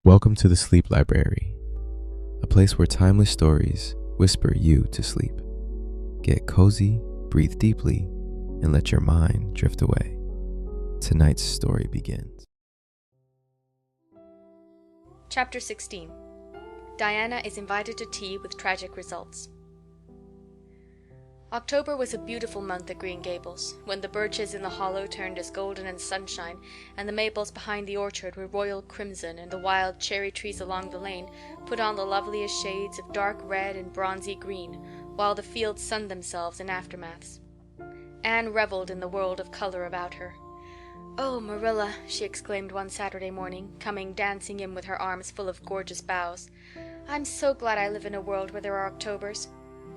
Welcome to the Sleep Library, a place where timeless stories whisper you to sleep. Get cozy, breathe deeply, and let your mind drift away. Tonight's story begins. Chapter 16. Diana is invited to tea with tragic results. October was a beautiful month at Green Gables, when the birches in the hollow turned as golden in sunshine, and the maples behind the orchard were royal crimson, and the wild cherry trees along the lane put on the loveliest shades of dark red and bronzy green, while the fields sunned themselves in aftermaths. Anne revelled in the world of colour about her. "Oh, Marilla," she exclaimed one Saturday morning, coming dancing in with her arms full of gorgeous boughs, "I'm so glad I live in a world where there are Octobers.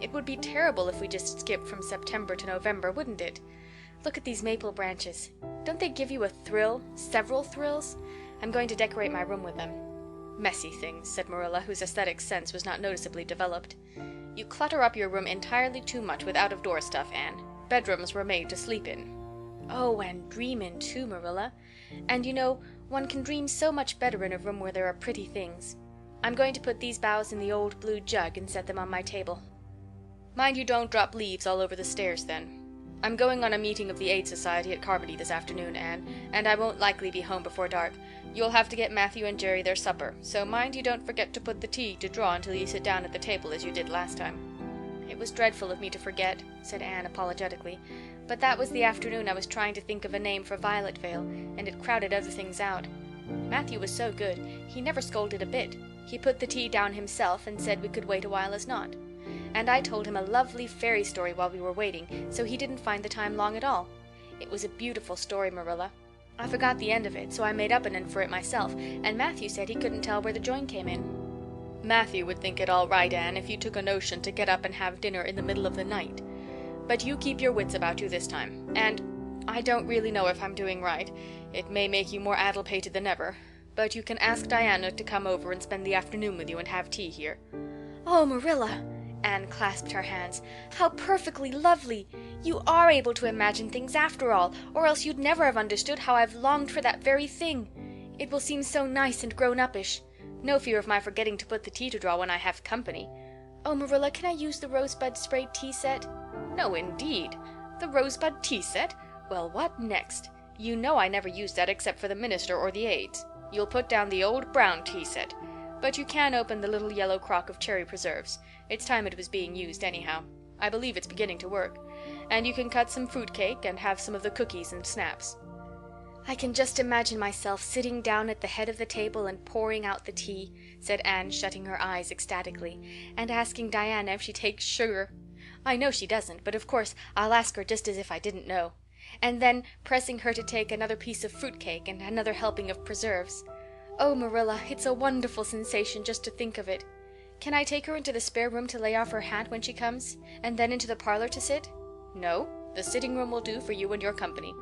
It would be terrible if we just skipped from September to November, wouldn't it? Look at these maple branches. Don't they give you a thrill, several thrills? I'm going to decorate my room with them." "Messy things," said Marilla, whose aesthetic sense was not noticeably developed. "You clutter up your room entirely too much with out-of-door stuff, Anne. Bedrooms were made to sleep in." "Oh, and dream in too, Marilla. And you know, one can dream so much better in a room where there are pretty things. I'm going to put these boughs in the old blue jug and set them on my table." "Mind you don't drop leaves all over the stairs, then. I'm going on a meeting of the Aid Society at Carmody this afternoon, Anne, and I won't likely be home before dark. You'll have to get Matthew and Jerry their supper, so mind you don't forget to put the tea to draw until you sit down at the table as you did last time." "It was dreadful of me to forget," said Anne apologetically, "but that was the afternoon I was trying to think of a name for Violet Vale, and it crowded other things out. Matthew was so good, he never scolded a bit. He put the tea down himself and said we could wait a while as not. And I told him a lovely fairy story while we were waiting, so he didn't find the time long at all. It was a beautiful story, Marilla. I forgot the end of it, so I made up an end for it myself, and Matthew said he couldn't tell where the join came in." "Matthew would think it all right, Anne, if you took a notion to get up and have dinner in the middle of the night. But you keep your wits about you this time, and I don't really know if I'm doing right. It may make you more addle-pated than ever, but you can ask Diana to come over and spend the afternoon with you and have tea here." "Oh, Marilla!" Anne clasped her hands. "How perfectly lovely! You are able to imagine things after all, or else you'd never have understood how I've longed for that very thing. It will seem so nice and grown-uppish. No fear of my forgetting to put the tea to draw when I have company. Oh, Marilla, can I use the rosebud sprayed tea set?" "No, indeed. The rosebud tea set? Well, what next? You know I never use that except for the minister or the aides. You'll put down the old brown tea set. But you can open the little yellow crock of cherry preserves. It's time it was being used anyhow. I believe it's beginning to work. And you can cut some fruit cake and have some of the cookies and snaps." "I can just imagine myself sitting down at the head of the table and pouring out the tea," said Anne, shutting her eyes ecstatically, "and asking Diana if she takes sugar. I know she doesn't, but of course I'll ask her just as if I didn't know. And then pressing her to take another piece of fruit cake and another helping of preserves. Oh, Marilla, it's a wonderful sensation just to think of it. Can I take her into the spare room to lay off her hat when she comes, and then into the parlor to sit?" "No, the sitting room will do for you and your company.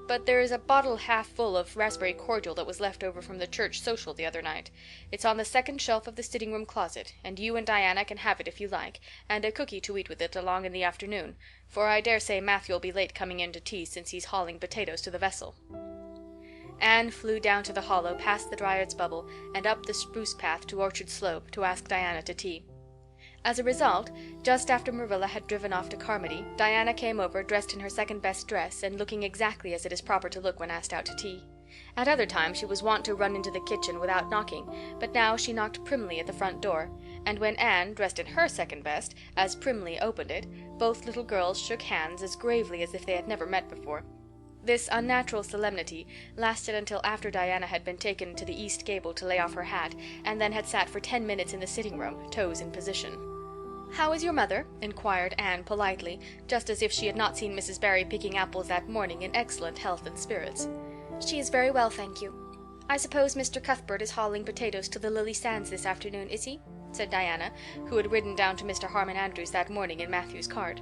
But there is a bottle half full of raspberry cordial that was left over from the church social the other night. It's on the second shelf of the sitting room closet, and you and Diana can have it if you like, and a cookie to eat with it along in the afternoon, for I dare say Matthew'll be late coming in to tea since he's hauling potatoes to the vessel." Anne flew down to the hollow past the Dryad's Bubble and up the spruce path to Orchard Slope to ask Diana to tea. As a result, just after Marilla had driven off to Carmody, Diana came over dressed in her second-best dress and looking exactly as it is proper to look when asked out to tea. At other times she was wont to run into the kitchen without knocking, but now she knocked primly at the front door, and when Anne, dressed in her second-best, as primly opened it, both little girls shook hands as gravely as if they had never met before. This unnatural solemnity lasted until after Diana had been taken to the east gable to lay off her hat, and then had sat for 10 minutes in the sitting-room, toes in position. "How is your mother?" inquired Anne politely, just as if she had not seen Mrs. Barry picking apples that morning in excellent health and spirits. "She is very well, thank you. I suppose Mr. Cuthbert is hauling potatoes to the Lily Sands this afternoon, is he?" said Diana, who had ridden down to Mr. Harmon Andrews that morning in Matthew's cart.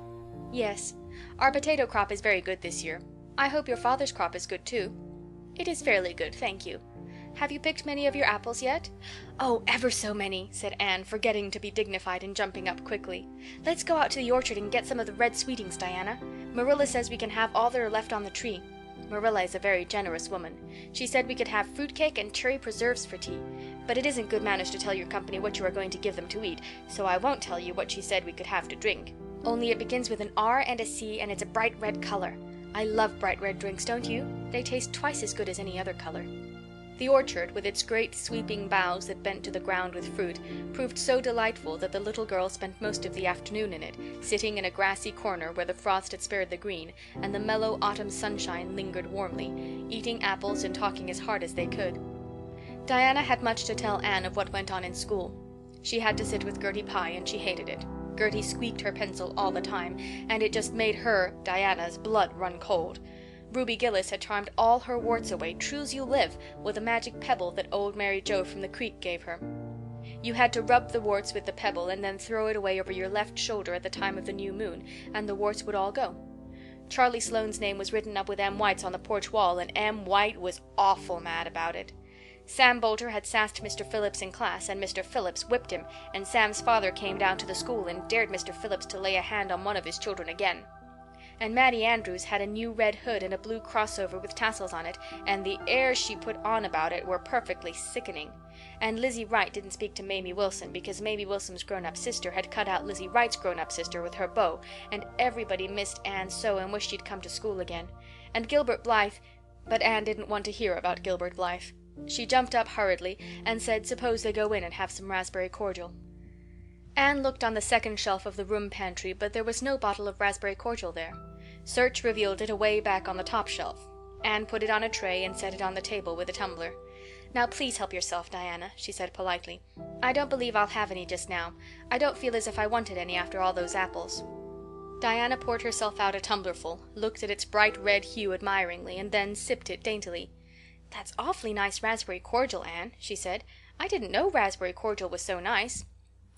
"Yes. Our potato crop is very good this year. I hope your father's crop is good too." "It is fairly good, thank you. Have you picked many of your apples yet?" "Oh, ever so many," said Anne, forgetting to be dignified and jumping up quickly. "Let's go out to the orchard and get some of the red sweetings, Diana. Marilla says we can have all that are left on the tree. Marilla is a very generous woman. She said we could have fruitcake and cherry preserves for tea, but it isn't good manners to tell your company what you are going to give them to eat, so I won't tell you what she said we could have to drink. Only it begins with an R and a C, and it's a bright red color. I love bright red drinks, don't you? They taste twice as good as any other color. The orchard, with its great sweeping boughs that bent to the ground with fruit, proved so delightful that the little girl spent most of the afternoon in it, sitting in a grassy corner where the frost had spared the green, and the mellow autumn sunshine lingered warmly, eating apples and talking as hard as they could. Diana had much to tell Anne of what went on in school. She had to sit with Gertie Pye, and she hated it. Gertie squeaked her pencil all the time, and it just made her, Diana's, blood run cold. Ruby Gillis had charmed all her warts away, true's you live, with a magic pebble that old Mary Joe from the creek gave her. You had to rub the warts with the pebble and then throw it away over your left shoulder at the time of the new moon, and the warts would all go. Charlie Sloane's name was written up with M. White's on the porch wall, and M. White was awful mad about it. Sam Bolter had sassed Mr. Phillips in class, and Mr. Phillips whipped him, and Sam's father came down to the school and dared Mr. Phillips to lay a hand on one of his children again. And Maddie Andrews had a new red hood and a blue crossover with tassels on it, and the airs she put on about it were perfectly sickening. And Lizzie Wright didn't speak to Mamie Wilson, because Mamie Wilson's grown-up sister had cut out Lizzie Wright's grown-up sister with her bow, and everybody missed Anne so and wished she'd come to school again. And Gilbert Blythe— but Anne didn't want to hear about Gilbert Blythe. She jumped up hurriedly and said suppose they go in and have some raspberry cordial. Anne looked on the second shelf of the room pantry, but there was no bottle of raspberry cordial there. Search revealed it away back on the top shelf. Anne put it on a tray and set it on the table with a tumbler. "Now please help yourself, Diana," she said politely. "I don't believe I'll have any just now. I don't feel as if I wanted any after all those apples." Diana poured herself out a tumblerful, looked at its bright red hue admiringly, and then sipped it daintily. "That's awfully nice raspberry cordial, Anne," she said. "I didn't know raspberry cordial was so nice."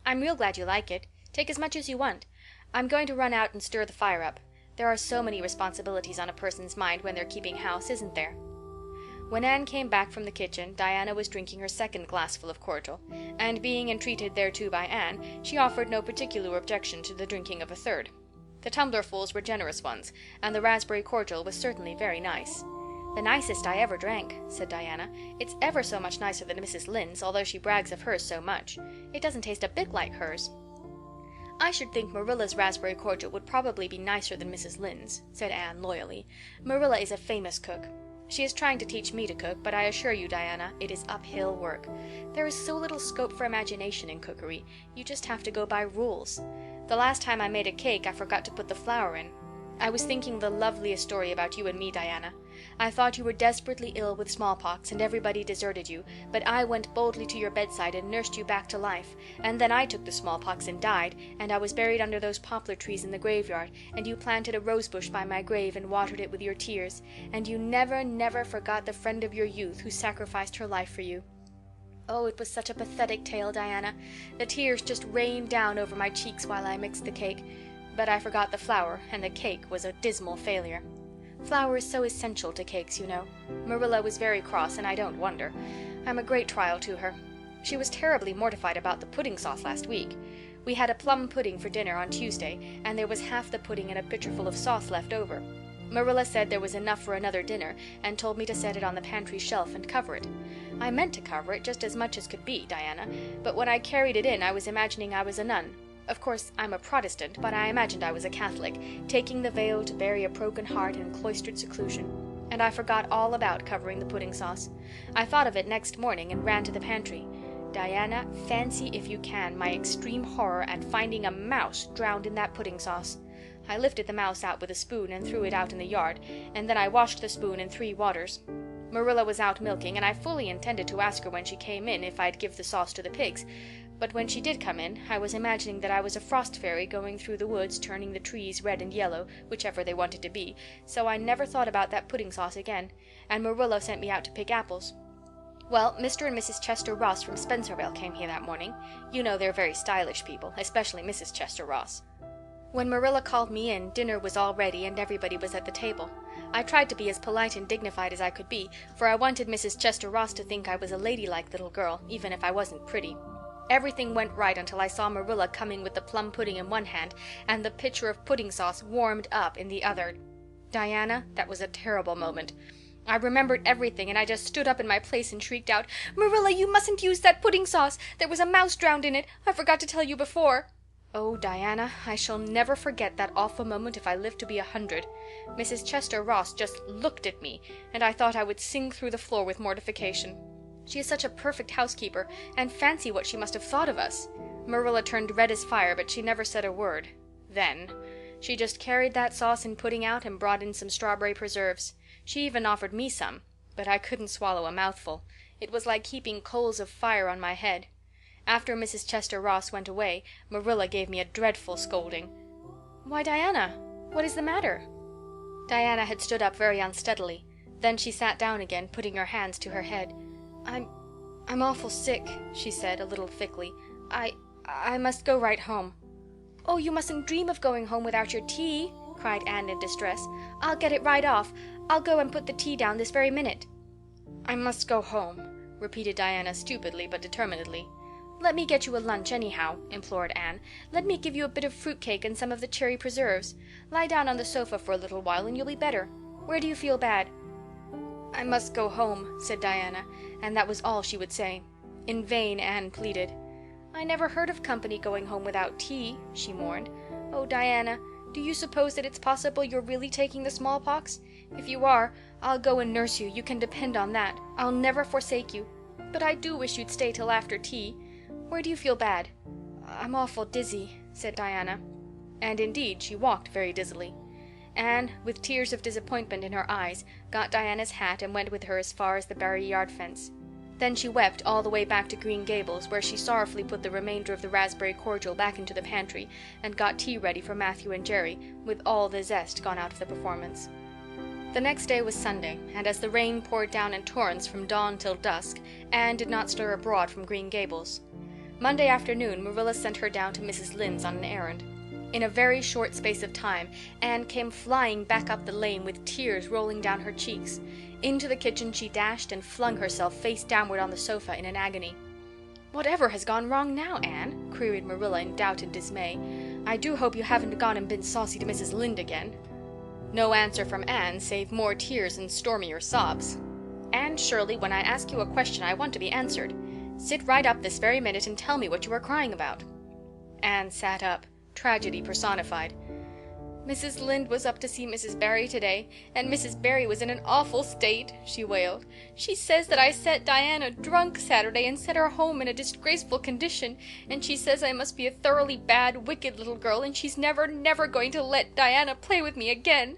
"I'm real glad you like it. Take as much as you want. I'm going to run out and stir the fire up. There are so many responsibilities on a person's mind when they're keeping house, isn't there?" When Anne came back from the kitchen, Diana was drinking her second glassful of cordial, and being entreated thereto by Anne, she offered no particular objection to the drinking of a third. The tumblerfuls were generous ones, and the raspberry cordial was certainly very nice. "The nicest I ever drank," said Diana. "It's ever so much nicer than Mrs. Lynde's, although she brags of hers so much. It doesn't taste a bit like hers." "I should think Marilla's raspberry cordial would probably be nicer than Mrs. Lynde's," said Anne loyally. "Marilla is a famous cook. She is trying to teach me to cook, but I assure you, Diana, it is uphill work. There is so little scope for imagination in cookery. You just have to go by rules. The last time I made a cake I forgot to put the flour in. I was thinking the loveliest story about you and me, Diana. I thought you were desperately ill with smallpox and everybody deserted you, but I went boldly to your bedside and nursed you back to life, and then I took the smallpox and died, and I was buried under those poplar trees in the graveyard, and you planted a rosebush by my grave and watered it with your tears, and you never, never forgot the friend of your youth who sacrificed her life for you. Oh, it was such a pathetic tale, Diana. The tears just rained down over my cheeks while I mixed the cake, but I forgot the flour, and the cake was a dismal failure. Flour is so essential to cakes, you know. Marilla was very cross, and I don't wonder. I'm a great trial to her. She was terribly mortified about the pudding sauce last week. We had a plum pudding for dinner on Tuesday, and there was half the pudding and a pitcherful of sauce left over. Marilla said there was enough for another dinner, and told me to set it on the pantry shelf and cover it. I meant to cover it just as much as could be, Diana, but when I carried it in I was imagining I was a nun. Of course, I'm a Protestant, but I imagined I was a Catholic, taking the veil to bury a broken heart in cloistered seclusion. And I forgot all about covering the pudding sauce. I thought of it next morning and ran to the pantry. Diana, fancy if you can my extreme horror at finding a mouse drowned in that pudding sauce. I lifted the mouse out with a spoon and threw it out in the yard, and then I washed the spoon in 3 waters. Marilla was out milking, and I fully intended to ask her when she came in if I'd give the sauce to the pigs. But when she did come in, I was imagining that I was a frost fairy going through the woods turning the trees red and yellow, whichever they wanted to be, so I never thought about that pudding sauce again, and Marilla sent me out to pick apples. Well, Mr. and Mrs. Chester Ross from Spencervale came here that morning. You know they're very stylish people, especially Mrs. Chester Ross. When Marilla called me in, dinner was all ready and everybody was at the table. I tried to be as polite and dignified as I could be, for I wanted Mrs. Chester Ross to think I was a ladylike little girl, even if I wasn't pretty. Everything went right until I saw Marilla coming with the plum pudding in one hand and the pitcher of pudding sauce warmed up in the other. Diana, that was a terrible moment. I remembered everything, and I just stood up in my place and shrieked out, "Marilla, you mustn't use that pudding sauce. There was a mouse drowned in it. I forgot to tell you before." Oh, Diana, I shall never forget that awful moment if I live to be 100. Mrs. Chester Ross just looked at me, and I thought I would sink through the floor with mortification. She is such a perfect housekeeper, and fancy what she must have thought of us. Marilla turned red as fire, but she never said a word. Then she just carried that sauce and pudding out and brought in some strawberry preserves. She even offered me some, but I couldn't swallow a mouthful. It was like heaping coals of fire on my head. After Mrs. Chester Ross went away, Marilla gave me a dreadful scolding. "Why, Diana, what is the matter?" Diana had stood up very unsteadily. Then she sat down again, putting her hands to her head. I'm awful sick," she said, a little thickly. I must go right home." "Oh, you mustn't dream of going home without your tea," cried Anne in distress. "I'll get it right off. I'll go and put the tea down this very minute." "I must go home," repeated Diana stupidly but determinedly. "Let me get you a lunch anyhow," implored Anne. "Let me give you a bit of fruit cake and some of the cherry preserves. Lie down on the sofa for a little while and you'll be better. Where do you feel bad?" "I must go home," said Diana, and that was all she would say. In vain Anne pleaded. "I never heard of company going home without tea," she mourned. "Oh, Diana, do you suppose that it's possible you're really taking the smallpox? If you are, I'll go and nurse you, you can depend on that. I'll never forsake you. But I do wish you'd stay till after tea. Where do you feel bad?" "I'm awful dizzy," said Diana. And indeed she walked very dizzily. Anne, with tears of disappointment in her eyes, got Diana's hat and went with her as far as the Barry yard fence. Then she wept all the way back to Green Gables, where she sorrowfully put the remainder of the raspberry cordial back into the pantry and got tea ready for Matthew and Jerry, with all the zest gone out of the performance. The next day was Sunday, and as the rain poured down in torrents from dawn till dusk, Anne did not stir abroad from Green Gables. Monday afternoon Marilla sent her down to Mrs. Lynde's on an errand. In a very short space of time Anne came flying back up the lane with tears rolling down her cheeks. Into the kitchen she dashed and flung herself face downward on the sofa in an agony. "Whatever has gone wrong now, Anne?" queried Marilla in doubt and dismay. "I do hope you haven't gone and been saucy to Mrs. Lynde again." No answer from Anne save more tears and stormier sobs. "Anne Shirley, when I ask you a question I want to be answered. Sit right up this very minute and tell me what you are crying about." Anne sat up, tragedy personified. "Mrs. Lynde was up to see Mrs. Barry today, and Mrs. Barry was in an awful state," she wailed. "She says that I set Diana drunk Saturday and sent her home in a disgraceful condition, and she says I must be a thoroughly bad, wicked little girl, and she's never going to let Diana play with me again.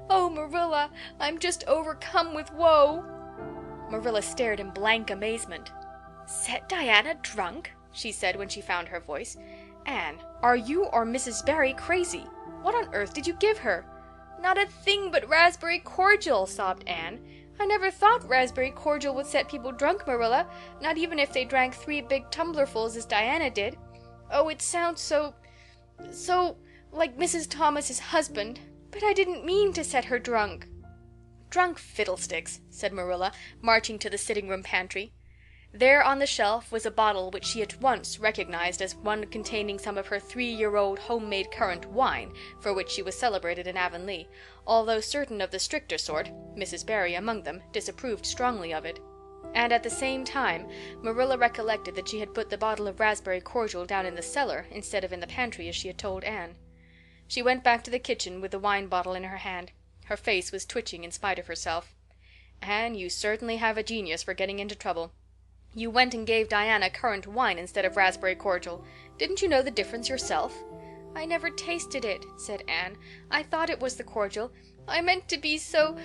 Oh, Marilla, I'm just overcome with woe." Marilla stared in blank amazement. "Set Diana drunk?" she said when she found her voice. "Anne, are you or Mrs. Barry crazy? What on earth did you give her?" "Not a thing but raspberry cordial," sobbed Anne. "I never thought raspberry cordial would set people drunk, Marilla, not even if they drank 3 big tumblerfuls as Diana did. Oh, it sounds so like Mrs. Thomas's husband. But I didn't mean to set her drunk." "Drunk fiddlesticks," said Marilla, marching to the sitting-room pantry. There on the shelf was a bottle which she at once recognized as one containing some of her 3-year-old homemade currant wine, for which she was celebrated in Avonlea, although certain of the stricter sort, Mrs. Barry among them, disapproved strongly of it. And at the same time Marilla recollected that she had put the bottle of raspberry cordial down in the cellar instead of in the pantry as she had told Anne. She went back to the kitchen with the wine bottle in her hand. Her face was twitching in spite of herself. "Anne, you certainly have a genius for getting into trouble. You went and gave Diana currant wine instead of raspberry cordial. Didn't you know the difference yourself?" "I never tasted it," said Anne. "I thought it was the cordial. I meant to be so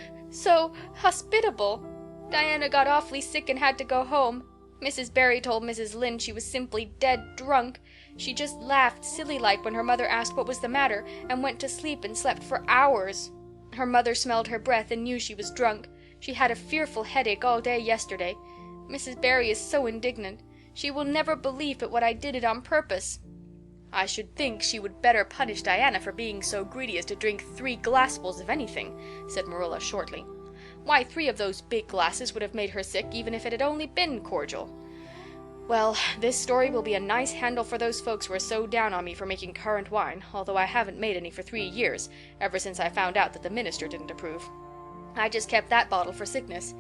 hospitable. Diana got awfully sick and had to go home. Mrs. Barry told Mrs. Lynde she was simply dead drunk. She just laughed silly-like when her mother asked what was the matter, and went to sleep and slept for hours. Her mother smelled her breath and knew she was drunk. She had a fearful headache all day yesterday. Mrs. Barry is so indignant. She will never believe but what I did it on purpose." "I should think she would better punish Diana for being so greedy as to drink 3 glassfuls of anything," said Marilla shortly. "Why, 3 of those big glasses would have made her sick even if it had only been cordial." Well, this story will be a nice handle for those folks who are so down on me for making currant wine, although I haven't made any for 3 years, ever since I found out that the minister didn't approve. I just kept that bottle for sickness.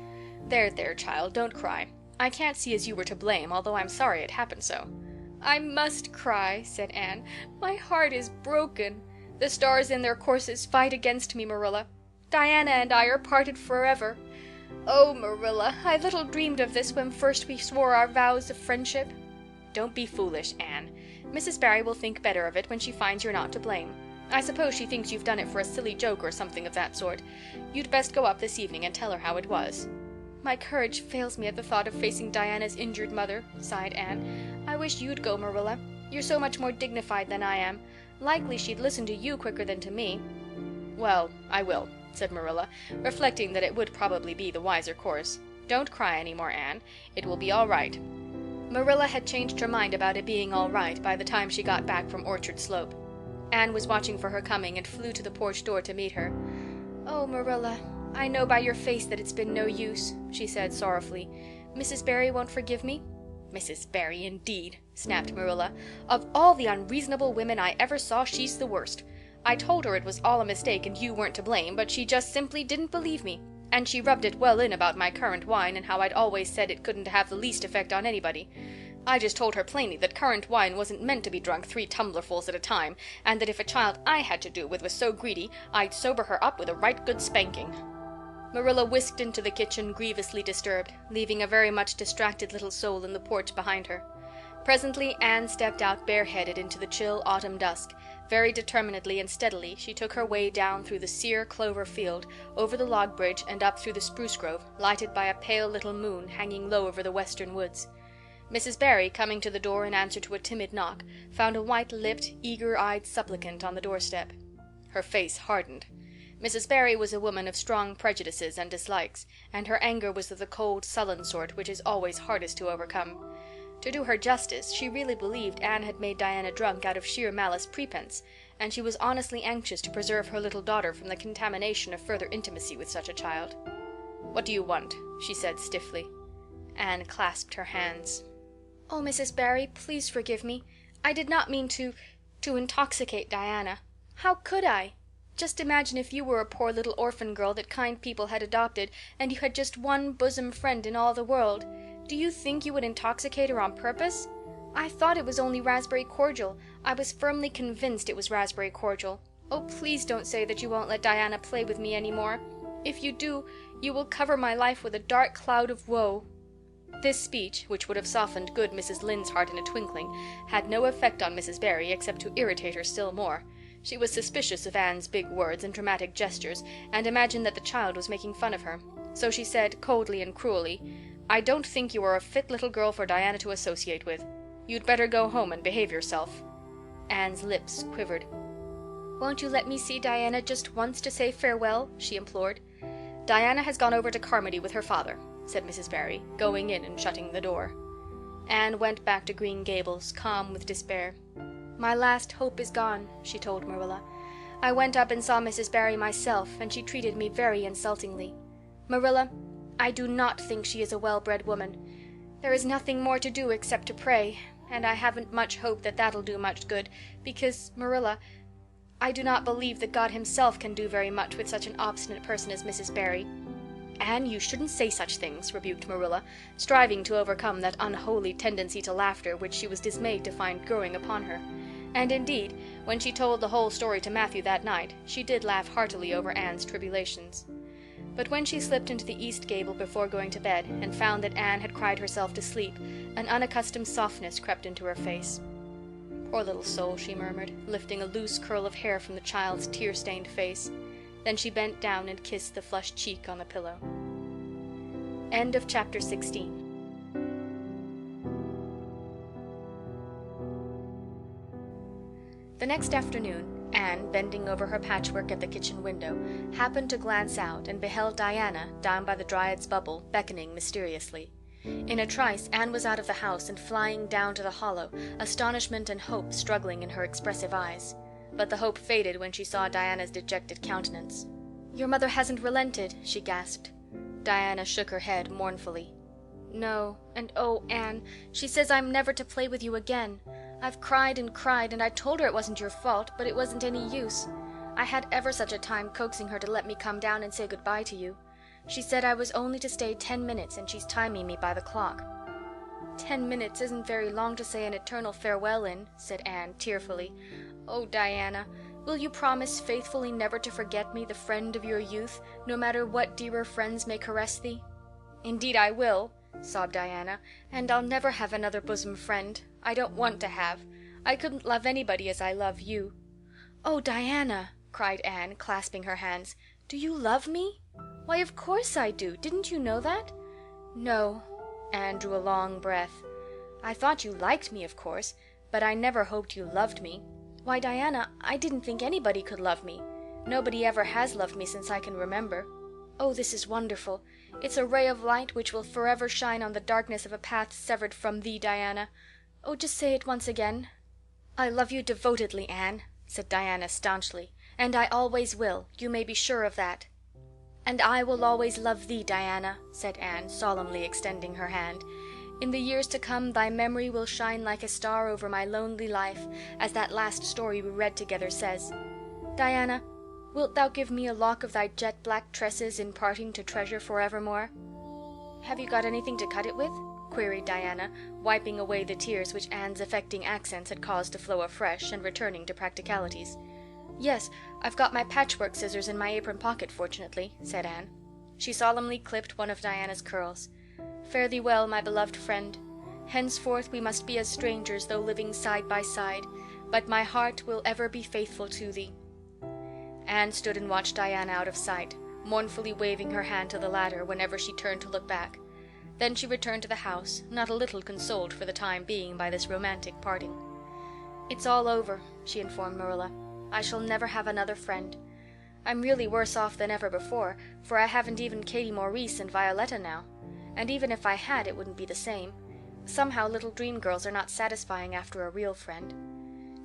There, there, child, don't cry. I can't see as you were to blame, although I'm sorry it happened so." "I must cry," said Anne. "My heart is broken. The stars in their courses fight against me, Marilla. Diana and I are parted forever. Oh, Marilla, I little dreamed of this when first we swore our vows of friendship." "Don't be foolish, Anne. Mrs. Barry will think better of it when she finds you're not to blame. I suppose she thinks you've done it for a silly joke or something of that sort. You'd best go up this evening and tell her how it was." "My courage fails me at the thought of facing Diana's injured mother," sighed Anne. "I wish you'd go, Marilla. You're so much more dignified than I am. Likely she'd listen to you quicker than to me." "Well, I will," said Marilla, reflecting that it would probably be the wiser course. "Don't cry any more, Anne. It will be all right." Marilla had changed her mind about it being all right by the time she got back from Orchard Slope. Anne was watching for her coming and flew to the porch door to meet her. "Oh, Marilla, I know by your face that it's been no use," she said sorrowfully. "Mrs. Barry won't forgive me?" "Mrs. Barry, indeed," snapped Marilla. "Of all the unreasonable women I ever saw, she's the worst. I told her it was all a mistake and you weren't to blame, but she just simply didn't believe me. And she rubbed it well in about my currant wine and how I'd always said it couldn't have the least effect on anybody. I just told her plainly that currant wine wasn't meant to be drunk 3 tumblerfuls at a time, and that if a child I had to do with was so greedy, I'd sober her up with a right good spanking." Marilla whisked into the kitchen grievously disturbed, leaving a very much distracted little soul in the porch behind her. Presently Anne stepped out bareheaded into the chill autumn dusk. Very determinedly and steadily she took her way down through the sere clover field, over the log bridge, and up through the spruce grove, lighted by a pale little moon hanging low over the western woods. Mrs. Barry, coming to the door in answer to a timid knock, found a white-lipped, eager-eyed supplicant on the doorstep. Her face hardened. Mrs. Barry was a woman of strong prejudices and dislikes, and her anger was of the cold, sullen sort which is always hardest to overcome. To do her justice, she really believed Anne had made Diana drunk out of sheer malice prepense, and she was honestly anxious to preserve her little daughter from the contamination of further intimacy with such a child. "What do you want?" she said stiffly. Anne clasped her hands. "Oh, Mrs. Barry, please forgive me. I did not mean to intoxicate Diana. How could I? Just imagine if you were a poor little orphan girl that kind people had adopted, and you had just one bosom friend in all the world. Do you think you would intoxicate her on purpose? I thought it was only raspberry cordial. I was firmly convinced it was raspberry cordial. Oh, please don't say that you won't let Diana play with me any more. If you do, you will cover my life with a dark cloud of woe." This speech, which would have softened good Mrs. Lynde's heart in a twinkling, had no effect on Mrs. Barry except to irritate her still more. She was suspicious of Anne's big words and dramatic gestures, and imagined that the child was making fun of her. So she said, coldly and cruelly, "I don't think you are a fit little girl for Diana to associate with. You'd better go home and behave yourself." Anne's lips quivered. "Won't you let me see Diana just once to say farewell?" she implored. "Diana has gone over to Carmody with her father," said Mrs. Barry, going in and shutting the door. Anne went back to Green Gables, calm with despair. "My last hope is gone," she told Marilla. "I went up and saw Mrs. Barry myself, and she treated me very insultingly. Marilla, I do not think she is a well-bred woman. There is nothing more to do except to pray, and I haven't much hope that that'll do much good, because, Marilla, I do not believe that God himself can do very much with such an obstinate person as Mrs. Barry." "Anne, you shouldn't say such things," rebuked Marilla, striving to overcome that unholy tendency to laughter which she was dismayed to find growing upon her. And indeed, when she told the whole story to Matthew that night, she did laugh heartily over Anne's tribulations. But when she slipped into the east gable before going to bed, and found that Anne had cried herself to sleep, an unaccustomed softness crept into her face. "Poor little soul," she murmured, lifting a loose curl of hair from the child's tear-stained face. Then she bent down and kissed the flushed cheek on the pillow. End of chapter 16. The next afternoon, Anne, bending over her patchwork at the kitchen window, happened to glance out and beheld Diana, down by the Dryad's Bubble, beckoning mysteriously. In a trice Anne was out of the house and flying down to the hollow, astonishment and hope struggling in her expressive eyes. But the hope faded when she saw Diana's dejected countenance. "Your mother hasn't relented," she gasped. Diana shook her head mournfully. No, and oh, Anne, she says I'm never to play with you again. I've cried, and I told her it wasn't your fault, but it wasn't any use. I had ever such a time coaxing her to let me come down and say goodbye to you. She said I was only to stay 10 minutes, and she's timing me by the clock." 10 minutes isn't very long to say an eternal farewell in," said Anne tearfully. "Oh, Diana, will you promise faithfully never to forget me, the friend of your youth, no matter what dearer friends may caress thee?" "Indeed I will," sobbed Diana, "and I'll never have another bosom friend. I don't want to have. I couldn't love anybody as I love you." "Oh, Diana," cried Anne, clasping her hands, "do you love me?" "Why, of course I do. Didn't you know that?" "No." Anne drew a long breath. "I thought you liked me, of course, but I never hoped you loved me. Why, Diana, I didn't think anybody could love me. Nobody ever has loved me since I can remember. Oh, this is wonderful. It's a ray of light which will forever shine on the darkness of a path severed from thee, Diana. Oh, just say it once again." "I love you devotedly, Anne," said Diana staunchly, "and I always will. You may be sure of that." "And I will always love thee, Diana," said Anne, solemnly extending her hand. "In the years to come thy memory will shine like a star over my lonely life, as that last story we read together says. Diana, wilt thou give me a lock of thy jet-black tresses in parting to treasure forevermore?" "Have you got anything to cut it with?" queried Diana, wiping away the tears which Anne's affecting accents had caused to flow afresh, and returning to practicalities. "Yes, I've got my patchwork scissors in my apron pocket, fortunately," said Anne. She solemnly clipped one of Diana's curls. "Fare thee well, my beloved friend. Henceforth we must be as strangers, though living side by side, but my heart will ever be faithful to thee." Anne stood and watched Diana out of sight, mournfully waving her hand to the latter whenever she turned to look back. Then she returned to the house, not a little consoled for the time being by this romantic parting. "It's all over," she informed Marilla. "I shall never have another friend. I'm really worse off than ever before, for I haven't even Katie Maurice and Violetta now. And even if I had, it wouldn't be the same. Somehow little dream girls are not satisfying after a real friend.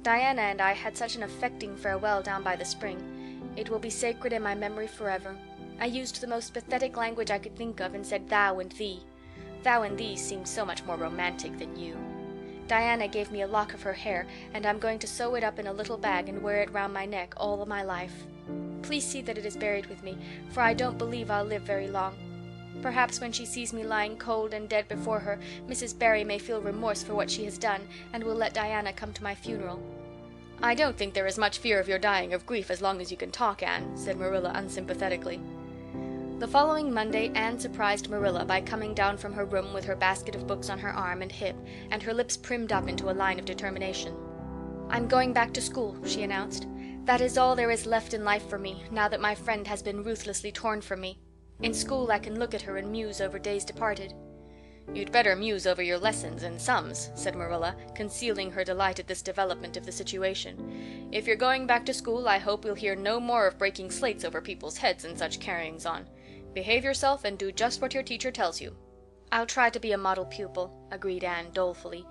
Diana and I had such an affecting farewell down by the spring. It will be sacred in my memory forever. I used the most pathetic language I could think of and said thou and thee. Thou and thee seemed so much more romantic than you. Diana gave me a lock of her hair, and I'm going to sew it up in a little bag and wear it round my neck all my life. Please see that it is buried with me, for I don't believe I'll live very long. Perhaps when she sees me lying cold and dead before her, Mrs. Barry may feel remorse for what she has done, and will let Diana come to my funeral." "I don't think there is much fear of your dying of grief as long as you can talk, Anne," said Marilla unsympathetically. The following Monday Anne surprised Marilla by coming down from her room with her basket of books on her arm and hip, and her lips primmed up into a line of determination. "I'm going back to school," she announced. "That is all there is left in life for me, now that my friend has been ruthlessly torn from me. In school I can look at her and muse over days departed." "You'd better muse over your lessons and sums," said Marilla, concealing her delight at this development of the situation. "If you're going back to school I hope we'll hear no more of breaking slates over people's heads and such carryings on. Behave yourself and do just what your teacher tells you." "I'll try to be a model pupil," agreed Anne dolefully.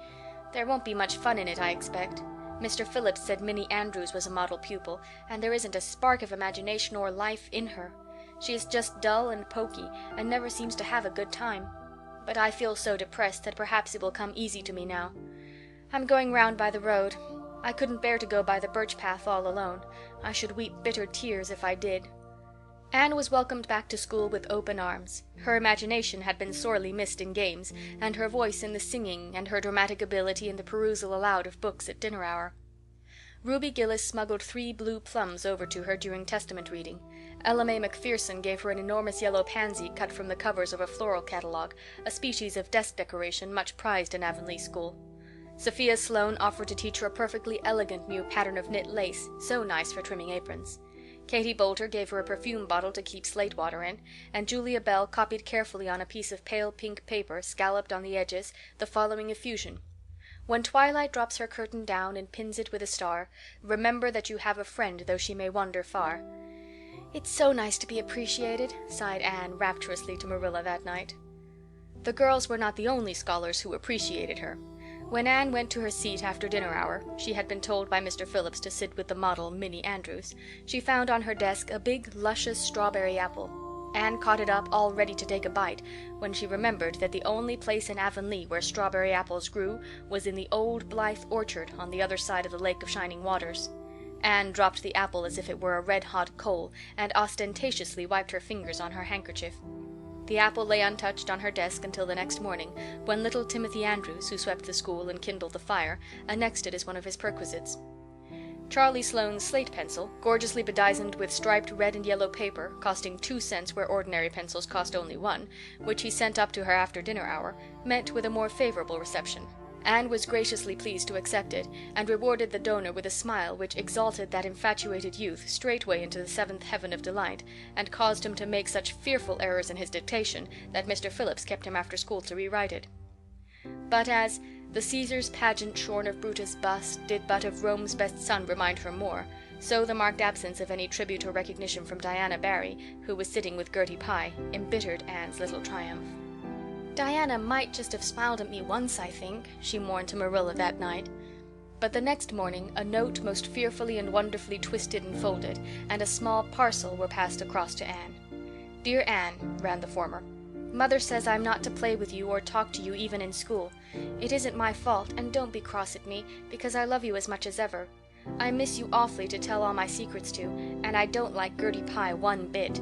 "There won't be much fun in it, I expect. Mr. Phillips said Minnie Andrews was a model pupil, and there isn't a spark of imagination or life in her. She is just dull and poky, and never seems to have a good time. But I feel so depressed that perhaps it will come easy to me now. I'm going round by the road. I couldn't bear to go by the birch path all alone. I should weep bitter tears if I did." Anne was welcomed back to school with open arms. Her imagination had been sorely missed in games, and her voice in the singing, and her dramatic ability in the perusal aloud of books at dinner hour. Ruby Gillis smuggled 3 blue plums over to her during Testament reading. Ella May Macpherson gave her an enormous yellow pansy cut from the covers of a floral catalogue, a species of desk decoration much prized in Avonlea school. Sophia Sloane offered to teach her a perfectly elegant new pattern of knit lace, so nice for trimming aprons. Katie Boulter gave her a perfume bottle to keep slate water in, and Julia Bell copied carefully on a piece of pale pink paper, scalloped on the edges, the following effusion: "When twilight drops her curtain down and pins it with a star, remember that you have a friend though she may wander far." "It's so nice to be appreciated," sighed Anne rapturously to Marilla that night. The girls were not the only scholars who appreciated her. When Anne went to her seat after dinner hour, she had been told by Mr. Phillips to sit with the model Minnie Andrews, she found on her desk a big luscious strawberry apple. Anne caught it up, all ready to take a bite, when she remembered that the only place in Avonlea where strawberry apples grew was in the old Blythe orchard on the other side of the Lake of Shining Waters. Anne dropped the apple as if it were a red-hot coal, and ostentatiously wiped her fingers on her handkerchief. The apple lay untouched on her desk until the next morning, when little Timothy Andrews, who swept the school and kindled the fire, annexed it as one of his perquisites. Charlie Sloane's slate pencil, gorgeously bedizened with striped red and yellow paper, costing 2 cents where ordinary pencils cost only 1, which he sent up to her after dinner hour, met with a more favorable reception. Anne was graciously pleased to accept it, and rewarded the donor with a smile which exalted that infatuated youth straightway into the 7th heaven of delight, and caused him to make such fearful errors in his dictation that Mr. Phillips kept him after school to rewrite it. But as the Caesar's pageant shorn of Brutus' bust did but of Rome's best son remind her more, so the marked absence of any tribute or recognition from Diana Barry, who was sitting with Gertie Pye, embittered Anne's little triumph. "Diana might just have smiled at me once, I think," she mourned to Marilla that night. But the next morning a note most fearfully and wonderfully twisted and folded, and a small parcel were passed across to Anne. "Dear Anne," ran the former, "Mother says I'm not to play with you or talk to you even in school. It isn't my fault, and don't be cross at me, because I love you as much as ever. I miss you awfully to tell all my secrets to, and I don't like Gertie Pye one bit.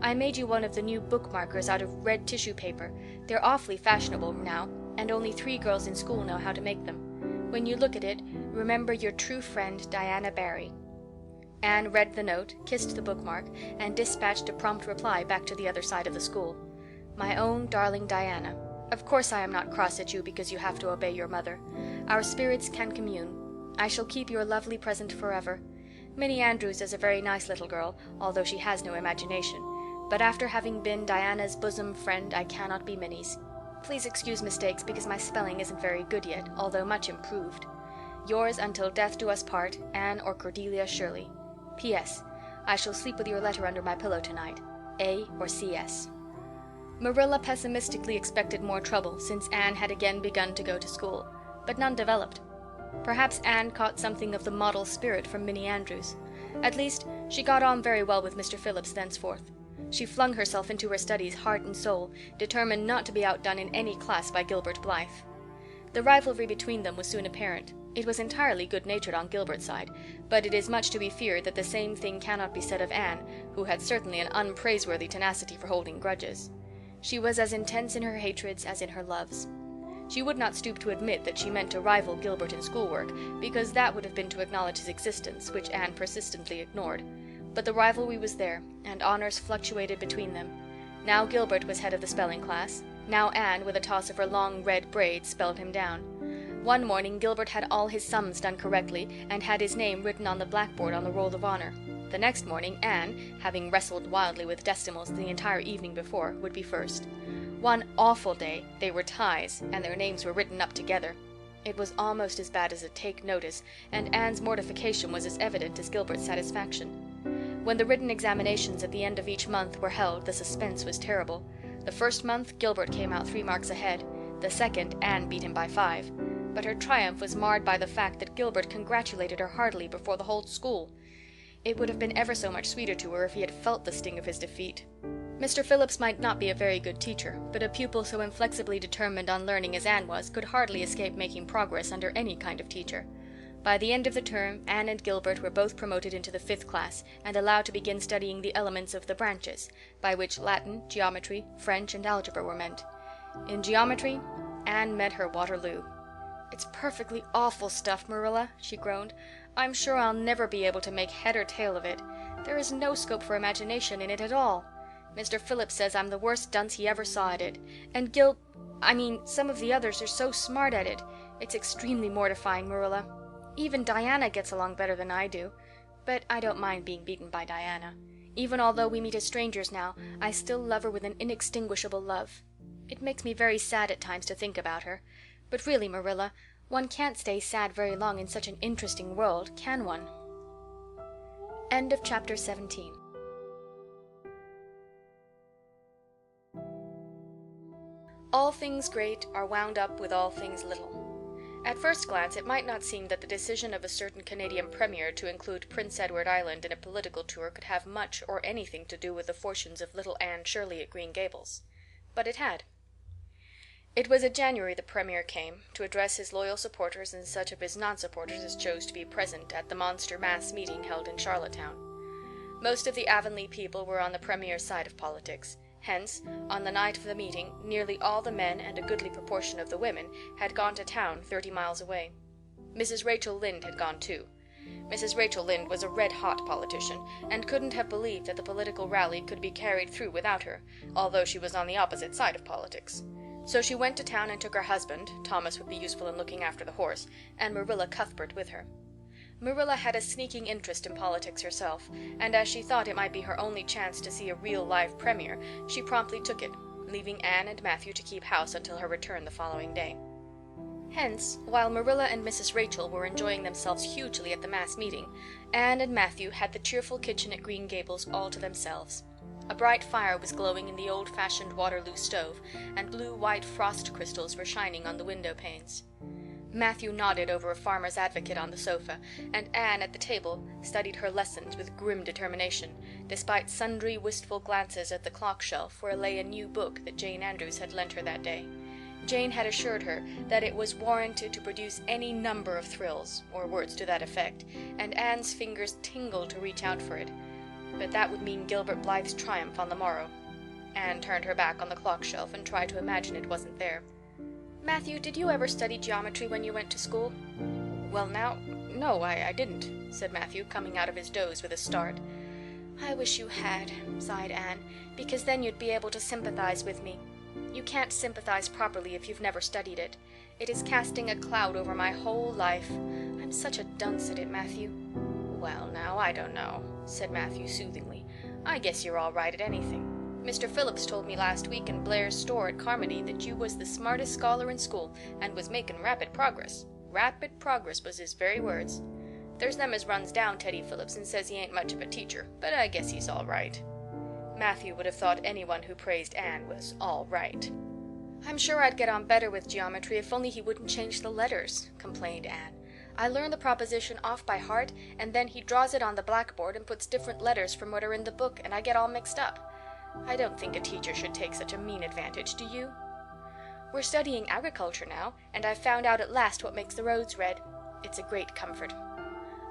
I made you one of the new bookmarkers out of red tissue paper. They're awfully fashionable now, and only 3 girls in school know how to make them. When you look at it, remember your true friend, Diana Barry." Anne read the note, kissed the bookmark, and dispatched a prompt reply back to the other side of the school. "My own darling Diana, of course I am not cross at you because you have to obey your mother. Our spirits can commune. I shall keep your lovely present forever. Minnie Andrews is a very nice little girl, although she has no imagination. But after having been Diana's bosom friend, I cannot be Minnie's. Please excuse mistakes because my spelling isn't very good yet, although much improved. Yours until death do us part, Anne or Cordelia Shirley. P.S. I shall sleep with your letter under my pillow tonight. A or C.S." Marilla pessimistically expected more trouble, since Anne had again begun to go to school, but none developed. Perhaps Anne caught something of the model spirit from Minnie Andrews. At least, she got on very well with Mr. Phillips thenceforth. She flung herself into her studies heart and soul, determined not to be outdone in any class by Gilbert Blythe. The rivalry between them was soon apparent. It was entirely good-natured on Gilbert's side, but it is much to be feared that the same thing cannot be said of Anne, who had certainly an unpraiseworthy tenacity for holding grudges. She was as intense in her hatreds as in her loves. She would not stoop to admit that she meant to rival Gilbert in schoolwork, because that would have been to acknowledge his existence, which Anne persistently ignored. But the rivalry was there, and honors fluctuated between them. Now Gilbert was head of the spelling class. Now Anne, with a toss of her long red braids, spelled him down. One morning Gilbert had all his sums done correctly, and had his name written on the blackboard on the roll of honor. The next morning Anne, having wrestled wildly with decimals the entire evening before, would be first. One awful day they were ties, and their names were written up together. It was almost as bad as a take notice, and Anne's mortification was as evident as Gilbert's satisfaction. When the written examinations at the end of each month were held, the suspense was terrible. The first month Gilbert came out 3 marks ahead. The second, Anne beat him by 5. But her triumph was marred by the fact that Gilbert congratulated her heartily before the whole school. It would have been ever so much sweeter to her if he had felt the sting of his defeat. Mr. Phillips might not be a very good teacher, but a pupil so inflexibly determined on learning as Anne was could hardly escape making progress under any kind of teacher. By the end of the term, Anne and Gilbert were both promoted into the 5th class and allowed to begin studying the elements of the branches, by which Latin, geometry, French, and algebra were meant. In geometry, Anne met her Waterloo. "It's perfectly awful stuff, Marilla," she groaned. "I'm sure I'll never be able to make head or tail of it. There is no scope for imagination in it at all. Mr. Phillips says I'm the worst dunce he ever saw at it. And some of the others are so smart at it. It's extremely mortifying, Marilla. Even Diana gets along better than I do. But I don't mind being beaten by Diana. Even although we meet as strangers now, I still love her with an inextinguishable love. It makes me very sad at times to think about her. But really, Marilla, one can't stay sad very long in such an interesting world, can one?" End of chapter 17. All things great are wound up with all things little. At first glance, it might not seem that the decision of a certain Canadian premier to include Prince Edward Island in a political tour could have much or anything to do with the fortunes of little Anne Shirley at Green Gables. But it had. It was in January the premier came, to address his loyal supporters and such of his non-supporters as chose to be present at the monster mass meeting held in Charlottetown. Most of the Avonlea people were on the premier's side of politics. Hence, on the night of the meeting, nearly all the men and a goodly proportion of the women had gone to town 30 miles away. Mrs. Rachel Lynde had gone too. Mrs. Rachel Lynde was a red-hot politician, and couldn't have believed that the political rally could be carried through without her, although she was on the opposite side of politics. So she went to town and took her husband, Thomas would be useful in looking after the horse, and Marilla Cuthbert with her. Marilla had a sneaking interest in politics herself, and as she thought it might be her only chance to see a real live premier, she promptly took it, leaving Anne and Matthew to keep house until her return the following day. Hence, while Marilla and Mrs. Rachel were enjoying themselves hugely at the mass meeting, Anne and Matthew had the cheerful kitchen at Green Gables all to themselves. A bright fire was glowing in the old-fashioned Waterloo stove, and blue-white frost crystals were shining on the window panes. Matthew nodded over a Farmer's Advocate on the sofa, and Anne at the table studied her lessons with grim determination, despite sundry wistful glances at the clock shelf where lay a new book that Jane Andrews had lent her that day. Jane had assured her that it was warranted to produce any number of thrills, or words to that effect, and Anne's fingers tingled to reach out for it. But that would mean Gilbert Blythe's triumph on the morrow. Anne turned her back on the clock shelf and tried to imagine it wasn't there. "Matthew, did you ever study geometry when you went to school?" "Well, now, no, I didn't," said Matthew, coming out of his doze with a start. "I wish you had," sighed Anne, "because then you'd be able to sympathize with me. You can't sympathize properly if you've never studied it. It is casting a cloud over my whole life. I'm such a dunce at it, Matthew." "Well, now, I don't know," said Matthew soothingly. "I guess you're all right at anything. Mr. Phillips told me last week in Blair's store at Carmody that you was the smartest scholar in school and was making rapid progress. Rapid progress was his very words. There's them as runs down Teddy Phillips and says he ain't much of a teacher, but I guess he's all right." Matthew would have thought anyone who praised Anne was all right. "I'm sure I'd get on better with geometry if only he wouldn't change the letters," complained Anne. "I learn the proposition off by heart, and then he draws it on the blackboard and puts different letters from what are in the book, and I get all mixed up. I don't think a teacher should take such a mean advantage, do you? We're studying agriculture now, and I've found out at last what makes the roads red. It's a great comfort.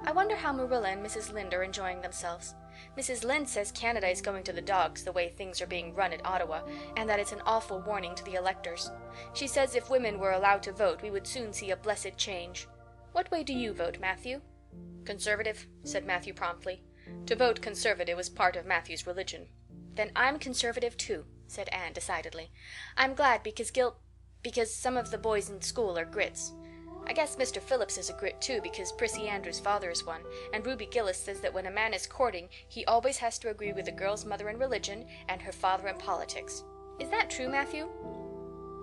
I wonder how Marilla and Mrs. Lynde are enjoying themselves. Mrs. Lynde says Canada is going to the dogs the way things are being run at Ottawa, and that it's an awful warning to the electors. She says if women were allowed to vote, we would soon see a blessed change. What way do you vote, Matthew?" "Conservative," said Matthew promptly. To vote Conservative was part of Matthew's religion. "Then I'm Conservative too," said Anne decidedly. "I'm glad because some of the boys in school are Grits. I guess Mr. Phillips is a Grit too, because Prissy Andrews' father is one, and Ruby Gillis says that when a man is courting he always has to agree with the girl's mother in religion and her father in politics. Is that true, Matthew?"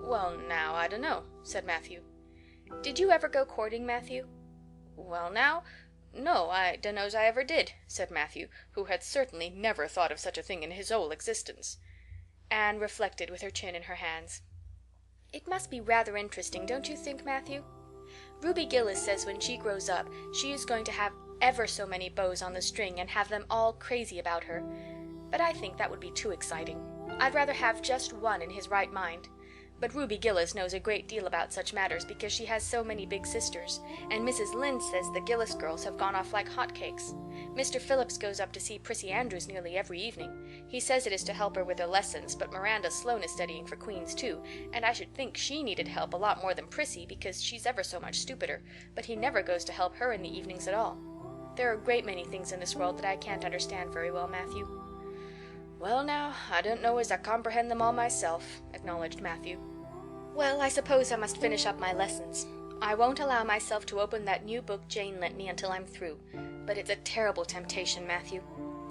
"Well, now, I dunno," said Matthew. "Did you ever go courting, Matthew?" "Well, now, no, I dunno's I ever did," said Matthew, who had certainly never thought of such a thing in his whole existence. Anne reflected with her chin in her hands. "It must be rather interesting, don't you think, Matthew? Ruby Gillis says when she grows up she is going to have ever so many bows on the string and have them all crazy about her. But I think that would be too exciting. I'd rather have just one in his right mind. But Ruby Gillis knows a great deal about such matters because she has so many big sisters, and Mrs. Lynde says the Gillis girls have gone off like hotcakes. Mr. Phillips goes up to see Prissy Andrews nearly every evening. He says it is to help her with her lessons, but Miranda Sloane is studying for Queen's too, and I should think she needed help a lot more than Prissy because she's ever so much stupider, but he never goes to help her in the evenings at all. There are a great many things in this world that I can't understand very well, Matthew." "Well, now, I don't know as I comprehend them all myself," acknowledged Matthew. "Well, I suppose I must finish up my lessons. I won't allow myself to open that new book Jane lent me until I'm through, but it's a terrible temptation, Matthew.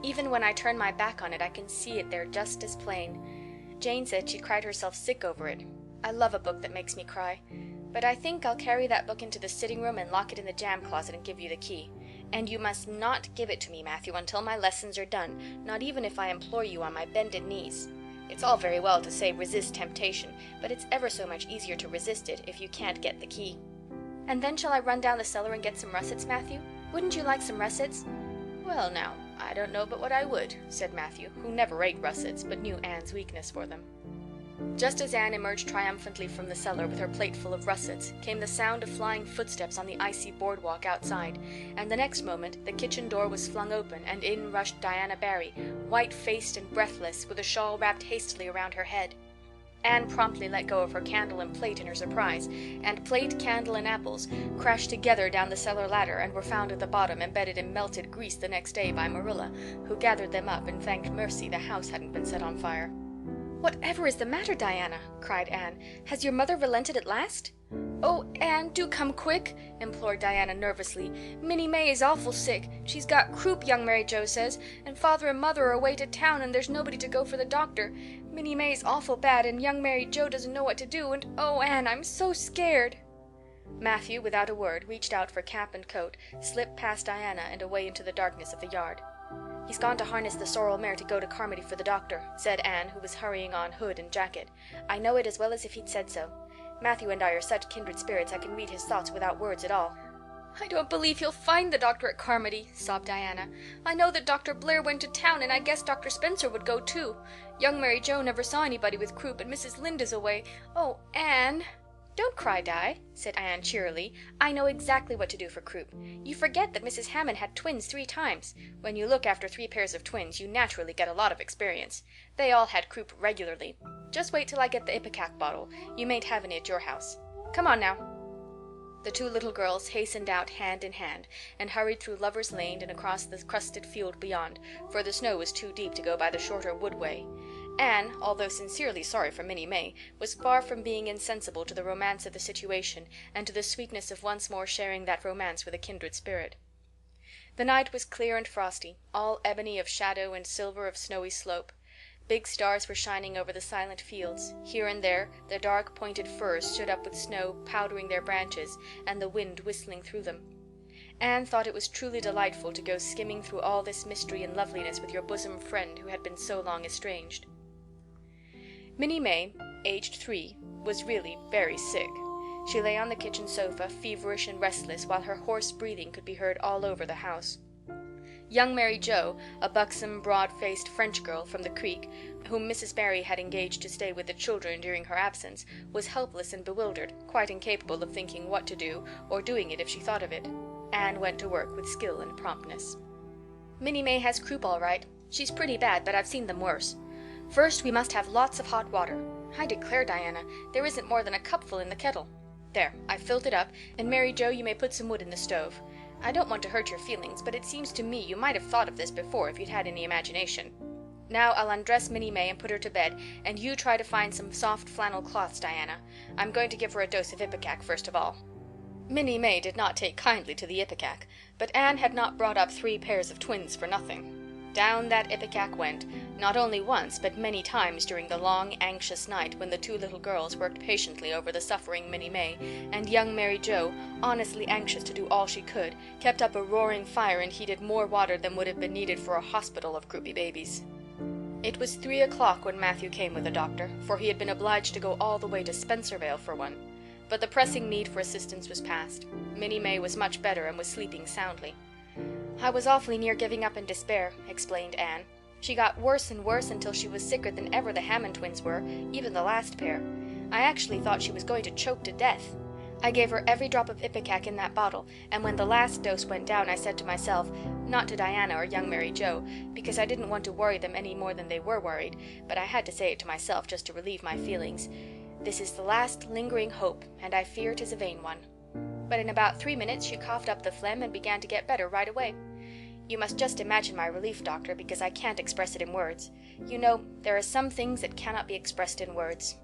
Even when I turn my back on it I can see it there just as plain. Jane said she cried herself sick over it. I love a book that makes me cry. But I think I'll carry that book into the sitting room and lock it in the jam closet and give you the key. And you must not give it to me, Matthew, until my lessons are done, not even if I implore you on my bended knees. It's all very well to say resist temptation, but it's ever so much easier to resist it if you can't get the key." And then shall I run down the cellar and get some russets, Matthew? Wouldn't you like some russets?" "Well, now, I don't know but what I would," said Matthew, who never ate russets, but knew Anne's weakness for them. Just as Anne emerged triumphantly from the cellar with her plate full of russets, came the sound of flying footsteps on the icy boardwalk outside, and the next moment the kitchen door was flung open, and in rushed Diana Barry, white-faced and breathless, with a shawl wrapped hastily around her head. Anne promptly let go of her candle and plate in her surprise, and plate, candle, and apples crashed together down the cellar ladder and were found at the bottom embedded in melted grease the next day by Marilla, who gathered them up and thanked mercy the house hadn't been set on fire. "Whatever is the matter, Diana?" cried Anne. "Has your mother relented at last?" "Oh, Anne, do come quick," implored Diana nervously. "Minnie May is awful sick. She's got croup, young Mary Joe says, and father and mother are away to town and there's nobody to go for the doctor. Minnie May's awful bad and young Mary Joe doesn't know what to do, and oh, Anne, I'm so scared." Matthew, without a word, reached out for cap and coat, slipped past Diana and away into the darkness of the yard. "He's gone to harness the sorrel mare to go to Carmody for the doctor," said Anne, who was hurrying on hood and jacket. "I know it as well as if he'd said so. Matthew and I are such kindred spirits I can read his thoughts without words at all." "I don't believe he'll find the doctor at Carmody," sobbed Diana. "I know that Dr. Blair went to town, and I guess Dr. Spencer would go too. Young Mary Joe never saw anybody with croup, and Mrs. Lynde is away. Oh, Anne!" "Don't cry, Di," said Anne cheerily. "I know exactly what to do for croup. You forget that Mrs. Hammond had twins 3 times. When you look after 3 pairs of twins, you naturally get a lot of experience. They all had croup regularly. Just wait till I get the ipecac bottle. You mayn't have any at your house. Come on now." The 2 little girls hastened out hand in hand, and hurried through Lover's Lane and across the crusted field beyond, for the snow was too deep to go by the shorter wood way. Anne, although sincerely sorry for Minnie May, was far from being insensible to the romance of the situation and to the sweetness of once more sharing that romance with a kindred spirit. The night was clear and frosty, all ebony of shadow and silver of snowy slope. Big stars were shining over the silent fields. Here and there the dark pointed firs stood up with snow powdering their branches and the wind whistling through them. Anne thought it was truly delightful to go skimming through all this mystery and loveliness with your bosom friend who had been so long estranged. Minnie May, aged 3, was really very sick. She lay on the kitchen sofa, feverish and restless, while her hoarse breathing could be heard all over the house. Young Mary Joe, a buxom, broad-faced French girl from the Creek, whom Mrs. Barry had engaged to stay with the children during her absence, was helpless and bewildered, quite incapable of thinking what to do, or doing it if she thought of it. Anne went to work with skill and promptness. "Minnie May has croup all right. She's pretty bad, but I've seen them worse. First, we must have lots of hot water. I declare, Diana, there isn't more than a cupful in the kettle. There, I've filled it up, and Mary Joe, you may put some wood in the stove. I don't want to hurt your feelings, but it seems to me you might have thought of this before if you'd had any imagination. Now I'll undress Minnie May and put her to bed, and you try to find some soft flannel cloths, Diana. I'm going to give her a dose of ipecac first of all." Minnie May did not take kindly to the ipecac, but Anne had not brought up 3 pairs of twins for nothing. Down that ipecac went, not only once but many times during the long, anxious night when the 2 little girls worked patiently over the suffering Minnie May, and young Mary Joe, honestly anxious to do all she could, kept up a roaring fire and heated more water than would have been needed for a hospital of croupy babies. It was 3 o'clock when Matthew came with the doctor, for he had been obliged to go all the way to Spencervale for one. But the pressing need for assistance was past. Minnie May was much better and was sleeping soundly. "I was awfully near giving up in despair," explained Anne. "She got worse and worse until she was sicker than ever the Hammond twins were, even the last pair. I actually thought she was going to choke to death. I gave her every drop of ipecac in that bottle, and when the last dose went down I said to myself, not to Diana or young Mary Joe, because I didn't want to worry them any more than they were worried, but I had to say it to myself just to relieve my feelings, 'This is the last lingering hope, and I fear 'tis a vain one.' But in about 3 minutes she coughed up the phlegm and began to get better right away. You must just imagine my relief, Doctor, because I can't express it in words. You know, there are some things that cannot be expressed in words."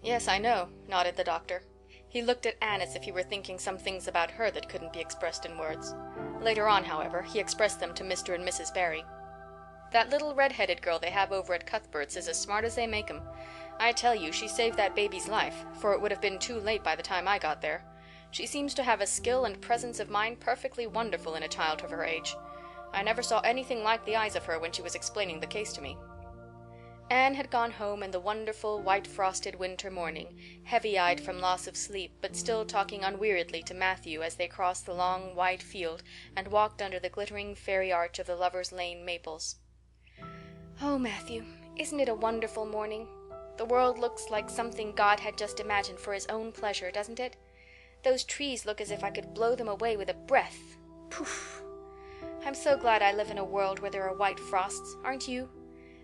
"Yes, I know," nodded the doctor. He looked at Anne as if he were thinking some things about her that couldn't be expressed in words. Later on, however, he expressed them to Mr. and Mrs. Barry. "That little red-headed girl they have over at Cuthbert's is as smart as they make 'em. I tell you, she saved that baby's life, for it would have been too late by the time I got there. She seems to have a skill and presence of mind perfectly wonderful in a child of her age. I never saw anything like the eyes of her when she was explaining the case to me." Anne had gone home in the wonderful white-frosted winter morning, heavy-eyed from loss of sleep, but still talking unweariedly to Matthew as they crossed the long white field and walked under the glittering fairy arch of the Lovers' Lane maples. "Oh, Matthew, isn't it a wonderful morning? The world looks like something God had just imagined for his own pleasure, doesn't it? Those trees look as if I could blow them away with a breath. Poof! I'm so glad I live in a world where there are white frosts, aren't you?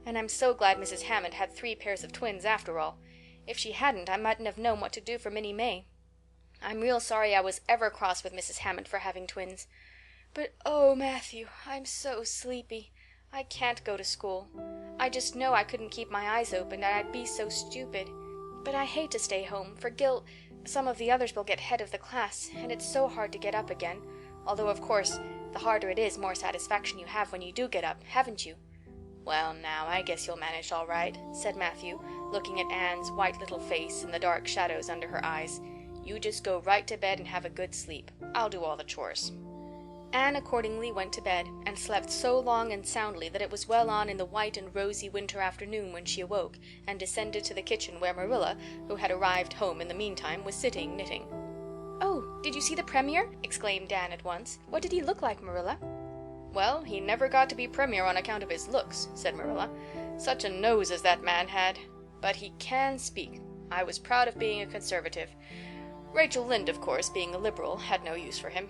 And I'm so glad Mrs. Hammond had 3 pairs of twins after all. If she hadn't, I mightn't have known what to do for Minnie May. I'm real sorry I was ever cross with Mrs. Hammond for having twins. But oh, Matthew, I'm so sleepy. I can't go to school. I just know I couldn't keep my eyes open, and I'd be so stupid. But I hate to stay home, for some of the others will get head of the class, and it's so hard to get up again. Although, of course, the harder it is, more satisfaction you have when you do get up, haven't you?" "Well, now, I guess you'll manage all right," said Matthew, looking at Anne's white little face and the dark shadows under her eyes. "You just go right to bed and have a good sleep. I'll do all the chores." Anne accordingly went to bed, and slept so long and soundly that it was well on in the white and rosy winter afternoon when she awoke and descended to the kitchen where Marilla, who had arrived home in the meantime, was sitting knitting. "Oh, did you see the Premier?" exclaimed Anne at once. "What did he look like, Marilla?" "Well, he never got to be Premier on account of his looks," said Marilla. "Such a nose as that man had. But he can speak. I was proud of being a Conservative. Rachel Lynde, of course, being a Liberal, had no use for him.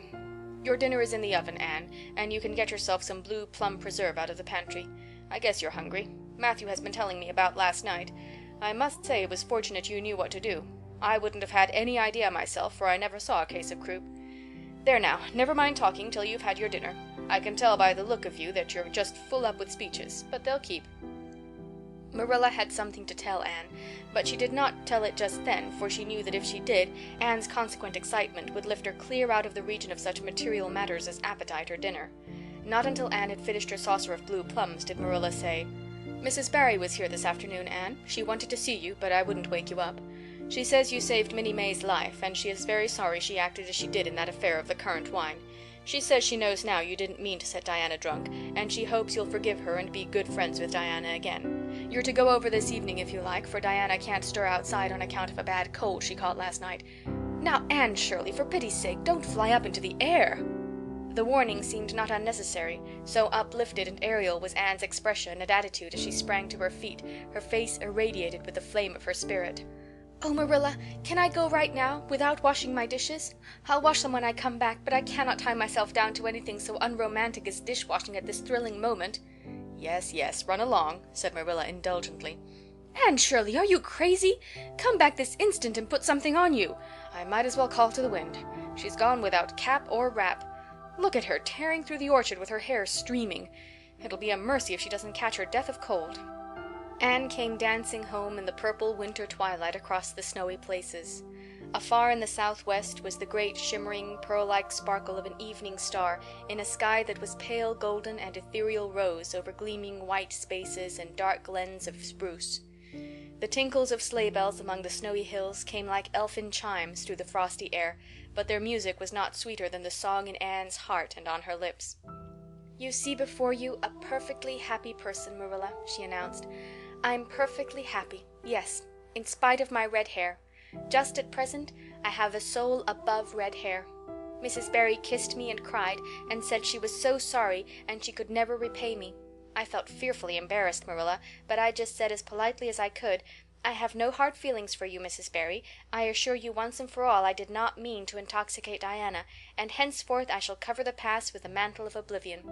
Your dinner is in the oven, Anne, and you can get yourself some blue plum preserve out of the pantry. I guess you're hungry. Matthew has been telling me about last night. I must say it was fortunate you knew what to do. I wouldn't have had any idea myself, for I never saw a case of croup. There now, never mind talking till you've had your dinner. I can tell by the look of you that you're just full up with speeches, but they'll keep." Marilla had something to tell Anne, but she did not tell it just then, for she knew that if she did, Anne's consequent excitement would lift her clear out of the region of such material matters as appetite or dinner. Not until Anne had finished her saucer of blue plums did Marilla say, "Mrs. Barry was here this afternoon, Anne. She wanted to see you, but I wouldn't wake you up. She says you saved Minnie May's life, and she is very sorry she acted as she did in that affair of the currant wine. She says she knows now you didn't mean to set Diana drunk, and she hopes you'll forgive her and be good friends with Diana again. You're to go over this evening if you like, for Diana can't stir outside on account of a bad cold she caught last night. Now, Anne Shirley, for pity's sake, don't fly up into the air." The warning seemed not unnecessary, so uplifted and aerial was Anne's expression and attitude as she sprang to her feet, her face irradiated with the flame of her spirit. "Oh, Marilla, can I go right now, without washing my dishes? I'll wash them when I come back, but I cannot tie myself down to anything so unromantic as dishwashing at this thrilling moment." "Yes, yes, run along," said Marilla indulgently. "Anne Shirley, are you crazy? Come back this instant and put something on you. I might as well call to the wind. She's gone without cap or wrap. Look at her, tearing through the orchard with her hair streaming. It'll be a mercy if she doesn't catch her death of cold." Anne came dancing home in the purple winter twilight across the snowy places. Afar in the southwest was the great shimmering pearl-like sparkle of an evening star in a sky that was pale golden and ethereal rose over gleaming white spaces and dark glens of spruce. The tinkles of sleigh bells among the snowy hills came like elfin chimes through the frosty air, but their music was not sweeter than the song in Anne's heart and on her lips. "You see before you a perfectly happy person, Marilla," she announced. "I'm perfectly happy, yes, in spite of my red hair. Just at present I have a soul above red hair. Mrs. Barry kissed me and cried and said she was so sorry and she could never repay me. I felt fearfully embarrassed, Marilla, but I just said as politely as I could, 'I have no hard feelings for you, Mrs. Barry. I assure you once and for all I did not mean to intoxicate Diana, and henceforth I shall cover the past with the mantle of oblivion.'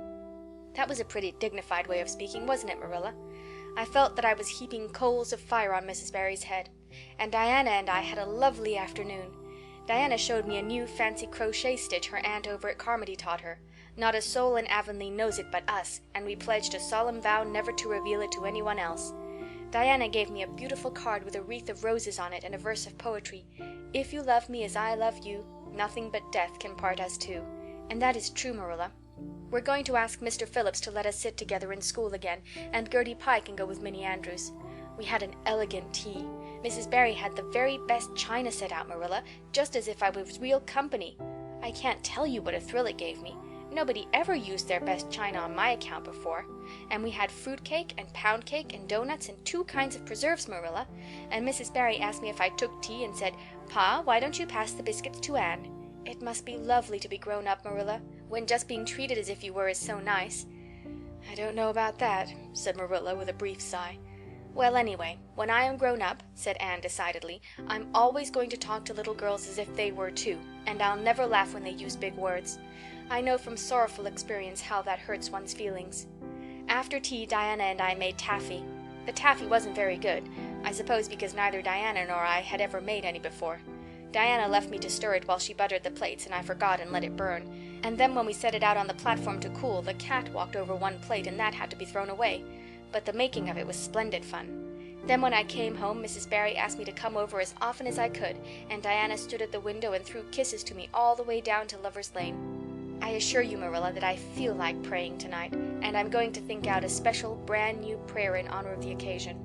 That was a pretty dignified way of speaking, wasn't it, Marilla? I felt that I was heaping coals of fire on Mrs. Barry's head. And Diana and I had a lovely afternoon. Diana showed me a new fancy crochet stitch her aunt over at Carmody taught her. Not a soul in Avonlea knows it but us, and we pledged a solemn vow never to reveal it to anyone else. Diana gave me a beautiful card with a wreath of roses on it and a verse of poetry. 'If you love me as I love you, nothing but death can part us two.' And that is true, Marilla. We're going to ask Mr. Phillips to let us sit together in school again, and Gertie Pye can go with Minnie Andrews. We had an elegant tea. Mrs. Barry had the very best china set out, Marilla, just as if I was real company. I can't tell you what a thrill it gave me. Nobody ever used their best china on my account before. And we had fruit cake and pound cake and doughnuts and 2 kinds of preserves, Marilla. And Mrs. Barry asked me if I took tea and said, 'Pa, why don't you pass the biscuits to Anne?' It must be lovely to be grown up, Marilla, when just being treated as if you were is so nice." "I don't know about that," said Marilla with a brief sigh. "Well, anyway, when I am grown up," said Anne decidedly, "I'm always going to talk to little girls as if they were too, and I'll never laugh when they use big words. I know from sorrowful experience how that hurts one's feelings." After tea, Diana and I made taffy. The taffy wasn't very good, I suppose because neither Diana nor I had ever made any before. Diana left me to stir it while she buttered the plates, and I forgot and let it burn. And then when we set it out on the platform to cool, the cat walked over one plate and that had to be thrown away. But the making of it was splendid fun. Then when I came home, Mrs. Barry asked me to come over as often as I could, and Diana stood at the window and threw kisses to me all the way down to Lover's Lane. I assure you, Marilla, that I feel like praying tonight, and I'm going to think out a special, brand new prayer in honor of the occasion.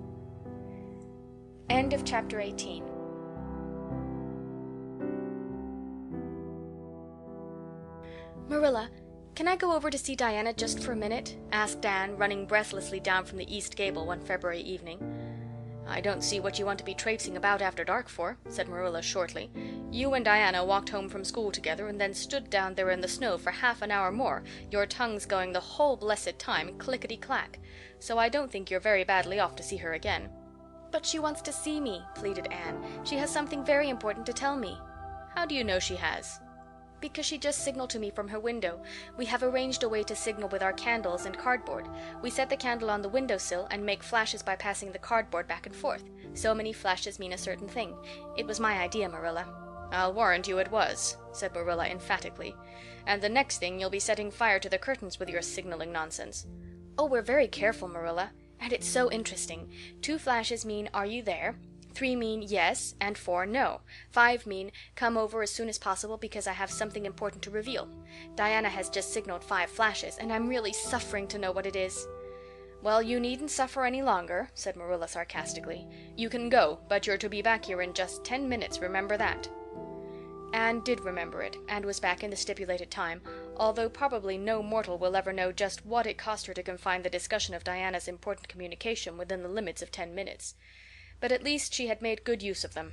End of chapter 18. "Marilla, can I go over to see Diana just for a minute?" asked Anne, running breathlessly down from the east gable one February evening. "I don't see what you want to be traipsing about after dark for," said Marilla shortly. "You and Diana walked home from school together and then stood down there in the snow for half an hour more, your tongues going the whole blessed time clickety-clack. So I don't think you're very badly off to see her again." "But she wants to see me," pleaded Anne. "She has something very important to tell me." "How do you know she has?" "Because she just signaled to me from her window. We have arranged a way to signal with our candles and cardboard. We set the candle on the windowsill and make flashes by passing the cardboard back and forth. So many flashes mean a certain thing. It was my idea, Marilla." "I'll warrant you it was," said Marilla emphatically. "And the next thing you'll be setting fire to the curtains with your signaling nonsense." "Oh, we're very careful, Marilla. And it's so interesting. 2 flashes mean 'Are you there?' 3 mean 'Yes,' and 4 'No.' 5 mean 'Come over as soon as possible because I have something important to reveal.' Diana has just signaled 5 flashes, and I'm really suffering to know what it is." "Well, you needn't suffer any longer," said Marilla sarcastically. "You can go, but you're to be back here in just 10 minutes, remember that." Anne did remember it, and was back in the stipulated time, although probably no mortal will ever know just what it cost her to confine the discussion of Diana's important communication within the limits of 10 minutes. But at least she had made good use of them.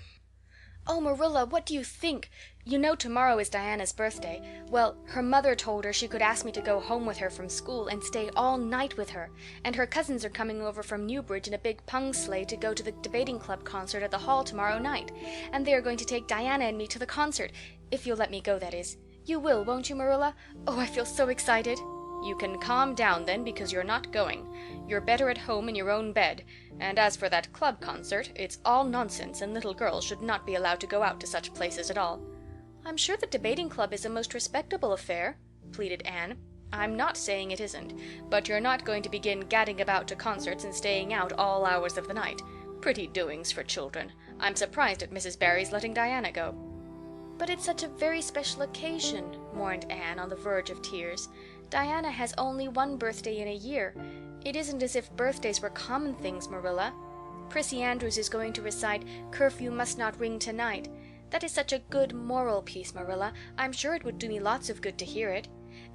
"Oh, Marilla, what do you think? You know tomorrow is Diana's birthday. Well, her mother told her she could ask me to go home with her from school and stay all night with her. And her cousins are coming over from Newbridge in a big pung sleigh to go to the debating club concert at the hall tomorrow night. And they are going to take Diana and me to the concert. If you'll let me go, that is. You will, won't you, Marilla? Oh, I feel so excited." "You can calm down then, because you're not going. You're better at home in your own bed. And as for that club concert, it's all nonsense, and little girls should not be allowed to go out to such places at all." "I'm sure the debating club is a most respectable affair," pleaded Anne. "I'm not saying it isn't, but you're not going to begin gadding about to concerts and staying out all hours of the night. Pretty doings for children. I'm surprised at Mrs. Barry's letting Diana go." "But it's such a very special occasion," mourned Anne, on the verge of tears. "Diana has only one birthday in a year. It isn't as if birthdays were common things, Marilla. Prissy Andrews is going to recite 'Curfew Must Not Ring Tonight.' That is such a good moral piece, Marilla. I'm sure it would do me lots of good to hear it.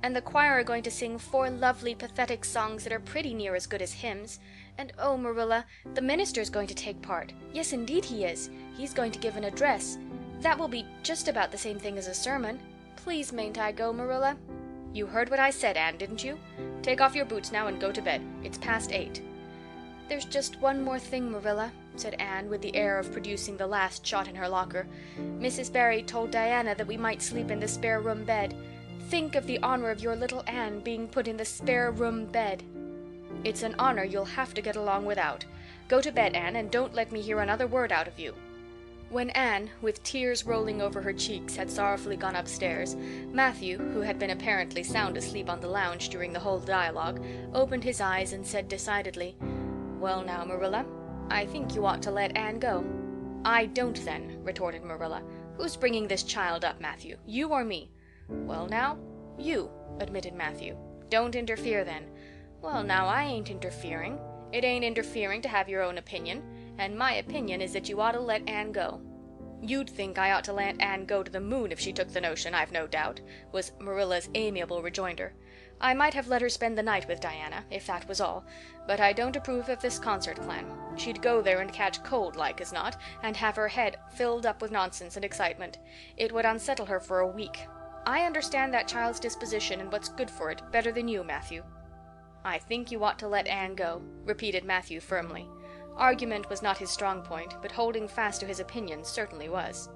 And the choir are going to sing 4 lovely pathetic songs that are pretty near as good as hymns. And oh, Marilla, the minister's going to take part. Yes, indeed he is. He's going to give an address. That will be just about the same thing as a sermon. Please mayn't I go, Marilla?" "You heard what I said, Anne, didn't you? Take off your boots now and go to bed. It's past 8. "There's just one more thing, Marilla," said Anne, with the air of producing the last shot in her locker. "Mrs. Barry told Diana that we might sleep in the spare room bed. Think of the honor of your little Anne being put in the spare room bed." "It's an honor you'll have to get along without. Go to bed, Anne, and don't let me hear another word out of you." When Anne, with tears rolling over her cheeks, had sorrowfully gone upstairs, Matthew, who had been apparently sound asleep on the lounge during the whole dialogue, opened his eyes and said decidedly, "Well now, Marilla, I think you ought to let Anne go." "I don't then," retorted Marilla. "Who's bringing this child up, Matthew? You or me?" "Well now, you," admitted Matthew. "Don't interfere then." "Well now, I ain't interfering. It ain't interfering to have your own opinion, and my opinion is that you ought to let Anne go." "You'd think I ought to let Anne go to the moon if she took the notion, I've no doubt," was Marilla's amiable rejoinder. "I might have let her spend the night with Diana, if that was all, but I don't approve of this concert plan. She'd go there and catch cold like as not, and have her head filled up with nonsense and excitement. It would unsettle her for a week. I understand that child's disposition and what's good for it better than you, Matthew." "I think you ought to let Anne go," repeated Matthew firmly. Argument was not his strong point, but holding fast to his opinion certainly was.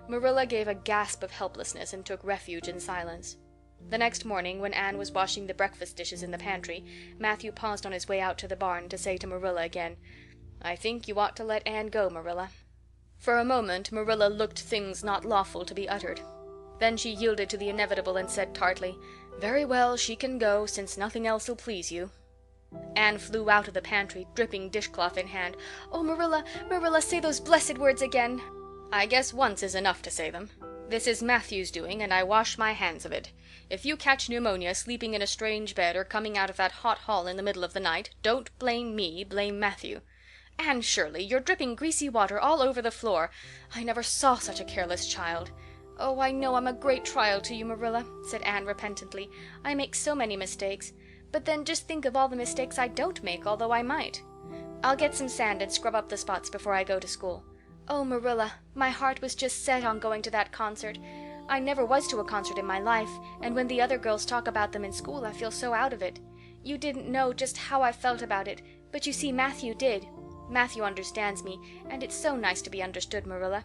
Marilla gave a gasp of helplessness and took refuge in silence. The next morning, when Anne was washing the breakfast dishes in the pantry, Matthew paused on his way out to the barn to say to Marilla again, "I think you ought to let Anne go, Marilla." For a moment Marilla looked things not lawful to be uttered. Then she yielded to the inevitable and said tartly, "Very well, she can go, since nothing else'll please you." Anne flew out of the pantry, dripping dishcloth in hand. "Oh, Marilla, Marilla, say those blessed words again." "I guess once is enough to say them. This is Matthew's doing, and I wash my hands of it. If you catch pneumonia sleeping in a strange bed or coming out of that hot hall in the middle of the night, don't blame me, blame Matthew. Anne Shirley, you're dripping greasy water all over the floor. I never saw such a careless child." "Oh, I know I'm a great trial to you, Marilla," said Anne repentantly. "I make so many mistakes. But then just think of all the mistakes I don't make, although I might. I'll get some sand and scrub up the spots before I go to school. Oh, Marilla, my heart was just set on going to that concert. I never was to a concert in my life, and when the other girls talk about them in school I feel so out of it. You didn't know just how I felt about it, but you see Matthew did. Matthew understands me, and it's so nice to be understood, Marilla."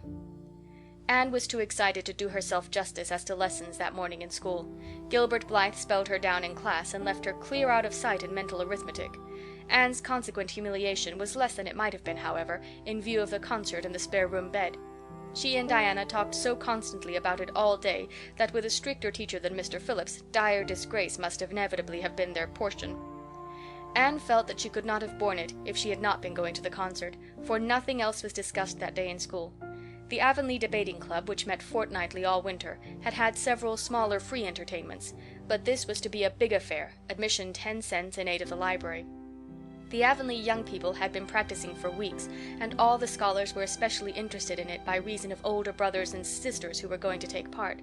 Anne was too excited to do herself justice as to lessons that morning in school. Gilbert Blythe spelled her down in class and left her clear out of sight in mental arithmetic. Anne's consequent humiliation was less than it might have been, however, in view of the concert and the spare room bed. She and Diana talked so constantly about it all day that with a stricter teacher than Mr. Phillips, dire disgrace must inevitably have been their portion. Anne felt that she could not have borne it if she had not been going to the concert, for nothing else was discussed that day in school. The Avonlea Debating Club, which met fortnightly all winter, had had several smaller free entertainments, but this was to be a big affair, admission 10 cents in aid of the library. The Avonlea young people had been practicing for weeks, and all the scholars were especially interested in it by reason of older brothers and sisters who were going to take part.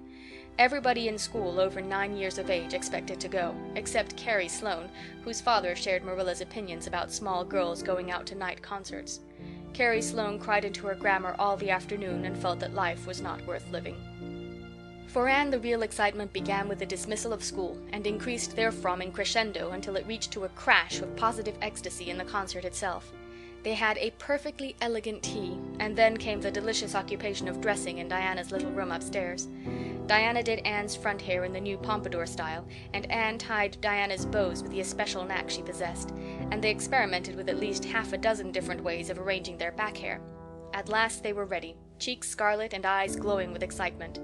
Everybody in school over 9 years of age expected to go, except Carrie Sloane, whose father shared Marilla's opinions about small girls going out to night concerts. Carrie Sloane cried into her grammar all the afternoon and felt that life was not worth living. For Anne, the real excitement began with the dismissal of school and increased therefrom in crescendo until it reached to a crash of positive ecstasy in the concert itself. They had a perfectly elegant tea, and then came the delicious occupation of dressing in Diana's little room upstairs. Diana did Anne's front hair in the new pompadour style, and Anne tied Diana's bows with the especial knack she possessed, and they experimented with at least half a dozen different ways of arranging their back hair. At last they were ready, cheeks scarlet and eyes glowing with excitement.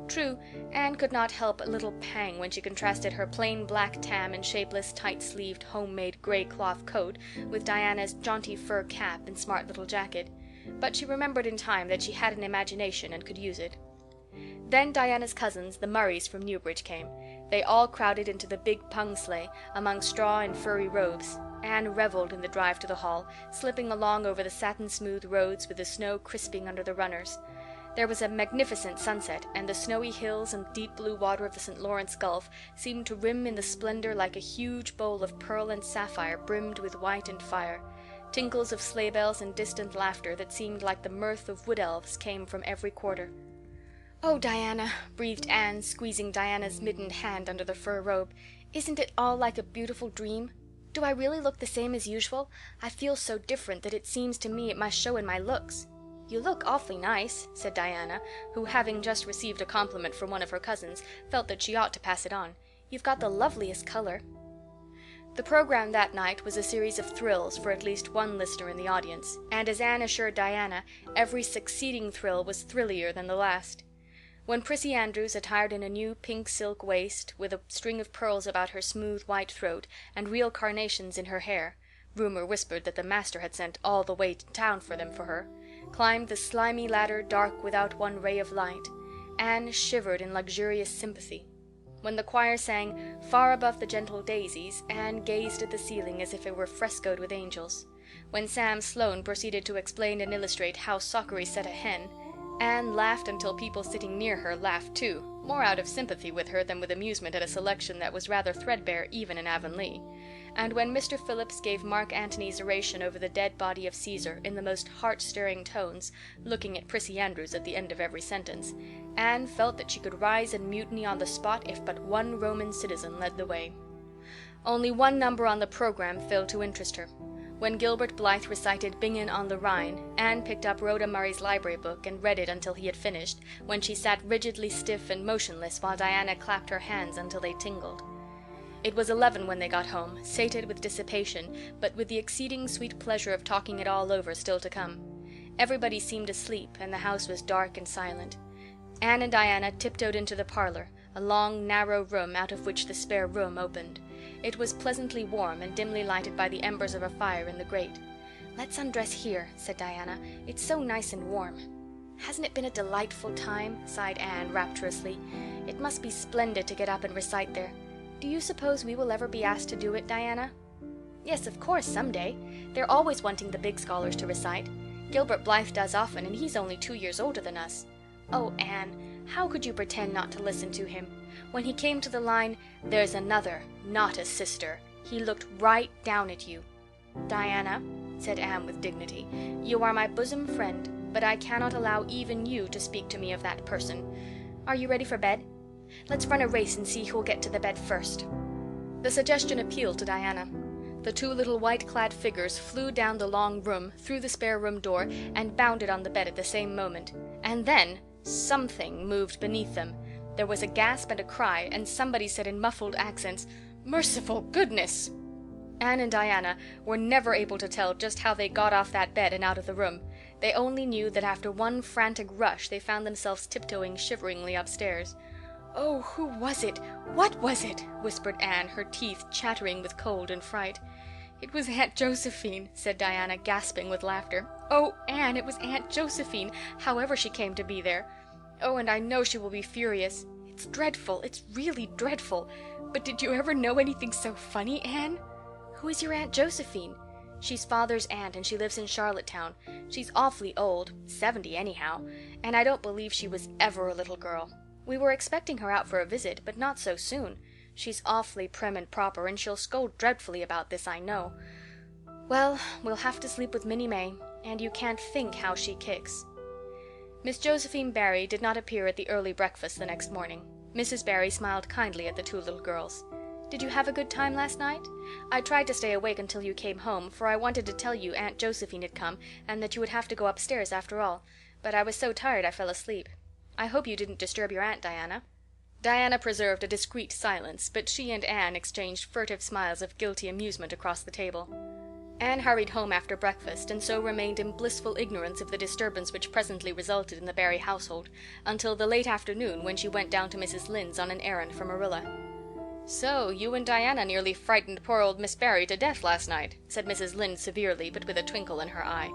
True, Anne could not help a little pang when she contrasted her plain black tam and shapeless, tight-sleeved, homemade gray cloth coat with Diana's jaunty fur cap and smart little jacket, but she remembered in time that she had an imagination and could use it. Then Diana's cousins, the Murrays from Newbridge, came. They all crowded into the big pung sleigh, among straw and furry robes. Anne reveled in the drive to the hall, slipping along over the satin-smooth roads with the snow crisping under the runners. There was a magnificent sunset, and the snowy hills and deep blue water of the St. Lawrence Gulf seemed to rim in the splendor like a huge bowl of pearl and sapphire brimmed with white and fire. Tinkles of sleigh bells and distant laughter that seemed like the mirth of wood elves came from every quarter. "Oh, Diana," breathed Anne, squeezing Diana's mittened hand under the fur robe, "isn't it all like a beautiful dream? Do I really look the same as usual? I feel so different that it seems to me it must show in my looks." "You look awfully nice," said Diana, who, having just received a compliment from one of her cousins, felt that she ought to pass it on. "You've got the loveliest color." The program that night was a series of thrills for at least one listener in the audience, and as Anne assured Diana, every succeeding thrill was thrillier than the last. When Prissy Andrews, attired in a new pink silk waist, with a string of pearls about her smooth white throat and real carnations in her hair, rumor whispered that the master had sent all the way to town for them for her, climbed the slimy ladder dark without one ray of light, Anne shivered in luxurious sympathy. When the choir sang "Far Above the Gentle Daisies," Anne gazed at the ceiling as if it were frescoed with angels. When Sam Sloane proceeded to explain and illustrate how Sockery set a hen, Anne laughed until people sitting near her laughed too, more out of sympathy with her than with amusement at a selection that was rather threadbare even in Avonlea. And when Mr. Phillips gave Mark Antony's oration over the dead body of Caesar in the most heart-stirring tones, looking at Prissy Andrews at the end of every sentence, Anne felt that she could rise and mutiny on the spot if but one Roman citizen led the way. Only one number on the program failed to interest her. When Gilbert Blythe recited Bingen on the Rhine, Anne picked up Rhoda Murray's library book and read it until he had finished, when she sat rigidly stiff and motionless while Diana clapped her hands until they tingled. It was 11 when they got home, sated with dissipation, but with the exceeding sweet pleasure of talking it all over still to come. Everybody seemed asleep, and the house was dark and silent. Anne and Diana tiptoed into the parlor, a long, narrow room out of which the spare room opened. It was pleasantly warm and dimly lighted by the embers of a fire in the grate. "Let's undress here," said Diana. "It's so nice and warm." "Hasn't it been a delightful time?" sighed Anne rapturously. "It must be splendid to get up and recite there. Do you suppose we will ever be asked to do it, Diana?" "Yes, of course, some day. They're always wanting the big scholars to recite. Gilbert Blythe does often, and he's only 2 years older than us." "Oh, Anne, how could you pretend not to listen to him? When he came to the line, 'There's another, not a sister,' he looked right down at you." "Diana," said Anne with dignity, "you are my bosom friend, but I cannot allow even you to speak to me of that person. Are you ready for bed? Let's run a race and see who'll get to the bed first." The suggestion appealed to Diana. The two little white-clad figures flew down the long room, through the spare room door, and bounded on the bed at the same moment. And then something moved beneath them. There was a gasp and a cry, and somebody said in muffled accents, "Merciful goodness!" Anne and Diana were never able to tell just how they got off that bed and out of the room. They only knew that after one frantic rush they found themselves tiptoeing shiveringly upstairs. "Oh, who was it? What was it?" whispered Anne, her teeth chattering with cold and fright. "It was Aunt Josephine," said Diana, gasping with laughter. "Oh, Anne, it was Aunt Josephine, however she came to be there. Oh, and I know she will be furious. It's dreadful, it's really dreadful. But did you ever know anything so funny, Anne?" "Who is your Aunt Josephine?" "She's Father's aunt, and she lives in Charlottetown. She's awfully old, 70 anyhow, and I don't believe she was ever a little girl. We were expecting her out for a visit, but not so soon. She's awfully prim and proper, and she'll scold dreadfully about this, I know. Well, we'll have to sleep with Minnie May, and you can't think how she kicks." Miss Josephine Barry did not appear at the early breakfast the next morning. Mrs. Barry smiled kindly at the two little girls. "Did you have a good time last night? I tried to stay awake until you came home, for I wanted to tell you Aunt Josephine had come, and that you would have to go upstairs after all, but I was so tired I fell asleep. I hope you didn't disturb your aunt, Diana." Diana preserved a discreet silence, but she and Anne exchanged furtive smiles of guilty amusement across the table. Anne hurried home after breakfast, and so remained in blissful ignorance of the disturbance which presently resulted in the Barry household, until the late afternoon, when she went down to Mrs. Lynde's on an errand for Marilla. "So you and Diana nearly frightened poor old Miss Barry to death last night," said Mrs. Lynde severely, but with a twinkle in her eye.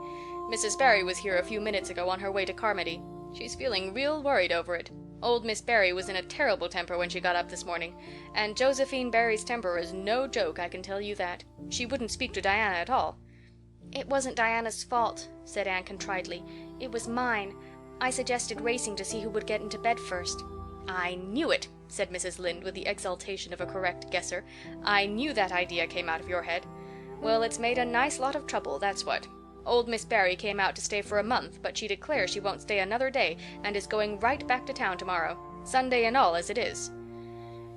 "Mrs. Barry was here a few minutes ago on her way to Carmody. She's feeling real worried over it. Old Miss Barry was in a terrible temper when she got up this morning, and Josephine Barry's temper is no joke, I can tell you that. She wouldn't speak to Diana at all." "It wasn't Diana's fault," said Anne contritely. "It was mine. I suggested racing to see who would get into bed first." "I knew it," said Mrs. Lynde with the exultation of a correct guesser. "I knew that idea came out of your head. Well, it's made a nice lot of trouble, that's what. Old Miss Barry came out to stay for a month, but she declares she won't stay another day, and is going right back to town tomorrow, Sunday and all as it is.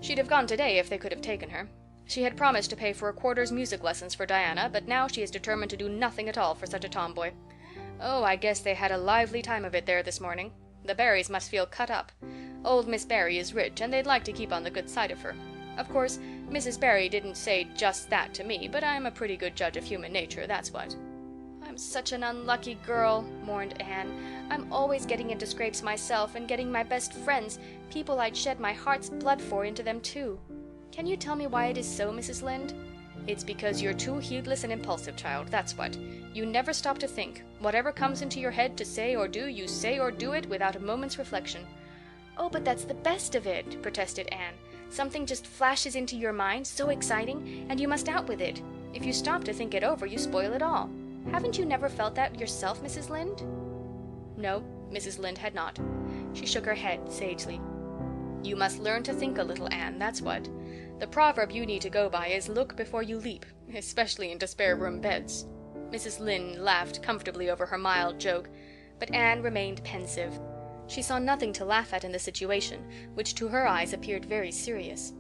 She'd have gone today if they could have taken her. She had promised to pay for a quarter's music lessons for Diana, but now she is determined to do nothing at all for such a tomboy. Oh, I guess they had a lively time of it there this morning. The Barrys must feel cut up. Old Miss Barry is rich, and they'd like to keep on the good side of her. Of course, Mrs. Barry didn't say just that to me, but I'm a pretty good judge of human nature, that's what." "I'm such an unlucky girl," mourned Anne. "I'm always getting into scrapes myself, and getting my best friends, people I'd shed my heart's blood for, into them too. Can you tell me why it is so, Mrs. Lynde?" "It's because you're too heedless and impulsive, child, that's what. You never stop to think. Whatever comes into your head to say or do, you say or do it without a moment's reflection." "Oh, but that's the best of it," protested Anne. "Something just flashes into your mind, so exciting, and you must out with it. If you stop to think it over, you spoil it all. Haven't you never felt that yourself, Mrs. Lynde?" "No," Mrs. Lynde had not. She shook her head sagely. "You must learn to think a little, Anne, that's what. The proverb you need to go by is 'look before you leap,' especially into spare-room beds." Mrs. Lynde laughed comfortably over her mild joke, but Anne remained pensive. She saw nothing to laugh at in the situation, which to her eyes appeared very serious.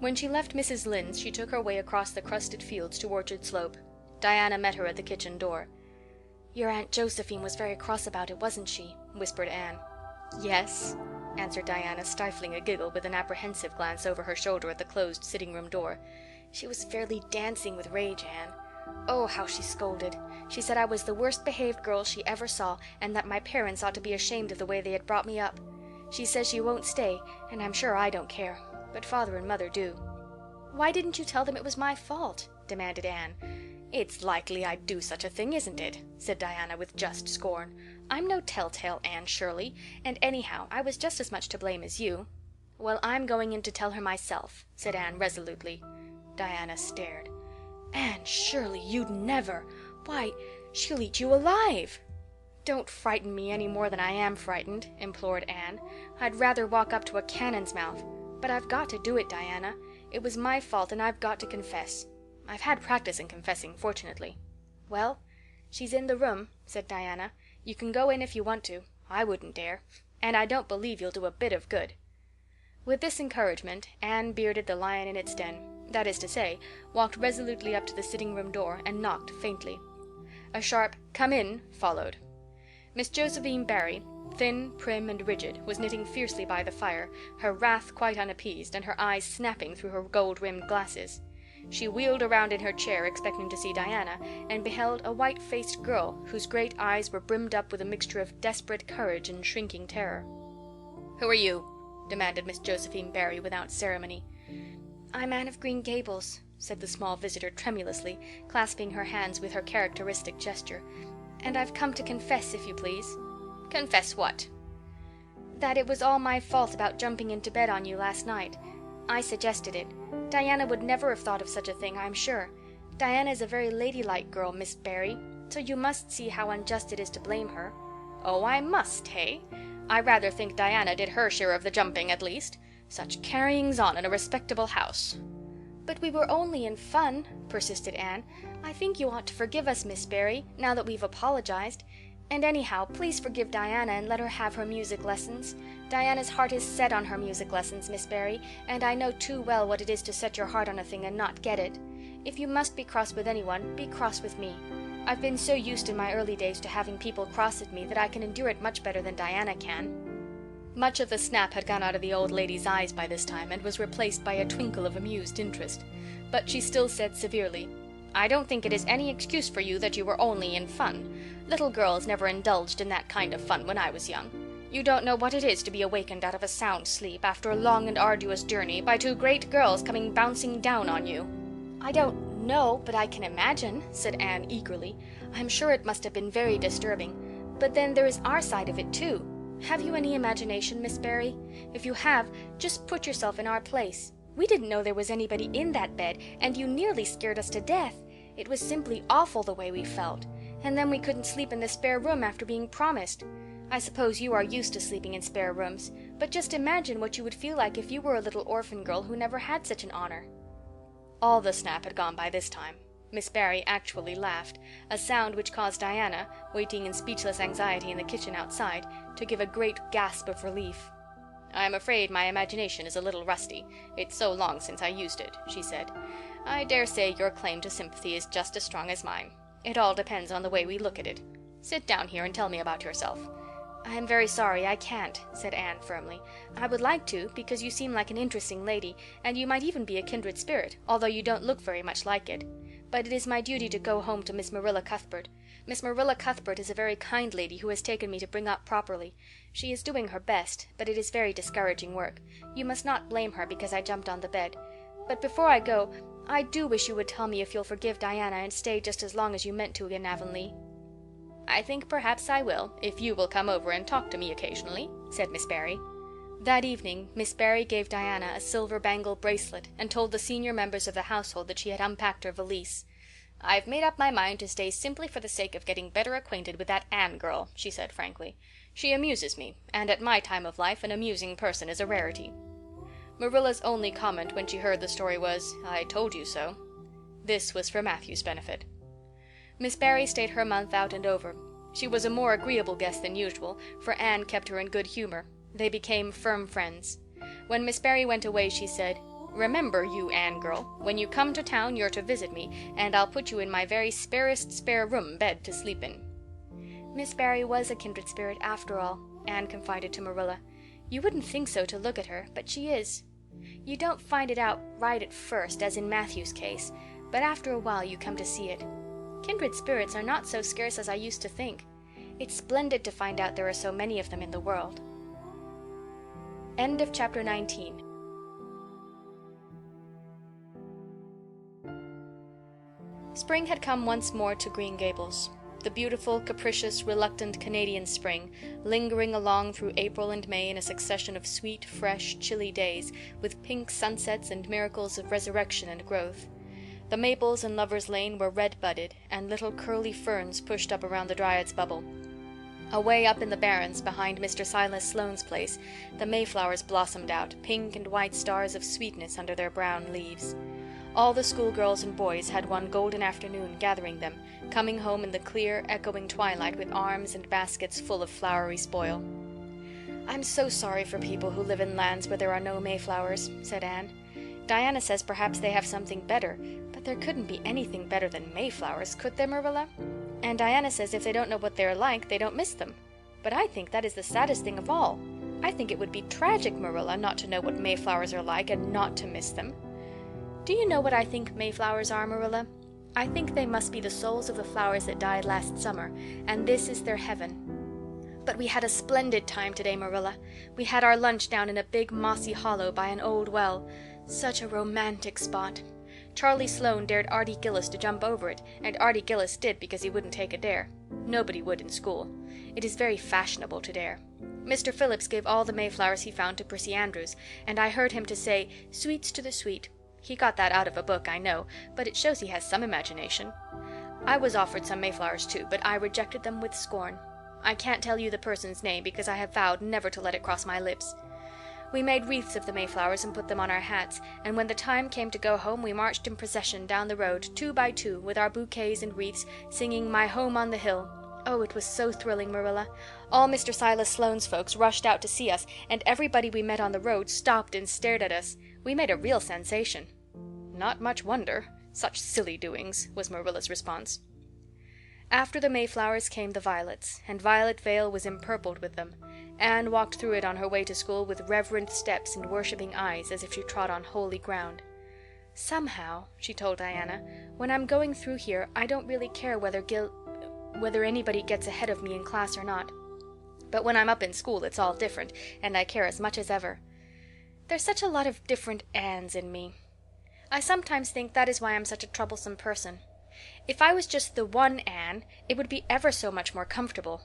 When she left Mrs. Lynde's, she took her way across the crusted fields to Orchard Slope. Diana met her at the kitchen door. "Your Aunt Josephine was very cross about it, wasn't she?" whispered Anne. "Yes," answered Diana, stifling a giggle with an apprehensive glance over her shoulder at the closed sitting-room door. "She was fairly dancing with rage, Anne. Oh, how she scolded! She said I was the worst-behaved girl she ever saw, and that my parents ought to be ashamed of the way they had brought me up. She says she won't stay, and I'm sure I don't care, but father and mother do." "Why didn't you tell them it was my fault?" demanded Anne. "It's likely I'd do such a thing, isn't it?" said Diana with just scorn. "I'm no telltale Anne Shirley, and anyhow I was just as much to blame as you." "Well, I'm going in to tell her myself," said Anne resolutely. Diana stared. "Anne Shirley, you'd never! Why, she'll eat you alive!" "Don't frighten me any more than I am frightened," implored Anne. "I'd rather walk up to a cannon's mouth. But I've got to do it, Diana. It was my fault, and I've got to confess. I've had practice in confessing, fortunately." "Well, she's in the room," said Diana. "You can go in if you want to. I wouldn't dare. And I don't believe you'll do a bit of good." With this encouragement, Anne bearded the lion in its den. That is to say, walked resolutely up to the sitting-room door and knocked faintly. A sharp "Come in" followed. Miss Josephine Barry, thin, prim, and rigid, was knitting fiercely by the fire, her wrath quite unappeased, and her eyes snapping through her gold-rimmed glasses. She wheeled around in her chair, expecting to see Diana, and beheld a white-faced girl whose great eyes were brimmed up with a mixture of desperate courage and shrinking terror. "Who are you?" demanded Miss Josephine Barry without ceremony. "I'm Anne of Green Gables," said the small visitor tremulously, clasping her hands with her characteristic gesture. "And I've come to confess, if you please." "Confess what?" "That it was all my fault about jumping into bed on you last night. I suggested it. Diana would never have thought of such a thing, I'm sure. Diana is a very ladylike girl, Miss Barry, so you must see how unjust it is to blame her." "Oh, I must, hey? I rather think Diana did her share of the jumping, at least. Such carryings on in a respectable house." "But we were only in fun," persisted Anne. "I think you ought to forgive us, Miss Barry, now that we've apologized. And anyhow, please forgive Diana and let her have her music lessons. Diana's heart is set on her music lessons, Miss Barry, and I know too well what it is to set your heart on a thing and not get it. If you must be cross with anyone, be cross with me. I've been so used in my early days to having people cross at me that I can endure it much better than Diana can." Much of the snap had gone out of the old lady's eyes by this time, and was replaced by a twinkle of amused interest. But she still said severely, "I don't think it is any excuse for you that you were only in fun. Little girls never indulged in that kind of fun when I was young. You don't know what it is to be awakened out of a sound sleep, after a long and arduous journey, by two great girls coming bouncing down on you." "I don't know, but I can imagine," said Anne eagerly. "I'm sure it must have been very disturbing. But then there is our side of it, too. Have you any imagination, Miss Barry? If you have, just put yourself in our place. We didn't know there was anybody in that bed, and you nearly scared us to death. It was simply awful the way we felt. And then we couldn't sleep in the spare room after being promised. I suppose you are used to sleeping in spare rooms, but just imagine what you would feel like if you were a little orphan girl who never had such an honor." All the snap had gone by this time. Miss Barry actually laughed, a sound which caused Diana, waiting in speechless anxiety in the kitchen outside, to give a great gasp of relief. "I'm afraid my imagination is a little rusty. It's so long since I used it," she said. "I dare say your claim to sympathy is just as strong as mine. It all depends on the way we look at it. Sit down here and tell me about yourself." "I am very sorry I can't," said Anne firmly. "I would like to, because you seem like an interesting lady, and you might even be a kindred spirit, although you don't look very much like it. But it is my duty to go home to Miss Marilla Cuthbert. Miss Marilla Cuthbert is a very kind lady who has taken me to bring up properly. She is doing her best, but it is very discouraging work. You must not blame her because I jumped on the bed. But before I go, I do wish you would tell me if you'll forgive Diana and stay just as long as you meant to in Avonlea." "I think perhaps I will, if you will come over and talk to me occasionally," said Miss Barry. That evening Miss Barry gave Diana a silver bangle bracelet and told the senior members of the household that she had unpacked her valise. "I've made up my mind to stay simply for the sake of getting better acquainted with that Anne girl," she said frankly. She amuses me, and at my time of life an amusing person is a rarity." Marilla's only comment when she heard the story was, "I told you so." This was for Matthew's benefit. Miss Barry stayed her month out and over. She was a more agreeable guest than usual, for Anne kept her in good humor. They became firm friends. When Miss Barry went away she said, "Remember, you Anne girl, when you come to town you're to visit me, and I'll put you in my very sparest spare room bed to sleep in." "Miss Barry was a kindred spirit after all," Anne confided to Marilla. "You wouldn't think so to look at her, but she is. You don't find it out right at first, as in Matthew's case, but after a while you come to see it. Kindred spirits are not so scarce as I used to think. It's splendid to find out there are so many of them in the world." End of chapter 19. Spring had come once more to Green Gables. The beautiful, capricious, reluctant Canadian spring, lingering along through April and May in a succession of sweet, fresh, chilly days, with pink sunsets and miracles of resurrection and growth. The maples in Lover's Lane were red-budded, and little curly ferns pushed up around the Dryad's Bubble. Away up in the barrens, behind Mr. Silas Sloane's place, the mayflowers blossomed out, pink and white stars of sweetness under their brown leaves. All the schoolgirls and boys had one golden afternoon gathering them, coming home in the clear, echoing twilight with arms and baskets full of flowery spoil. "I'm so sorry for people who live in lands where there are no mayflowers," said Anne. "Diana says perhaps they have something better, but there couldn't be anything better than mayflowers, could there, Marilla? And Diana says if they don't know what they're like, they don't miss them. But I think that is the saddest thing of all. I think it would be tragic, Marilla, not to know what mayflowers are like and not to miss them. Do you know what I think mayflowers are, Marilla? I think they must be the souls of the flowers that died last summer, and this is their heaven. But we had a splendid time today, Marilla. We had our lunch down in a big mossy hollow by an old well. Such a romantic spot. Charlie Sloane dared Artie Gillis to jump over it, and Artie Gillis did because he wouldn't take a dare. Nobody would in school. It is very fashionable to dare. Mr. Phillips gave all the mayflowers he found to Prissy Andrews, and I heard him to say, 'Sweets to the sweet.' He got that out of a book, I know, but it shows he has some imagination. I was offered some mayflowers too, but I rejected them with scorn. I can't tell you the person's name because I have vowed never to let it cross my lips. We made wreaths of the mayflowers and put them on our hats, and when the time came to go home we marched in procession down the road, 2 by 2, with our bouquets and wreaths, singing 'My Home on the Hill.' Oh, it was so thrilling, Marilla. All Mr. Silas Sloane's folks rushed out to see us, and everybody we met on the road stopped and stared at us. We made a real sensation." "Not much wonder. Such silly doings," was Marilla's response. After the mayflowers came the violets, and Violet Vale was empurpled with them. Anne walked through it on her way to school with reverent steps and worshipping eyes, as if she trod on holy ground. "Somehow," she told Diana, "when I'm going through here I don't really care whether anybody gets ahead of me in class or not. But when I'm up in school it's all different, and I care as much as ever. There's such a lot of different Annes in me. I sometimes think that is why I'm such a troublesome person. If I was just the one Anne, it would be ever so much more comfortable.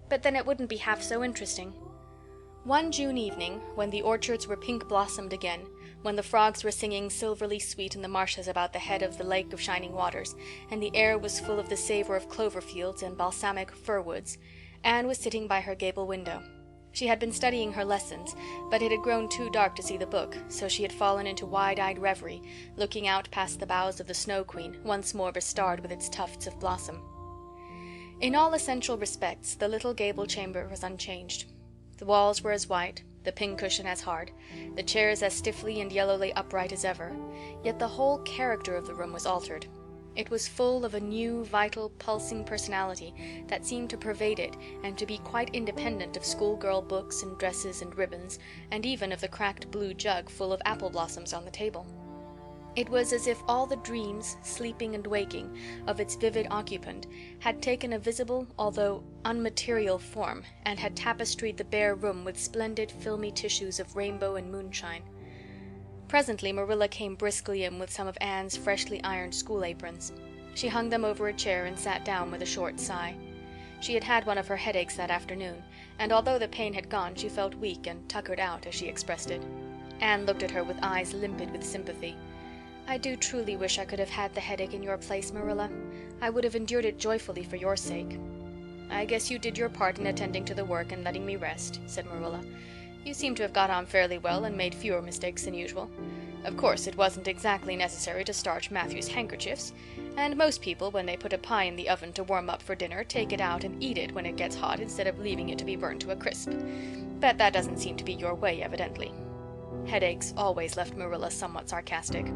But then it wouldn't be half so interesting." One June evening, when the orchards were pink-blossomed again, when the frogs were singing silverly sweet in the marshes about the head of the Lake of Shining Waters, and the air was full of the savor of clover fields and balsamic fir woods, Anne was sitting by her gable window. She had been studying her lessons, but it had grown too dark to see the book, so she had fallen into wide-eyed reverie, looking out past the boughs of the Snow Queen, once more bestarred with its tufts of blossom. In all essential respects the little gable chamber was unchanged. The walls were as white, the pincushion as hard, the chairs as stiffly and yellowly upright as ever, yet the whole character of the room was altered. It was full of a new, vital, pulsing personality that seemed to pervade it and to be quite independent of schoolgirl books and dresses and ribbons, and even of the cracked blue jug full of apple blossoms on the table. It was as if all the dreams, sleeping and waking, of its vivid occupant had taken a visible, although unmaterial form, and had tapestried the bare room with splendid filmy tissues of rainbow and moonshine. Presently Marilla came briskly in with some of Anne's freshly ironed school aprons. She hung them over a chair and sat down with a short sigh. She had had one of her headaches that afternoon, and although the pain had gone she felt weak and tuckered out, as she expressed it. Anne looked at her with eyes limpid with sympathy. "I do truly wish I could have had the headache in your place, Marilla. I would have endured it joyfully for your sake." "I guess you did your part in attending to the work and letting me rest," said Marilla. "You seem to have got on fairly well and made fewer mistakes than usual. Of course, it wasn't exactly necessary to starch Matthew's handkerchiefs, and most people, when they put a pie in the oven to warm up for dinner, take it out and eat it when it gets hot instead of leaving it to be burned to a crisp. But that doesn't seem to be your way, evidently." Headaches always left Marilla somewhat sarcastic.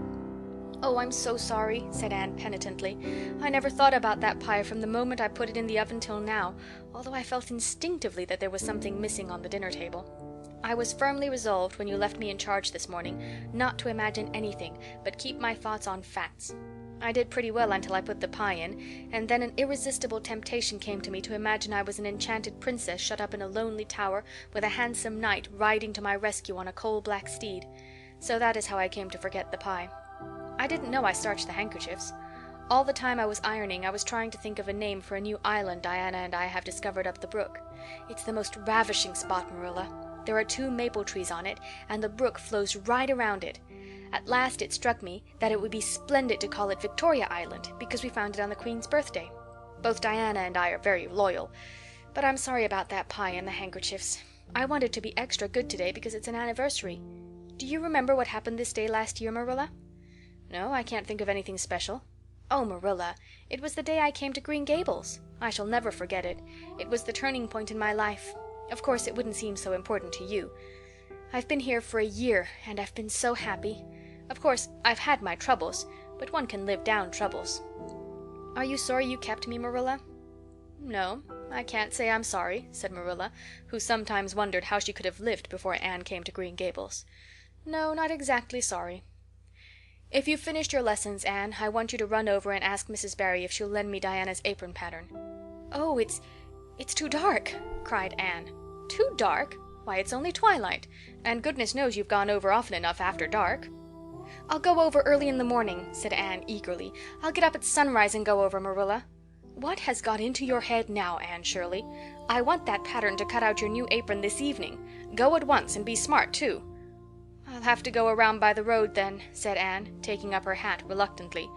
"Oh, I'm so sorry," said Anne penitently. "I never thought about that pie from the moment I put it in the oven till now, although I felt instinctively that there was something missing on the dinner table. I was firmly resolved, when you left me in charge this morning, not to imagine anything, but keep my thoughts on facts. I did pretty well until I put the pie in, and then an irresistible temptation came to me to imagine I was an enchanted princess shut up in a lonely tower with a handsome knight riding to my rescue on a coal-black steed. So that is how I came to forget the pie. I didn't know I starched the handkerchiefs. All the time I was ironing I was trying to think of a name for a new island Diana and I have discovered up the brook. It's the most ravishing spot, Marilla. There are 2 maple trees on it, and the brook flows right around it. At last it struck me that it would be splendid to call it Victoria Island, because we found it on the Queen's birthday. Both Diana and I are very loyal. But I'm sorry about that pie and the handkerchiefs. I wanted to be extra good today because it's an anniversary. Do you remember what happened this day last year, Marilla?" "No, I can't think of anything special." "Oh, Marilla, it was the day I came to Green Gables. I shall never forget it. It was the turning point in my life. Of course, it wouldn't seem so important to you. I've been here for a year, and I've been so happy. Of course, I've had my troubles, but one can live down troubles." "Are you sorry you kept me, Marilla?" "No, I can't say I'm sorry," said Marilla, who sometimes wondered how she could have lived before Anne came to Green Gables. "No, not exactly sorry. If you've finished your lessons, Anne, I want you to run over and ask Mrs. Barry if she'll lend me Diana's apron pattern." "Oh, it's too dark," cried Anne. "Too dark? Why, it's only twilight, and goodness knows you've gone over often enough after dark." "I'll go over early in the morning," said Anne eagerly. "I'll get up at sunrise and go over, Marilla." "What has got into your head now, Anne Shirley? I want that pattern to cut out your new apron this evening. Go at once, and be smart, too." "I'll have to go around by the road, then," said Anne, taking up her hat reluctantly.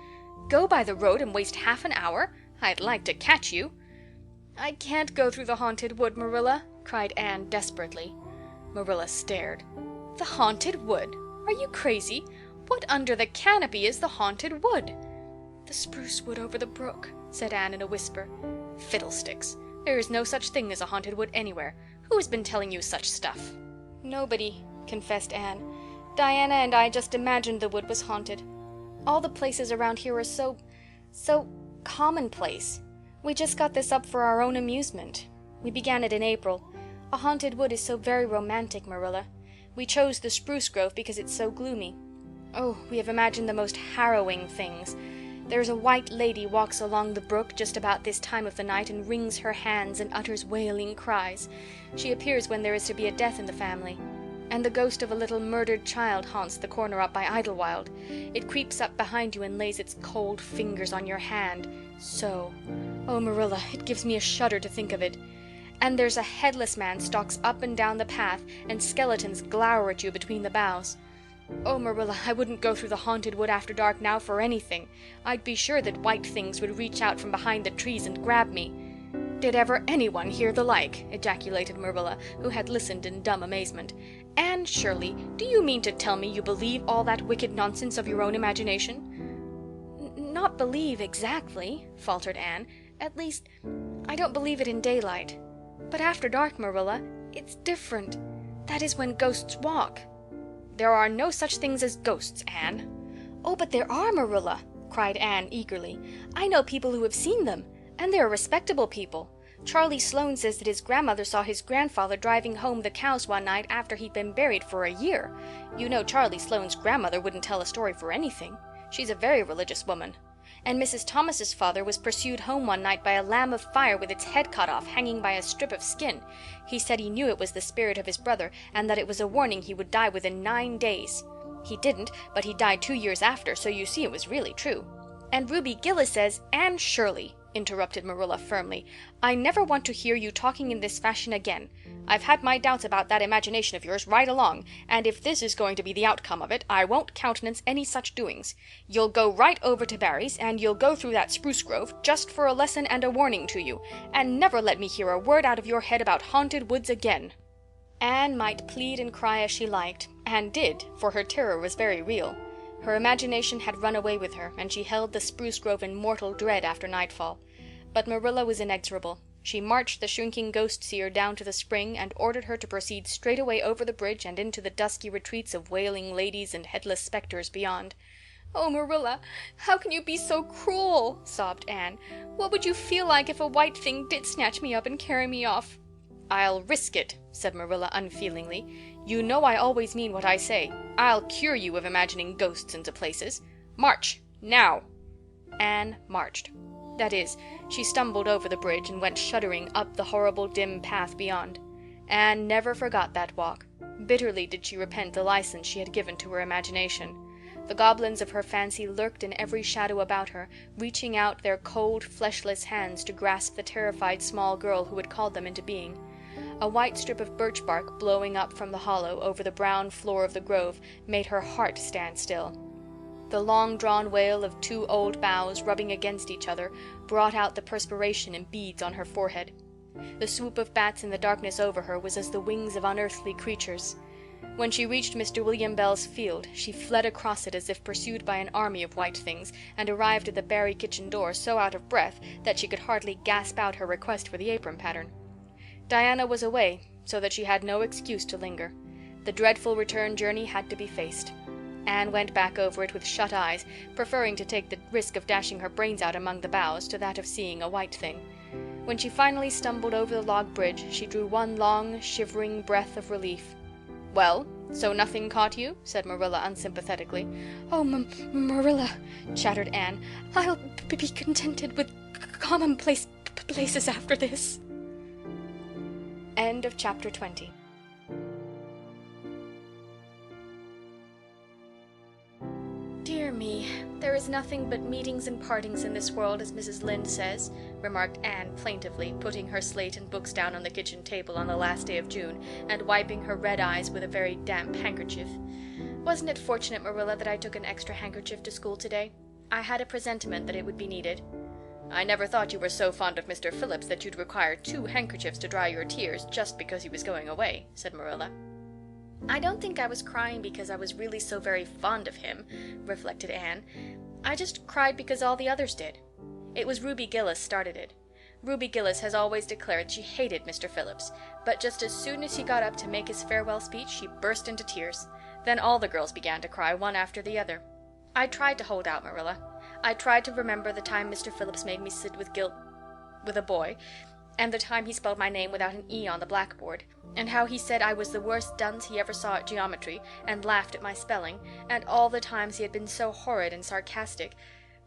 "Go by the road and waste half an hour? I'd like to catch you." "I can't go through the haunted wood, Marilla," cried Anne desperately. Marilla stared. "The haunted wood? Are you crazy? What under the canopy is the haunted wood?" "The spruce wood over the brook," said Anne in a whisper. "Fiddlesticks! There is no such thing as a haunted wood anywhere. Who has been telling you such stuff?" "Nobody," confessed Anne. "Diana and I just imagined the wood was haunted. All the places around here are so commonplace. We just got this up for our own amusement. We began it in April. A haunted wood is so very romantic, Marilla. We chose the spruce grove because it's so gloomy. Oh, we have imagined the most harrowing things. There's a white lady walks along the brook just about this time of the night and wrings her hands and utters wailing cries. She appears when there is to be a death in the family. And the ghost of a little murdered child haunts the corner up by Idlewild. It creeps up behind you and lays its cold fingers on your hand. So. Oh, Marilla, it gives me a shudder to think of it. And there's a headless man stalks up and down the path, and skeletons glower at you between the boughs. Oh, Marilla, I wouldn't go through the haunted wood after dark now for anything. I'd be sure that white things would reach out from behind the trees and grab me." "Did ever anyone hear the like?" ejaculated Marilla, who had listened in dumb amazement. "Anne Shirley, do you mean to tell me you believe all that wicked nonsense of your own imagination?" Not believe exactly," faltered Anne. "At least, I don't believe it in daylight. But after dark, Marilla, it's different. That is when ghosts walk." "There are no such things as ghosts, Anne." "Oh, but there are, Marilla," cried Anne eagerly. "I know people who have seen them, and they're respectable people. Charlie Sloane says that his grandmother saw his grandfather driving home the cows one night after he'd been buried for a year. You know Charlie Sloane's grandmother wouldn't tell a story for anything. She's a very religious woman. And Mrs. Thomas's father was pursued home one night by a lamb of fire with its head cut off, hanging by a strip of skin. He said he knew it was the spirit of his brother, and that it was a warning he would die within 9 days. He didn't, but he died 2 years after, so you see it was really true. And Ruby Gillis says—" "Anne Shirley," interrupted Marilla firmly. "I never want to hear you talking in this fashion again. I've had my doubts about that imagination of yours right along, and if this is going to be the outcome of it, I won't countenance any such doings. You'll go right over to Barry's, and you'll go through that spruce grove, just for a lesson and a warning to you, and never let me hear a word out of your head about haunted woods again." Anne might plead and cry as she liked, and did, for her terror was very real. Her imagination had run away with her, and she held the spruce grove in mortal dread after nightfall. But Marilla was inexorable. She marched the shrinking ghost-seer down to the spring and ordered her to proceed straightaway over the bridge and into the dusky retreats of wailing ladies and headless spectres beyond. "Oh, Marilla, how can you be so cruel?" sobbed Anne. "What would you feel like if a white thing did snatch me up and carry me off?" "I'll risk it," said Marilla unfeelingly. "You know I always mean what I say. I'll cure you of imagining ghosts into places. March, now!" Anne marched. That is, she stumbled over the bridge and went shuddering up the horrible dim path beyond. Anne never forgot that walk. Bitterly did she repent the license she had given to her imagination. The goblins of her fancy lurked in every shadow about her, reaching out their cold, fleshless hands to grasp the terrified small girl who had called them into being. A white strip of birch bark blowing up from the hollow over the brown floor of the grove made her heart stand still. The long-drawn wail of two old boughs rubbing against each other brought out the perspiration in beads on her forehead. The swoop of bats in the darkness over her was as the wings of unearthly creatures. When she reached Mr. William Bell's field, she fled across it as if pursued by an army of white things, and arrived at the Barry kitchen door so out of breath that she could hardly gasp out her request for the apron pattern. Diana was away, so that she had no excuse to linger. The dreadful return journey had to be faced. Anne went back over it with shut eyes, preferring to take the risk of dashing her brains out among the boughs to that of seeing a white thing. When she finally stumbled over the log bridge, she drew one long, shivering breath of relief. "Well, so nothing caught you?" said Marilla unsympathetically. "Oh, Marilla," chattered Anne, "I'll be contented with commonplace places after this." End of chapter 20. "Dear me, there is nothing but meetings and partings in this world, as Mrs. Lynde says," remarked Anne plaintively, putting her slate and books down on the kitchen table on the last day of June and wiping her red eyes with a very damp handkerchief. "Wasn't it fortunate, Marilla, that I took an extra handkerchief to school today? I had a presentiment that it would be needed." "I never thought you were so fond of Mr. Phillips that you'd require 2 handkerchiefs to dry your tears just because he was going away," said Marilla. "I don't think I was crying because I was really so very fond of him," reflected Anne. "I just cried because all the others did. It was Ruby Gillis started it. Ruby Gillis has always declared she hated Mr. Phillips, but just as soon as he got up to make his farewell speech she burst into tears. Then all the girls began to cry, one after the other. I tried to hold out, Marilla. I tried to remember the time Mr. Phillips made me sit with a boy, and the time he spelled my name without an E on the blackboard, and how he said I was the worst dunce he ever saw at geometry, and laughed at my spelling, and all the times he had been so horrid and sarcastic.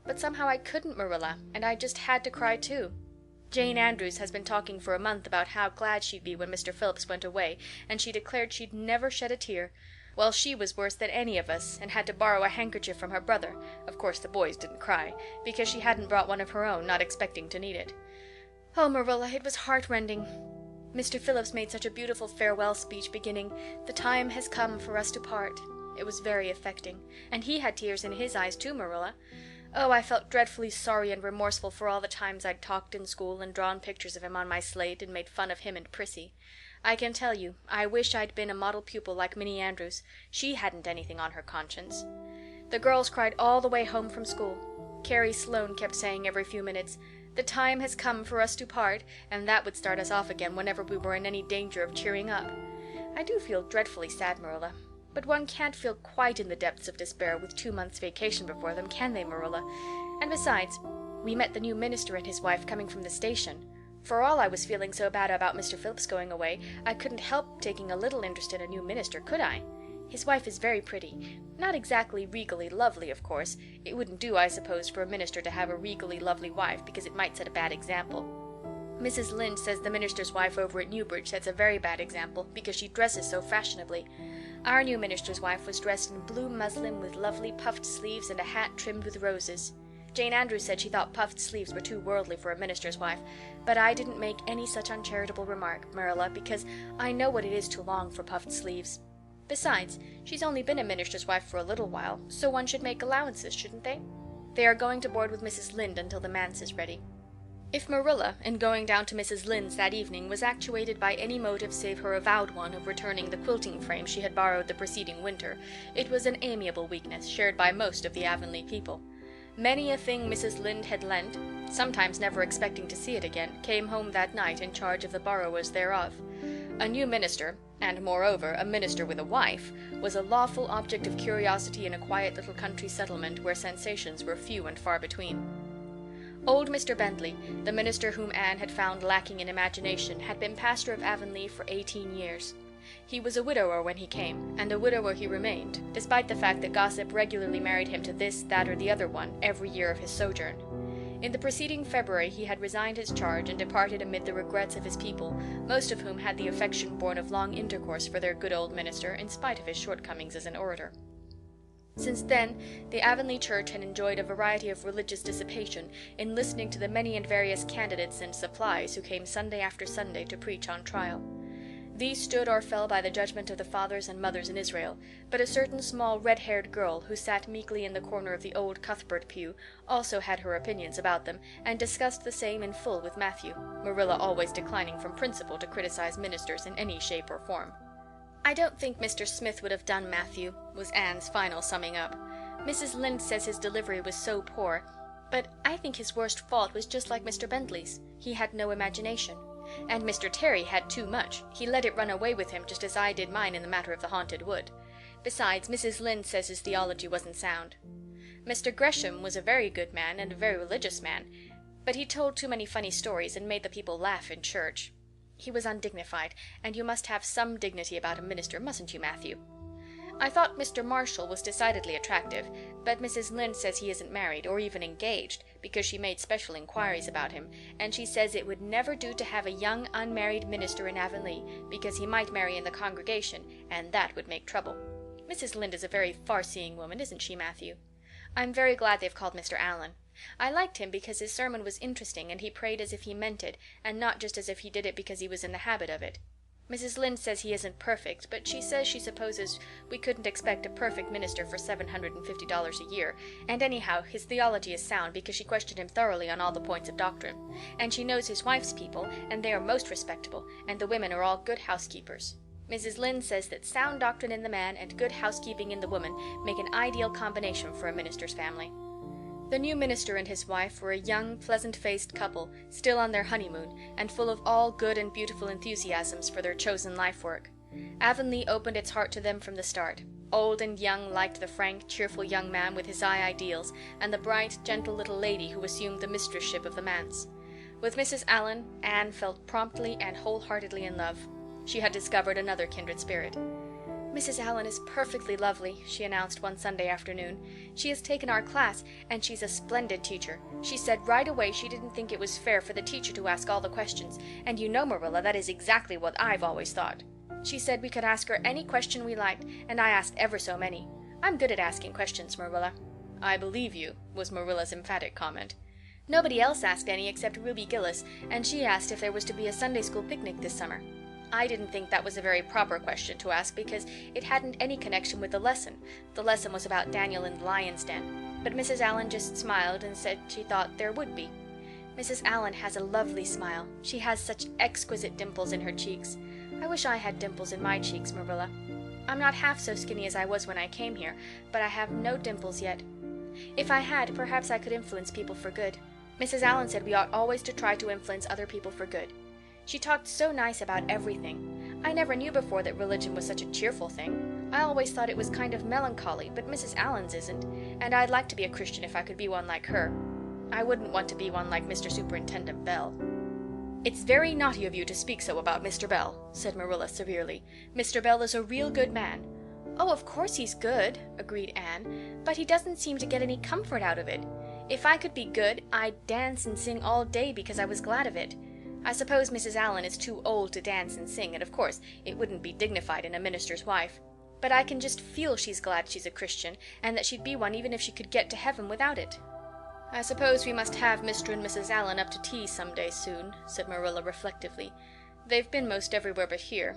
But somehow I couldn't, Marilla, and I just had to cry too. Jane Andrews has been talking for a month about how glad she'd be when Mr. Phillips went away, and she declared she'd never shed a tear. Well, she was worse than any of us, and had to borrow a handkerchief from her brother. Of course the boys didn't cry, because she hadn't brought one of her own, not expecting to need it. Oh, Marilla, it was heartrending. Mr. Phillips made such a beautiful farewell speech beginning, 'The time has come for us to part.' It was very affecting, and he had tears in his eyes too, Marilla. Oh, I felt dreadfully sorry and remorseful for all the times I'd talked in school and drawn pictures of him on my slate and made fun of him and Prissy. I can tell you, I wish I'd been a model pupil like Minnie Andrews. She hadn't anything on her conscience. The girls cried all the way home from school. Carrie Sloane kept saying every few minutes, 'The time has come for us to part,' and that would start us off again whenever we were in any danger of cheering up. I do feel dreadfully sad, Marilla. But one can't feel quite in the depths of despair with 2 months' vacation before them, can they, Marilla? And besides, we met the new minister and his wife coming from the station. For all I was feeling so bad about Mr. Phillips going away, I couldn't help taking a little interest in a new minister, could I? His wife is very pretty. Not exactly regally lovely, of course. It wouldn't do, I suppose, for a minister to have a regally lovely wife, because it might set a bad example. Mrs. Lynde says the minister's wife over at Newbridge sets a very bad example, because she dresses so fashionably. Our new minister's wife was dressed in blue muslin with lovely puffed sleeves and a hat trimmed with roses. Jane Andrews said she thought puffed sleeves were too worldly for a minister's wife, but I didn't make any such uncharitable remark, Marilla, because I know what it is to long for puffed sleeves. Besides, she's only been a minister's wife for a little while, so one should make allowances, shouldn't they? They are going to board with Mrs. Lynde until the manse is ready. If Marilla, in going down to Mrs. Lynde's that evening, was actuated by any motive save her avowed one of returning the quilting frame she had borrowed the preceding winter, it was an amiable weakness shared by most of the Avonlea people. Many a thing Mrs. Lynde had lent, sometimes never expecting to see it again, came home that night in charge of the borrowers thereof. A new minister, and moreover a minister with a wife, was a lawful object of curiosity in a quiet little country settlement where sensations were few and far between. Old Mr. Bentley, the minister whom Anne had found lacking in imagination, had been pastor of Avonlea for 18 years. He was a widower when he came, and a widower he remained, despite the fact that gossip regularly married him to this, that, or the other one every year of his sojourn. In the preceding February he had resigned his charge and departed amid the regrets of his people, most of whom had the affection born of long intercourse for their good old minister, in spite of his shortcomings as an orator. Since then, the Avonlea church had enjoyed a variety of religious dissipation in listening to the many and various candidates and supplies who came Sunday after Sunday to preach on trial. These stood or fell by the judgment of the fathers and mothers in Israel, but a certain small red-haired girl who sat meekly in the corner of the old Cuthbert pew also had her opinions about them, and discussed the same in full with Matthew, Marilla always declining from principle to criticize ministers in any shape or form. "I don't think Mr. Smith would have done Matthew," was Anne's final summing up. "Mrs. Lynde says his delivery was so poor, but I think his worst fault was just like Mr. Bentley's. He had no imagination. And Mr. Terry had too much. He let it run away with him just as I did mine in the matter of the haunted wood. Besides, Mrs. Lynde says his theology wasn't sound. Mr. Gresham was a very good man and a very religious man, but he told too many funny stories and made the people laugh in church. He was undignified, and you must have some dignity about a minister, mustn't you, Matthew? I thought Mr. Marshall was decidedly attractive, but Mrs. Lynde says he isn't married, or even engaged, because she made special inquiries about him, and she says it would never do to have a young unmarried minister in Avonlea, because he might marry in the congregation, and that would make trouble. Mrs. Lynde is a very far-seeing woman, isn't she, Matthew? I'm very glad they've called Mr. Allen. I liked him because his sermon was interesting, and he prayed as if he meant it, and not just as if he did it because he was in the habit of it. Mrs. Lynde says he isn't perfect, but she says she supposes we couldn't expect a perfect minister for $750 a year, and anyhow his theology is sound because she questioned him thoroughly on all the points of doctrine, and she knows his wife's people, and they are most respectable, and the women are all good housekeepers. Mrs. Lynde says that sound doctrine in the man and good housekeeping in the woman make an ideal combination for a minister's family. The new minister and his wife were a young, pleasant-faced couple, still on their honeymoon, and full of all good and beautiful enthusiasms for their chosen life work. Avonlea opened its heart to them from the start. Old and young liked the frank, cheerful young man with his high ideals, and the bright, gentle little lady who assumed the mistressship of the manse. With Mrs. Allen, Anne felt promptly and wholeheartedly in love. She had discovered another kindred spirit. "Mrs. Allen is perfectly lovely," she announced one Sunday afternoon. "She has taken our class, and she's a splendid teacher. She said right away she didn't think it was fair for the teacher to ask all the questions, and you know, Marilla, that is exactly what I've always thought. She said we could ask her any question we liked, and I asked ever so many. I'm good at asking questions, Marilla." "I believe you," was Marilla's emphatic comment. "Nobody else asked any except Ruby Gillis, and she asked if there was to be a Sunday school picnic this summer. I didn't think that was a very proper question to ask because it hadn't any connection with the lesson. The lesson was about Daniel in the lion's den. But Mrs. Allen just smiled and said she thought there would be. Mrs. Allen has a lovely smile. She has such exquisite dimples in her cheeks. I wish I had dimples in my cheeks, Marilla. I'm not half so skinny as I was when I came here, but I have no dimples yet. If I had, perhaps I could influence people for good. Mrs. Allen said we ought always to try to influence other people for good. She talked so nice about everything. I never knew before that religion was such a cheerful thing. I always thought it was kind of melancholy, but Mrs. Allen's isn't, and I'd like to be a Christian if I could be one like her. I wouldn't want to be one like Mr. Superintendent Bell." "It's very naughty of you to speak so about Mr. Bell," said Marilla severely. "Mr. Bell is a real good man." "Oh, of course he's good," agreed Anne, "but he doesn't seem to get any comfort out of it. If I could be good, I'd dance and sing all day because I was glad of it. I suppose Mrs. Allen is too old to dance and sing, and of course it wouldn't be dignified in a minister's wife. But I can just feel she's glad she's a Christian, and that she'd be one even if she could get to heaven without it." "I suppose we must have Mr. and Mrs. Allen up to tea some day soon," said Marilla reflectively. "They've been most everywhere but here.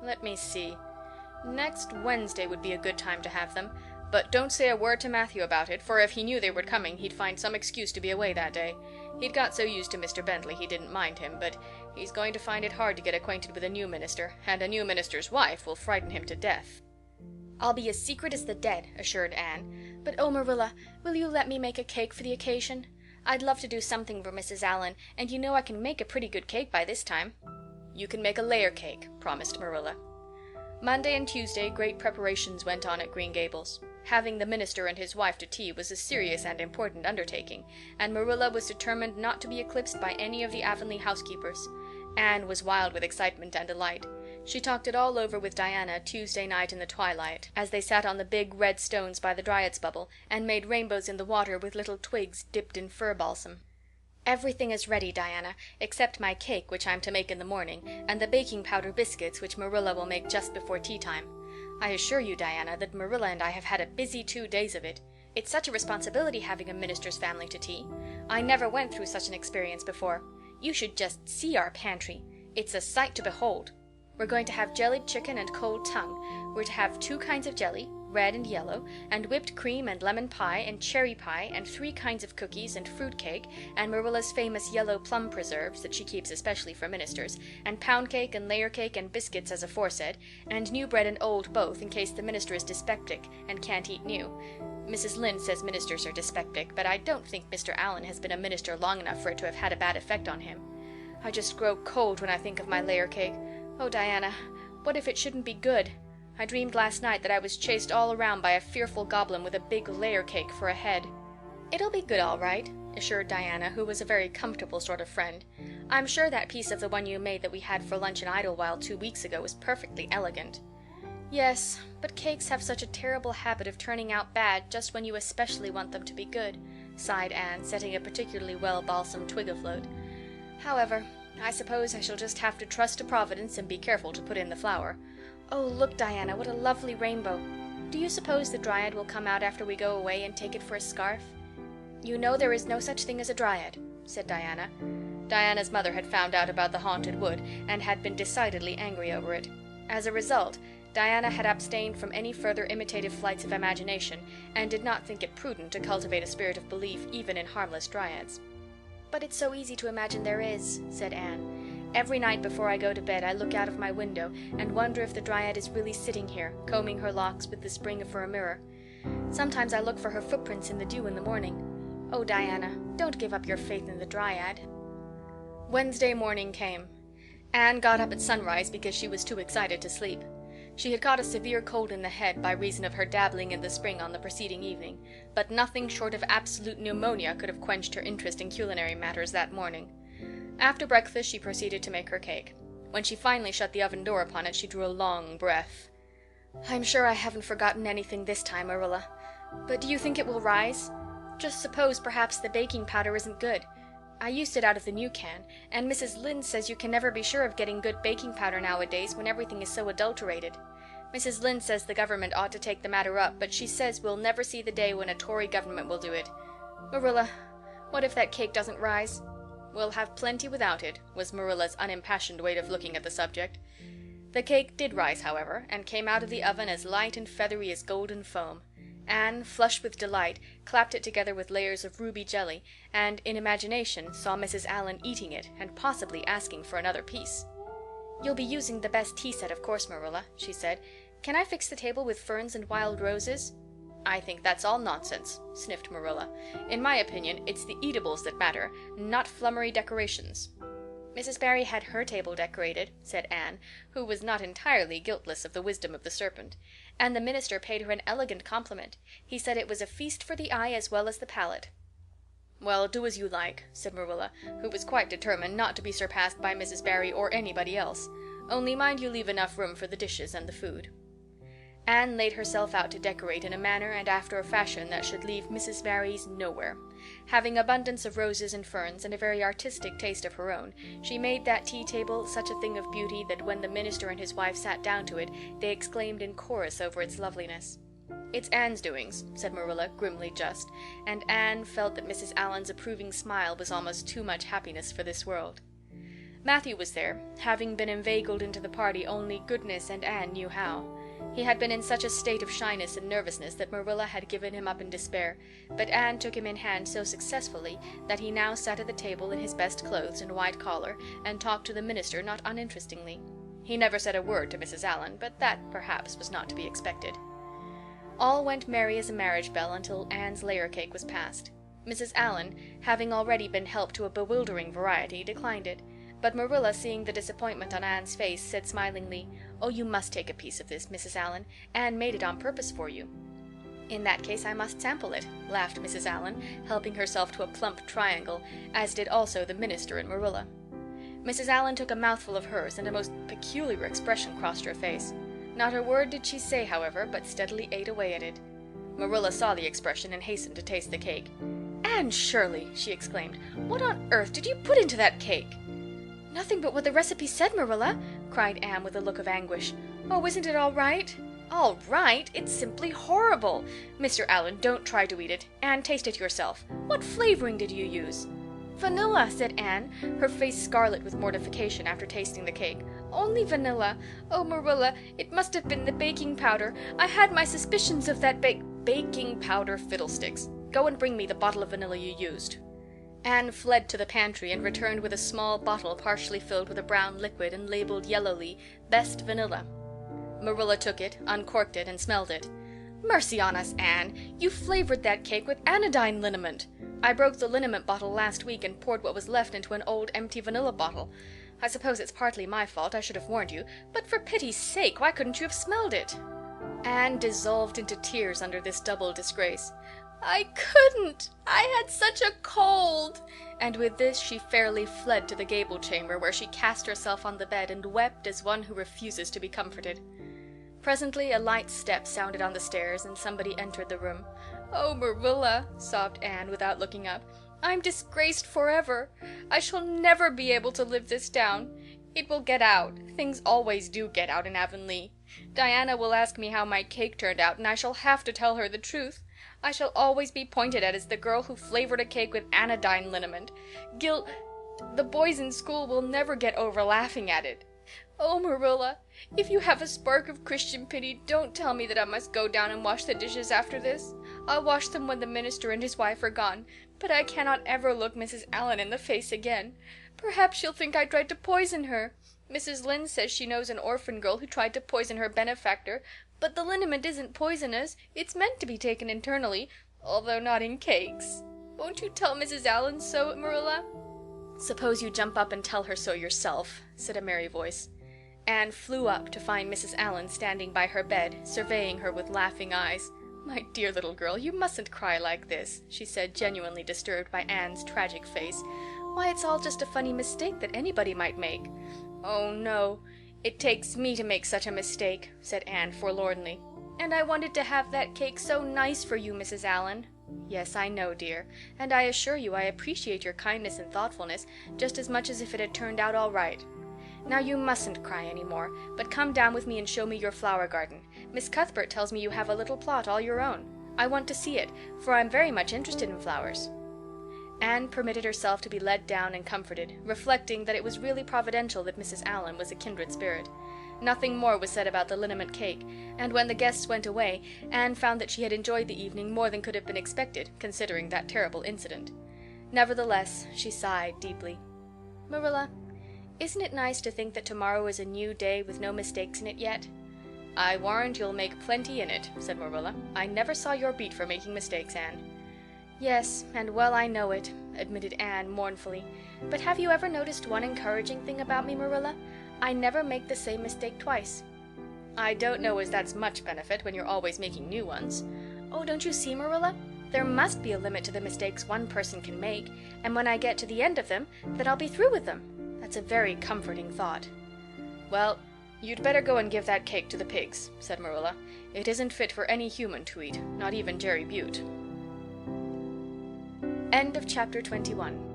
Let me see. Next Wednesday would be a good time to have them, but don't say a word to Matthew about it, for if he knew they were coming he'd find some excuse to be away that day. He'd got so used to Mr. Bentley he didn't mind him, but he's going to find it hard to get acquainted with a new minister, and a new minister's wife will frighten him to death." "I'll be as secret as the dead," assured Anne. "But oh, Marilla, will you let me make a cake for the occasion? I'd love to do something for Mrs. Allen, and you know I can make a pretty good cake by this time." "You can make a layer cake," promised Marilla. Monday and Tuesday great preparations went on at Green Gables. Having the minister and his wife to tea was a serious and important undertaking, and Marilla was determined not to be eclipsed by any of the Avonlea housekeepers. Anne was wild with excitement and delight. She talked it all over with Diana Tuesday night in the twilight, as they sat on the big red stones by the Dryad's Bubble and made rainbows in the water with little twigs dipped in fir balsam. "Everything is ready, Diana, except my cake, which I'm to make in the morning, and the baking powder biscuits, which Marilla will make just before tea time. I assure you, Diana, that Marilla and I have had a busy 2 days of it. It's such a responsibility having a minister's family to tea. I never went through such an experience before. You should just see our pantry. It's a sight to behold. We're going to have jellied chicken and cold tongue. We're to have 2 kinds of jelly, red and yellow, and whipped cream and lemon pie and cherry pie and 3 kinds of cookies and fruit cake and Marilla's famous yellow plum preserves that she keeps especially for ministers, and pound cake and layer cake and biscuits as aforesaid, and new bread and old both in case the minister is dyspeptic and can't eat new. Mrs. Lynde says ministers are dyspeptic, but I don't think Mr. Allen has been a minister long enough for it to have had a bad effect on him. I just grow cold when I think of my layer cake. Oh, Diana, what if it shouldn't be good? I dreamed last night that I was chased all around by a fearful goblin with a big layer cake for a head." "It'll be good all right," assured Diana, who was a very comfortable sort of friend. "I'm sure that piece of the one you made that we had for lunch in Idlewild 2 weeks ago was perfectly elegant." "Yes, but cakes have such a terrible habit of turning out bad just when you especially want them to be good," sighed Anne, setting a particularly well balsamed twig afloat. "However, I suppose I shall just have to trust to Providence and be careful to put in the flour. Oh, look, Diana, what a lovely rainbow. Do you suppose the Dryad will come out after we go away and take it for a scarf?" "You know there is no such thing as a Dryad," said Diana. Diana's mother had found out about the haunted wood and had been decidedly angry over it. As a result, Diana had abstained from any further imitative flights of imagination and did not think it prudent to cultivate a spirit of belief even in harmless Dryads. "But it's so easy to imagine there is," said Anne. "Every night before I go to bed I look out of my window and wonder if the Dryad is really sitting here, combing her locks with the spring for a mirror. Sometimes I look for her footprints in the dew in the morning. Oh, Diana, don't give up your faith in the Dryad." Wednesday morning came. Anne got up at sunrise because she was too excited to sleep. She had caught a severe cold in the head by reason of her dabbling in the spring on the preceding evening, but nothing short of absolute pneumonia could have quenched her interest in culinary matters that morning. After breakfast she proceeded to make her cake. When she finally shut the oven door upon it she drew a long breath. "I'm sure I haven't forgotten anything this time, Marilla. But do you think it will rise? Just suppose perhaps the baking powder isn't good. I used it out of the new can, and Mrs. Lynde says you can never be sure of getting good baking powder nowadays when everything is so adulterated. Mrs. Lynde says the government ought to take the matter up, but she says we'll never see the day when a Tory government will do it. Marilla, what if that cake doesn't rise?" "We'll have plenty without it," was Marilla's unimpassioned way of looking at the subject. The cake did rise, however, and came out of the oven as light and feathery as golden foam. Anne, flushed with delight, clapped it together with layers of ruby jelly, and, in imagination, saw Mrs. Allen eating it and possibly asking for another piece. "You'll be using the best tea set, of course, Marilla," she said. "Can I fix the table with ferns and wild roses?" "I think that's all nonsense," sniffed Marilla. "In my opinion, it's the eatables that matter, not flummery decorations." "Mrs. Barry had her table decorated," said Anne, who was not entirely guiltless of the wisdom of the serpent, "and the minister paid her an elegant compliment. He said it was a feast for the eye as well as the palate." "Well, do as you like," said Marilla, who was quite determined not to be surpassed by Mrs. Barry or anybody else. "Only mind you leave enough room for the dishes and the food." Anne laid herself out to decorate in a manner and after a fashion that should leave Mrs. Barry's nowhere. Having abundance of roses and ferns and a very artistic taste of her own, she made that tea table such a thing of beauty that when the minister and his wife sat down to it they exclaimed in chorus over its loveliness. "It's Anne's doings," said Marilla, grimly just, and Anne felt that Mrs. Allan's approving smile was almost too much happiness for this world. Matthew was there, having been inveigled into the party only goodness and Anne knew how. He had been in such a state of shyness and nervousness that Marilla had given him up in despair, but Anne took him in hand so successfully that he now sat at the table in his best clothes and white collar, and talked to the minister not uninterestingly. He never said a word to Mrs. Allan, but that, perhaps, was not to be expected. All went merry as a marriage bell until Anne's layer cake was passed. Mrs. Allan, having already been helped to a bewildering variety, declined it, but Marilla, seeing the disappointment on Anne's face, said smilingly, "Oh, you must take a piece of this, Mrs. Allan. Anne made it on purpose for you." "In that case I must sample it," laughed Mrs. Allan, helping herself to a plump triangle, as did also the minister and Marilla. Mrs. Allan took a mouthful of hers, and a most peculiar expression crossed her face. Not a word did she say, however, but steadily ate away at it. Marilla saw the expression and hastened to taste the cake. "Anne Shirley!" she exclaimed. "What on earth did you put into that cake?" "Nothing but what the recipe said, Marilla," cried Anne with a look of anguish. "Oh, isn't it all right?" "All right? It's simply horrible. Mr. Allan, don't try to eat it. Anne, taste it yourself. What flavoring did you use?" "Vanilla," said Anne, her face scarlet with mortification after tasting the cake. "Only vanilla. Oh, Marilla, it must have been the baking powder. I had my suspicions of that baking powder fiddlesticks. Go and bring me the bottle of vanilla you used." Anne fled to the pantry and returned with a small bottle partially filled with a brown liquid and labeled yellowly, "Best Vanilla." Marilla took it, uncorked it, and smelled it. "Mercy on us, Anne! You flavored that cake with anodyne liniment. I broke the liniment bottle last week and poured what was left into an old empty vanilla bottle. I suppose it's partly my fault, I should have warned you, but for pity's sake, why couldn't you have smelled it?" Anne dissolved into tears under this double disgrace. "I couldn't! I had such a cold!" And with this she fairly fled to the gable chamber, where she cast herself on the bed and wept as one who refuses to be comforted. Presently a light step sounded on the stairs, and somebody entered the room. "Oh, Marilla," sobbed Anne without looking up, "I'm disgraced forever. I shall never be able to live this down. It will get out. Things always do get out in Avonlea. Diana will ask me how my cake turned out, and I shall have to tell her the truth. I shall always be pointed at as the girl who flavored a cake with anodyne liniment. The boys in school will never get over laughing at it. Oh, Marilla, if you have a spark of Christian pity, don't tell me that I must go down and wash the dishes after this. I'll wash them when the minister and his wife are gone, but I cannot ever look Mrs. Allan in the face again. Perhaps she'll think I tried to poison her. Mrs. Lynde says she knows an orphan girl who tried to poison her benefactor, but the liniment isn't poisonous. It's meant to be taken internally, although not in cakes. Won't you tell Mrs. Allan so, Marilla?" "Suppose you jump up and tell her so yourself," said a merry voice. Anne flew up to find Mrs. Allan standing by her bed, surveying her with laughing eyes. "My dear little girl, you mustn't cry like this," she said, genuinely disturbed by Anne's tragic face. "Why, it's all just a funny mistake that anybody might make." "Oh, no, it takes me to make such a mistake," said Anne forlornly. "And I wanted to have that cake so nice for you, Mrs. Allan." "Yes, I know, dear, and I assure you I appreciate your kindness and thoughtfulness just as much as if it had turned out all right. Now you mustn't cry any more, but come down with me and show me your flower garden. Miss Cuthbert tells me you have a little plot all your own. I want to see it, for I'm very much interested in flowers." Anne permitted herself to be led down and comforted, reflecting that it was really providential that Mrs. Allan was a kindred spirit. Nothing more was said about the liniment cake, and when the guests went away, Anne found that she had enjoyed the evening more than could have been expected, considering that terrible incident. Nevertheless, she sighed deeply. "Marilla, isn't it nice to think that tomorrow is a new day with no mistakes in it yet?" "I warrant you'll make plenty in it," said Marilla. "I never saw your beat for making mistakes, Anne." "Yes, and well I know it," admitted Anne mournfully. "But have you ever noticed one encouraging thing about me, Marilla? I never make the same mistake twice." "I don't know as that's much benefit when you're always making new ones." "Oh, don't you see, Marilla? There must be a limit to the mistakes one person can make, and when I get to the end of them, then I'll be through with them. That's a very comforting thought." "Well, you'd better go and give that cake to the pigs," said Marilla. "It isn't fit for any human to eat, not even Jerry Butte." End of chapter 21.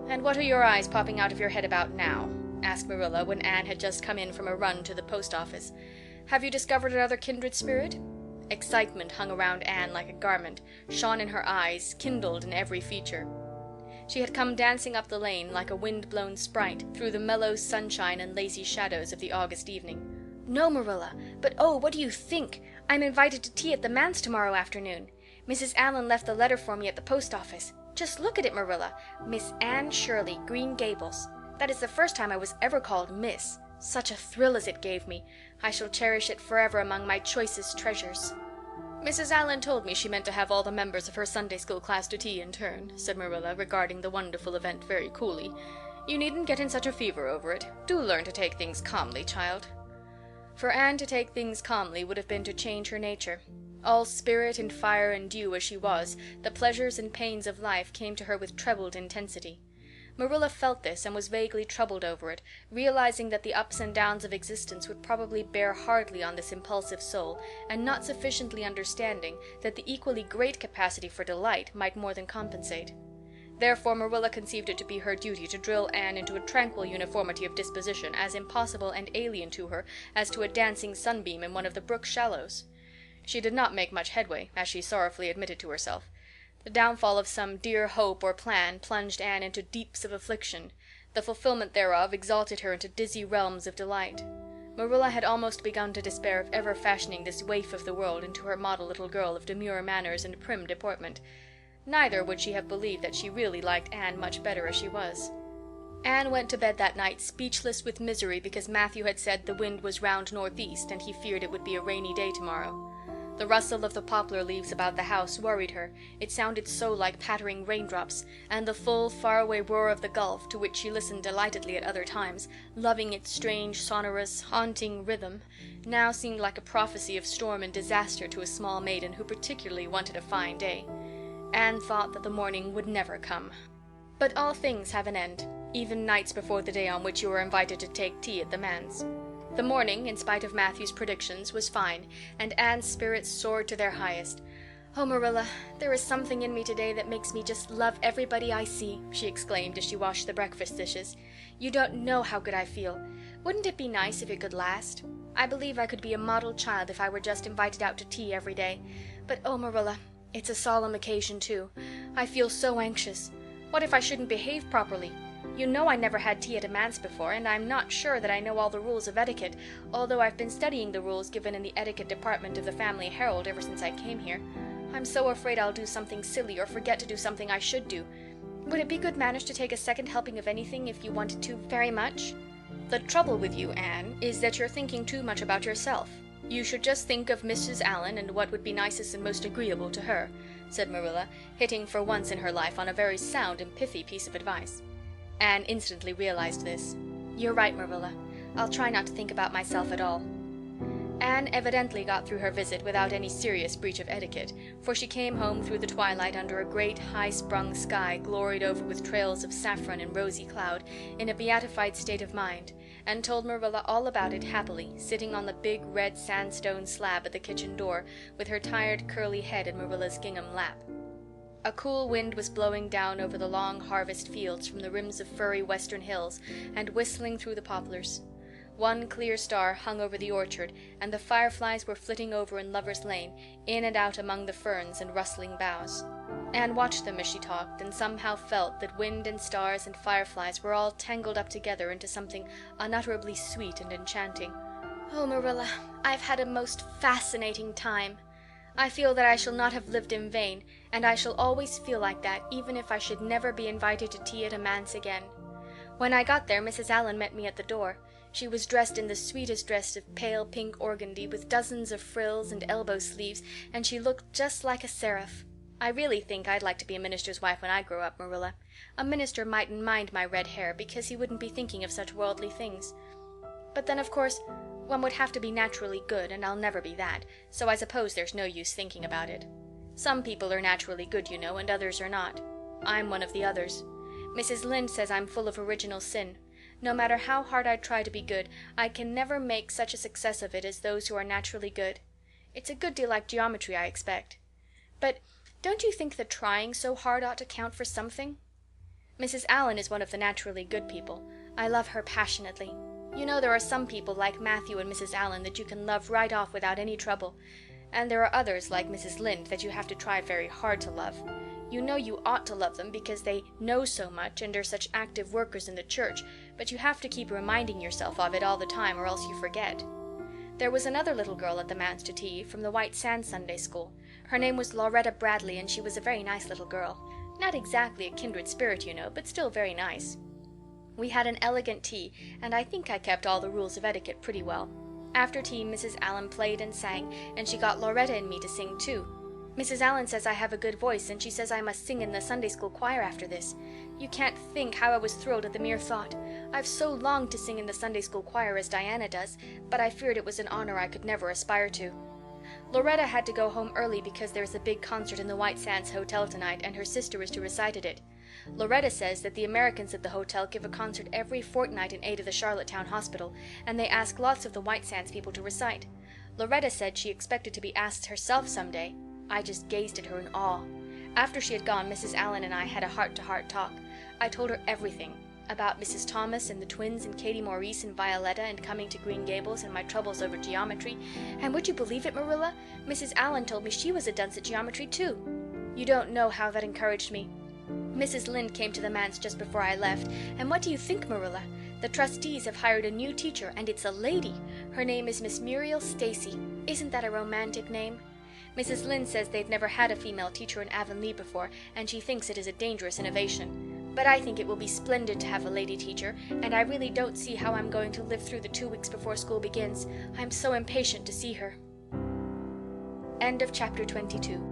"And what are your eyes popping out of your head about now?" asked Marilla when Anne had just come in from a run to the post office. "Have you discovered another kindred spirit?" Excitement hung around Anne like a garment, shone in her eyes, kindled in every feature. She had come dancing up the lane like a wind-blown sprite through the mellow sunshine and lazy shadows of the August evening. "No, Marilla, but oh, what do you think? I'm invited to tea at the manse tomorrow afternoon. Mrs. Allan left the letter for me at the post office. Just look at it, Marilla. Miss Anne Shirley, Green Gables. That is the first time I was ever called Miss. Such a thrill as it gave me. I shall cherish it forever among my choicest treasures." "Mrs. Allan told me she meant to have all the members of her Sunday school class to tea in turn," said Marilla, regarding the wonderful event very coolly. "You needn't get in such a fever over it. Do learn to take things calmly, child." For Anne to take things calmly would have been to change her nature. All spirit and fire and dew as she was, the pleasures and pains of life came to her with trebled intensity. Marilla felt this and was vaguely troubled over it, realizing that the ups and downs of existence would probably bear hardly on this impulsive soul, and not sufficiently understanding that the equally great capacity for delight might more than compensate. Therefore Marilla conceived it to be her duty to drill Anne into a tranquil uniformity of disposition as impossible and alien to her as to a dancing sunbeam in one of the brook shallows. She did not make much headway, as she sorrowfully admitted to herself. The downfall of some dear hope or plan plunged Anne into deeps of affliction. The fulfillment thereof exalted her into dizzy realms of delight. Marilla had almost begun to despair of ever fashioning this waif of the world into her model little girl of demure manners and prim deportment. Neither would she have believed that she really liked Anne much better as she was. Anne went to bed that night speechless with misery because Matthew had said the wind was round northeast and he feared it would be a rainy day tomorrow. The rustle of the poplar leaves about the house worried her. It sounded so like pattering raindrops, and the full, faraway roar of the Gulf, to which she listened delightedly at other times, loving its strange, sonorous, haunting rhythm, now seemed like a prophecy of storm and disaster to a small maiden who particularly wanted a fine day. Anne thought that the morning would never come. But all things have an end, even nights before the day on which you are invited to take tea at the manse. The morning, in spite of Matthew's predictions, was fine, and Anne's spirits soared to their highest. "Oh, Marilla, there is something in me today that makes me just love everybody I see," she exclaimed as she washed the breakfast dishes. "You don't know how good I feel. Wouldn't it be nice if it could last? I believe I could be a model child if I were just invited out to tea every day. But oh, Marilla, it's a solemn occasion, too. I feel so anxious. What if I shouldn't behave properly? You know I never had tea at a manse before, and I'm not sure that I know all the rules of etiquette, although I've been studying the rules given in the etiquette department of the Family Herald ever since I came here. I'm so afraid I'll do something silly or forget to do something I should do. Would it be good manners to take a second helping of anything if you wanted to very much?" "The trouble with you, Anne, is that you're thinking too much about yourself. You should just think of Mrs. Allan and what would be nicest and most agreeable to her," said Marilla, hitting for once in her life on a very sound and pithy piece of advice. Anne instantly realized this. "You're right, Marilla. I'll try not to think about myself at all." Anne evidently got through her visit without any serious breach of etiquette, for she came home through the twilight under a great high-sprung sky gloried over with trails of saffron and rosy cloud, in a beatified state of mind, and told Marilla all about it happily, sitting on the big red sandstone slab at the kitchen door, with her tired curly head in Marilla's gingham lap. A cool wind was blowing down over the long harvest fields from the rims of furry western hills, and whistling through the poplars. One clear star hung over the orchard, and the fireflies were flitting over in Lover's Lane, in and out among the ferns and rustling boughs. Anne watched them as she talked, and somehow felt that wind and stars and fireflies were all tangled up together into something unutterably sweet and enchanting. "Oh, Marilla, I've had a most fascinating time. I feel that I shall not have lived in vain, and I shall always feel like that, even if I should never be invited to tea at a manse again. When I got there, Mrs. Allan met me at the door. She was dressed in the sweetest dress of pale pink organdy, with dozens of frills and elbow sleeves, and she looked just like a seraph. I really think I'd like to be a minister's wife when I grow up, Marilla. A minister mightn't mind my red hair, because he wouldn't be thinking of such worldly things. But then, of course, one would have to be naturally good, and I'll never be that, so I suppose there's no use thinking about it. Some people are naturally good, you know, and others are not. I'm one of the others. Mrs. Lynde says I'm full of original sin. No matter how hard I try to be good, I can never make such a success of it as those who are naturally good. It's a good deal like geometry, I expect. But don't you think that trying so hard ought to count for something? Mrs. Allan is one of the naturally good people. I love her passionately. You know, there are some people like Matthew and Mrs. Allen that you can love right off without any trouble, and there are others like Mrs. Lynde that you have to try very hard to love. You know you ought to love them because they know so much and are such active workers in the church, but you have to keep reminding yourself of it all the time or else you forget. There was another little girl at the manse to tea from the White Sands Sunday School. Her name was Lauretta Bradley, and she was a very nice little girl. Not exactly a kindred spirit, you know, but still very nice. We had an elegant tea, and I think I kept all the rules of etiquette pretty well. After tea, Mrs. Allen played and sang, and she got Lauretta and me to sing too. Mrs. Allen says I have a good voice, and she says I must sing in the Sunday school choir after this. You can't think how I was thrilled at the mere thought. I've so longed to sing in the Sunday school choir as Diana does, but I feared it was an honor I could never aspire to. Lauretta had to go home early because there's a big concert in the White Sands Hotel tonight, and her sister is to recite at it. Lauretta says that the Americans at the hotel give a concert every fortnight in aid of the Charlottetown Hospital, and they ask lots of the White Sands people to recite. Lauretta said she expected to be asked herself someday. I just gazed at her in awe. After she had gone, Mrs. Allen and I had a heart-to-heart talk. I told her everything, about Mrs. Thomas and the twins and Katie Maurice and Violetta and coming to Green Gables and my troubles over geometry. And would you believe it, Marilla? Mrs. Allen told me she was a dunce at geometry too. You don't know how that encouraged me. Mrs. Lynde came to the manse just before I left, and what do you think, Marilla? The trustees have hired a new teacher, and it's a lady. Her name is Miss Muriel Stacy. Isn't that a romantic name? Mrs. Lynde says they've never had a female teacher in Avonlea before, and she thinks it is a dangerous innovation. But I think it will be splendid to have a lady teacher, and I really don't see how I'm going to live through the 2 weeks before school begins. I'm so impatient to see her. End of chapter 22.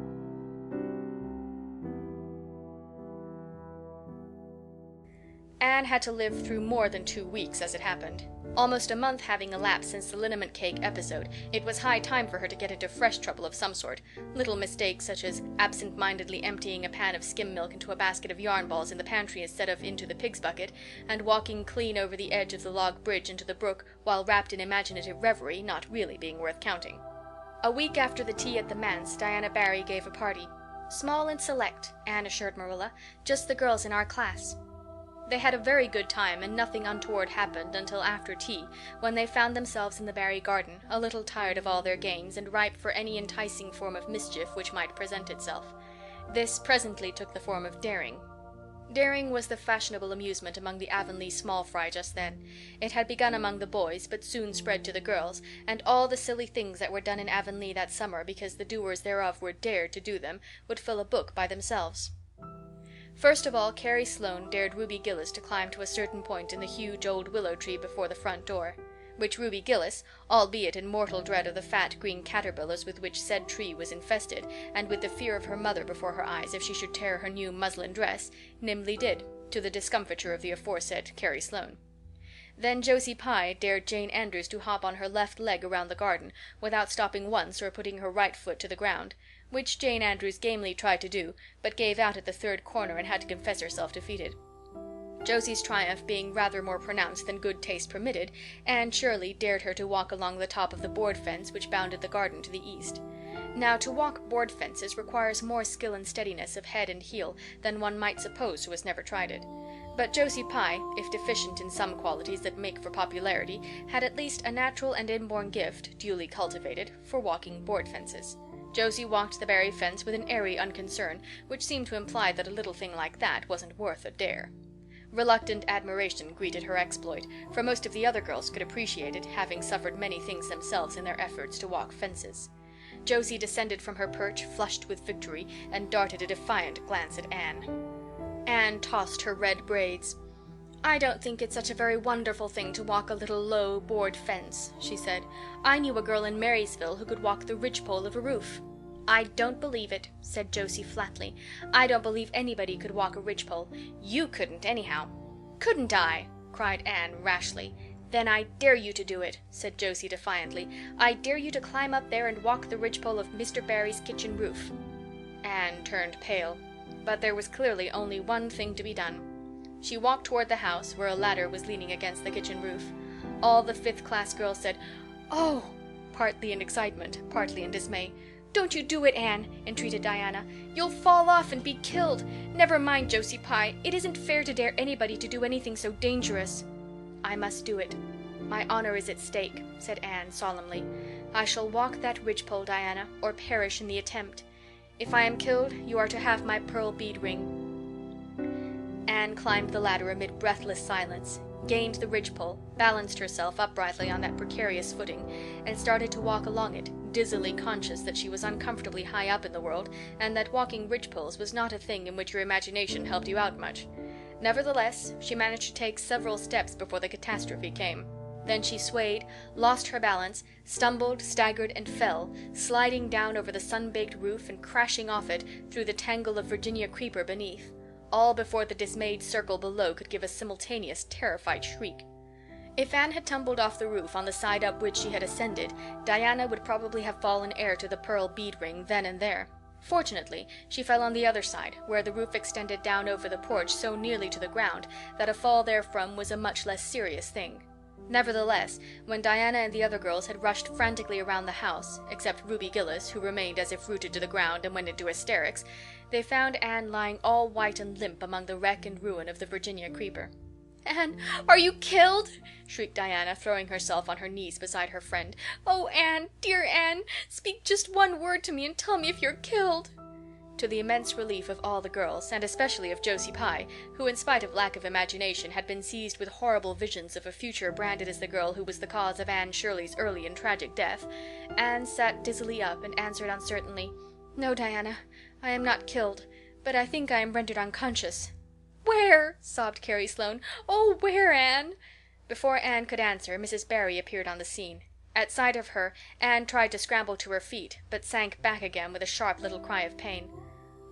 Anne had to live through more than 2 weeks as it happened. Almost a month having elapsed since the liniment cake episode, it was high time for her to get into fresh trouble of some sort. Little mistakes such as absent-mindedly emptying a pan of skim milk into a basket of yarn balls in the pantry instead of into the pig's bucket, and walking clean over the edge of the log bridge into the brook while wrapped in imaginative reverie not really being worth counting. A week after the tea at the manse, Diana Barry gave a party. Small and select, Anne assured Marilla, just the girls in our class. They had a very good time, and nothing untoward happened until after tea, when they found themselves in the Barry garden, a little tired of all their games, and ripe for any enticing form of mischief which might present itself. This presently took the form of daring. Daring was the fashionable amusement among the Avonlea small fry just then. It had begun among the boys, but soon spread to the girls, and all the silly things that were done in Avonlea that summer because the doers thereof were dared to do them would fill a book by themselves. First of all, Carrie Sloane dared Ruby Gillis to climb to a certain point in the huge old willow tree before the front door, which Ruby Gillis, albeit in mortal dread of the fat green caterpillars with which said tree was infested, and with the fear of her mother before her eyes if she should tear her new muslin dress, nimbly did, to the discomfiture of the aforesaid Carrie Sloane. Then Josie Pye dared Jane Andrews to hop on her left leg around the garden, without stopping once or putting her right foot to the ground, which Jane Andrews gamely tried to do, but gave out at the third corner and had to confess herself defeated. Josie's triumph being rather more pronounced than good taste permitted, Anne Shirley dared her to walk along the top of the board fence which bounded the garden to the east. Now, to walk board fences requires more skill and steadiness of head and heel than one might suppose who has never tried it. But Josie Pye, if deficient in some qualities that make for popularity, had at least a natural and inborn gift, duly cultivated, for walking board fences. Josie walked the Barry fence with an airy unconcern, which seemed to imply that a little thing like that wasn't worth a dare. Reluctant admiration greeted her exploit, for most of the other girls could appreciate it, having suffered many things themselves in their efforts to walk fences. Josie descended from her perch, flushed with victory, and darted a defiant glance at Anne. Anne tossed her red braids. "I don't think it's such a very wonderful thing to walk a little low board fence," she said. "I knew a girl in Marysville who could walk the ridgepole of a roof." "I don't believe it," said Josie flatly. "I don't believe anybody could walk a ridgepole. You couldn't, anyhow." "Couldn't I?" cried Anne rashly. "Then I dare you to do it," said Josie defiantly. "I dare you to climb up there and walk the ridgepole of Mr. Barry's kitchen roof." Anne turned pale, but there was clearly only one thing to be done. She walked toward the house, where a ladder was leaning against the kitchen roof. All the fifth-class girls said, "Oh!" partly in excitement, partly in dismay. "Don't you do it, Anne," entreated Diana. "You'll fall off and be killed. Never mind, Josie Pye. It isn't fair to dare anybody to do anything so dangerous." I must do it. My honor is at stake," said Anne solemnly. "I shall walk that ridgepole, Diana, or perish in the attempt. If I am killed, you are to have my pearl bead ring." Anne climbed the ladder amid breathless silence, gained the ridgepole, balanced herself uprightly on that precarious footing, and started to walk along it, dizzily conscious that she was uncomfortably high up in the world, and that walking ridgepoles was not a thing in which your imagination helped you out much. Nevertheless, she managed to take several steps before the catastrophe came. Then she swayed, lost her balance, stumbled, staggered, and fell, sliding down over the sun-baked roof and crashing off it through the tangle of Virginia creeper beneath, all before the dismayed circle below could give a simultaneous terrified shriek. If Anne had tumbled off the roof on the side up which she had ascended, Diana would probably have fallen heir to the pearl bead ring then and there. Fortunately, she fell on the other side, where the roof extended down over the porch so nearly to the ground that a fall therefrom was a much less serious thing. Nevertheless, when Diana and the other girls had rushed frantically around the house, except Ruby Gillis, who remained as if rooted to the ground and went into hysterics, they found Anne lying all white and limp among the wreck and ruin of the Virginia creeper. "Anne, are you killed?" shrieked Diana, throwing herself on her knees beside her friend. "Oh, Anne, dear Anne, speak just one word to me and tell me if you're killed." To the immense relief of all the girls, and especially of Josie Pye, who in spite of lack of imagination had been seized with horrible visions of a future branded as the girl who was the cause of Anne Shirley's early and tragic death, Anne sat dizzily up and answered uncertainly, "No, Diana, I am not killed, but I think I am rendered unconscious." "Where?" sobbed Carrie Sloane. "Oh, where, Anne?" Before Anne could answer, Mrs. Barry appeared on the scene. At sight of her, Anne tried to scramble to her feet, but sank back again with a sharp little cry of pain.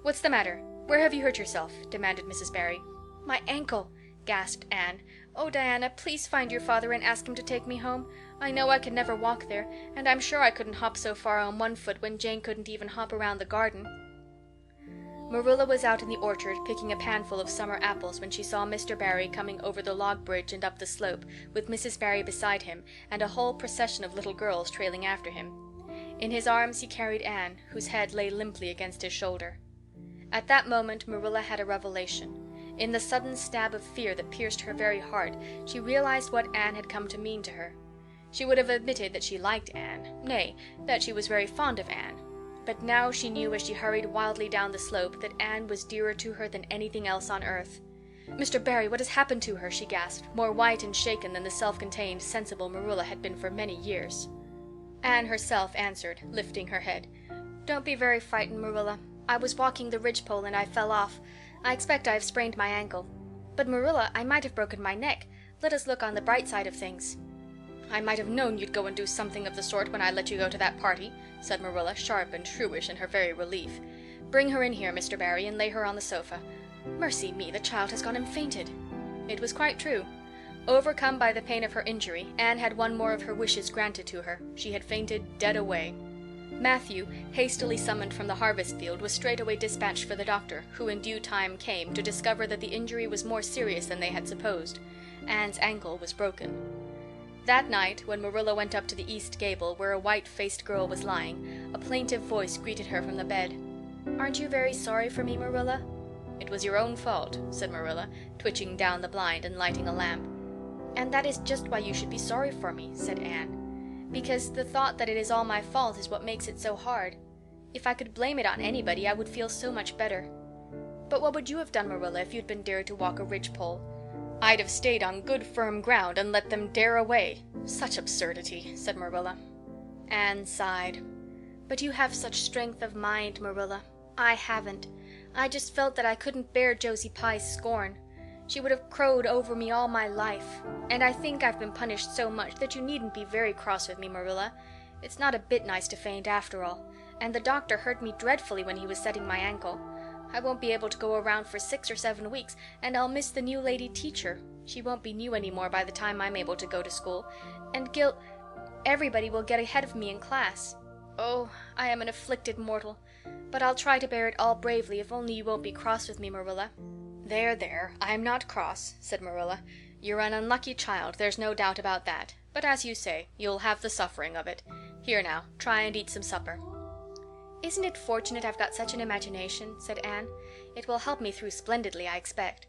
"What's the matter? Where have you hurt yourself?" demanded Mrs. Barry. "My ankle," gasped Anne. "Oh, Diana, please find your father and ask him to take me home. I know I could never walk there, and I'm sure I couldn't hop so far on one foot when Jane couldn't even hop around the garden." Marilla was out in the orchard picking a panful of summer apples when she saw Mr. Barry coming over the log bridge and up the slope, with Mrs. Barry beside him and a whole procession of little girls trailing after him. In his arms he carried Anne, whose head lay limply against his shoulder. At that moment Marilla had a revelation. In the sudden stab of fear that pierced her very heart, she realized what Anne had come to mean to her. She would have admitted that she liked Anne, nay, that she was very fond of Anne. But now she knew as she hurried wildly down the slope that Anne was dearer to her than anything else on earth. "Mr. Barry, what has happened to her?" she gasped, more white and shaken than the self-contained, sensible Marilla had been for many years. Anne herself answered, lifting her head. "Don't be very frightened, Marilla. I was walking the ridgepole and I fell off. I expect I have sprained my ankle. But, Marilla, I might have broken my neck. Let us look on the bright side of things." "I might have known you'd go and do something of the sort when I let you go to that party," said Marilla, sharp and shrewish in her very relief. "Bring her in here, Mr. Barry, and lay her on the sofa. Mercy me, the child has gone and fainted." It was quite true. Overcome by the pain of her injury, Anne had one more of her wishes granted to her. She had fainted dead away. Matthew, hastily summoned from the harvest field, was straightway dispatched for the doctor, who in due time came to discover that the injury was more serious than they had supposed. Anne's ankle was broken. That night, when Marilla went up to the east gable, where a white-faced girl was lying, a plaintive voice greeted her from the bed. "Aren't you very sorry for me, Marilla?" "It was your own fault," said Marilla, twitching down the blind and lighting a lamp. "And that is just why you should be sorry for me," said Anne. "Because the thought that it is all my fault is what makes it so hard. If I could blame it on anybody, I would feel so much better. But what would you have done, Marilla, if you'd been dared to walk a ridgepole?" "I'd have stayed on good firm ground and let them dare away. Such absurdity," said Marilla. Anne sighed. "But you have such strength of mind, Marilla. I haven't. I just felt that I couldn't bear Josie Pye's scorn. She would have crowed over me all my life. And I think I've been punished so much that you needn't be very cross with me, Marilla. It's not a bit nice to faint after all. And the doctor hurt me dreadfully when he was setting my ankle. I won't be able to go around for 6 or 7 weeks, and I'll miss the new lady teacher. She won't be new anymore by the time I'm able to go to school. And everybody will get ahead of me in class. Oh, I am an afflicted mortal. But I'll try to bear it all bravely if only you won't be cross with me, Marilla." "There, there, I'm not cross," said Marilla. "You're an unlucky child, there's no doubt about that. But as you say, you'll have the suffering of it. Here now, try and eat some supper." "Isn't it fortunate I've got such an imagination?" said Anne. "It will help me through splendidly, I expect."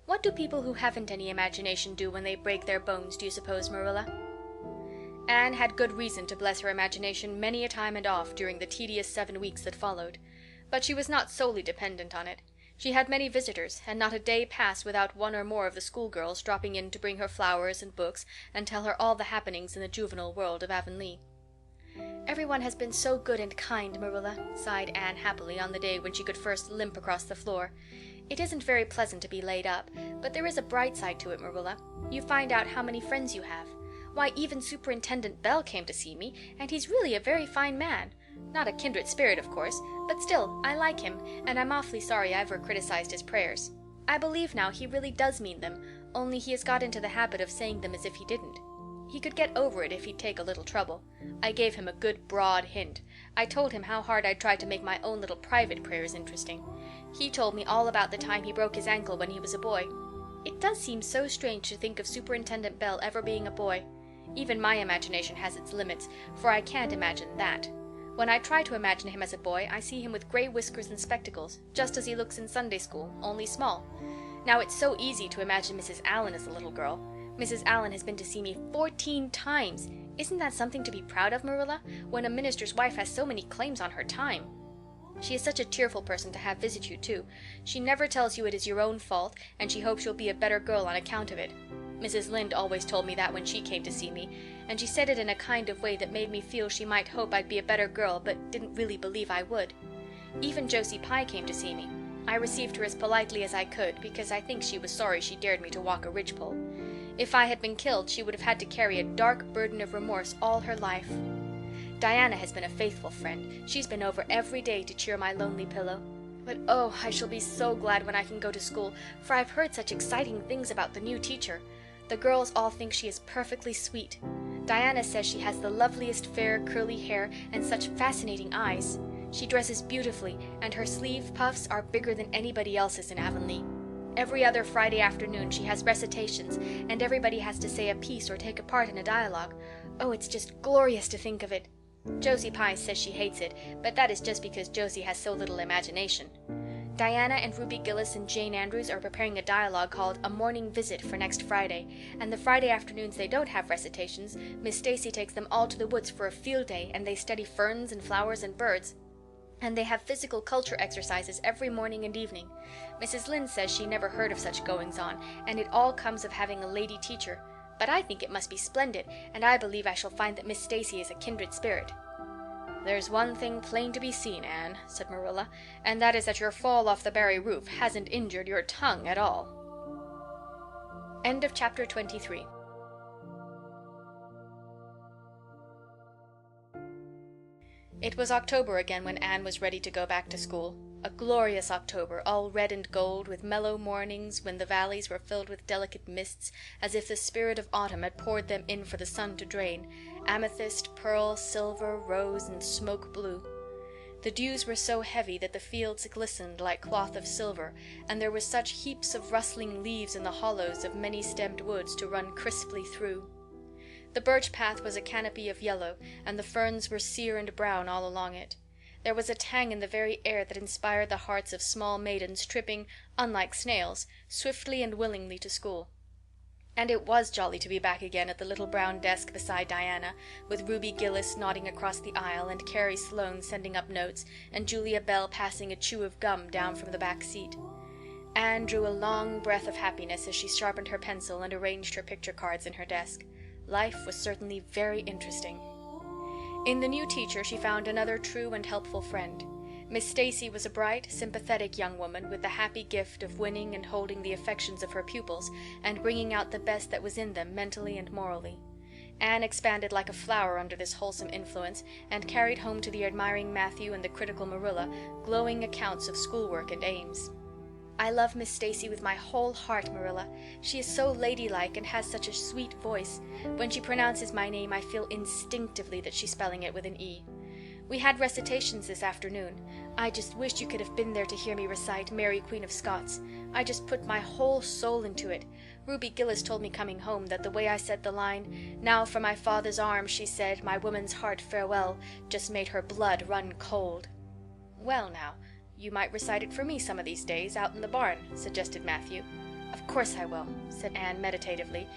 What do people who haven't any imagination do when they break their bones, do you suppose, Marilla?" Anne had good reason to bless her imagination many a time and oft during the tedious 7 weeks that followed. But she was not solely dependent on it. She had many visitors, and not a day passed without one or more of the schoolgirls dropping in to bring her flowers and books and tell her all the happenings in the juvenile world of Avonlea. "Everyone has been so good and kind, Marilla," sighed Anne happily on the day when she could first limp across the floor. "It isn't very pleasant to be laid up, but there is a bright side to it, Marilla. You find out how many friends you have. Why, even Superintendent Bell came to see me, and he's really a very fine man. Not a kindred spirit, of course, but still, I like him, and I'm awfully sorry I ever criticized his prayers. I believe now he really does mean them, only he has got into the habit of saying them as if he didn't. He could get over it if he'd take a little trouble. I gave him a good broad hint. I told him how hard I'd tried to make my own little private prayers interesting. He told me all about the time he broke his ankle when he was a boy. It does seem so strange to think of Superintendent Bell ever being a boy. Even my imagination has its limits, for I can't imagine that. When I try to imagine him as a boy, I see him with gray whiskers and spectacles, just as he looks in Sunday school, only small. Now, it's so easy to imagine Mrs. Allan as a little girl. Mrs. Allan has been to see me 14 times. Isn't that something to be proud of, Marilla, when a minister's wife has so many claims on her time? She is such a cheerful person to have visit you, too. She never tells you it is your own fault, and she hopes you'll be a better girl on account of it. Mrs. Lynde always told me that when she came to see me, and she said it in a kind of way that made me feel she might hope I'd be a better girl, but didn't really believe I would. Even Josie Pye came to see me. I received her as politely as I could, because I think she was sorry she dared me to walk a ridgepole. If I had been killed, she would have had to carry a dark burden of remorse all her life. Diana has been a faithful friend. She's been over every day to cheer my lonely pillow. But oh, I shall be so glad when I can go to school, for I've heard such exciting things about the new teacher. The girls all think she is perfectly sweet. Diana says she has the loveliest fair curly hair and such fascinating eyes. She dresses beautifully, and her sleeve puffs are bigger than anybody else's in Avonlea. Every other Friday afternoon she has recitations, and everybody has to say a piece or take a part in a dialogue. Oh, it's just glorious to think of it. Josie Pye says she hates it, but that is just because Josie has so little imagination. Diana and Ruby Gillis and Jane Andrews are preparing a dialogue called A Morning Visit for next Friday, and the Friday afternoons they don't have recitations, Miss Stacy takes them all to the woods for a field day, and they study ferns and flowers and birds. And they have physical culture exercises every morning and evening. Mrs. Lynde says she never heard of such goings-on, and it all comes of having a lady teacher. But I think it must be splendid, and I believe I shall find that Miss Stacy is a kindred spirit. "There's one thing plain to be seen, Anne," said Marilla, "and that is that your fall off the Barry roof hasn't injured your tongue at all." End of chapter 23. It was October again when Anne was ready to go back to school. A glorious October, all red and gold, with mellow mornings when the valleys were filled with delicate mists, as if the spirit of autumn had poured them in for the sun to drain, amethyst, pearl, silver, rose, and smoke blue. The dews were so heavy that the fields glistened like cloth of silver, and there were such heaps of rustling leaves in the hollows of many-stemmed woods to run crisply through. The birch path was a canopy of yellow, and the ferns were sere and brown all along it. There was a tang in the very air that inspired the hearts of small maidens tripping, unlike snails, swiftly and willingly to school. And it was jolly to be back again at the little brown desk beside Diana, with Ruby Gillis nodding across the aisle, and Carrie Sloane sending up notes, and Julia Bell passing a chew of gum down from the back seat. Anne drew a long breath of happiness as she sharpened her pencil and arranged her picture cards in her desk. Life was certainly very interesting. In the new teacher she found another true and helpful friend. Miss Stacy was a bright, sympathetic young woman with the happy gift of winning and holding the affections of her pupils and bringing out the best that was in them mentally and morally. Anne expanded like a flower under this wholesome influence, and carried home to the admiring Matthew and the critical Marilla glowing accounts of schoolwork and aims. "I love Miss Stacy with my whole heart, Marilla. She is so ladylike and has such a sweet voice. When she pronounces my name I feel instinctively that she's spelling it with an E. We had recitations this afternoon. I just wished you could have been there to hear me recite Mary Queen of Scots. I just put my whole soul into it. Ruby Gillis told me coming home that the way I said the line, 'Now for my father's arms,' she said, 'my woman's heart farewell,' just made her blood run cold." "Well now, you might recite it for me some of these days, out in the barn," suggested Matthew. "Of course I will," said Anne meditatively.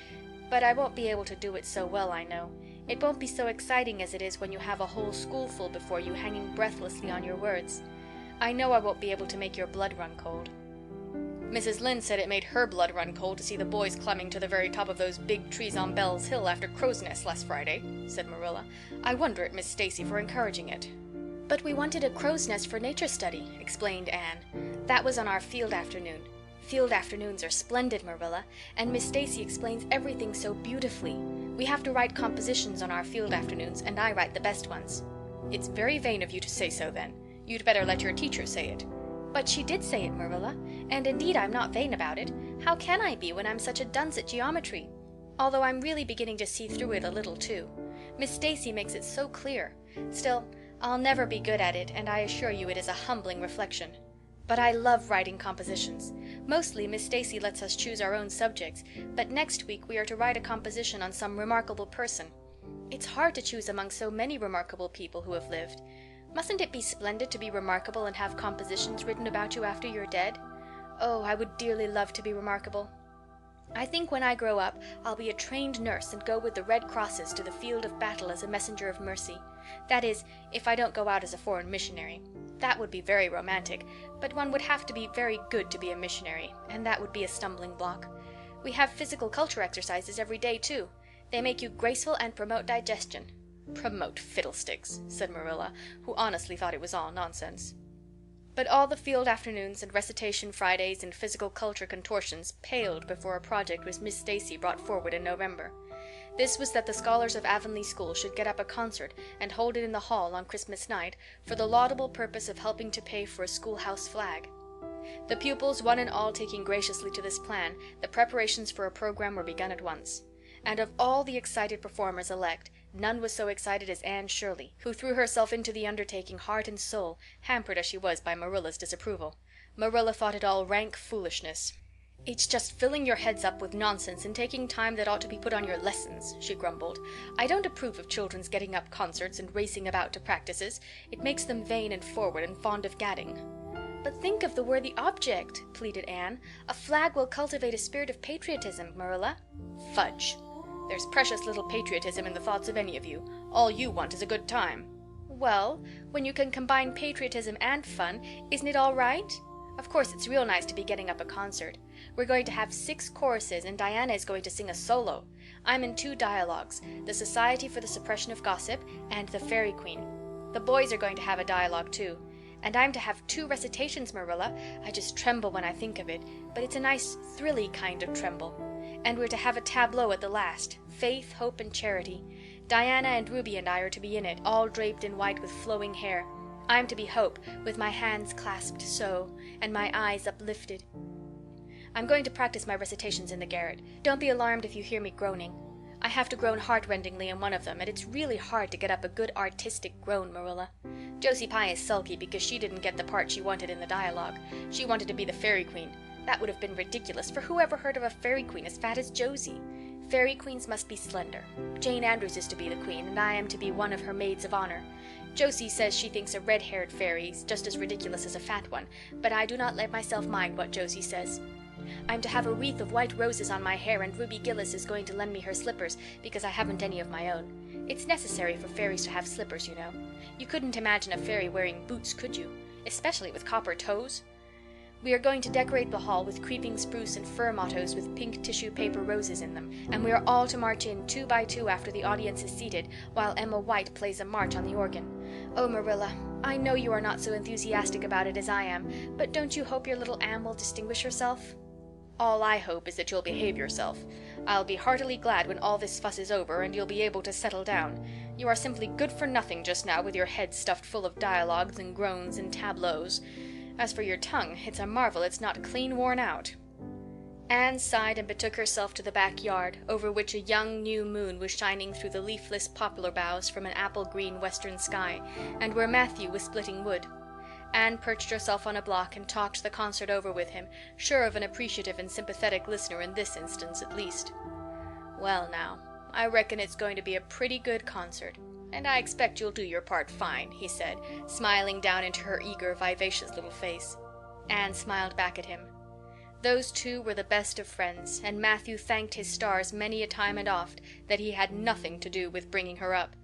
"But I won't be able to do it so well, I know. It won't be so exciting as it is when you have a whole schoolful before you hanging breathlessly on your words. I know I won't be able to make your blood run cold." "Mrs. Lynde said it made her blood run cold to see the boys climbing to the very top of those big trees on Bell's Hill after crow's nests last Friday," said Marilla. "I wonder at Miss Stacy for encouraging it." "But we wanted a crow's nest for nature study," explained Anne. "That was on our field afternoon. Field afternoons are splendid, Marilla, and Miss Stacy explains everything so beautifully. We have to write compositions on our field afternoons, and I write the best ones." "It's very vain of you to say so, then. You'd better let your teacher say it." "But she did say it, Marilla, and indeed I'm not vain about it. How can I be when I'm such a dunce at geometry? Although I'm really beginning to see through it a little too. Miss Stacy makes it so clear. Still, I'll never be good at it, and I assure you it is a humbling reflection. But I love writing compositions. Mostly Miss Stacy lets us choose our own subjects, but next week we are to write a composition on some remarkable person. It's hard to choose among so many remarkable people who have lived. Mustn't it be splendid to be remarkable and have compositions written about you after you're dead? Oh, I would dearly love to be remarkable. I think when I grow up I'll be a trained nurse and go with the Red Crosses to the field of battle as a messenger of mercy. That is, if I don't go out as a foreign missionary. That would be very romantic, but one would have to be very good to be a missionary, and that would be a stumbling block. We have physical culture exercises every day, too. They make you graceful and promote digestion." "Promote fiddlesticks," said Marilla, who honestly thought it was all nonsense. But all the field afternoons and recitation Fridays and physical culture contortions paled before a project which Miss Stacy brought forward in November. This was that the scholars of Avonlea School should get up a concert and hold it in the hall on Christmas night for the laudable purpose of helping to pay for a schoolhouse flag. The pupils, one and all, taking graciously to this plan, the preparations for a program were begun at once. And of all the excited performers elect, none was so excited as Anne Shirley, who threw herself into the undertaking heart and soul, hampered as she was by Marilla's disapproval. Marilla thought it all rank foolishness. "It's just filling your heads up with nonsense and taking time that ought to be put on your lessons," she grumbled. "I don't approve of children's getting up concerts and racing about to practices. It makes them vain and forward and fond of gadding." "But think of the worthy object," pleaded Anne. "A flag will cultivate a spirit of patriotism, Marilla." "Fudge! There's precious little patriotism in the thoughts of any of you. All you want is a good time." "Well, when you can combine patriotism and fun, isn't it all right? Of course it's real nice to be getting up a concert. We're going to have 6 choruses and Diana is going to sing a solo. I'm in 2 dialogues, the Society for the Suppression of Gossip and the Fairy Queen. The boys are going to have a dialogue too. And I'm to have 2 recitations, Marilla. I just tremble when I think of it, but it's a nice thrilly kind of tremble. And we're to have a tableau at the last, Faith, Hope, and Charity. Diana and Ruby and I are to be in it, all draped in white with flowing hair. I'm to be Hope, with my hands clasped so, and my eyes uplifted. I'm going to practice my recitations in the garret. Don't be alarmed if you hear me groaning. I have to groan heartrendingly in one of them, and it's really hard to get up a good artistic groan, Marilla. Josie Pye is sulky because she didn't get the part she wanted in the dialogue. She wanted to be the Fairy Queen. That would have been ridiculous, for who ever heard of a fairy queen as fat as Josie? Fairy queens must be slender. Jane Andrews is to be the queen, and I am to be one of her maids of honor. Josie says she thinks a red-haired fairy is just as ridiculous as a fat one, but I do not let myself mind what Josie says. I'm to have a wreath of white roses on my hair, and Ruby Gillis is going to lend me her slippers because I haven't any of my own. It's necessary for fairies to have slippers, you know. You couldn't imagine a fairy wearing boots, could you? Especially with copper toes. We are going to decorate the hall with creeping spruce and fir mottos with pink tissue paper roses in them, and we are all to march in 2 by 2 after the audience is seated, while Emma White plays a march on the organ. Oh, Marilla, I know you are not so enthusiastic about it as I am, but don't you hope your little Anne will distinguish herself? All I hope is that you'll behave yourself. I'll be heartily glad when all this fuss is over and you'll be able to settle down. You are simply good for nothing just now, with your head stuffed full of dialogues and groans and tableaus. As for your tongue, it's a marvel it's not clean worn out." Anne sighed and betook herself to the backyard, over which a young new moon was shining through the leafless poplar boughs from an apple-green western sky, and where Matthew was splitting wood. Anne perched herself on a block and talked the concert over with him, sure of an appreciative and sympathetic listener in this instance at least. "Well now, I reckon it's going to be a pretty good concert, and I expect you'll do your part fine," he said, smiling down into her eager, vivacious little face. Anne smiled back at him. Those two were the best of friends, and Matthew thanked his stars many a time and oft that he had nothing to do with bringing her up.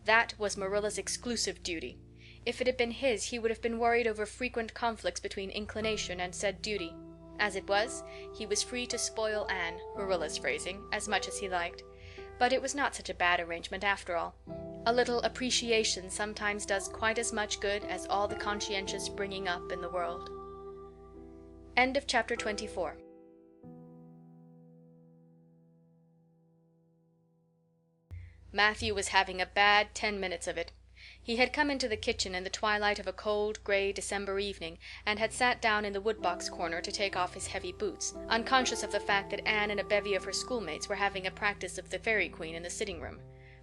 That was Marilla's exclusive duty. If it had been his, he would have been worried over frequent conflicts between inclination and said duty. As it was, he was free to spoil Anne, Marilla's phrasing, as much as he liked. But it was not such a bad arrangement after all. A little appreciation sometimes does quite as much good as all the conscientious bringing up in the world. End of chapter 24. Matthew was having a bad 10 minutes of it. He had come into the kitchen in the twilight of a cold, gray December evening, and had sat down in the woodbox corner to take off his heavy boots, unconscious of the fact that Anne and a bevy of her schoolmates were having a practice of the Fairy Queen in the sitting-room.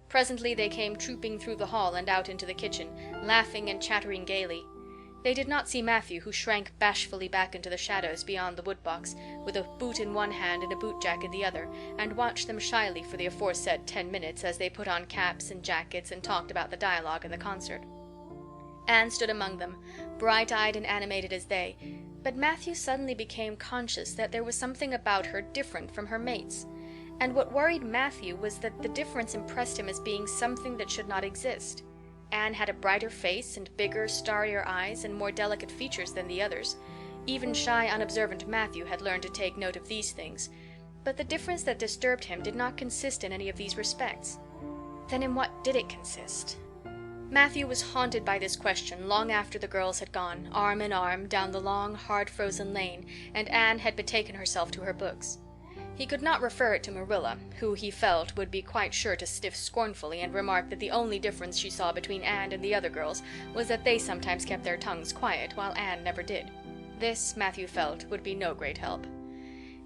Presently they came trooping through the hall and out into the kitchen, laughing and chattering gaily. They did not see Matthew, who shrank bashfully back into the shadows beyond the woodbox, with a boot in one hand and a boot-jack in the other, and watched them shyly for the aforesaid 10 minutes as they put on caps and jackets and talked about the dialogue and the concert. Anne stood among them, bright-eyed and animated as they, but Matthew suddenly became conscious that there was something about her different from her mates. And what worried Matthew was that the difference impressed him as being something that should not exist. Anne had a brighter face and bigger, starrier eyes and more delicate features than the others. Even shy, unobservant Matthew had learned to take note of these things. But the difference that disturbed him did not consist in any of these respects. Then in what did it consist? Matthew was haunted by this question long after the girls had gone, arm in arm, down the long, hard-frozen lane, and Anne had betaken herself to her books. He could not refer it to Marilla, who, he felt, would be quite sure to sniff scornfully and remark that the only difference she saw between Anne and the other girls was that they sometimes kept their tongues quiet, while Anne never did. This, Matthew felt, would be no great help.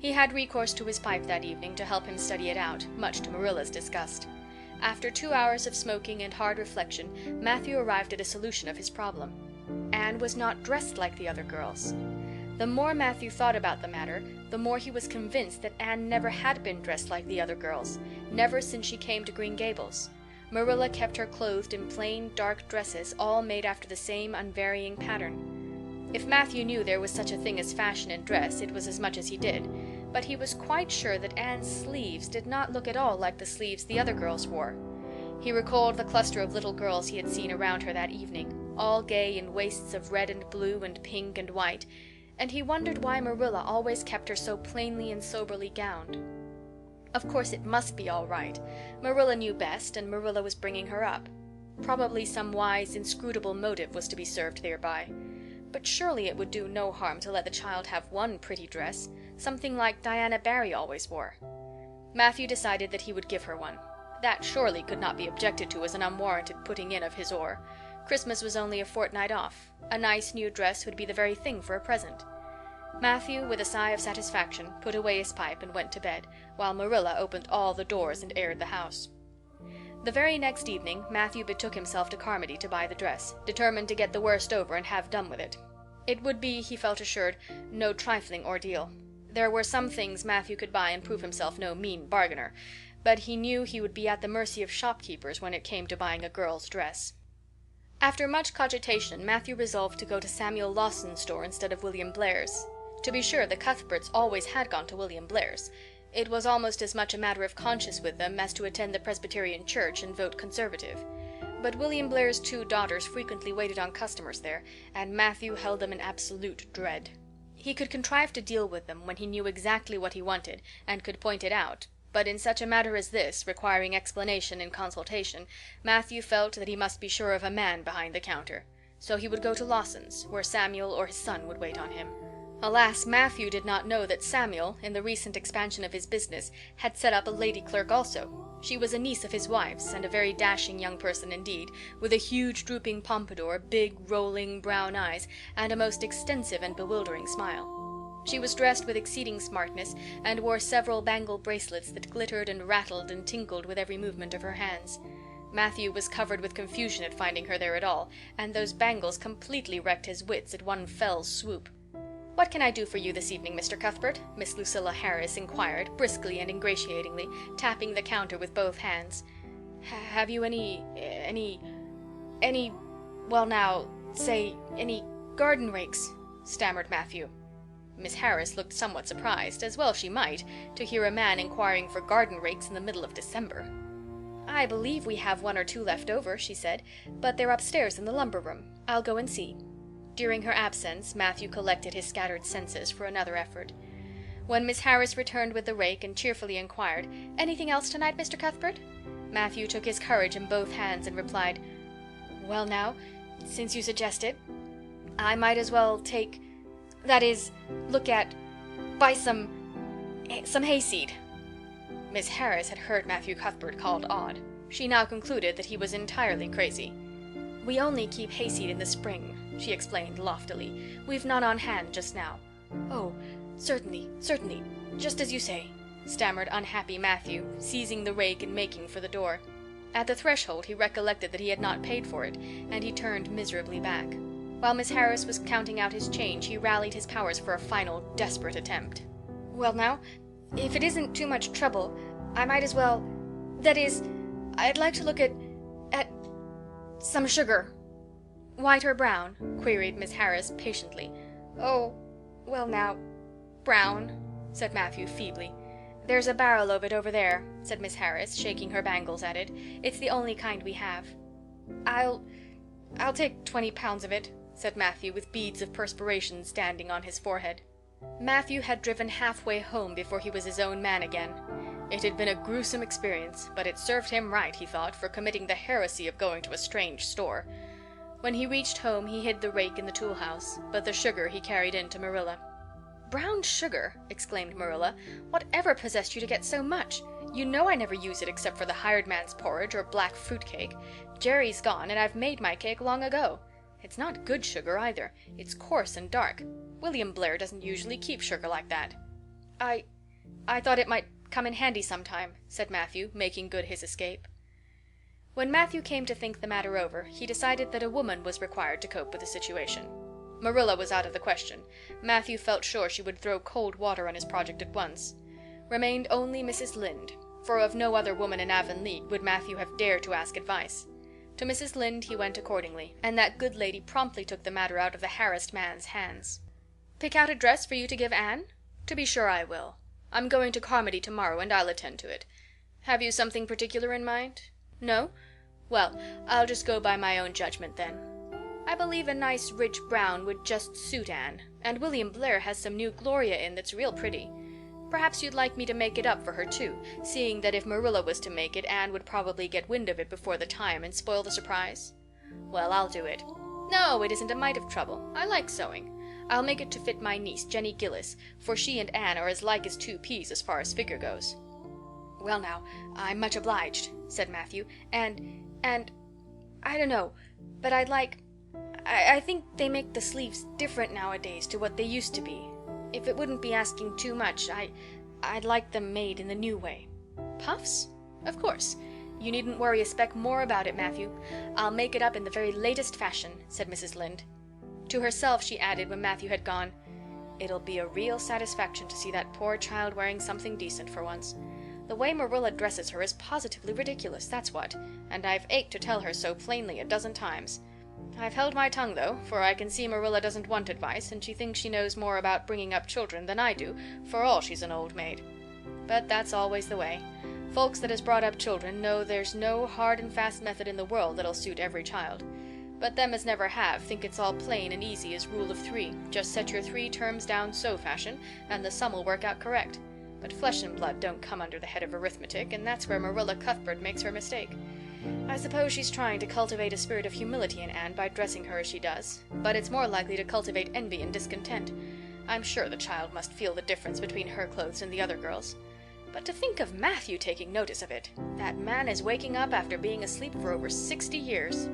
He had recourse to his pipe that evening to help him study it out, much to Marilla's disgust. After 2 hours of smoking and hard reflection, Matthew arrived at a solution of his problem. Anne was not dressed like the other girls. The more Matthew thought about the matter, the more he was convinced that Anne never had been dressed like the other girls, never since she came to Green Gables. Marilla kept her clothed in plain, dark dresses, all made after the same unvarying pattern. If Matthew knew there was such a thing as fashion in dress, it was as much as he did, but he was quite sure that Anne's sleeves did not look at all like the sleeves the other girls wore. He recalled the cluster of little girls he had seen around her that evening, all gay in waists of red and blue and pink and white, and he wondered why Marilla always kept her so plainly and soberly gowned. Of course it must be all right. Marilla knew best, and Marilla was bringing her up. Probably some wise, inscrutable motive was to be served thereby. But surely it would do no harm to let the child have one pretty dress, something like Diana Barry always wore. Matthew decided that he would give her one. That surely could not be objected to as an unwarranted putting in of his oar. Christmas was only a fortnight off. A nice new dress would be the very thing for a present. Matthew, with a sigh of satisfaction, put away his pipe and went to bed, while Marilla opened all the doors and aired the house. The very next evening Matthew betook himself to Carmody to buy the dress, determined to get the worst over and have done with it. It would be, he felt assured, no trifling ordeal. There were some things Matthew could buy and prove himself no mean bargainer, but he knew he would be at the mercy of shopkeepers when it came to buying a girl's dress. After much cogitation, Matthew resolved to go to Samuel Lawson's store instead of William Blair's. To be sure, the Cuthberts always had gone to William Blair's. It was almost as much a matter of conscience with them as to attend the Presbyterian church and vote Conservative. But William Blair's 2 daughters frequently waited on customers there, and Matthew held them in absolute dread. He could contrive to deal with them when he knew exactly what he wanted and could point it out, but in such a matter as this, requiring explanation and consultation, Matthew felt that he must be sure of a man behind the counter. So he would go to Lawson's, where Samuel or his son would wait on him. Alas, Matthew did not know that Samuel, in the recent expansion of his business, had set up a lady clerk also. She was a niece of his wife's, and a very dashing young person indeed, with a huge drooping pompadour, big rolling brown eyes, and a most extensive and bewildering smile. She was dressed with exceeding smartness, and wore several bangle bracelets that glittered and rattled and tinkled with every movement of her hands. Matthew was covered with confusion at finding her there at all, and those bangles completely wrecked his wits at one fell swoop. "What can I do for you this evening, Mr. Cuthbert?" Miss Lucilla Harris inquired, briskly and ingratiatingly, tapping the counter with both hands. "Have you any, well now, say, any garden rakes?" stammered Matthew. Miss Harris looked somewhat surprised, as well she might, to hear a man inquiring for garden rakes in the middle of December. "I believe we have 1 or 2 left over," she said, "but they're upstairs in the lumber room. I'll go and see." During her absence, Matthew collected his scattered senses for another effort. When Miss Harris returned with the rake and cheerfully inquired, "Anything else tonight, Mr. Cuthbert?" Matthew took his courage in both hands and replied, "Well now, since you suggest it, I might as well buy some hayseed." Miss Harris had heard Matthew Cuthbert called odd. She now concluded that he was entirely crazy. "We only keep hayseed in the spring," she explained loftily. "We've none on hand just now." "Oh, certainly, just as you say," stammered unhappy Matthew, seizing the rake and making for the door. At the threshold he recollected that he had not paid for it, and he turned miserably back. While Miss Harris was counting out his change, he rallied his powers for a final, desperate attempt. "Well now, if it isn't too much trouble, I might as well... that is, I'd like to look at some sugar." "White or brown?" queried Miss Harris patiently. "Oh, well now, brown," said Matthew feebly. "There's a barrel of it over there," said Miss Harris, shaking her bangles at it. "It's the only kind we have." I'll take 20 pounds of it," said Matthew, with beads of perspiration standing on his forehead. Matthew had driven halfway home before he was his own man again. It had been a gruesome experience, but it served him right, he thought, for committing the heresy of going to a strange store. When he reached home he hid the rake in the tool house, but the sugar he carried in to Marilla. "Brown sugar!" exclaimed Marilla. "Whatever possessed you to get so much? You know I never use it except for the hired man's porridge or black fruit cake. Jerry's gone, and I've made my cake long ago. It's not good sugar either. It's coarse and dark. William Blair doesn't usually keep sugar like that." I thought it might come in handy sometime," said Matthew, making good his escape. When Matthew came to think the matter over, he decided that a woman was required to cope with the situation. Marilla was out of the question. Matthew felt sure she would throw cold water on his project at once. Remained only Mrs. Lynde, for of no other woman in Avonlea would Matthew have dared to ask advice. To Mrs. Lynde he went accordingly, and that good lady promptly took the matter out of the harassed man's hands. "Pick out a dress for you to give Anne? To be sure I will. I'm going to Carmody tomorrow, and I'll attend to it. Have you something particular in mind? No? Well, I'll just go by my own judgment then. I believe a nice rich brown would just suit Anne, and William Blair has some new Gloria in that's real pretty. Perhaps you'd like me to make it up for her too, seeing that if Marilla was to make it, Anne would probably get wind of it before the time and spoil the surprise? Well, I'll do it. No, it isn't a mite of trouble. I like sewing. I'll make it to fit my niece, Jenny Gillis, for she and Anne are as like as 2 peas as far as figure goes." "Well now, I'm much obliged," said Matthew, and I don't know, but I think they make the sleeves different nowadays to what they used to be. If it wouldn't be asking too much, I'd like them made in the new way." "Puffs? Of course. You needn't worry a speck more about it, Matthew. I'll make it up in the very latest fashion," said Mrs. Lynde. To herself she added when Matthew had gone, "It'll be a real satisfaction to see that poor child wearing something decent for once. The way Marilla dresses her is positively ridiculous, that's what, and I've ached to tell her so plainly a dozen times. I've held my tongue, though, for I can see Marilla doesn't want advice, and she thinks she knows more about bringing up children than I do, for all she's an old maid. But that's always the way. Folks that has brought up children know there's no hard and fast method in the world that'll suit every child. But them as never have think it's all plain and easy as rule of 3. Just set your 3 terms down so fashion, and the sum'll work out correct. But flesh and blood don't come under the head of arithmetic, and that's where Marilla Cuthbert makes her mistake. I suppose she's trying to cultivate a spirit of humility in Anne by dressing her as she does, but it's more likely to cultivate envy and discontent. I'm sure the child must feel the difference between her clothes and the other girls. But to think of Matthew taking notice of it! That man is waking up after being asleep for over 60 years.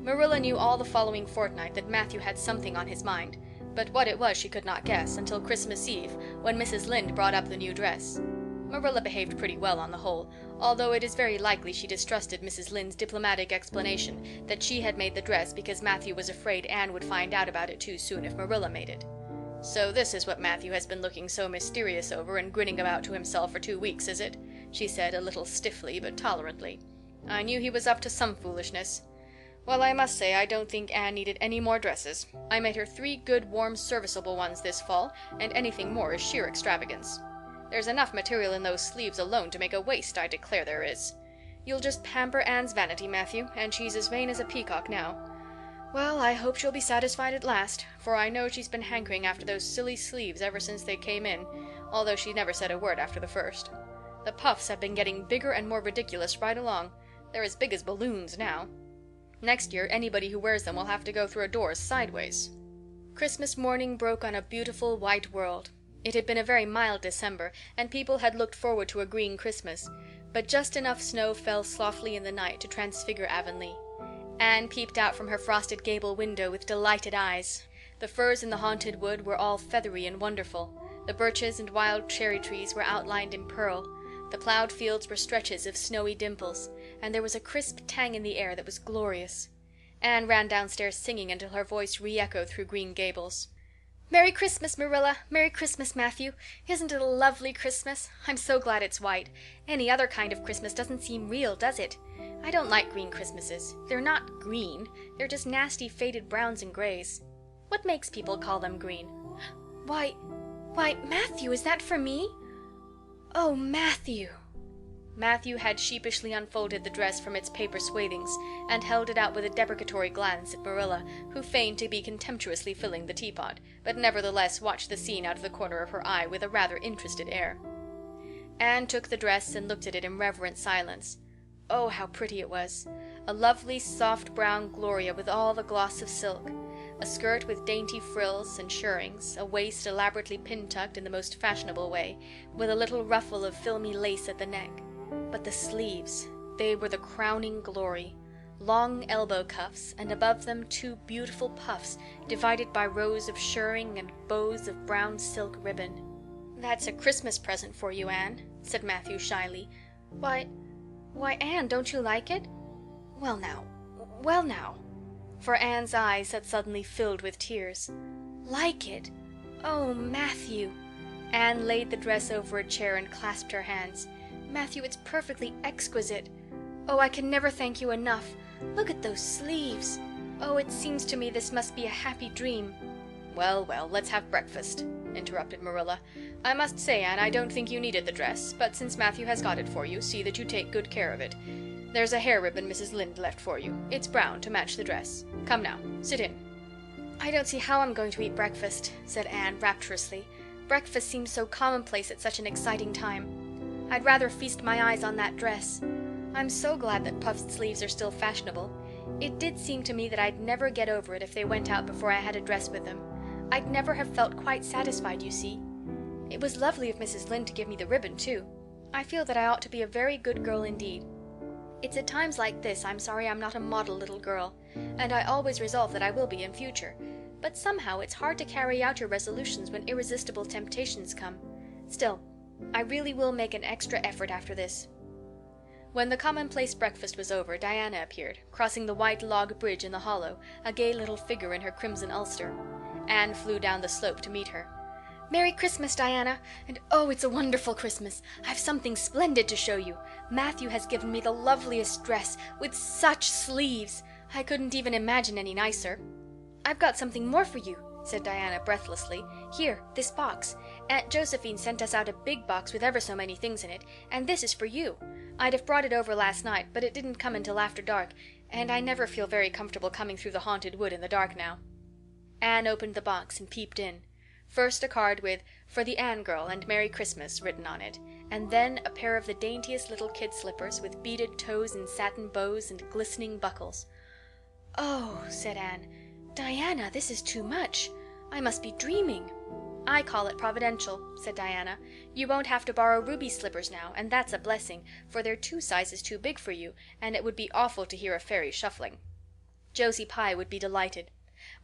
Marilla knew all the following fortnight that Matthew had something on his mind, but what it was she could not guess until Christmas Eve, when Mrs. Lynde brought up the new dress. Marilla behaved pretty well on the whole, although it is very likely she distrusted Mrs. Lynde's diplomatic explanation that she had made the dress because Matthew was afraid Anne would find out about it too soon if Marilla made it. "So this is what Matthew has been looking so mysterious over and grinning about to himself for 2 weeks, is it?" she said, a little stiffly but tolerantly. "I knew he was up to some foolishness. Well, I must say I don't think Anne needed any more dresses. I made her 3 good, warm, serviceable ones this fall, and anything more is sheer extravagance. There's enough material in those sleeves alone to make a waist, I declare there is. You'll just pamper Anne's vanity, Matthew, and she's as vain as a peacock now. Well, I hope she'll be satisfied at last, for I know she's been hankering after those silly sleeves ever since they came in, although she never said a word after the first. The puffs have been getting bigger and more ridiculous right along. They're as big as balloons now. Next year, anybody who wears them will have to go through a door sideways. Christmas morning broke on a beautiful white world. It had been a very mild December, and people had looked forward to a green Christmas, but just enough snow fell softly in the night to transfigure Avonlea. Anne peeped out from her frosted gable window with delighted eyes. The firs in the haunted wood were all feathery and wonderful. The birches and wild cherry trees were outlined in pearl. The ploughed fields were stretches of snowy dimples, and there was a crisp tang in the air that was glorious. Anne ran downstairs singing until her voice re-echoed through Green Gables. "Merry Christmas, Marilla! Merry Christmas, Matthew! Isn't it a lovely Christmas? I'm so glad it's white. Any other kind of Christmas doesn't seem real, does it? I don't like green Christmases. They're not green. They're just nasty faded browns and grays. What makes people call them green? Why, Matthew, is that for me? Oh, Matthew!" Matthew had sheepishly unfolded the dress from its paper swathings and held it out with a deprecatory glance at Marilla, who feigned to be contemptuously filling the teapot, but nevertheless watched the scene out of the corner of her eye with a rather interested air. Anne took the dress and looked at it in reverent silence. Oh, how pretty it was! A lovely, soft brown gloria with all the gloss of silk. A skirt with dainty frills and shirrings, a waist elaborately pin-tucked in the most fashionable way, with a little ruffle of filmy lace at the neck. But the sleeves, they were the crowning glory. Long elbow cuffs, and above them 2 beautiful puffs, divided by rows of shirring and bows of brown silk ribbon. "That's a Christmas present for you, Anne," said Matthew shyly. Why, Anne, don't you like it?" Well now. For Anne's eyes had suddenly filled with tears. "Like it? Oh, Matthew!" Anne laid the dress over a chair and clasped her hands. "Matthew, it's perfectly exquisite. Oh, I can never thank you enough. Look at those sleeves. Oh, it seems to me this must be a happy dream." Well, let's have breakfast," interrupted Marilla. "I must say, Anne, I don't think you needed the dress, but since Matthew has got it for you, see that you take good care of it. There's a hair ribbon Mrs. Lynde left for you. It's brown to match the dress. Come now, sit in." "I don't see how I'm going to eat breakfast," said Anne rapturously. "Breakfast seems so commonplace at such an exciting time. I'd rather feast my eyes on that dress. I'm so glad that puffed sleeves are still fashionable. It did seem to me that I'd never get over it if they went out before I had a dress with them. I'd never have felt quite satisfied, you see. It was lovely of Mrs. Lynde to give me the ribbon, too. I feel that I ought to be a very good girl indeed. It's at times like this I'm sorry I'm not a model little girl, and I always resolve that I will be in future. But somehow it's hard to carry out your resolutions when irresistible temptations come. Still, I really will make an extra effort after this." When the commonplace breakfast was over, Diana appeared, crossing the white log bridge in the hollow, a gay little figure in her crimson ulster. Anne flew down the slope to meet her. "Merry Christmas, Diana, and oh, it's a wonderful Christmas. I've something splendid to show you. Matthew has given me the loveliest dress, with such sleeves. I couldn't even imagine any nicer." "I've got something more for you," said Diana breathlessly. "Here, this box. Aunt Josephine sent us out a big box with ever so many things in it, and this is for you. I'd have brought it over last night, but it didn't come until after dark, and I never feel very comfortable coming through the haunted wood in the dark now." Anne opened the box and peeped in. First a card with "For the Anne girl and Merry Christmas" written on it, and then a pair of the daintiest little kid slippers with beaded toes and satin bows and glistening buckles. "Oh," said Anne, "Diana, this is too much. I must be dreaming." "I call it providential," said Diana. "You won't have to borrow Ruby slippers now, and that's a blessing, for they're 2 sizes too big for you, and it would be awful to hear a fairy shuffling. Josie Pye would be delighted.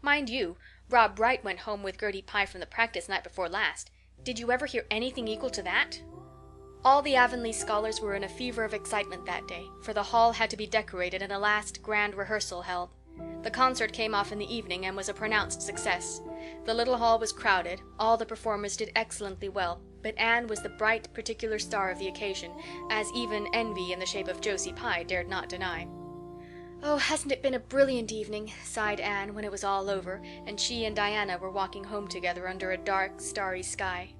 Mind you, Rob Wright went home with Gertie Pye from the practice night before last. Did you ever hear anything equal to that?" All the Avonlea scholars were in a fever of excitement that day, for the hall had to be decorated and a last grand rehearsal held. The concert came off in the evening and was a pronounced success. The little hall was crowded, all the performers did excellently well, but Anne was the bright, particular star of the occasion, as even envy in the shape of Josie Pye dared not deny. "Oh, hasn't it been a brilliant evening?" sighed Anne when it was all over, and she and Diana were walking home together under a dark, starry sky.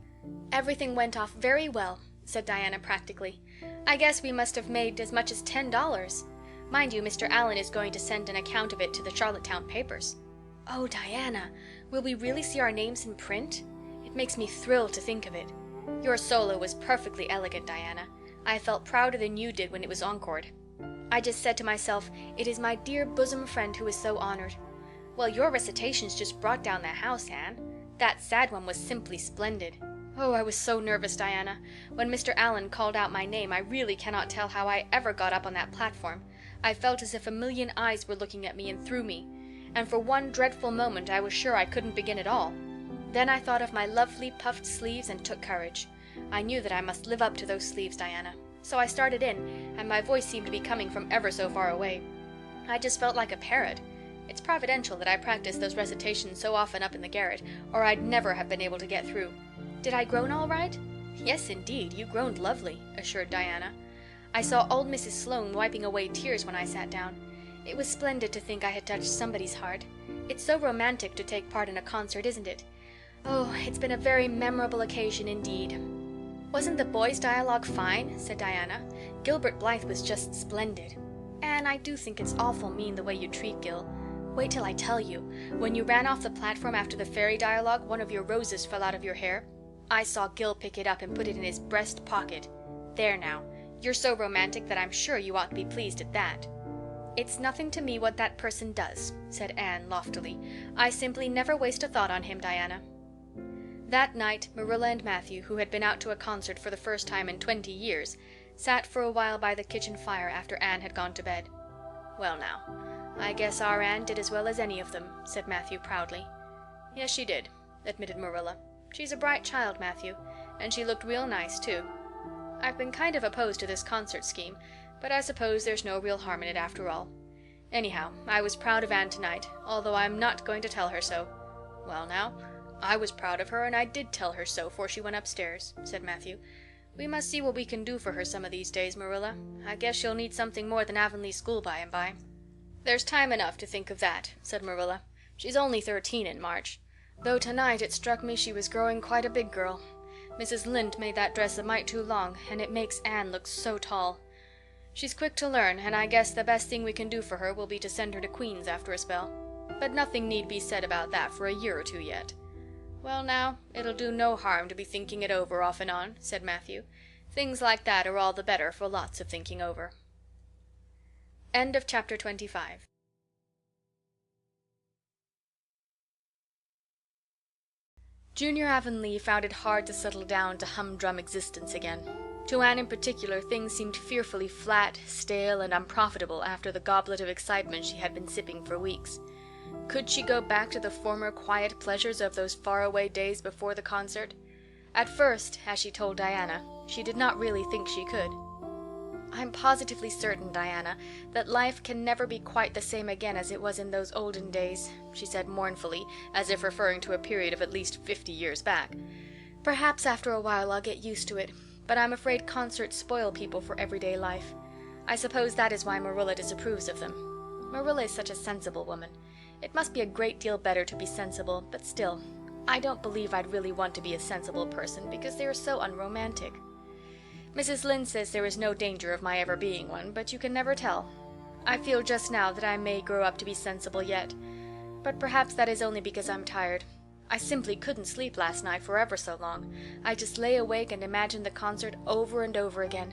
"Everything went off very well," said Diana practically. "I guess we must have made as much as $10. Mind you, Mr. Allen is going to send an account of it to the Charlottetown papers." "Oh, Diana, will we really see our names in print? It makes me thrill to think of it. Your solo was perfectly elegant, Diana. I felt prouder than you did when it was encored. I just said to myself, it is my dear bosom friend who is so honored. Well, your recitations just brought down the house, Anne. That sad one was simply splendid. Oh, I was so nervous, Diana. When Mr. Allen called out my name, I really cannot tell how I ever got up on that platform. I felt as if a million eyes were looking at me and through me. And for one dreadful moment I was sure I couldn't begin at all. Then I thought of my lovely puffed sleeves and took courage. I knew that I must live up to those sleeves, Diana. So I started in, and my voice seemed to be coming from ever so far away. I just felt like a parrot. It's providential that I practiced those recitations so often up in the garret, or I'd never have been able to get through. Did I groan all right?" "Yes, indeed, you groaned lovely," assured Diana. "I saw old Mrs. Sloane wiping away tears when I sat down. It was splendid to think I had touched somebody's heart. It's so romantic to take part in a concert, isn't it? Oh, it's been a very memorable occasion indeed." "Wasn't the boys' dialogue fine?" said Diana. "Gilbert Blythe was just splendid. Anne, I do think it's awful mean the way you treat Gil. Wait till I tell you. When you ran off the platform after the fairy dialogue, one of your roses fell out of your hair. I saw Gil pick it up and put it in his breast pocket. There now, you're so romantic that I'm sure you ought to be pleased at that." "It's nothing to me what that person does," said Anne loftily. "I simply never waste a thought on him, Diana." That night Marilla and Matthew, who had been out to a concert for the first time in 20 years, sat for a while by the kitchen fire after Anne had gone to bed. "Well now, I guess our Anne did as well as any of them," said Matthew proudly. "Yes, she did," admitted Marilla. "She's a bright child, Matthew, and she looked real nice, too. I've been kind of opposed to this concert scheme, but I suppose there's no real harm in it after all. Anyhow, I was proud of Anne tonight, although I'm not going to tell her so." "Well now, I was proud of her, and I did tell her so 'fore she went upstairs," said Matthew. "We must see what we can do for her some of these days, Marilla. I guess she'll need something more than Avonlea school by and by." "There's time enough to think of that," said Marilla. "She's only 13 in March. Though tonight it struck me she was growing quite a big girl. Mrs. Lynde made that dress a mite too long, and it makes Anne look so tall. She's quick to learn, and I guess the best thing we can do for her will be to send her to Queen's after a spell. But nothing need be said about that for a year or two yet." "Well now, it'll do no harm to be thinking it over off and on," said Matthew. "Things like that are all the better for lots of thinking over." End of chapter 25. Junior Avonlea found it hard to settle down to humdrum existence again. To Anne in particular, things seemed fearfully flat, stale, and unprofitable after the goblet of excitement she had been sipping for weeks. Could she go back to the former quiet pleasures of those faraway days before the concert? At first, as she told Diana, she did not really think she could. "I'm positively certain, Diana, that life can never be quite the same again as it was in those olden days," she said mournfully, as if referring to a period of at least 50 years back. "Perhaps after a while I'll get used to it, but I'm afraid concerts spoil people for everyday life. I suppose that is why Marilla disapproves of them. Marilla is such a sensible woman. It must be a great deal better to be sensible, but still, I don't believe I'd really want to be a sensible person because they are so unromantic. Mrs. Lynde says there is no danger of my ever being one, but you can never tell. I feel just now that I may grow up to be sensible yet, but perhaps that is only because I'm tired. I simply couldn't sleep last night for ever so long. I just lay awake and imagined the concert over and over again.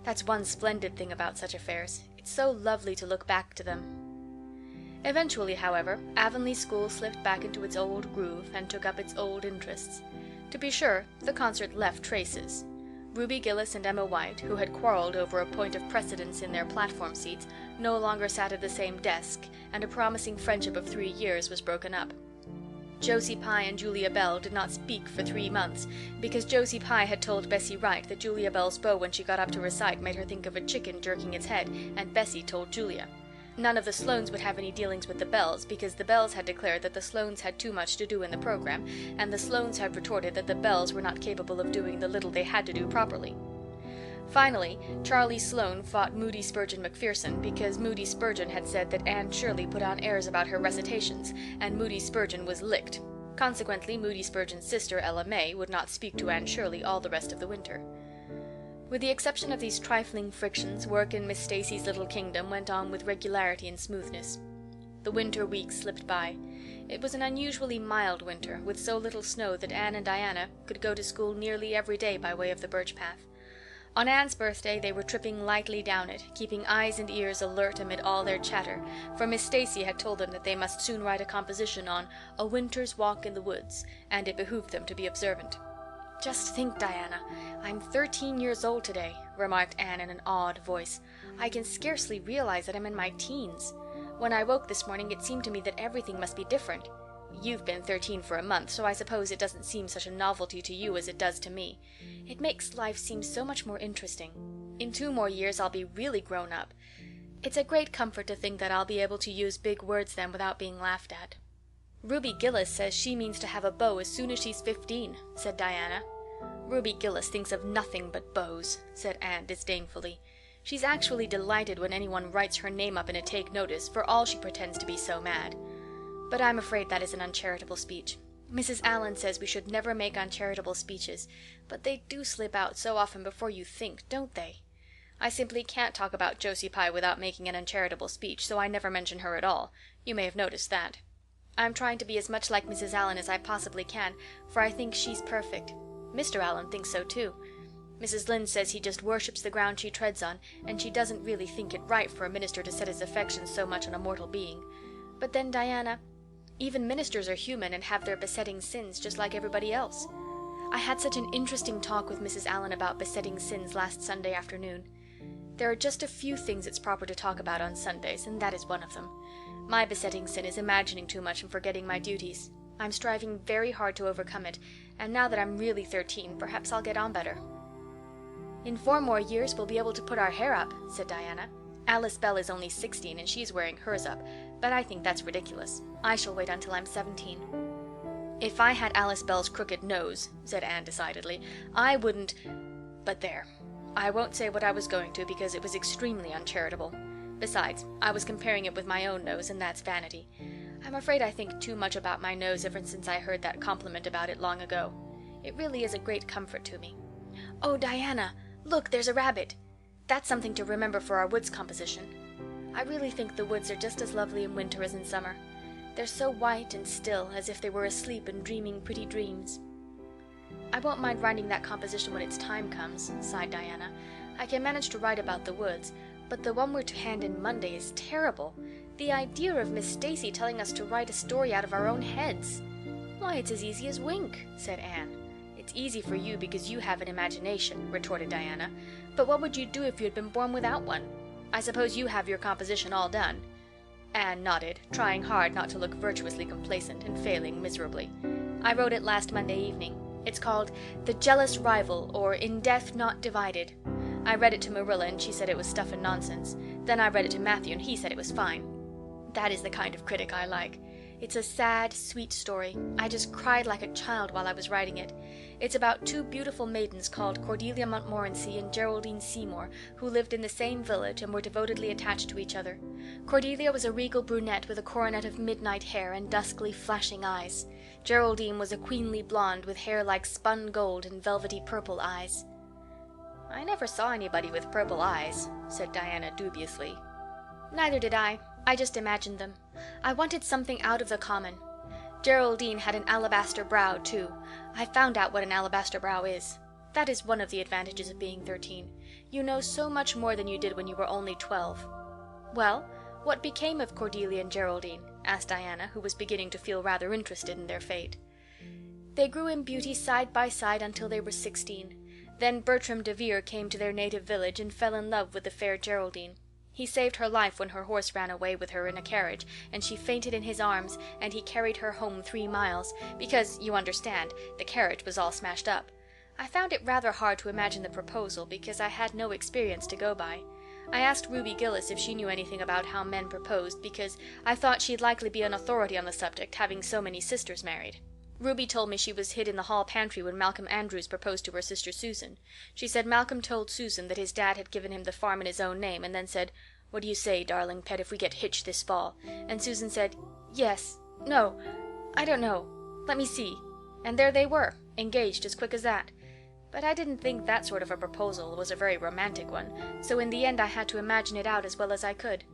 That's one splendid thing about such affairs. It's so lovely to look back to them." Eventually, however, Avonlea school slipped back into its old groove and took up its old interests. To be sure, the concert left traces. Ruby Gillis and Emma White, who had quarreled over a point of precedence in their platform seats, no longer sat at the same desk, and a promising friendship of 3 years was broken up. Josie Pye and Julia Bell did not speak for 3 months, because Josie Pye had told Bessie Wright that Julia Bell's bow when she got up to recite made her think of a chicken jerking its head, and Bessie told Julia. None of the Sloanes would have any dealings with the Bells, because the Bells had declared that the Sloanes had too much to do in the program, and the Sloanes had retorted that the Bells were not capable of doing the little they had to do properly. Finally, Charlie Sloane fought Moody Spurgeon Macpherson because Moody Spurgeon had said that Anne Shirley put on airs about her recitations, and Moody Spurgeon was licked. Consequently, Moody Spurgeon's sister, Ella May, would not speak to Anne Shirley all the rest of the winter. With the exception of these trifling frictions, work in Miss Stacy's little kingdom went on with regularity and smoothness. The winter weeks slipped by. It was an unusually mild winter, with so little snow that Anne and Diana could go to school nearly every day by way of the birch path. On Anne's birthday they were tripping lightly down it, keeping eyes and ears alert amid all their chatter, for Miss Stacy had told them that they must soon write a composition on A Winter's Walk in the Woods, and it behooved them to be observant. "Just think, Diana, I'm 13 years old today," remarked Anne in an awed voice. "I can scarcely realize that I'm in my teens. When I woke this morning it seemed to me that everything must be different. You've been 13 for a month, so I suppose it doesn't seem such a novelty to you as it does to me. It makes life seem so much more interesting. In 2 more years I'll be really grown up. It's a great comfort to think that I'll be able to use big words then without being laughed at." "Ruby Gillis says she means to have a beau as soon as she's 15, said Diana. "Ruby Gillis thinks of nothing but beaus," said Anne disdainfully. "She's actually delighted when anyone writes her name up in a take notice, for all she pretends to be so mad. But I'm afraid that is an uncharitable speech. Mrs. Allen says we should never make uncharitable speeches, but they do slip out so often before you think, don't they? I simply can't talk about Josie Pye without making an uncharitable speech, so I never mention her at all. You may have noticed that. I'm trying to be as much like Mrs. Allen as I possibly can, for I think she's perfect. Mr. Allen thinks so too. Mrs. Lynde says he just worships the ground she treads on, and she doesn't really think it right for a minister to set his affections so much on a mortal being. But then, Diana, even ministers are human and have their besetting sins just like everybody else. I had such an interesting talk with Mrs. Allen about besetting sins last Sunday afternoon. There are just a few things it's proper to talk about on Sundays, and that is one of them. My besetting sin is imagining too much and forgetting my duties. I'm striving very hard to overcome it, and now that I'm really 13, perhaps I'll get on better." "In 4 more years we'll be able to put our hair up," said Diana. "Alice Bell is only 16 and she's wearing hers up, but I think that's ridiculous. I shall wait until I'm 17. "If I had Alice Bell's crooked nose," said Anne decidedly, "I wouldn't— But there, I won't say what I was going to because it was extremely uncharitable. Besides, I was comparing it with my own nose, and that's vanity. I'm afraid I think too much about my nose ever since I heard that compliment about it long ago. It really is a great comfort to me. Oh, Diana, look, there's a rabbit. That's something to remember for our woods composition. I really think the woods are just as lovely in winter as in summer. They're so white and still, as if they were asleep and dreaming pretty dreams." "I won't mind writing that composition when its time comes," sighed Diana. "I can manage to write about the woods, but the one we're to hand in Monday is terrible. The idea of Miss Stacy telling us to write a story out of our own heads." "Why, it's as easy as wink," said Anne. "It's easy for you because you have an imagination," retorted Diana. "But what would you do if you had been born without one? I suppose you have your composition all done." Anne nodded, trying hard not to look virtuously complacent, and failing miserably. "I wrote it last Monday evening. It's called The Jealous Rival, or In Death Not Divided. I read it to Marilla and she said it was stuff and nonsense. Then I read it to Matthew and he said it was fine. That is the kind of critic I like. It's a sad, sweet story. I just cried like a child while I was writing it. It's about 2 beautiful maidens called Cordelia Montmorency and Geraldine Seymour, who lived in the same village and were devotedly attached to each other. Cordelia was a regal brunette with a coronet of midnight hair and duskly flashing eyes. Geraldine was a queenly blonde with hair like spun gold and velvety purple eyes." "I never saw anybody with purple eyes," said Diana dubiously. "Neither did I just imagined them. I wanted something out of the common. Geraldine had an alabaster brow, too. I found out what an alabaster brow is. That is one of the advantages of being 13. You know so much more than you did when you were only 12. "Well, what became of Cordelia and Geraldine?" asked Diana, who was beginning to feel rather interested in their fate. "They grew in beauty side by side until they were 16. Then Bertram DeVere came to their native village and fell in love with the fair Geraldine. He saved her life when her horse ran away with her in a carriage, and she fainted in his arms, and he carried her home 3 miles, because, you understand, the carriage was all smashed up. I found it rather hard to imagine the proposal, because I had no experience to go by. I asked Ruby Gillis if she knew anything about how men proposed, because I thought she'd likely be an authority on the subject, having so many sisters married. Ruby told me she was hid in the hall pantry when Malcolm Andrews proposed to her sister Susan. She said Malcolm told Susan that his dad had given him the farm in his own name, and then said, 'What do you say, darling pet, if we get hitched this fall?' And Susan said, 'Yes, no, I don't know, let me see.' And there they were, engaged as quick as that. But I didn't think that sort of a proposal was a very romantic one, so in the end I had to imagine it out as well as I could.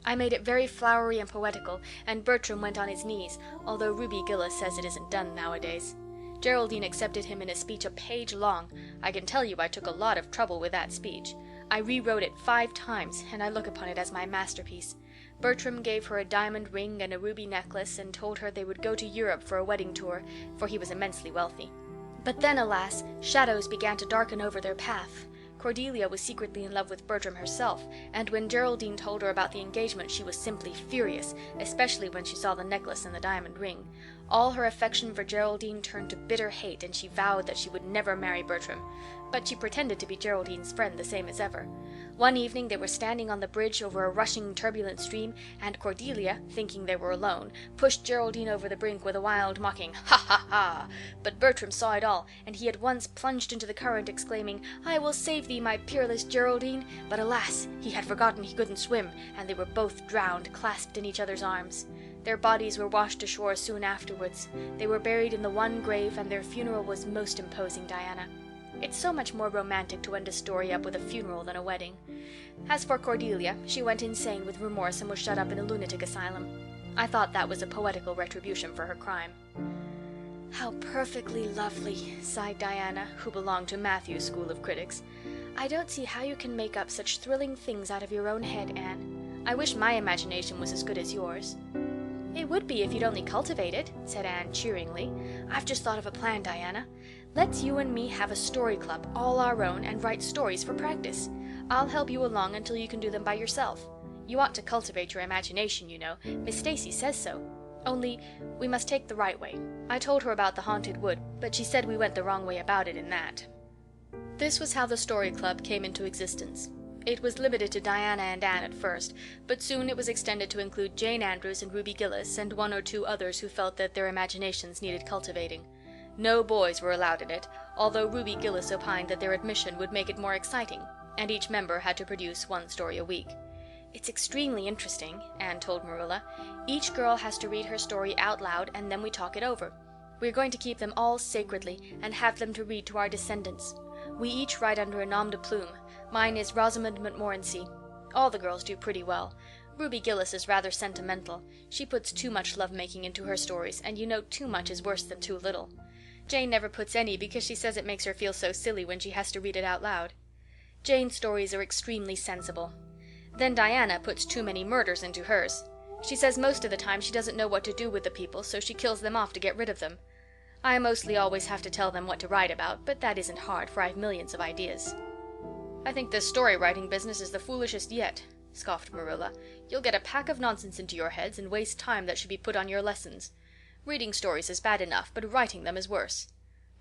I made it very flowery and poetical, and Bertram went on his knees, although Ruby Gillis says it isn't done nowadays. Geraldine accepted him in a speech a page long. I can tell you I took a lot of trouble with that speech. I rewrote it 5 times, and I look upon it as my masterpiece. Bertram gave her a diamond ring and a ruby necklace, and told her they would go to Europe for a wedding tour, for he was immensely wealthy. But then, alas, shadows began to darken over their path. Cordelia was secretly in love with Bertram herself, and when Geraldine told her about the engagement she was simply furious, especially when she saw the necklace and the diamond ring. All her affection for Geraldine turned to bitter hate, and she vowed that she would never marry Bertram. But she pretended to be Geraldine's friend the same as ever. One evening they were standing on the bridge over a rushing, turbulent stream, and Cordelia, thinking they were alone, pushed Geraldine over the brink with a wild, mocking "Ha, ha, ha!" But Bertram saw it all, and he at once plunged into the current, exclaiming, "I will save thee, my peerless Geraldine!" But alas, he had forgotten he couldn't swim, and they were both drowned, clasped in each other's arms. Their bodies were washed ashore soon afterwards. They were buried in the one grave, and their funeral was most imposing, Diana. It's so much more romantic to end a story up with a funeral than a wedding. As for Cordelia, she went insane with remorse and was shut up in a lunatic asylum. I thought that was a poetical retribution for her crime. "How perfectly lovely," sighed Diana, who belonged to Matthew's school of critics. "I don't see how you can make up such thrilling things out of your own head, Anne. I wish my imagination was as good as yours." "It would be if you'd only cultivate it," said Anne cheeringly. "I've just thought of a plan, Diana. Let's you and me have a story club, all our own, and write stories for practice. I'll help you along until you can do them by yourself. You ought to cultivate your imagination, you know. Miss Stacy says so. Only we must take the right way. I told her about the haunted wood, but she said we went the wrong way about it in that." This was how the story club came into existence. It was limited to Diana and Anne at first, but soon it was extended to include Jane Andrews and Ruby Gillis, and 1 or 2 others who felt that their imaginations needed cultivating. No boys were allowed in it, although Ruby Gillis opined that their admission would make it more exciting, and each member had to produce 1 story a week. "It's extremely interesting," Anne told Marilla. "Each girl has to read her story out loud, and then we talk it over. We're going to keep them all sacredly, and have them to read to our descendants. We each write under a nom de plume. Mine is Rosamond Montmorency. All the girls do pretty well. Ruby Gillis is rather sentimental. She puts too much love-making into her stories, and you know too much is worse than too little. Jane never puts any because she says it makes her feel so silly when she has to read it out loud. Jane's stories are extremely sensible. Then Diana puts too many murders into hers. She says most of the time she doesn't know what to do with the people, so she kills them off to get rid of them. I mostly always have to tell them what to write about, but that isn't hard, for I've millions of ideas." "I think this story-writing business is the foolishest yet," scoffed Marilla. "You'll get a pack of nonsense into your heads and waste time that should be put on your lessons. Reading stories is bad enough, but writing them is worse."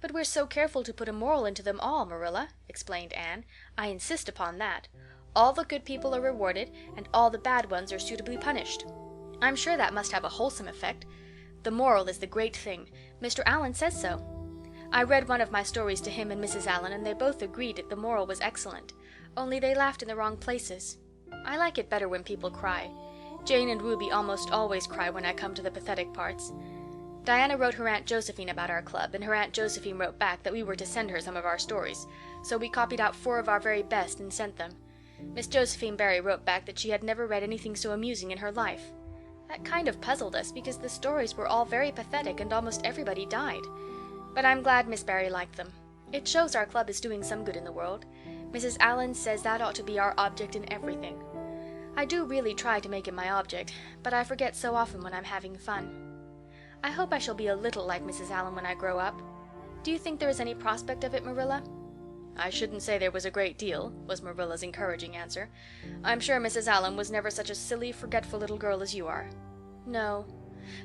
"But we're so careful to put a moral into them all, Marilla," explained Anne. "I insist upon that. All the good people are rewarded, and all the bad ones are suitably punished. I'm sure that must have a wholesome effect. The moral is the great thing. Mr. Allen says so. I read one of my stories to him and Mrs. Allen, and they both agreed that the moral was excellent. Only they laughed in the wrong places. I like it better when people cry. Jane and Ruby almost always cry when I come to the pathetic parts. Diana wrote her Aunt Josephine about our club, and her Aunt Josephine wrote back that we were to send her some of our stories, so we copied out 4 of our very best and sent them. Miss Josephine Barry wrote back that she had never read anything so amusing in her life. That kind of puzzled us because the stories were all very pathetic and almost everybody died. But I'm glad Miss Barry liked them. It shows our club is doing some good in the world. Mrs. Allen says that ought to be our object in everything. I do really try to make it my object, but I forget so often when I'm having fun. I hope I shall be a little like Mrs. Allen when I grow up. Do you think there is any prospect of it, Marilla?" "I shouldn't say there was a great deal," was Marilla's encouraging answer. "I'm sure Mrs. Allen was never such a silly, forgetful little girl as you are." "No,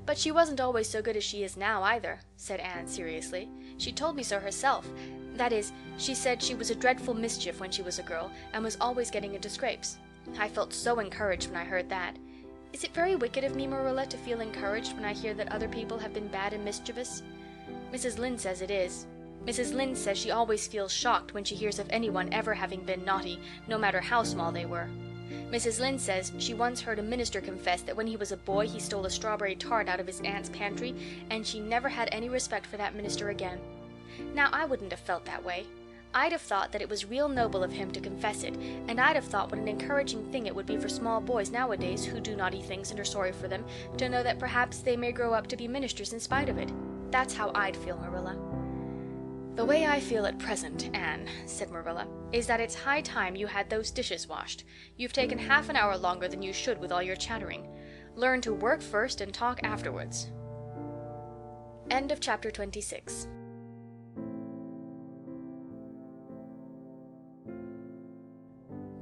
but she wasn't always so good as she is now, either," said Anne seriously. "She told me so herself. That is, she said she was a dreadful mischief when she was a girl, and was always getting into scrapes. I felt so encouraged when I heard that. Is it very wicked of me, Marilla, to feel encouraged when I hear that other people have been bad and mischievous?" Mrs. Lynde says it is. Mrs. Lynde says she always feels shocked when she hears of anyone ever having been naughty, no matter how small they were. Mrs. Lynde says she once heard a minister confess that when he was a boy he stole a strawberry tart out of his aunt's pantry, and she never had any respect for that minister again. Now, I wouldn't have felt that way. I'd have thought that it was real noble of him to confess it, and I'd have thought what an encouraging thing it would be for small boys nowadays who do naughty things and are sorry for them, to know that perhaps they may grow up to be ministers in spite of it. That's how I'd feel, Marilla. "The way I feel at present, Anne," said Marilla, "is that it's high time you had those dishes washed. You've taken half an hour longer than you should with all your chattering. Learn to work first and talk afterwards." End of chapter 26.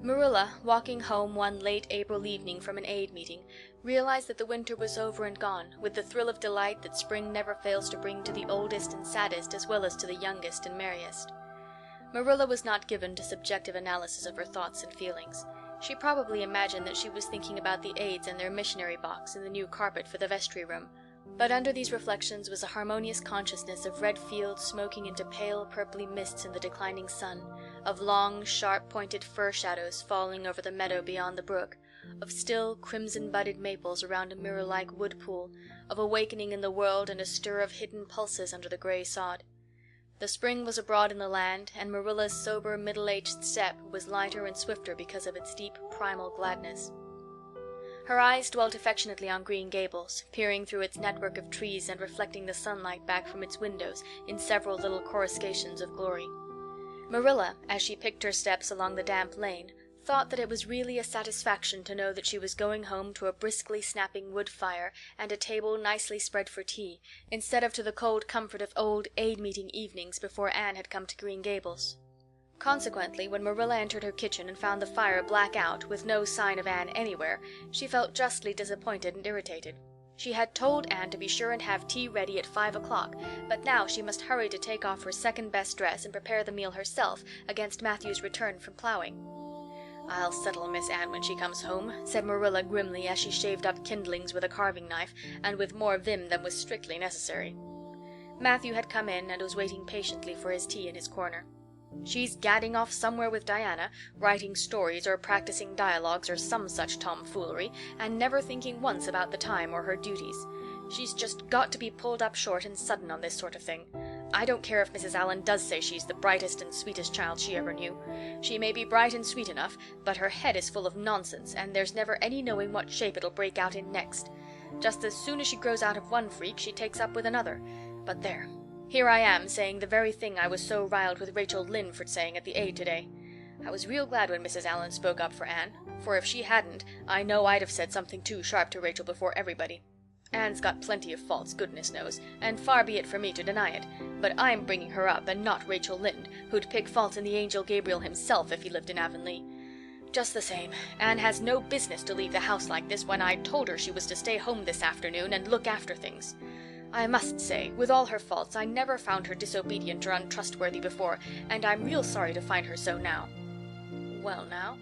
Marilla, walking home one late April evening from an aid meeting, realized that the winter was over and gone, with the thrill of delight that spring never fails to bring to the oldest and saddest as well as to the youngest and merriest. Marilla was not given to subjective analysis of her thoughts and feelings. She probably imagined that she was thinking about the aids and their missionary box and the new carpet for the vestry room. But under these reflections was a harmonious consciousness of red fields smoking into pale purply mists in the declining sun, of long, sharp-pointed fir shadows falling over the meadow beyond the brook, of still, crimson-budded maples around a mirror-like wood pool, of awakening in the world and a stir of hidden pulses under the gray sod. The spring was abroad in the land, and Marilla's sober, middle-aged step was lighter and swifter because of its deep, primal gladness. Her eyes dwelt affectionately on Green Gables, peering through its network of trees and reflecting the sunlight back from its windows in several little coruscations of glory. Marilla, as she picked her steps along the damp lane, thought that it was really a satisfaction to know that she was going home to a briskly snapping wood fire and a table nicely spread for tea, instead of to the cold comfort of old aid-meeting evenings before Anne had come to Green Gables. Consequently, when Marilla entered her kitchen and found the fire black out, with no sign of Anne anywhere, she felt justly disappointed and irritated. She had told Anne to be sure and have tea ready at 5 o'clock, but now she must hurry to take off her second-best dress and prepare the meal herself against Matthew's return from plowing. "I'll settle Miss Anne when she comes home," said Marilla grimly as she shaved up kindlings with a carving knife, and with more vim than was strictly necessary. Matthew had come in and was waiting patiently for his tea in his corner. "She's gadding off somewhere with Diana, writing stories or practicing dialogues or some such tomfoolery, and never thinking once about the time or her duties. She's just got to be pulled up short and sudden on this sort of thing. I don't care if Mrs. Allan does say she's the brightest and sweetest child she ever knew. She may be bright and sweet enough, but her head is full of nonsense, and there's never any knowing what shape it'll break out in next. Just as soon as she grows out of one freak, she takes up with another. But there, here I am saying the very thing I was so riled with Rachel Lynde for saying at the aid today. I was real glad when Mrs. Allan spoke up for Anne, for if she hadn't, I know I'd have said something too sharp to Rachel before everybody. Anne's got plenty of faults, goodness knows, and far be it from me to deny it, but I'm bringing her up and not Rachel Lynde, who'd pick faults in the angel Gabriel himself if he lived in Avonlea. Just the same, Anne has no business to leave the house like this when I told her she was to stay home this afternoon and look after things. I must say, with all her faults, I never found her disobedient or untrustworthy before, and I'm real sorry to find her so now." "Well now,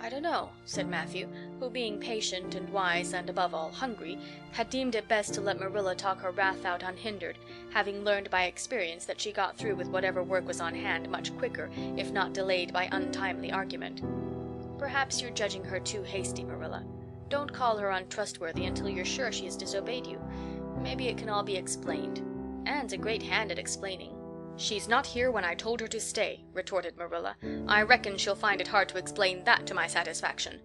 I don't know," said Matthew, who, being patient and wise and above all hungry, had deemed it best to let Marilla talk her wrath out unhindered, having learned by experience that she got through with whatever work was on hand much quicker, if not delayed by untimely argument. "Perhaps you're judging her too hasty, Marilla. Don't call her untrustworthy until you're sure she has disobeyed you. Maybe it can all be explained. Anne's a great hand at explaining." "She's not here when I told her to stay," retorted Marilla. "I reckon she'll find it hard to explain that to my satisfaction.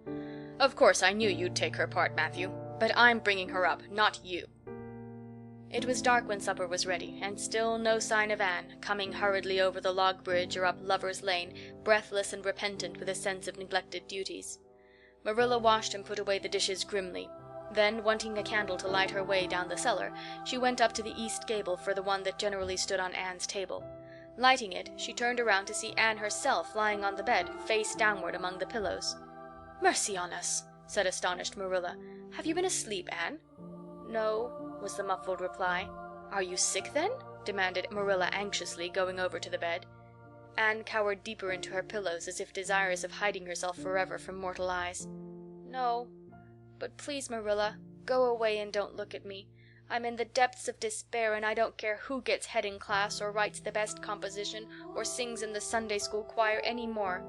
Of course I knew you'd take her part, Matthew, but I'm bringing her up, not you." It was dark when supper was ready, and still no sign of Anne, coming hurriedly over the log bridge or up Lover's Lane, breathless and repentant with a sense of neglected duties. Marilla washed and put away the dishes grimly. Then, wanting a candle to light her way down the cellar, she went up to the east gable for the one that generally stood on Anne's table. Lighting it, she turned around to see Anne herself lying on the bed, face downward among the pillows. "Mercy on us," said astonished Marilla. "Have you been asleep, Anne?" "No," was the muffled reply. "Are you sick, then?" demanded Marilla anxiously, going over to the bed. Anne cowered deeper into her pillows as if desirous of hiding herself forever from mortal eyes. "No. But please, Marilla, go away and don't look at me. I'm in the depths of despair, and I don't care who gets head in class, or writes the best composition, or sings in the Sunday school choir any more.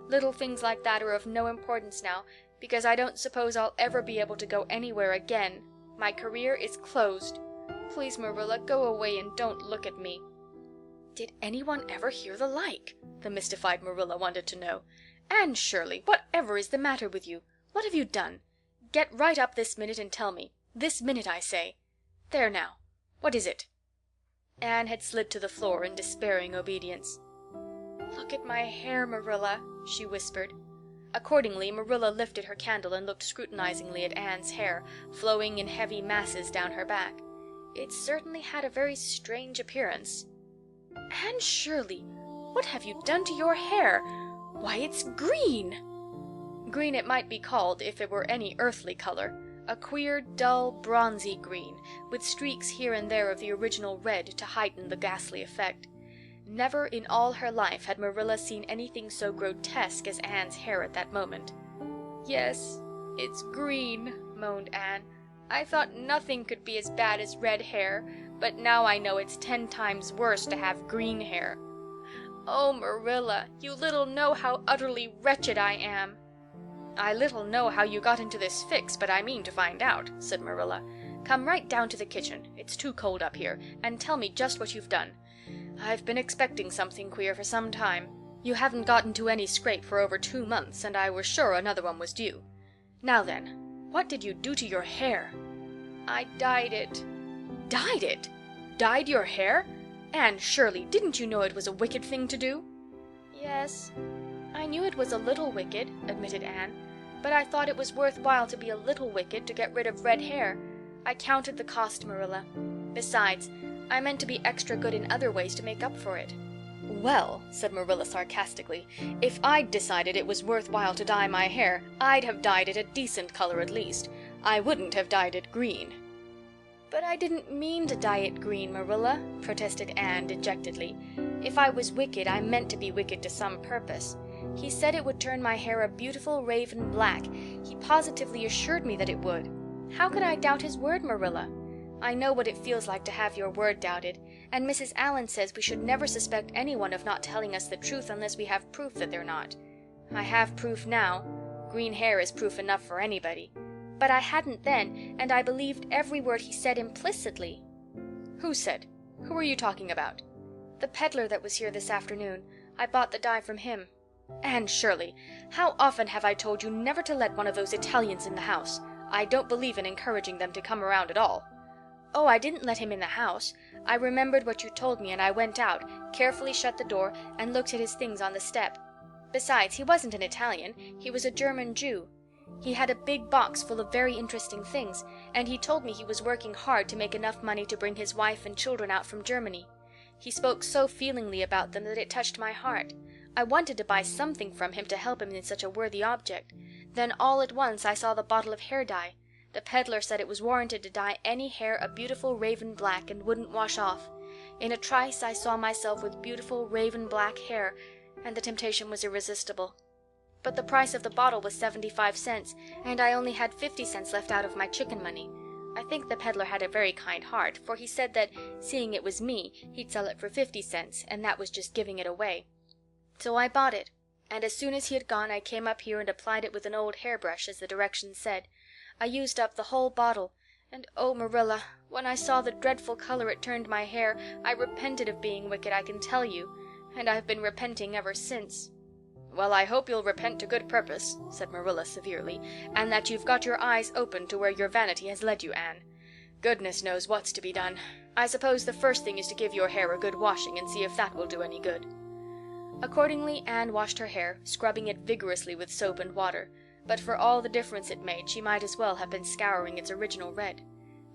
Little things like that are of no importance now, because I don't suppose I'll ever be able to go anywhere again. My career is closed. Please, Marilla, go away and don't look at me." "Did anyone ever hear the like?" the mystified Marilla wanted to know. "Anne Shirley, whatever is the matter with you? What have you done? Get right up this minute and tell me. This minute, I say. There now. What is it?" Anne had slid to the floor in despairing obedience. "Look at my hair, Marilla," she whispered. Accordingly, Marilla lifted her candle and looked scrutinizingly at Anne's hair, flowing in heavy masses down her back. It certainly had a very strange appearance. "Anne Shirley, what have you done to your hair? Why, it's green!" Green it might be called if it were any earthly color. A queer, dull, bronzy green, with streaks here and there of the original red to heighten the ghastly effect. Never in all her life had Marilla seen anything so grotesque as Anne's hair at that moment. "Yes, it's green," moaned Anne. "I thought nothing could be as bad as red hair, but now I know it's 10 times worse to have green hair. Oh, Marilla, you little know how utterly wretched I am." "I little know how you got into this fix, but I mean to find out," said Marilla. "Come right down to the kitchen, it's too cold up here, and tell me just what you've done. I've been expecting something queer for some time. You haven't got into any scrape for over 2 months, and I was sure another one was due. Now then, what did you do to your hair?" "I dyed it." "Dyed it? Dyed your hair? Anne Shirley, didn't you know it was a wicked thing to do?" "Yes, I knew it was a little wicked," admitted Anne, "but I thought it was worthwhile to be a little wicked to get rid of red hair. I counted the cost, Marilla. Besides, I meant to be extra good in other ways to make up for it." "Well," said Marilla sarcastically, "if I'd decided it was worthwhile to dye my hair, I'd have dyed it a decent color at least. I wouldn't have dyed it green." "But I didn't mean to dye it green, Marilla," protested Anne dejectedly. "If I was wicked, I meant to be wicked to some purpose. He said it would turn my hair a beautiful raven black. He positively assured me that it would. How could I doubt his word, Marilla? I know what it feels like to have your word doubted, and Mrs. Allan says we should never suspect anyone of not telling us the truth unless we have proof that they're not. I have proof now. Green hair is proof enough for anybody. But I hadn't then, and I believed every word he said implicitly." "Who said? Who are you talking about?" "The peddler that was here this afternoon. I bought the dye from him." "Anne Shirley, how often have I told you never to let one of those Italians in the house? I don't believe in encouraging them to come around at all." "Oh, I didn't let him in the house. I remembered what you told me, and I went out, carefully shut the door, and looked at his things on the step. Besides, he wasn't an Italian. He was a German Jew. He had a big box full of very interesting things, and he told me he was working hard to make enough money to bring his wife and children out from Germany. He spoke so feelingly about them that it touched my heart. I wanted to buy something from him to help him in such a worthy object. Then all at once I saw the bottle of hair dye. The peddler said it was warranted to dye any hair a beautiful raven black and wouldn't wash off. In a trice I saw myself with beautiful raven black hair, and the temptation was irresistible. But the price of the bottle was 75 cents, and I only had 50 cents left out of my chicken money. I think the peddler had a very kind heart, for he said that, seeing it was me, he'd sell it for 50 cents, and that was just giving it away. So I bought it, and as soon as he had gone I came up here and applied it with an old hairbrush, as the directions said. I used up the whole bottle, and oh, Marilla, when I saw the dreadful color it turned my hair, I repented of being wicked, I can tell you, and I've been repenting ever since." "Well, I hope you'll repent to good purpose," said Marilla severely, "and that you've got your eyes open to where your vanity has led you, Anne. Goodness knows what's to be done. I suppose the first thing is to give your hair a good washing and see if that will do any good." Accordingly, Anne washed her hair, scrubbing it vigorously with soap and water, but for all the difference it made she might as well have been scouring its original red.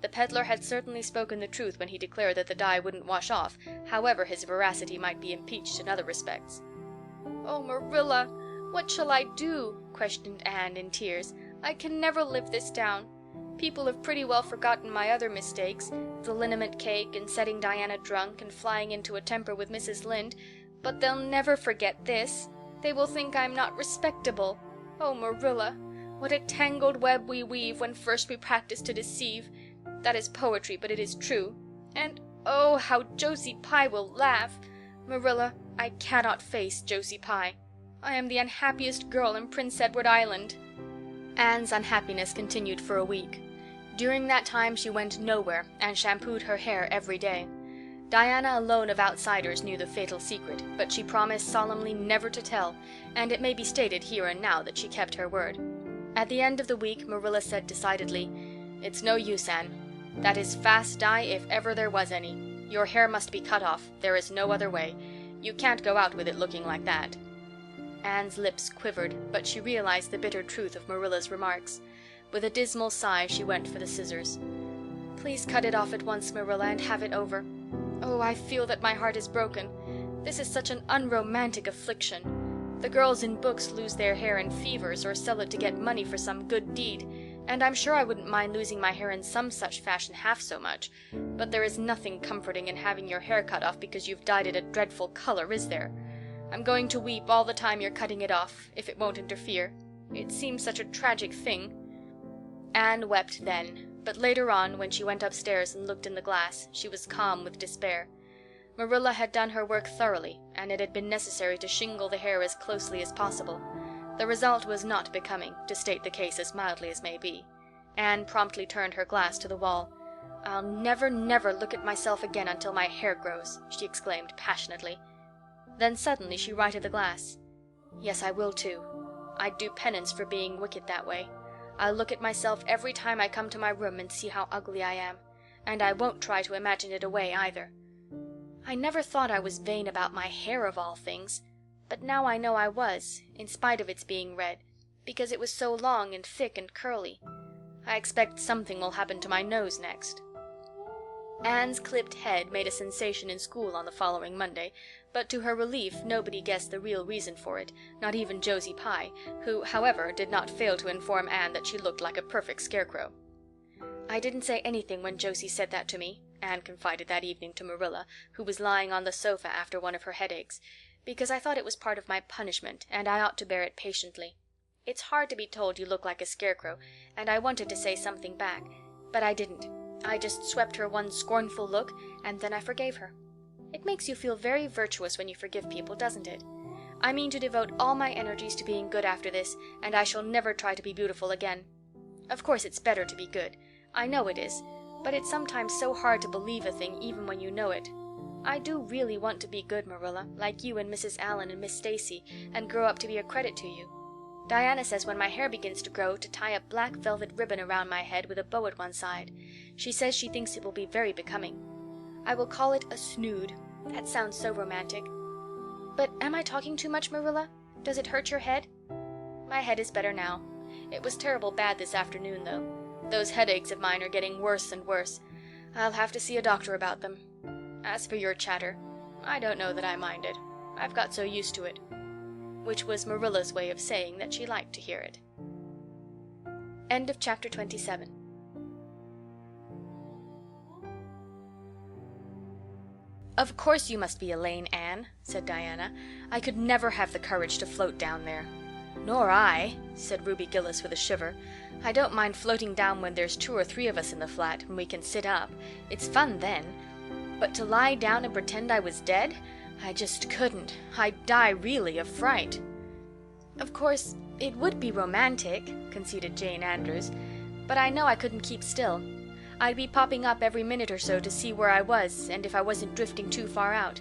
The peddler had certainly spoken the truth when he declared that the dye wouldn't wash off, however his veracity might be impeached in other respects. "Oh, Marilla, what shall I do?" questioned Anne in tears. "I can never live this down. People have pretty well forgotten my other mistakes, the liniment cake and setting Diana drunk and flying into a temper with Mrs. Lynde, but they'll never forget this. They will think I'm not respectable. Oh, Marilla, what a tangled web we weave when first we practice to deceive. That is poetry, but it is true. And oh, how Josie Pye will laugh! Marilla, I cannot face Josie Pye. I am the unhappiest girl in Prince Edward Island." Anne's unhappiness continued for a week. During that time she went nowhere and shampooed her hair every day. Diana alone of outsiders knew the fatal secret, but she promised solemnly never to tell, and it may be stated here and now that she kept her word. At the end of the week Marilla said decidedly, "It's no use, Anne. That is fast dye if ever there was any. Your hair must be cut off. There is no other way. You can't go out with it looking like that." Anne's lips quivered, but she realized the bitter truth of Marilla's remarks. With a dismal sigh she went for the scissors. "Please cut it off at once, Marilla, and have it over. Oh, I feel that my heart is broken. This is such an unromantic affliction. The girls in books lose their hair in fevers or sell it to get money for some good deed, and I'm sure I wouldn't mind losing my hair in some such fashion half so much, but there is nothing comforting in having your hair cut off because you've dyed it a dreadful color, is there? I'm going to weep all the time you're cutting it off, if it won't interfere. It seems such a tragic thing." Anne wept then, but later on, when she went upstairs and looked in the glass, she was calm with despair. Marilla had done her work thoroughly, and it had been necessary to shingle the hair as closely as possible. The result was not becoming, to state the case as mildly as may be. Anne promptly turned her glass to the wall. "I'll never, never look at myself again until my hair grows," she exclaimed passionately. Then suddenly she righted the glass. "Yes, I will too. I'd do penance for being wicked that way. I'll look at myself every time I come to my room and see how ugly I am, and I won't try to imagine it away either. I never thought I was vain about my hair of all things, but now I know I was, in spite of its being red, because it was so long and thick and curly. I expect something will happen to my nose next." Anne's clipped head made a sensation in school on the following Monday, but to her relief nobody guessed the real reason for it, not even Josie Pye, who, however, did not fail to inform Anne that she looked like a perfect scarecrow. "I didn't say anything when Josie said that to me," Anne confided that evening to Marilla, who was lying on the sofa after one of her headaches, "because I thought it was part of my punishment, and I ought to bear it patiently. It's hard to be told you look like a scarecrow, and I wanted to say something back, but I didn't. I just swept her one scornful look, and then I forgave her. It makes you feel very virtuous when you forgive people, doesn't it? I mean to devote all my energies to being good after this, and I shall never try to be beautiful again. Of course it's better to be good. I know it is, but it's sometimes so hard to believe a thing even when you know it. I do really want to be good, Marilla, like you and Mrs. Allan and Miss Stacy, and grow up to be a credit to you. Diana says when my hair begins to grow to tie a black velvet ribbon around my head with a bow at one side. She says she thinks it will be very becoming. I will call it a snood. That sounds so romantic. But am I talking too much, Marilla? Does it hurt your head?" "My head is better now. It was terrible bad this afternoon, though. Those headaches of mine are getting worse and worse. I'll have to see a doctor about them. As for your chatter, I don't know that I mind it. I've got so used to it." Which was Marilla's way of saying that she liked to hear it. End of chapter 27. "Of course you must be Elaine, Anne," said Diana. "I could never have the courage to float down there." "Nor I," said Ruby Gillis with a shiver. "I don't mind floating down when there's 2 or 3 of us in the flat, and we can sit up. It's fun then. But to lie down and pretend I was dead? I just couldn't. I'd die really of fright." "Of course, it would be romantic," conceded Jane Andrews, "but I know I couldn't keep still. I'd be popping up every minute or so to see where I was and if I wasn't drifting too far out.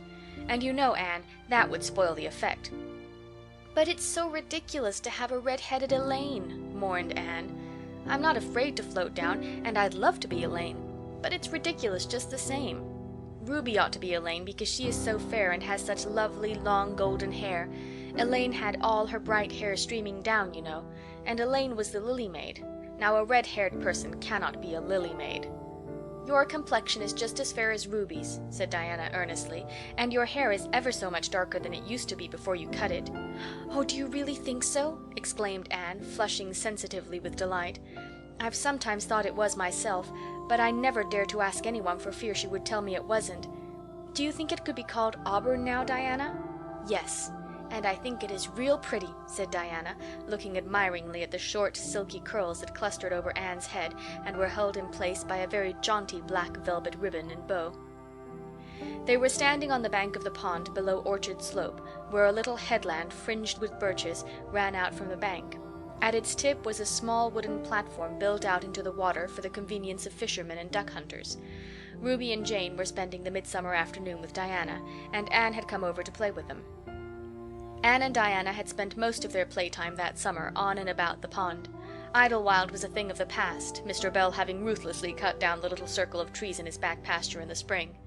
And you know, Anne, that would spoil the effect." "But it's so ridiculous to have a red-headed Elaine," mourned Anne. "I'm not afraid to float down, and I'd love to be Elaine, but it's ridiculous just the same. Ruby ought to be Elaine because she is so fair and has such lovely, long golden hair. Elaine had all her bright hair streaming down, you know, and Elaine was the lily maid. Now a red-haired person cannot be a lily maid." "Your complexion is just as fair as Ruby's," said Diana earnestly, "and your hair is ever so much darker than it used to be before you cut it." "Oh, do you really think so?" exclaimed Anne, flushing sensitively with delight. "I've sometimes thought it was myself, but I never dared to ask anyone for fear she would tell me it wasn't. Do you think it could be called auburn now, Diana?" "Yes. "And I think it is real pretty," said Diana, looking admiringly at the short, silky curls that clustered over Anne's head and were held in place by a very jaunty black velvet ribbon and bow. They were standing on the bank of the pond below Orchard Slope, where a little headland fringed with birches ran out from the bank. At its tip was a small wooden platform built out into the water for the convenience of fishermen and duck hunters. Ruby and Jane were spending the midsummer afternoon with Diana, and Anne had come over to play with them. Anne and Diana had spent most of their playtime that summer on and about the pond. Idlewild was a thing of the past, Mr. Bell having ruthlessly cut down the little circle of trees in his back pasture in the spring.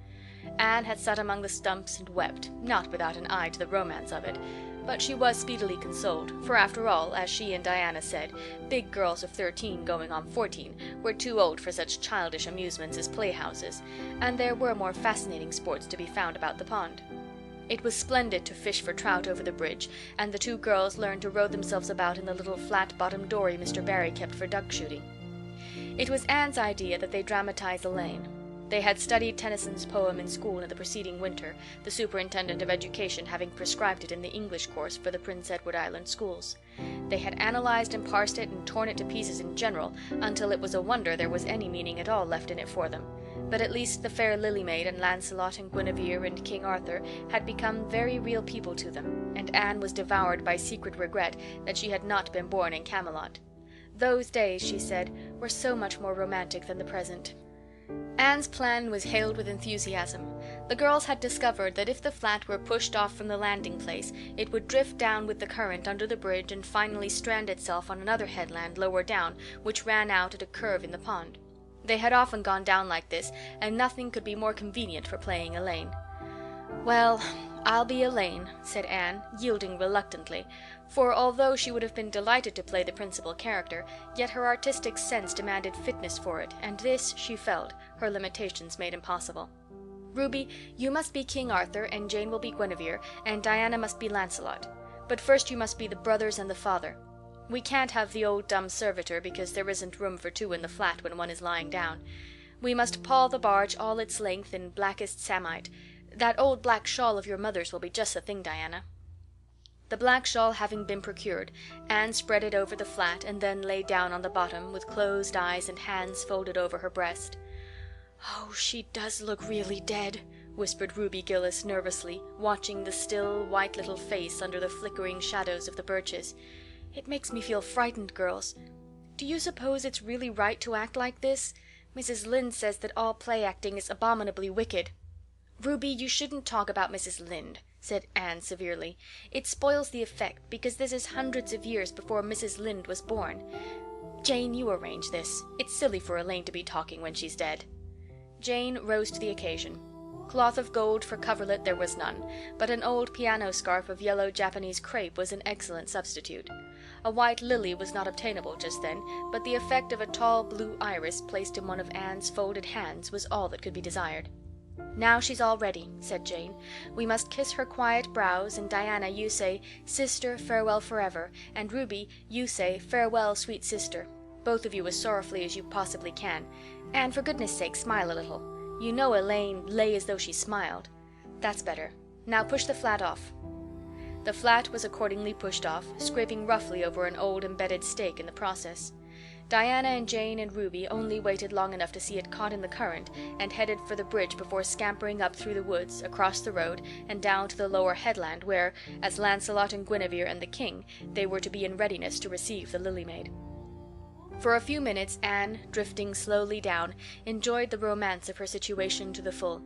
Anne had sat among the stumps and wept, not without an eye to the romance of it, but she was speedily consoled, for after all, as she and Diana said, big girls of 13 going on 14 were too old for such childish amusements as playhouses, and there were more fascinating sports to be found about the pond. It was splendid to fish for trout over the bridge, and the two girls learned to row themselves about in the little flat-bottomed dory Mr. Barry kept for duck shooting. It was Anne's idea that they dramatize Elaine. They had studied Tennyson's poem in school in the preceding winter, the superintendent of education having prescribed it in the English course for the Prince Edward Island schools. They had analyzed and parsed it and torn it to pieces in general, until it was a wonder there was any meaning at all left in it for them. But at least the fair Lily Maid and Lancelot and Guinevere and King Arthur had become very real people to them, and Anne was devoured by secret regret that she had not been born in Camelot. Those days, she said, were so much more romantic than the present. Anne's plan was hailed with enthusiasm. The girls had discovered that if the flat were pushed off from the landing place, it would drift down with the current under the bridge and finally strand itself on another headland lower down, which ran out at a curve in the pond. They had often gone down like this, and nothing could be more convenient for playing Elaine. "Well, I'll be Elaine," said Anne, yielding reluctantly, for although she would have been delighted to play the principal character, yet her artistic sense demanded fitness for it, and this, she felt, her limitations made impossible. "Ruby, you must be King Arthur, and Jane will be Guinevere, and Diana must be Lancelot. But first you must be the brothers and the father. We can't have the old dumb servitor, because there isn't room for two in the flat when one is lying down. We must pall the barge all its length in blackest samite. That old black shawl of your mother's will be just the thing, Diana." The black shawl having been procured, Anne spread it over the flat and then lay down on the bottom with closed eyes and hands folded over her breast. "Oh, she does look really dead," whispered Ruby Gillis nervously, watching the still, white little face under the flickering shadows of the birches. "It makes me feel frightened, girls. Do you suppose it's really right to act like this? Mrs. Lynde says that all play acting is abominably wicked." "Ruby, you shouldn't talk about Mrs. Lynde," said Anne severely. "It spoils the effect, because this is hundreds of years before Mrs. Lynde was born. Jane, you arrange this. It's silly for Elaine to be talking when she's dead." Jane rose to the occasion. Cloth of gold for coverlet there was none, but an old piano scarf of yellow Japanese crepe was an excellent substitute. A white lily was not obtainable just then, but the effect of a tall blue iris placed in one of Anne's folded hands was all that could be desired. "Now she's all ready," said Jane. "We must kiss her quiet brows, and Diana, you say, 'Sister, farewell forever,' and Ruby, you say, 'Farewell, sweet sister,' both of you as sorrowfully as you possibly can. And for goodness sake, smile a little. You know Elaine lay as though she smiled. That's better. Now push the flat off." The flat was accordingly pushed off, scraping roughly over an old embedded stake in the process. Diana and Jane and Ruby only waited long enough to see it caught in the current and headed for the bridge before scampering up through the woods, across the road, and down to the lower headland where, as Lancelot and Guinevere and the king, they were to be in readiness to receive the Lily Maid. For a few minutes Anne, drifting slowly down, enjoyed the romance of her situation to the full.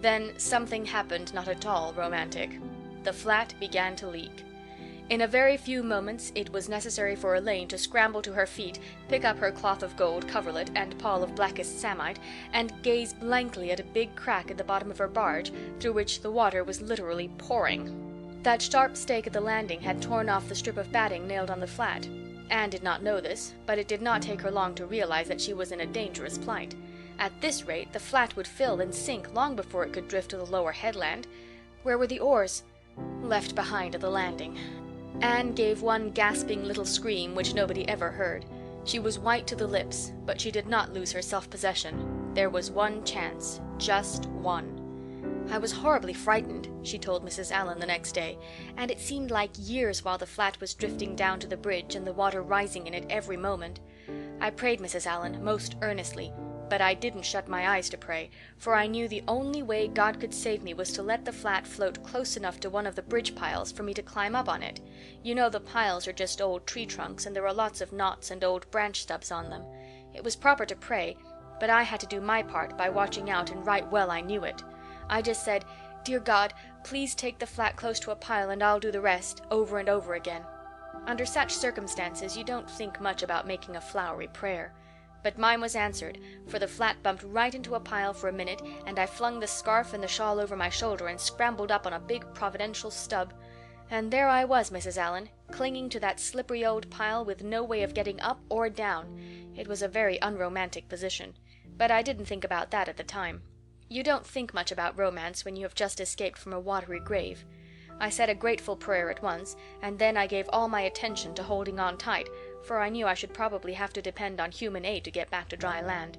Then something happened not at all romantic. The flat began to leak. In a very few moments it was necessary for Elaine to scramble to her feet, pick up her cloth of gold coverlet and pall of blackest samite, and gaze blankly at a big crack at the bottom of her barge, through which the water was literally pouring. That sharp stake at the landing had torn off the strip of batting nailed on the flat. Anne did not know this, but it did not take her long to realize that she was in a dangerous plight. At this rate the flat would fill and sink long before it could drift to the lower headland. Where were the oars? Left behind at the landing. Anne gave one gasping little scream which nobody ever heard. She was white to the lips, but she did not lose her self-possession. There was one chance, just one. "I was horribly frightened," she told Mrs. Allen the next day, "and it seemed like years while the flat was drifting down to the bridge and the water rising in it every moment. I prayed, Mrs. Allen, most earnestly, but I didn't shut my eyes to pray, for I knew the only way God could save me was to let the flat float close enough to one of the bridge piles for me to climb up on it. You know the piles are just old tree trunks, and there are lots of knots and old branch stubs on them. It was proper to pray, but I had to do my part by watching out, and right well I knew it. I just said, 'Dear God, please take the flat close to a pile and I'll do the rest,' over and over again. Under such circumstances you don't think much about making a flowery prayer. But mine was answered, for the flat bumped right into a pile for a minute, and I flung the scarf and the shawl over my shoulder and scrambled up on a big providential stub. And there I was, Mrs. Allen, clinging to that slippery old pile with no way of getting up or down. It was a very unromantic position, but I didn't think about that at the time. You don't think much about romance when you have just escaped from a watery grave. I said a grateful prayer at once, and then I gave all my attention to holding on tight, for I knew I should probably have to depend on human aid to get back to dry land.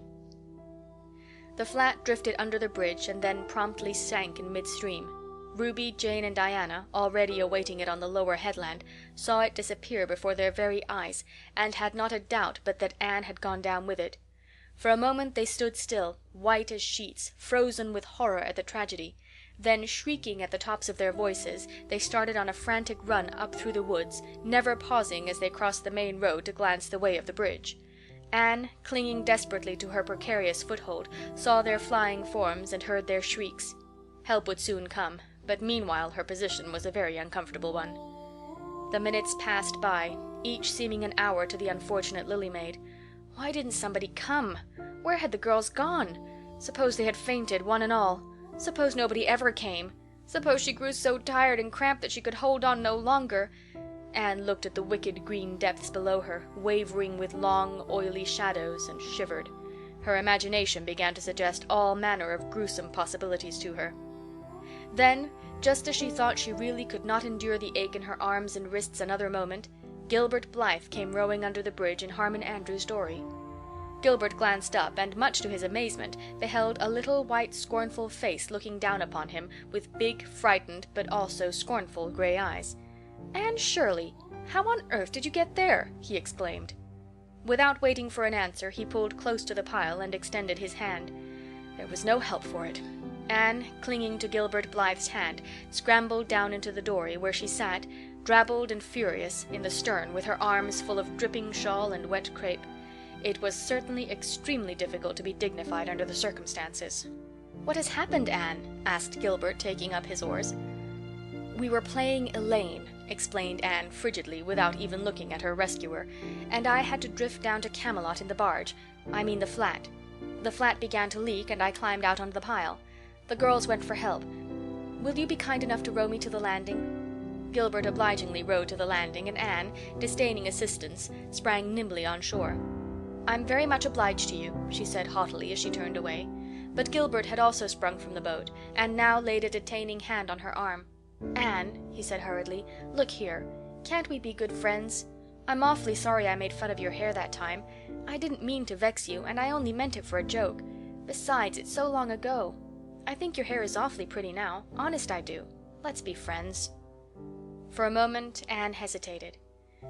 The flat drifted under the bridge and then promptly sank in midstream. Ruby, Jane, and Diana, already awaiting it on the lower headland, saw it disappear before their very eyes, and had not a doubt but that Anne had gone down with it. For a moment they stood still, white as sheets, frozen with horror at the tragedy. Then, shrieking at the tops of their voices, they started on a frantic run up through the woods, never pausing as they crossed the main road to glance the way of the bridge. Anne, clinging desperately to her precarious foothold, saw their flying forms and heard their shrieks. Help would soon come, but meanwhile her position was a very uncomfortable one. The minutes passed by, each seeming an hour to the unfortunate Lily maid. Why didn't somebody come? Where had the girls gone? Suppose they had fainted, one and all? Suppose nobody ever came? Suppose she grew so tired and cramped that she could hold on no longer? Anne looked at the wicked green depths below her, wavering with long, oily shadows, and shivered. Her imagination began to suggest all manner of gruesome possibilities to her. Then, just as she thought she really could not endure the ache in her arms and wrists another moment, Gilbert Blythe came rowing under the bridge in Harmon Andrews's dory. Gilbert glanced up, and much to his amazement beheld a little white scornful face looking down upon him with big, frightened, but also scornful grey eyes. "Anne Shirley, how on earth did you get there?" he exclaimed. Without waiting for an answer, he pulled close to the pile and extended his hand. There was no help for it. Anne, clinging to Gilbert Blythe's hand, scrambled down into the dory, where she sat, drabbled and furious, in the stern, with her arms full of dripping shawl and wet crepe. It was certainly extremely difficult to be dignified under the circumstances. "What has happened, Anne?" asked Gilbert, taking up his oars. "We were playing Elaine," explained Anne frigidly, without even looking at her rescuer, "and I had to drift down to Camelot in the barge, I mean the flat. The flat began to leak, and I climbed out onto the pile. The girls went for help. Will you be kind enough to row me to the landing?" Gilbert obligingly rowed to the landing, and Anne, disdaining assistance, sprang nimbly on shore. "I'm very much obliged to you," she said haughtily as she turned away. But Gilbert had also sprung from the boat, and now laid a detaining hand on her arm. "Anne," he said hurriedly, "look here. Can't we be good friends? I'm awfully sorry I made fun of your hair that time. I didn't mean to vex you, and I only meant it for a joke. Besides, it's so long ago. I think your hair is awfully pretty now. Honest I do. Let's be friends." For a moment Anne hesitated.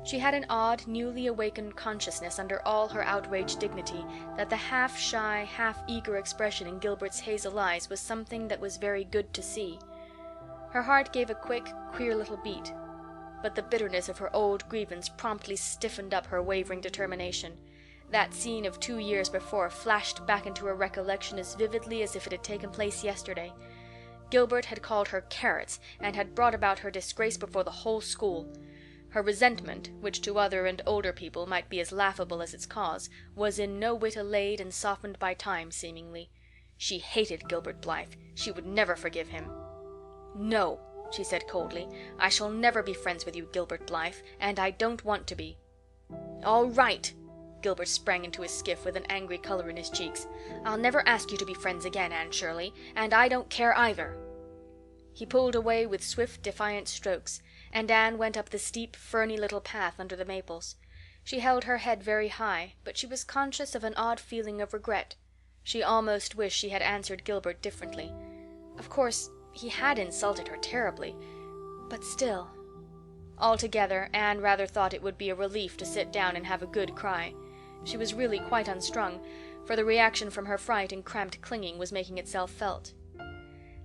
She had an odd, newly awakened consciousness under all her outraged dignity that the half-shy, half-eager expression in Gilbert's hazel eyes was something that was very good to see. Her heart gave a quick, queer little beat. But the bitterness of her old grievance promptly stiffened up her wavering determination. That scene of 2 years before flashed back into her recollection as vividly as if it had taken place yesterday. Gilbert had called her carrots, and had brought about her disgrace before the whole school. Her resentment, which to other and older people might be as laughable as its cause, was in no whit allayed and softened by time, seemingly. She hated Gilbert Blythe. She would never forgive him. "No," she said coldly, "I shall never be friends with you, Gilbert Blythe, and I don't want to be." "All right." Gilbert sprang into his skiff with an angry color in his cheeks. "I'll never ask you to be friends again, Anne Shirley, and I don't care either." He pulled away with swift, defiant strokes, and Anne went up the steep, ferny little path under the maples. She held her head very high, but she was conscious of an odd feeling of regret. She almost wished she had answered Gilbert differently. Of course, he had insulted her terribly, but still. Altogether, Anne rather thought it would be a relief to sit down and have a good cry. She was really quite unstrung, for the reaction from her fright and cramped clinging was making itself felt.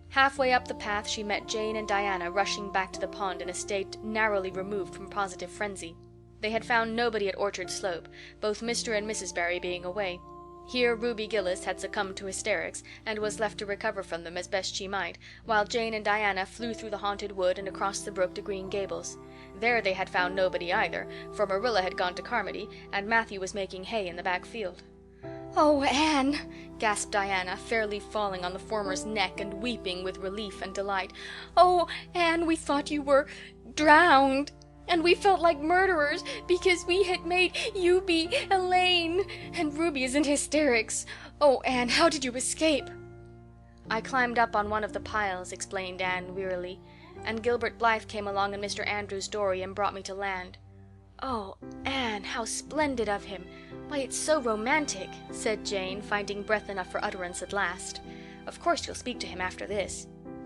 Halfway up the path she met Jane and Diana rushing back to the pond in a state narrowly removed from positive frenzy. They had found nobody at Orchard Slope, both Mr. and Mrs. Barry being away. Here Ruby Gillis had succumbed to hysterics, and was left to recover from them as best she might, while Jane and Diana flew through the haunted wood and across the brook to Green Gables. There they had found nobody either, for Marilla had gone to Carmody, and Matthew was making hay in the back field. "Oh, Anne," gasped Diana, fairly falling on the former's neck and weeping with relief and delight. "Oh, Anne, we thought you were drowned, and we felt like murderers because we had made you be Elaine, and Ruby is in hysterics. Oh, Anne, how did you escape?" "I climbed up on one of the piles," explained Anne wearily, "and Gilbert Blythe came along in Mr. Andrew's dory and brought me to land." "Oh, Anne, how splendid of him! Why, it's so romantic," said Jane, finding breath enough for utterance at last. "Of course you'll speak to him after this."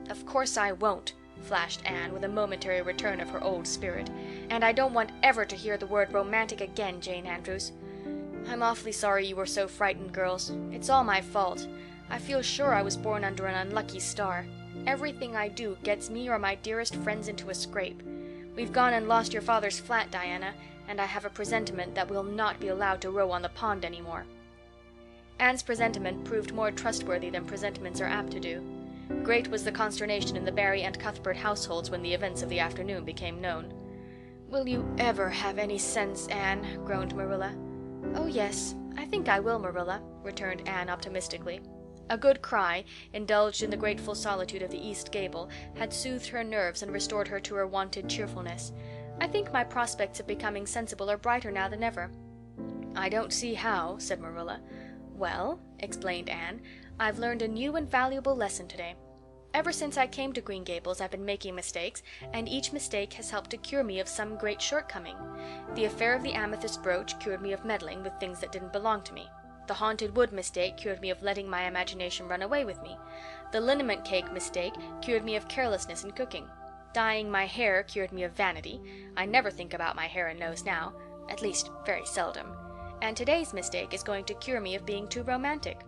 "Of course I won't," flashed Anne, with a momentary return of her old spirit. "And I don't want ever to hear the word romantic again, Jane Andrews. I'm awfully sorry you were so frightened, girls. It's all my fault. I feel sure I was born under an unlucky star. Everything I do gets me or my dearest friends into a scrape. We've gone and lost your father's flat, Diana, and I have a presentiment that we'll not be allowed to row on the pond any more." Anne's presentiment proved more trustworthy than presentiments are apt to do. Great was the consternation in the Barry and Cuthbert households when the events of the afternoon became known. "Will you ever have any sense, Anne?" groaned Marilla. "Oh, yes, I think I will, Marilla," returned Anne optimistically. A good cry, indulged in the grateful solitude of the east gable, had soothed her nerves and restored her to her wonted cheerfulness. "I think my prospects of becoming sensible are brighter now than ever." "I don't see how," said Marilla. "Well," explained Anne, "I've learned a new and valuable lesson today. Ever since I came to Green Gables I've been making mistakes, and each mistake has helped to cure me of some great shortcoming. The affair of the amethyst brooch cured me of meddling with things that didn't belong to me. The haunted wood mistake cured me of letting my imagination run away with me. The liniment cake mistake cured me of carelessness in cooking. Dyeing my hair cured me of vanity. I never think about my hair and nose now, at least very seldom. And today's mistake is going to cure me of being too romantic.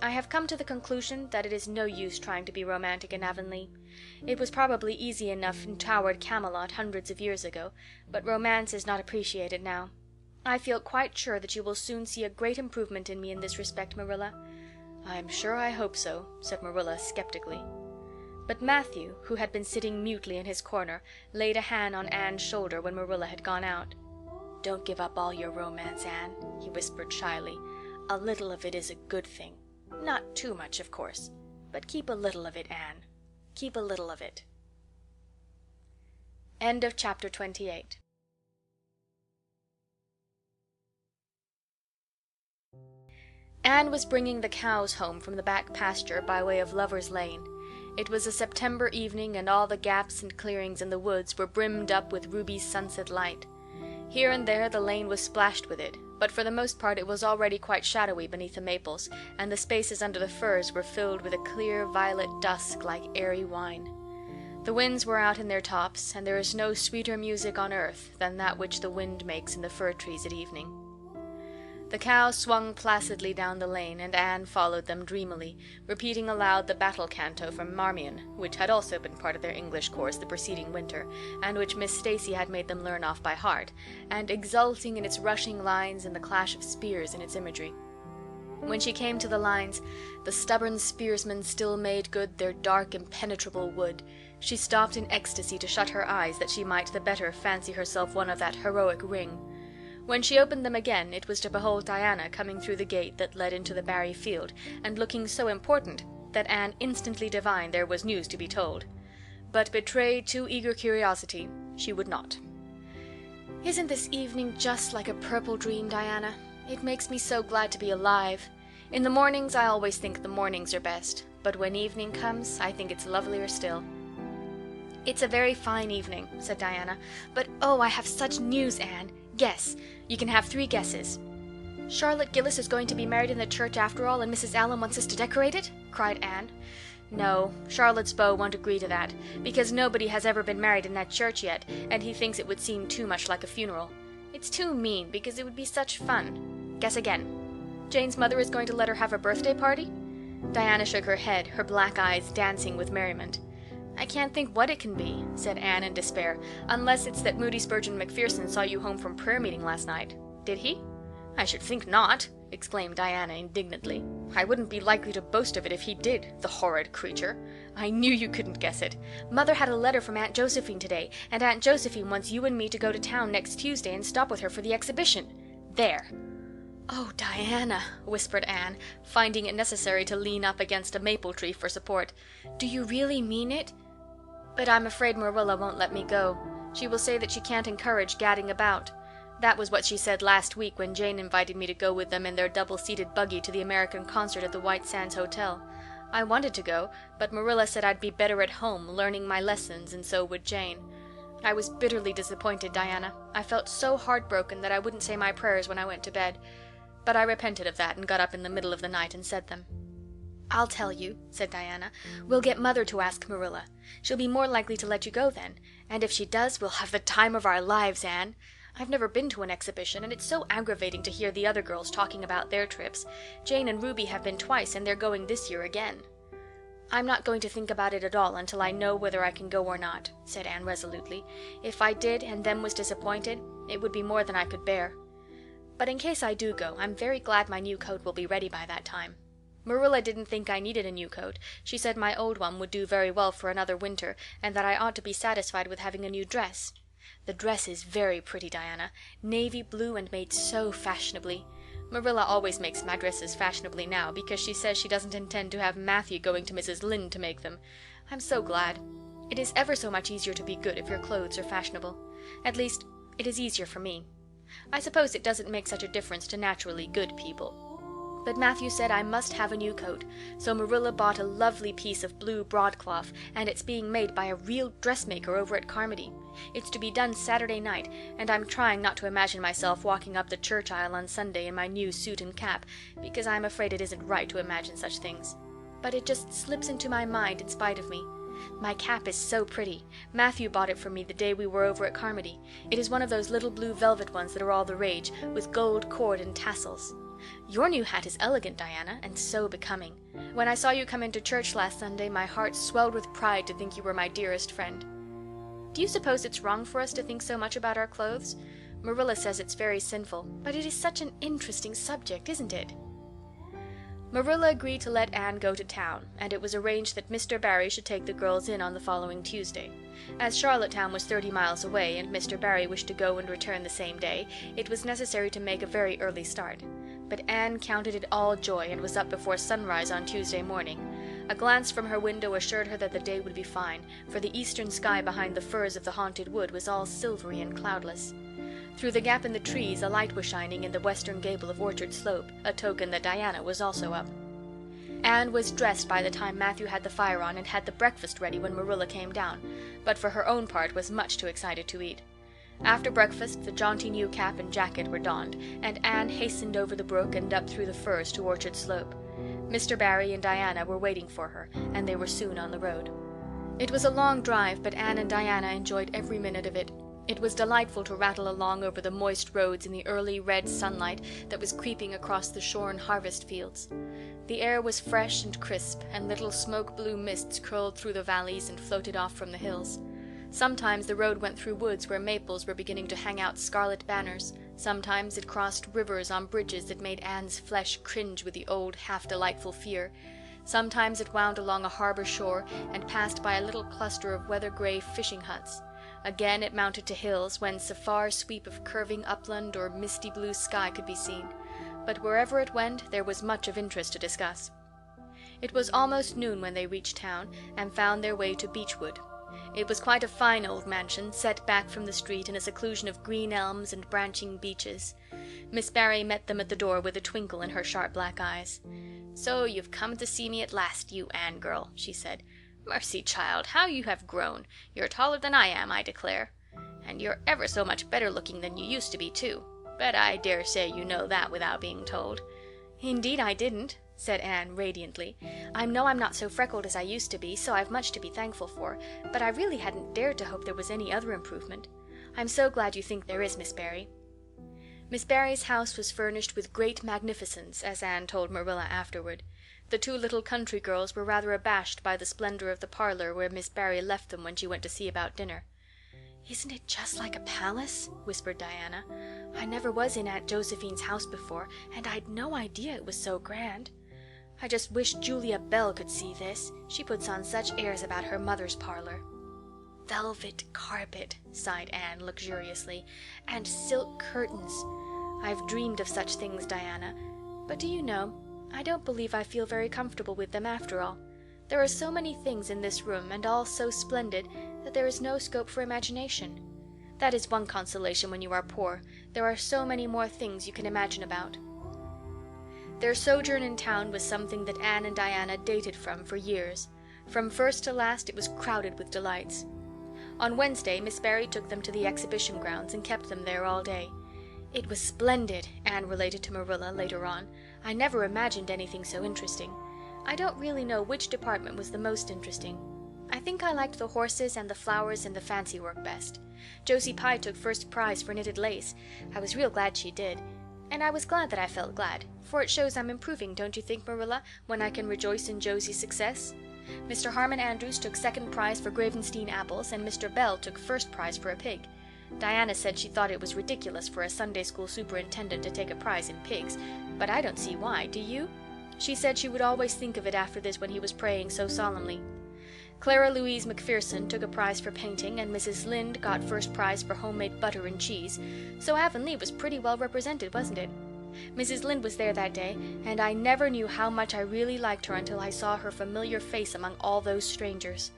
I have come to the conclusion that it is no use trying to be romantic in Avonlea. It was probably easy enough in towered Camelot hundreds of years ago, but romance is not appreciated now. I feel quite sure that you will soon see a great improvement in me in this respect, Marilla." "I'm sure I hope so," said Marilla skeptically. But Matthew, who had been sitting mutely in his corner, laid a hand on Anne's shoulder when Marilla had gone out. "Don't give up all your romance, Anne," he whispered shyly. "A little of it is a good thing. Not too much, of course, but keep a little of it, Anne. Keep a little of it." End of chapter 28. Anne was bringing the cows home from the back pasture by way of Lover's Lane. It was a September evening, and all the gaps and clearings in the woods were brimmed up with Ruby's sunset light. Here and there the lane was splashed with it, but for the most part it was already quite shadowy beneath the maples, and the spaces under the firs were filled with a clear violet dusk like airy wine. The winds were out in their tops, and there is no sweeter music on earth than that which the wind makes in the fir trees at evening. The cows swung placidly down the lane, and Anne followed them dreamily, repeating aloud the battle canto from Marmion, which had also been part of their English course the preceding winter, and which Miss Stacy had made them learn off by heart, and exulting in its rushing lines and the clash of spears in its imagery. When she came to the lines, "The stubborn spearsmen still made good their dark impenetrable wood," she stopped in ecstasy to shut her eyes that she might the better fancy herself one of that heroic ring. When she opened them again it was to behold Diana coming through the gate that led into the Barry field, and looking so important that Anne instantly divined there was news to be told. But betray too eager curiosity she would not. "Isn't this evening just like a purple dream, Diana? It makes me so glad to be alive. In the mornings I always think the mornings are best, but when evening comes I think it's lovelier still." "It's a very fine evening," said Diana, "but oh, I have such news, Anne. Guess. You can have 3 guesses." "Charlotte Gillis is going to be married in the church after all, and Mrs. Allan wants us to decorate it?" cried Anne. No, Charlotte's beau won't agree to that, because nobody has ever been married in that church yet, and he thinks it would seem too much like a funeral. It's too mean, because it would be such fun. Guess again. Jane's mother is going to let her have a birthday party? Diana shook her head, her black eyes dancing with merriment. I can't think what it can be, said Anne in despair, unless it's that Moody Spurgeon Macpherson saw you home from prayer meeting last night. Did he? I should think not, exclaimed Diana indignantly. I wouldn't be likely to boast of it if he did, the horrid creature. I knew you couldn't guess it. Mother had a letter from Aunt Josephine today, and Aunt Josephine wants you and me to go to town next Tuesday and stop with her for the exhibition. There. Oh, Diana, whispered Anne, finding it necessary to lean up against a maple tree for support. Do you really mean it? But I'm afraid Marilla won't let me go. She will say that she can't encourage gadding about. That was what she said last week when Jane invited me to go with them in their double-seated buggy to the American concert at the White Sands Hotel. I wanted to go, but Marilla said I'd be better at home, learning my lessons, and so would Jane. I was bitterly disappointed, Diana. I felt so heartbroken that I wouldn't say my prayers when I went to bed. But I repented of that and got up in the middle of the night and said them. I'll tell you, said Diana. We'll get Mother to ask Marilla. She'll be more likely to let you go then. And if she does, we'll have the time of our lives, Anne. I've never been to an exhibition, and it's so aggravating to hear the other girls talking about their trips. Jane and Ruby have been twice, and they're going this year again. I'm not going to think about it at all until I know whether I can go or not, said Anne resolutely. If I did and then was disappointed, it would be more than I could bear. But in case I do go, I'm very glad my new coat will be ready by that time. Marilla didn't think I needed a new coat. She said my old one would do very well for another winter, and that I ought to be satisfied with having a new dress. The dress is very pretty, Diana. Navy blue and made so fashionably. Marilla always makes my dresses fashionably now, because she says she doesn't intend to have Matthew going to Mrs. Lynde to make them. I'm so glad. It is ever so much easier to be good if your clothes are fashionable. At least, it is easier for me. I suppose it doesn't make such a difference to naturally good people. But Matthew said I must have a new coat, so Marilla bought a lovely piece of blue broadcloth, and it's being made by a real dressmaker over at Carmody. It's to be done Saturday night, and I'm trying not to imagine myself walking up the church aisle on Sunday in my new suit and cap, because I'm afraid it isn't right to imagine such things. But it just slips into my mind in spite of me. My cap is so pretty. Matthew bought it for me the day we were over at Carmody. It is one of those little blue velvet ones that are all the rage, with gold cord and tassels. Your new hat is elegant, Diana, and so becoming. When I saw you come into church last Sunday, my heart swelled with pride to think you were my dearest friend. Do you suppose it's wrong for us to think so much about our clothes? Marilla says it's very sinful, but it is such an interesting subject, isn't it? Marilla agreed to let Anne go to town, and it was arranged that Mr. Barry should take the girls in on the following Tuesday. As Charlottetown was 30 miles away, and Mr. Barry wished to go and return the same day, it was necessary to make a very early start. But Anne counted it all joy and was up before sunrise on Tuesday morning. A glance from her window assured her that the day would be fine, for the eastern sky behind the firs of the haunted wood was all silvery and cloudless. Through the gap in the trees a light was shining in the western gable of Orchard Slope, a token that Diana was also up. Anne was dressed by the time Matthew had the fire on and had the breakfast ready when Marilla came down, but for her own part was much too excited to eat. After breakfast the jaunty new cap and jacket were donned, and Anne hastened over the brook and up through the firs to Orchard Slope. Mr. Barry and Diana were waiting for her, and they were soon on the road. It was a long drive, but Anne and Diana enjoyed every minute of it. It was delightful to rattle along over the moist roads in the early red sunlight that was creeping across the shorn harvest fields. The air was fresh and crisp, and little smoke-blue mists curled through the valleys and floated off from the hills. Sometimes the road went through woods where maples were beginning to hang out scarlet banners. Sometimes it crossed rivers on bridges that made Anne's flesh cringe with the old, half-delightful fear. Sometimes it wound along a harbor shore and passed by a little cluster of weather-gray fishing huts. Again it mounted to hills, whence a far sweep of curving upland or misty blue sky could be seen. But wherever it went there was much of interest to discuss. It was almost noon when they reached town and found their way to Beechwood. It was quite a fine old mansion, set back from the street in a seclusion of green elms and branching beeches. Miss Barry met them at the door with a twinkle in her sharp black eyes. "So you've come to see me at last, you Anne girl," she said. "Mercy, child, how you have grown! You're taller than I am, I declare. And you're ever so much better looking than you used to be, too. But I dare say you know that without being told." "Indeed I didn't," said Anne radiantly. I know I'm not so freckled as I used to be, so I've much to be thankful for, but I really hadn't dared to hope there was any other improvement. I'm so glad you think there is, Miss Barry. Miss Barry's house was furnished with great magnificence, as Anne told Marilla afterward. The two little country girls were rather abashed by the splendor of the parlor where Miss Barry left them when she went to see about dinner. "Isn't it just like a palace?" whispered Diana. "I never was in Aunt Josephine's house before, and I'd no idea it was so grand. I just wish Julia Bell could see this. She puts on such airs about her mother's parlor." "Velvet carpet," sighed Anne luxuriously, "and silk curtains. I've dreamed of such things, Diana. But do you know, I don't believe I feel very comfortable with them after all. There are so many things in this room, and all so splendid, that there is no scope for imagination. That is one consolation when you are poor. There are so many more things you can imagine about." Their sojourn in town was something that Anne and Diana dated from for years. From first to last it was crowded with delights. On Wednesday Miss Barry took them to the exhibition grounds and kept them there all day. "It was splendid," Anne related to Marilla later on. "I never imagined anything so interesting. I don't really know which department was the most interesting. I think I liked the horses and the flowers and the fancy work best. Josie Pye took first prize for knitted lace. I was real glad she did. And I was glad that I felt glad, for it shows I'm improving, don't you think, Marilla, when I can rejoice in Josie's success? Mr. Harmon Andrews took second prize for Gravenstein apples, and Mr. Bell took first prize for a pig. Diana said she thought it was ridiculous for a Sunday school superintendent to take a prize in pigs, but I don't see why, do you? She said she would always think of it after this when he was praying so solemnly. Clara Louise Macpherson took a prize for painting, and Mrs. Lynde got first prize for homemade butter and cheese, so Avonlea was pretty well represented, wasn't it? Mrs. Lynde was there that day, and I never knew how much I really liked her until I saw her familiar face among all those strangers.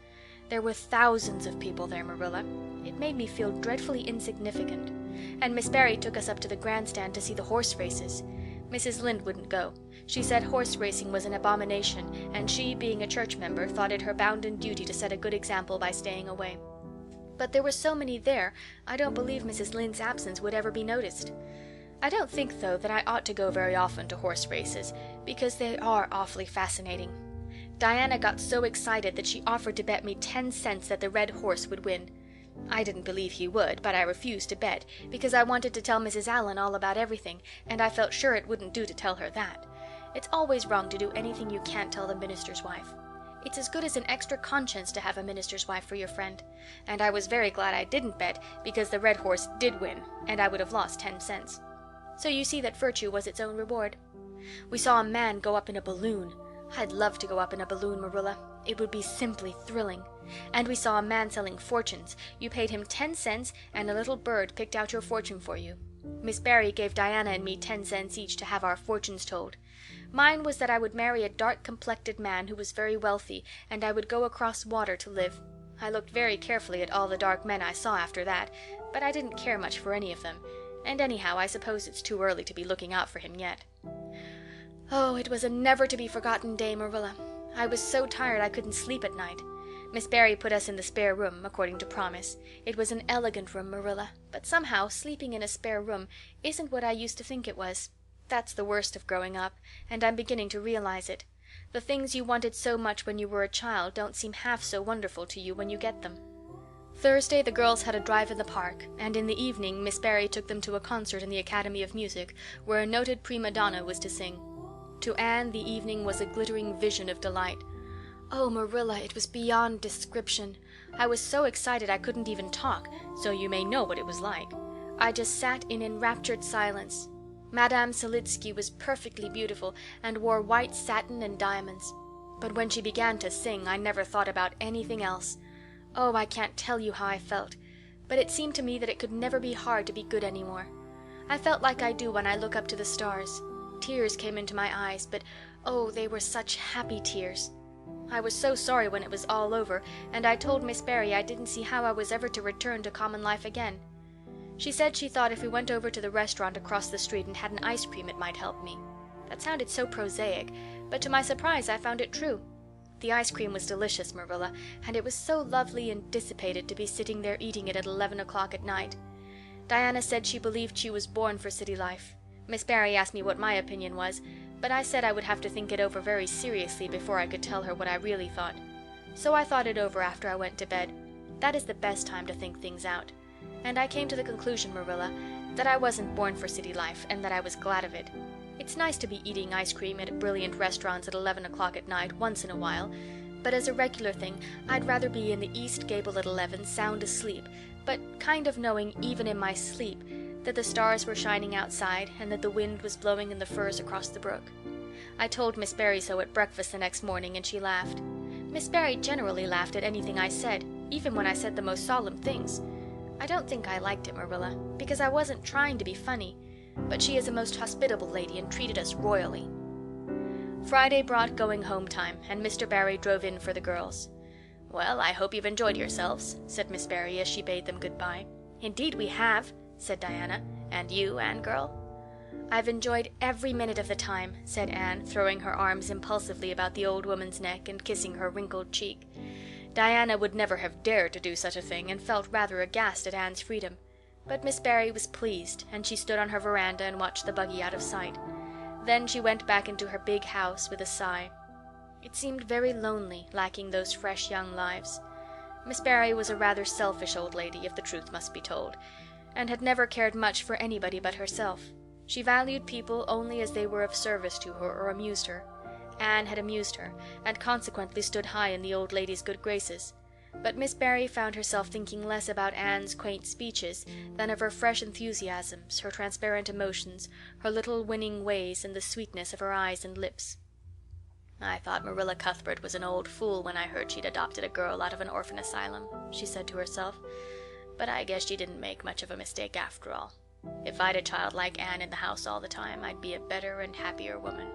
There were thousands of people there, Marilla. It made me feel dreadfully insignificant. And Miss Barry took us up to the grandstand to see the horse races. Mrs. Lynde wouldn't go. She said horse racing was an abomination, and she, being a church member, thought it her bounden duty to set a good example by staying away. But there were so many there, I don't believe Mrs. Lynde's absence would ever be noticed. I don't think, though, that I ought to go very often to horse races, because they are awfully fascinating. Diana got so excited that she offered to bet me 10 cents that the red horse would win. I didn't believe he would, but I refused to bet, because I wanted to tell Mrs. Allan all about everything, and I felt sure it wouldn't do to tell her that. It's always wrong to do anything you can't tell the minister's wife. It's as good as an extra conscience to have a minister's wife for your friend. And I was very glad I didn't bet, because the red horse did win, and I would have lost 10 cents. So you see that virtue was its own reward. We saw a man go up in a balloon. I'd love to go up in a balloon, Marilla. It would be simply thrilling. And we saw a man selling fortunes. You paid him 10 cents, and a little bird picked out your fortune for you. Miss Barry gave Diana and me 10 cents each to have our fortunes told. Mine was that I would marry a dark-complected man who was very wealthy, and I would go across water to live. I looked very carefully at all the dark men I saw after that, but I didn't care much for any of them. And anyhow, I suppose it's too early to be looking out for him yet. Oh, it was a never-to-be-forgotten day, Marilla. I was so tired I couldn't sleep at night. Miss Barry put us in the spare room, according to promise. It was an elegant room, Marilla, but somehow sleeping in a spare room isn't what I used to think it was. That's the worst of growing up, and I'm beginning to realize it. The things you wanted so much when you were a child don't seem half so wonderful to you when you get them. Thursday the girls had a drive in the park, and in the evening Miss Barry took them to a concert in the Academy of Music, where a noted prima donna was to sing. To Anne the evening was a glittering vision of delight. Oh, Marilla, it was beyond description. I was so excited I couldn't even talk, so you may know what it was like. I just sat in enraptured silence. Madame Selitsky was perfectly beautiful and wore white satin and diamonds. But when she began to sing, I never thought about anything else. Oh, I can't tell you how I felt, but it seemed to me that it could never be hard to be good anymore. I felt like I do when I look up to the stars. Tears came into my eyes, but oh, they were such happy tears. I was so sorry when it was all over, and I told Miss Barry I didn't see how I was ever to return to common life again. She said she thought if we went over to the restaurant across the street and had an ice cream it might help me. That sounded so prosaic, but to my surprise I found it true. The ice cream was delicious, Marilla, and it was so lovely and dissipated to be sitting there eating it at 11 o'clock at night. Diana said she believed she was born for city life. Miss Barry asked me what my opinion was, but I said I would have to think it over very seriously before I could tell her what I really thought. So I thought it over after I went to bed. That is the best time to think things out. And I came to the conclusion, Marilla, that I wasn't born for city life, and that I was glad of it. It's nice to be eating ice cream at brilliant restaurants at 11 o'clock at night once in a while, but as a regular thing, I'd rather be in the East Gable at 11, sound asleep, but kind of knowing, even in my sleep, that the stars were shining outside and that the wind was blowing in the firs across the brook. I told Miss Barry so at breakfast the next morning, and she laughed. Miss Barry generally laughed at anything I said, even when I said the most solemn things. I don't think I liked it, Marilla, because I wasn't trying to be funny, but she is a most hospitable lady and treated us royally. Friday brought going home time, and Mr. Barry drove in for the girls. "Well, I hope you've enjoyed yourselves," said Miss Barry as she bade them goodbye. "Indeed we have," said Diana. "And you, Anne girl?" "I've enjoyed every minute of the time," said Anne, throwing her arms impulsively about the old woman's neck and kissing her wrinkled cheek. Diana would never have dared to do such a thing, and felt rather aghast at Anne's freedom. But Miss Barry was pleased, and she stood on her veranda and watched the buggy out of sight. Then she went back into her big house with a sigh. It seemed very lonely, lacking those fresh young lives. Miss Barry was a rather selfish old lady, if the truth must be told, and had never cared much for anybody but herself. She valued people only as they were of service to her or amused her. Anne had amused her, and consequently stood high in the old lady's good graces. But Miss Barry found herself thinking less about Anne's quaint speeches than of her fresh enthusiasms, her transparent emotions, her little winning ways, and the sweetness of her eyes and lips. "I thought Marilla Cuthbert was an old fool when I heard she'd adopted a girl out of an orphan asylum," she said to herself. "But I guess she didn't make much of a mistake after all. If I'd a child like Anne in the house all the time, I'd be a better and happier woman."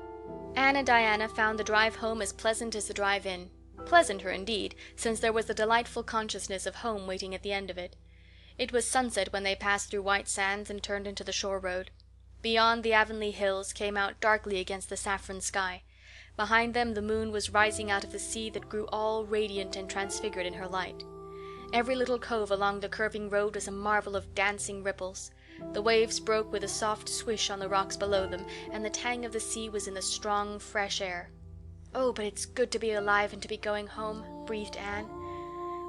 Anne and Diana found the drive home as pleasant as the drive in. Pleasanter, indeed, since there was the delightful consciousness of home waiting at the end of it. It was sunset when they passed through White Sands and turned into the shore road. Beyond, the Avonlea hills came out darkly against the saffron sky. Behind them the moon was rising out of the sea that grew all radiant and transfigured in her light. Every little cove along the curving road was a marvel of dancing ripples. The waves broke with a soft swish on the rocks below them, and the tang of the sea was in the strong, fresh air. "Oh, but it's good to be alive and to be going home," breathed Anne.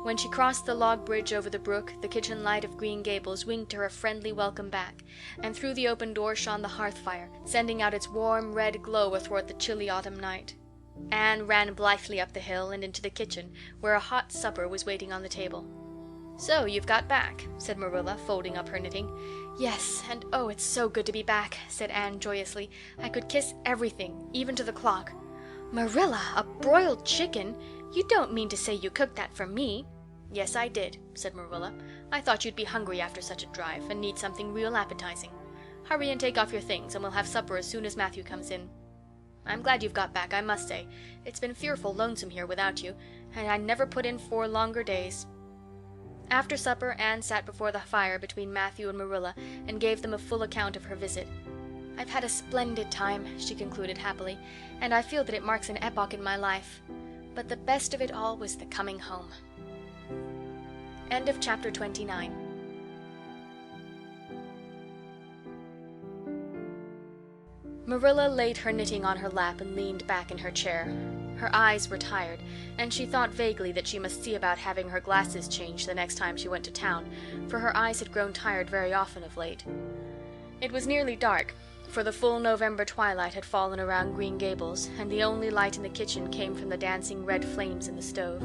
When she crossed the log bridge over the brook, the kitchen light of Green Gables winked her a friendly welcome back, and through the open door shone the hearth fire, sending out its warm red glow athwart the chilly autumn night. Anne ran blithely up the hill and into the kitchen, where a hot supper was waiting on the table. "So you've got back," said Marilla, folding up her knitting. "Yes, and oh, it's so good to be back," said Anne joyously. "I could kiss everything, even to the clock." "Marilla, a broiled chicken! You don't mean to say you cooked that for me?" "Yes, I did," said Marilla. "I thought you'd be hungry after such a drive, and need something real appetizing. Hurry and take off your things, and we'll have supper as soon as Matthew comes in. I'm glad you've got back, I must say. It's been fearful lonesome here without you, and I never put in 4 longer days." After supper Anne sat before the fire between Matthew and Marilla and gave them a full account of her visit. "I've had a splendid time," she concluded happily, "and I feel that it marks an epoch in my life. But the best of it all was the coming home." End of chapter 29. Marilla laid her knitting on her lap and leaned back in her chair. Her eyes were tired, and she thought vaguely that she must see about having her glasses changed the next time she went to town, for her eyes had grown tired very often of late. It was nearly dark, for the full November twilight had fallen around Green Gables, and the only light in the kitchen came from the dancing red flames in the stove.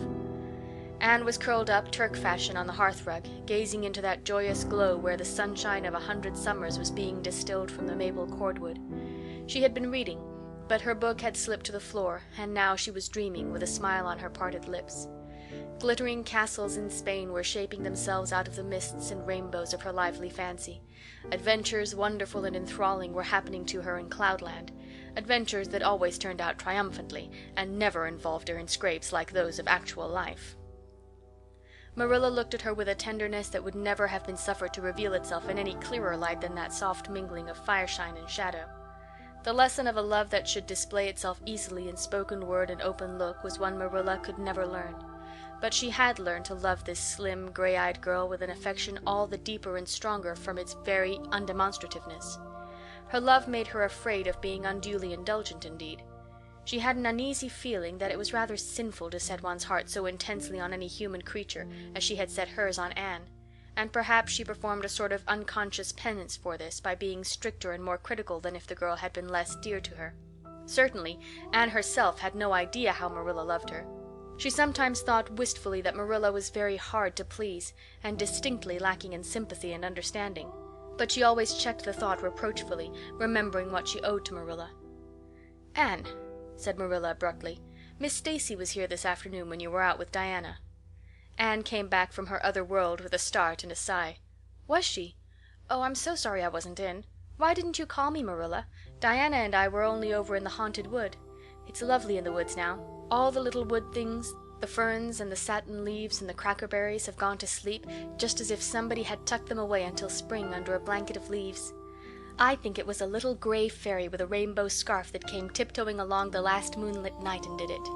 Anne was curled up Turk fashion on the hearthrug, gazing into that joyous glow where the sunshine of 100 summers was being distilled from the maple cordwood. She had been reading, but her book had slipped to the floor, and now she was dreaming with a smile on her parted lips. Glittering castles in Spain were shaping themselves out of the mists and rainbows of her lively fancy. Adventures wonderful and enthralling were happening to her in Cloudland, adventures that always turned out triumphantly and never involved her in scrapes like those of actual life. Marilla looked at her with a tenderness that would never have been suffered to reveal itself in any clearer light than that soft mingling of fireshine and shadow. The lesson of a love that should display itself easily in spoken word and open look was one Marilla could never learn. But she had learned to love this slim, gray-eyed girl with an affection all the deeper and stronger from its very undemonstrativeness. Her love made her afraid of being unduly indulgent indeed. She had an uneasy feeling that it was rather sinful to set one's heart so intensely on any human creature as she had set hers on Anne, and perhaps she performed a sort of unconscious penance for this by being stricter and more critical than if the girl had been less dear to her. Certainly, Anne herself had no idea how Marilla loved her. She sometimes thought wistfully that Marilla was very hard to please, and distinctly lacking in sympathy and understanding, but she always checked the thought reproachfully, remembering what she owed to Marilla. "Anne," said Marilla abruptly, "Miss Stacy was here this afternoon when you were out with Diana." Anne came back from her other world with a start and a sigh. "Was she? Oh, I'm so sorry I wasn't in. Why didn't you call me, Marilla? Diana and I were only over in the haunted wood. It's lovely in the woods now. All the little wood things, the ferns and the satin leaves and the crackerberries, have gone to sleep, just as if somebody had tucked them away until spring under a blanket of leaves. I think it was a little gray fairy with a rainbow scarf that came tiptoeing along the last moonlit night and did it.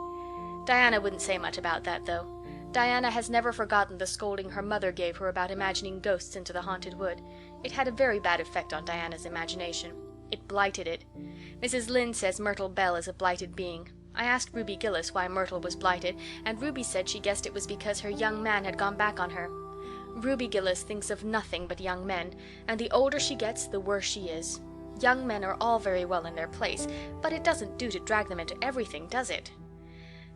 Diana wouldn't say much about that, though. Diana has never forgotten the scolding her mother gave her about imagining ghosts into the haunted wood. It had a very bad effect on Diana's imagination. It blighted it. Mrs. Lynde says Myrtle Bell is a blighted being. I asked Ruby Gillis why Myrtle was blighted, and Ruby said she guessed it was because her young man had gone back on her. Ruby Gillis thinks of nothing but young men, and the older she gets, the worse she is. Young men are all very well in their place, but it doesn't do to drag them into everything, does it?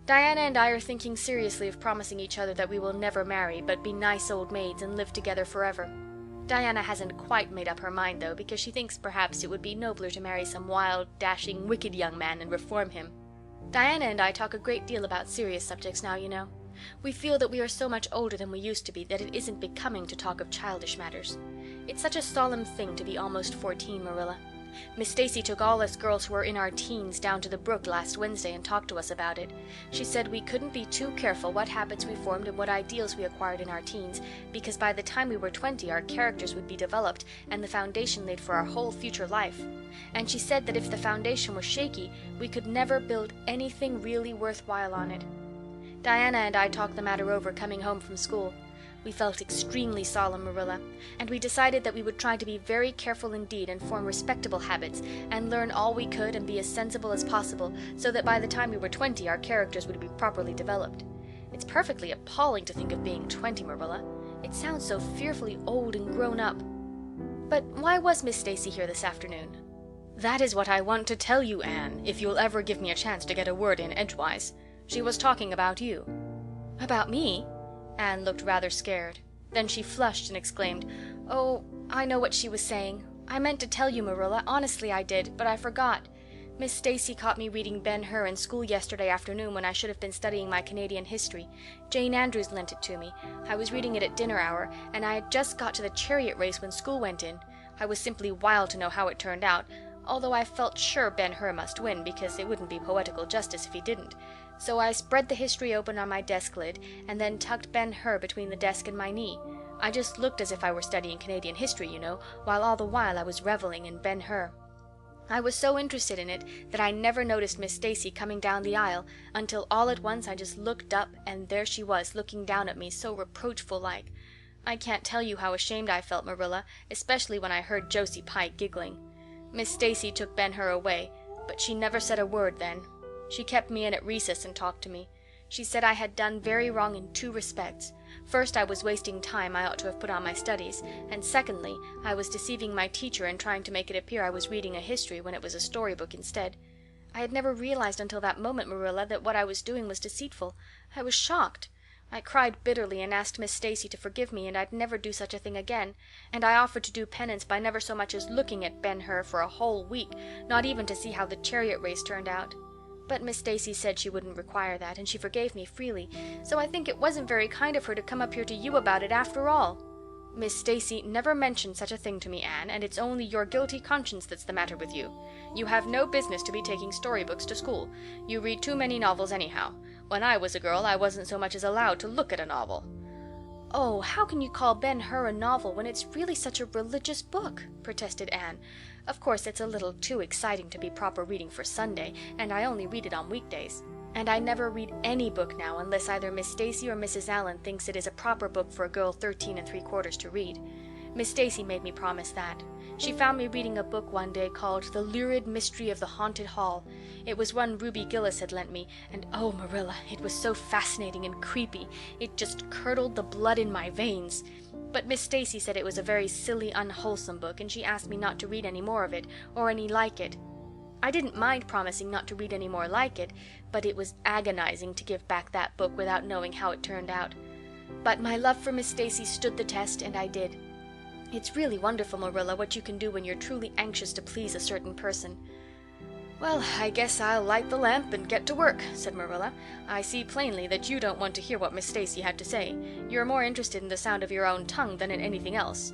Diana and I are thinking seriously of promising each other that we will never marry, but be nice old maids and live together forever. Diana hasn't quite made up her mind, though, because she thinks perhaps it would be nobler to marry some wild, dashing, wicked young man and reform him. Diana and I talk a great deal about serious subjects now, you know. We feel that we are so much older than we used to be that it isn't becoming to talk of childish matters. It's such a solemn thing to be almost 14, Marilla. Miss Stacy took all us girls who were in our teens down to the brook last Wednesday and talked to us about it. She said we couldn't be too careful what habits we formed and what ideals we acquired in our teens, because by the time we were 20 our characters would be developed and the foundation laid for our whole future life. And she said that if the foundation was shaky, we could never build anything really worthwhile on it. Diana and I talked the matter over coming home from school. We felt extremely solemn, Marilla, and we decided that we would try to be very careful indeed and form respectable habits and learn all we could and be as sensible as possible, so that by the time we were 20 our characters would be properly developed. It's perfectly appalling to think of being 20, Marilla. It sounds so fearfully old and grown up. But why was Miss Stacy here this afternoon? That is what I want to tell you, Anne, if you'll ever give me a chance to get a word in edgewise. She was talking about you. About me? Anne looked rather scared. Then she flushed and exclaimed, "Oh, I know what she was saying. I meant to tell you, Marilla, honestly I did, but I forgot. Miss Stacy caught me reading Ben-Hur in school yesterday afternoon when I should have been studying my Canadian history. Jane Andrews lent it to me. I was reading it at dinner hour, and I had just got to the chariot race when school went in. I was simply wild to know how it turned out, although I felt sure Ben-Hur must win, because it wouldn't be poetical justice if he didn't. So I spread the history open on my desk lid and then tucked Ben-Hur between the desk and my knee. I just looked as if I were studying Canadian history, you know, while all the while I was reveling in Ben-Hur. I was so interested in it that I never noticed Miss Stacy coming down the aisle until all at once I just looked up, and there she was looking down at me so reproachful-like. I can't tell you how ashamed I felt, Marilla, especially when I heard Josie Pye giggling. Miss Stacy took Ben-Hur away, but she never said a word then. She kept me in at recess and talked to me. She said I had done very wrong in 2 respects. First, I was wasting time I ought to have put on my studies, and secondly, I was deceiving my teacher and trying to make it appear I was reading a history when it was a storybook instead. I had never realized until that moment, Marilla, that what I was doing was deceitful. I was shocked. I cried bitterly and asked Miss Stacy to forgive me, and I'd never do such a thing again, and I offered to do penance by never so much as looking at Ben-Hur for a whole week, not even to see how the chariot race turned out. But Miss Stacy said she wouldn't require that, and she forgave me freely, so I think it wasn't very kind of her to come up here to you about it after all. Miss Stacy never mentioned such a thing to me, Anne, and it's only your guilty conscience that's the matter with you. You have no business to be taking storybooks to school. You read too many novels anyhow. When I was a girl I wasn't so much as allowed to look at a novel." "Oh, how can you call Ben-Hur a novel when it's really such a religious book?" protested Anne. "Of course it's a little too exciting to be proper reading for Sunday, and I only read it on weekdays. And I never read any book now unless either Miss Stacy or Mrs. Allan thinks it is a proper book for a girl 13 3/4 to read. Miss Stacy made me promise that. She found me reading a book one day called The Lurid Mystery of the Haunted Hall. It was one Ruby Gillis had lent me, and oh, Marilla, it was so fascinating and creepy. It just curdled the blood in my veins. But Miss Stacy said it was a very silly, unwholesome book, and she asked me not to read any more of it, or any like it. I didn't mind promising not to read any more like it, but it was agonizing to give back that book without knowing how it turned out. But my love for Miss Stacy stood the test, and I did. It's really wonderful, Marilla, what you can do when you're truly anxious to please a certain person. "Well, I guess I'll light the lamp and get to work," said Marilla. "I see plainly that you don't want to hear what Miss Stacy had to say. You're more interested in the sound of your own tongue than in anything else."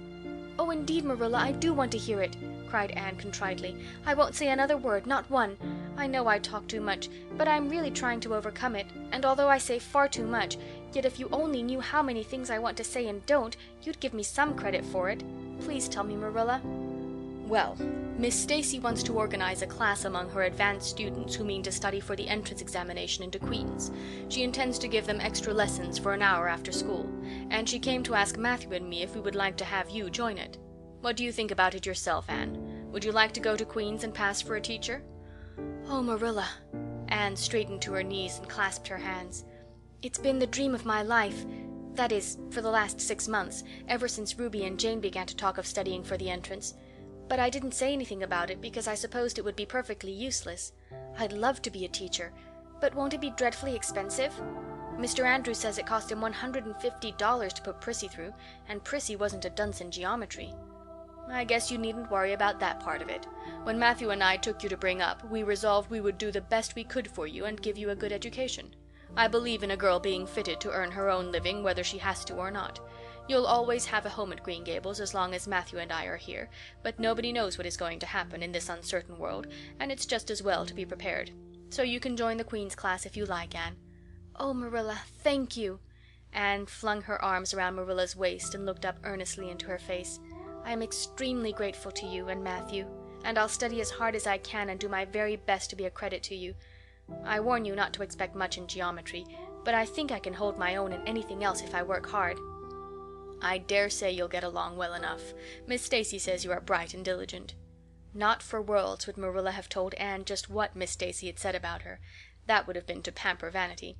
"Oh, indeed, Marilla, I do want to hear it," cried Anne contritely. "I won't say another word, not one. I know I talk too much, but I'm really trying to overcome it, and although I say far too much, yet if you only knew how many things I want to say and don't, you'd give me some credit for it. Please tell me, Marilla." "Well, Miss Stacy wants to organize a class among her advanced students who mean to study for the entrance examination into Queen's. She intends to give them extra lessons for an hour after school, and she came to ask Matthew and me if we would like to have you join it. What do you think about it yourself, Anne? Would you like to go to Queen's and pass for a teacher?" "Oh, Marilla." Anne straightened to her knees and clasped her hands. "It's been the dream of my life. That is, for the last 6 months, ever since Ruby and Jane began to talk of studying for the entrance. But I didn't say anything about it because I supposed it would be perfectly useless. I'd love to be a teacher, but won't it be dreadfully expensive? Mr. Andrews says it cost him $150 to put Prissy through, and Prissy wasn't a dunce in geometry." "I guess you needn't worry about that part of it. When Matthew and I took you to bring up, we resolved we would do the best we could for you and give you a good education. I believe in a girl being fitted to earn her own living whether she has to or not. You'll always have a home at Green Gables as long as Matthew and I are here, but nobody knows what is going to happen in this uncertain world, and it's just as well to be prepared. So you can join the Queen's class if you like, Anne." "Oh, Marilla, thank you." Anne flung her arms around Marilla's waist and looked up earnestly into her face. "I am extremely grateful to you and Matthew, and I'll study as hard as I can and do my very best to be a credit to you. I warn you not to expect much in geometry, but I think I can hold my own in anything else if I work hard." "I dare say you'll get along well enough. Miss Stacy says you are bright and diligent." Not for worlds would Marilla have told Anne just what Miss Stacy had said about her. That would have been to pamper vanity.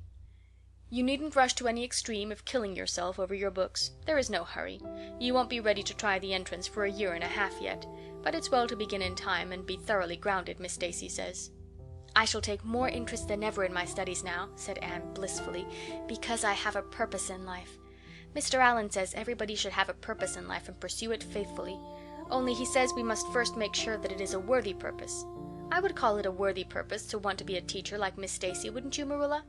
"You needn't rush to any extreme of killing yourself over your books. There is no hurry. You won't be ready to try the entrance for 1.5 years yet, but it's well to begin in time and be thoroughly grounded, Miss Stacy says." "I shall take more interest than ever in my studies now," said Anne blissfully, "because I have a purpose in life. Mr. Allen says everybody should have a purpose in life and pursue it faithfully. Only he says we must first make sure that it is a worthy purpose. I would call it a worthy purpose to want to be a teacher like Miss Stacy, wouldn't you, Marilla?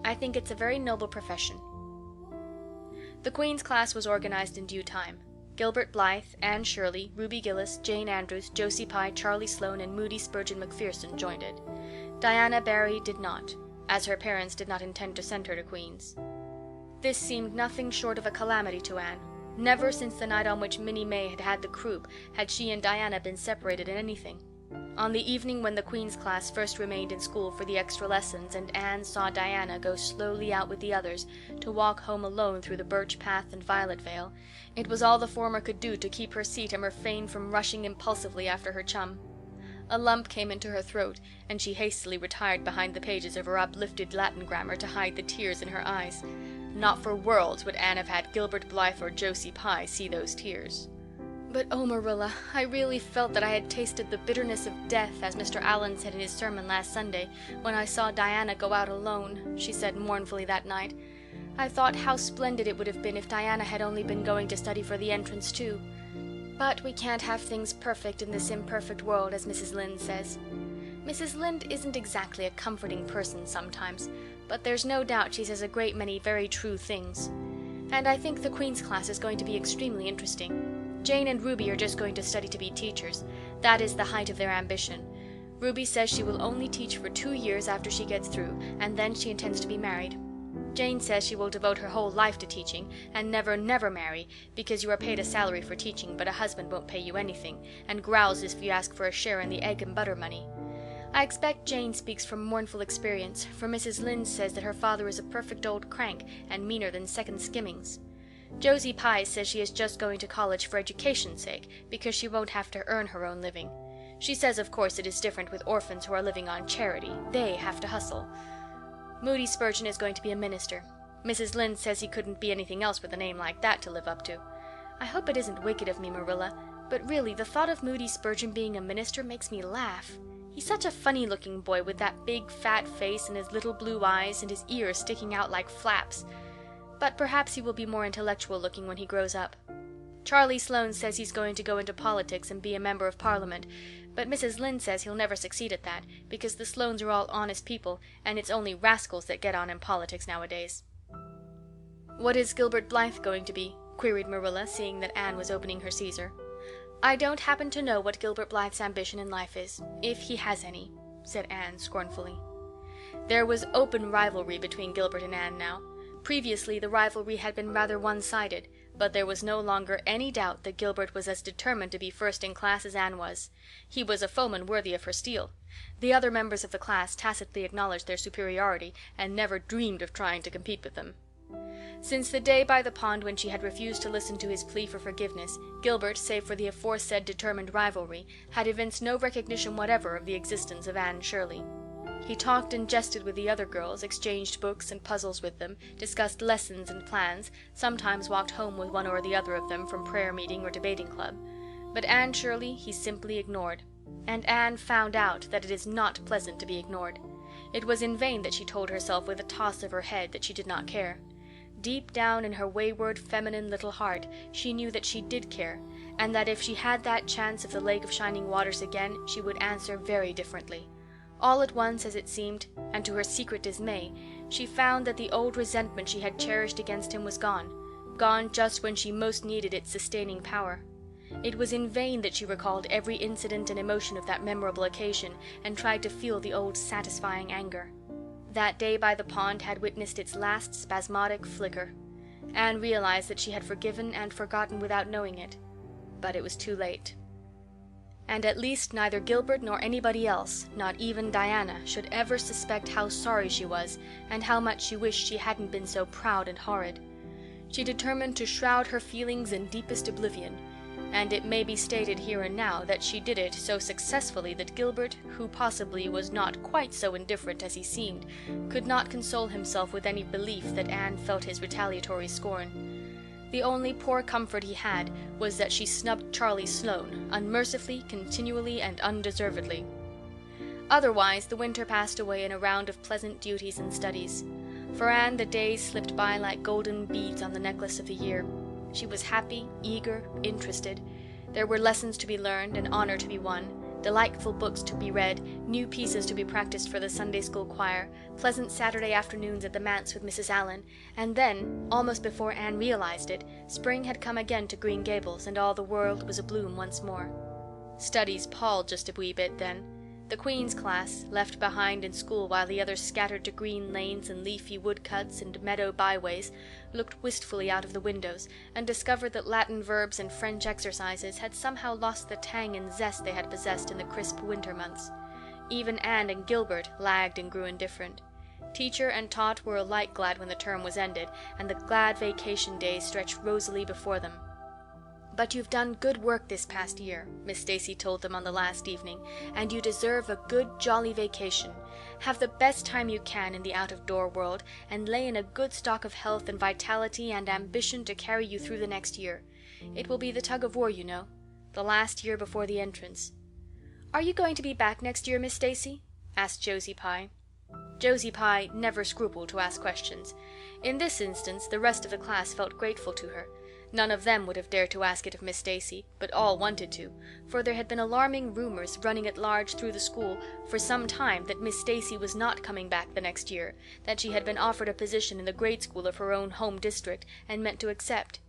I think it's a very noble profession." The Queen's class was organized in due time. Gilbert Blythe, Anne Shirley, Ruby Gillis, Jane Andrews, Josie Pye, Charlie Sloane, and Moody Spurgeon McPherson joined it. Diana Barry did not, as her parents did not intend to send her to Queen's. This seemed nothing short of a calamity to Anne. Never since the night on which Minnie May had had the croup had she and Diana been separated in anything. On the evening when the Queen's class first remained in school for the extra lessons and Anne saw Diana go slowly out with the others to walk home alone through the birch path and violet vale, it was all the former could do to keep her seat and refrain from rushing impulsively after her chum. A lump came into her throat, and she hastily retired behind the pages of her uplifted Latin grammar to hide the tears in her eyes. Not for worlds would Anne have had Gilbert Blythe or Josie Pye see those tears. "But oh, Marilla, I really felt that I had tasted the bitterness of death, as Mr. Allen said in his sermon last Sunday, when I saw Diana go out alone," she said mournfully that night. "I thought how splendid it would have been if Diana had only been going to study for the entrance too. But we can't have things perfect in this imperfect world, as Mrs. Lynde says. Mrs. Lynde isn't exactly a comforting person sometimes, but there's no doubt she says a great many very true things. And I think the Queen's class is going to be extremely interesting. Jane and Ruby are just going to study to be teachers. That is the height of their ambition. Ruby says she will only teach for 2 years after she gets through, and then she intends to be married. Jane says she will devote her whole life to teaching, and never marry, because you are paid a salary for teaching, but a husband won't pay you anything, and growls if you ask for a share in the egg and butter money. I expect Jane speaks from mournful experience, for Mrs. Lynde says that her father is a perfect old crank, and meaner than second skimmings. Josie Pye says she is just going to college for education's sake, because she won't have to earn her own living. She says of course it is different with orphans who are living on charity. They have to hustle. Moody Spurgeon is going to be a minister. Mrs. Lynde says he couldn't be anything else with a name like that to live up to. I hope it isn't wicked of me, Marilla, but really the thought of Moody Spurgeon being a minister makes me laugh. He's such a funny-looking boy with that big fat face and his little blue eyes and his ears sticking out like flaps. But perhaps he will be more intellectual-looking when he grows up. Charlie Sloane says he's going to go into politics and be a member of Parliament, but Mrs. Lynde says he'll never succeed at that, because the Sloanes are all honest people, and it's only rascals that get on in politics nowadays. "What is Gilbert Blythe going to be?" queried Marilla, seeing that Anne was opening her Caesar. "I don't happen to know what Gilbert Blythe's ambition in life is, if he has any," said Anne scornfully. There was open rivalry between Gilbert and Anne now. Previously the rivalry had been rather one-sided, but there was no longer any doubt that Gilbert was as determined to be first in class as Anne was. He was a foeman worthy of her steel. The other members of the class tacitly acknowledged their superiority and never dreamed of trying to compete with them. Since the day by the pond when she had refused to listen to his plea for forgiveness, Gilbert, save for the aforesaid determined rivalry, had evinced no recognition whatever of the existence of Anne Shirley. He talked and jested with the other girls, exchanged books and puzzles with them, discussed lessons and plans, sometimes walked home with one or the other of them from prayer meeting or debating club. But Anne Shirley he simply ignored. And Anne found out that it is not pleasant to be ignored. It was in vain that she told herself with a toss of her head that she did not care. Deep down in her wayward, feminine little heart she knew that she did care, and that if she had that chance of the Lake of Shining Waters again she would answer very differently. All at once, as it seemed, and to her secret dismay, she found that the old resentment she had cherished against him was gone just when she most needed its sustaining power. It was in vain that she recalled every incident and emotion of that memorable occasion and tried to feel the old satisfying anger. That day by the pond had witnessed its last spasmodic flicker. Anne realized that she had forgiven and forgotten without knowing it, but it was too late. And at least neither Gilbert nor anybody else, not even Diana, should ever suspect how sorry she was and how much she wished she hadn't been so proud and horrid. She determined to shroud her feelings in deepest oblivion, and it may be stated here and now that she did it so successfully that Gilbert, who possibly was not quite so indifferent as he seemed, could not console himself with any belief that Anne felt his retaliatory scorn. The only poor comfort he had was that she snubbed Charlie Sloane, unmercifully, continually, and undeservedly. Otherwise the winter passed away in a round of pleasant duties and studies. For Anne the days slipped by like golden beads on the necklace of the year. She was happy, eager, interested. There were lessons to be learned and honor to be won, delightful books to be read, new pieces to be practiced for the Sunday school choir, pleasant Saturday afternoons at the manse with Mrs. Allan, and then, almost before Anne realized it, spring had come again to Green Gables, and all the world was abloom once more. Studies palled just a wee bit then. The Queen's class, left behind in school while the others scattered to green lanes and leafy woodcuts and meadow byways, looked wistfully out of the windows and discovered that Latin verbs and French exercises had somehow lost the tang and zest they had possessed in the crisp winter months. Even Anne and Gilbert lagged and grew indifferent. Teacher and taught were alike glad when the term was ended, and the glad vacation days stretched rosily before them. "But you've done good work this past year," Miss Stacy told them on the last evening, "and you deserve a good, jolly vacation. Have the best time you can in the out-of-door world, and lay in a good stock of health and vitality and ambition to carry you through the next year. It will be the tug-of-war, you know, the last year before the entrance." "Are you going to be back next year, Miss Stacy?" asked Josie Pye. Josie Pye never scrupled to ask questions. In this instance the rest of the class felt grateful to her. None of them would have dared to ask it of Miss Stacy, but all wanted to, for there had been alarming rumors running at large through the school for some time that Miss Stacy was not coming back the next year, that she had been offered a position in the grade school of her own home district and meant to accept.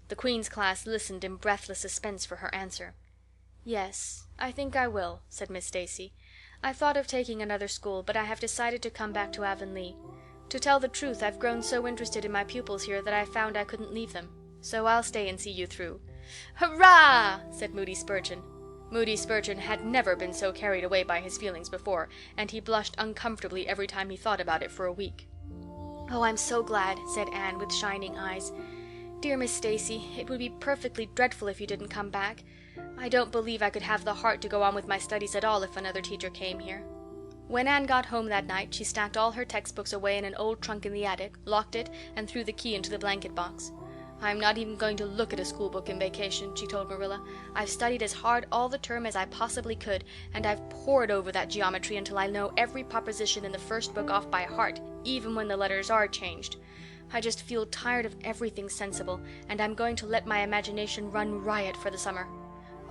The Queen's class listened in breathless suspense for her answer. "Yes, I think I will," said Miss Stacy. "I thought of taking another school, but I have decided to come back to Avonlea. To tell the truth, I've grown so interested in my pupils here that I found I couldn't leave them. So I'll stay and see you through." "Hurrah!" said Moody Spurgeon. Moody Spurgeon had never been so carried away by his feelings before, and he blushed uncomfortably every time he thought about it for a week. "Oh, I'm so glad," said Anne with shining eyes. Dear Miss Stacy, it would be perfectly dreadful if you didn't come back. I don't believe I could have the heart to go on with my studies at all if another teacher came here." When Anne got home that night she stacked all her textbooks away in an old trunk in the attic, locked it, and threw the key into the blanket box. "I'm not even going to look at a school book in vacation," she told Marilla. "I've studied as hard all the term as I possibly could, and I've pored over that geometry until I know every proposition in the first book off by heart, even when the letters are changed. I just feel tired of everything sensible, and I'm going to let my imagination run riot for the summer.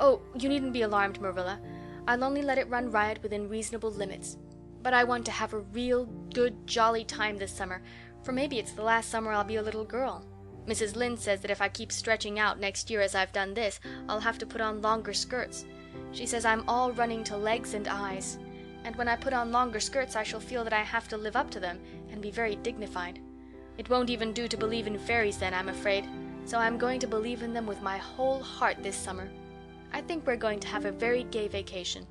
Oh, you needn't be alarmed, Marilla. I'll only let it run riot within reasonable limits. But I want to have a real good jolly time this summer, for maybe it's the last summer I'll be a little girl. Mrs. Lynde says that if I keep stretching out next year as I've done this, I'll have to put on longer skirts. She says I'm all running to legs and eyes, and when I put on longer skirts I shall feel that I have to live up to them and be very dignified. It won't even do to believe in fairies then, I'm afraid, so I'm going to believe in them with my whole heart this summer. I think we're going to have a very gay vacation.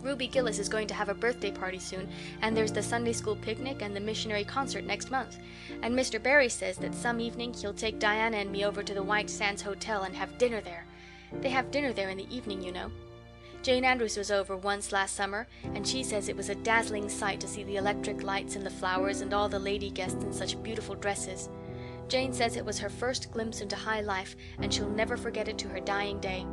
Ruby Gillis is going to have a birthday party soon, and there's the Sunday school picnic and the missionary concert next month. And Mr. Barry says that some evening he'll take Diana and me over to the White Sands Hotel and have dinner there. They have dinner there in the evening, you know. Jane Andrews was over once last summer, and she says it was a dazzling sight to see the electric lights and the flowers and all the lady guests in such beautiful dresses. Jane says it was her first glimpse into high life, and she'll never forget it to her dying day.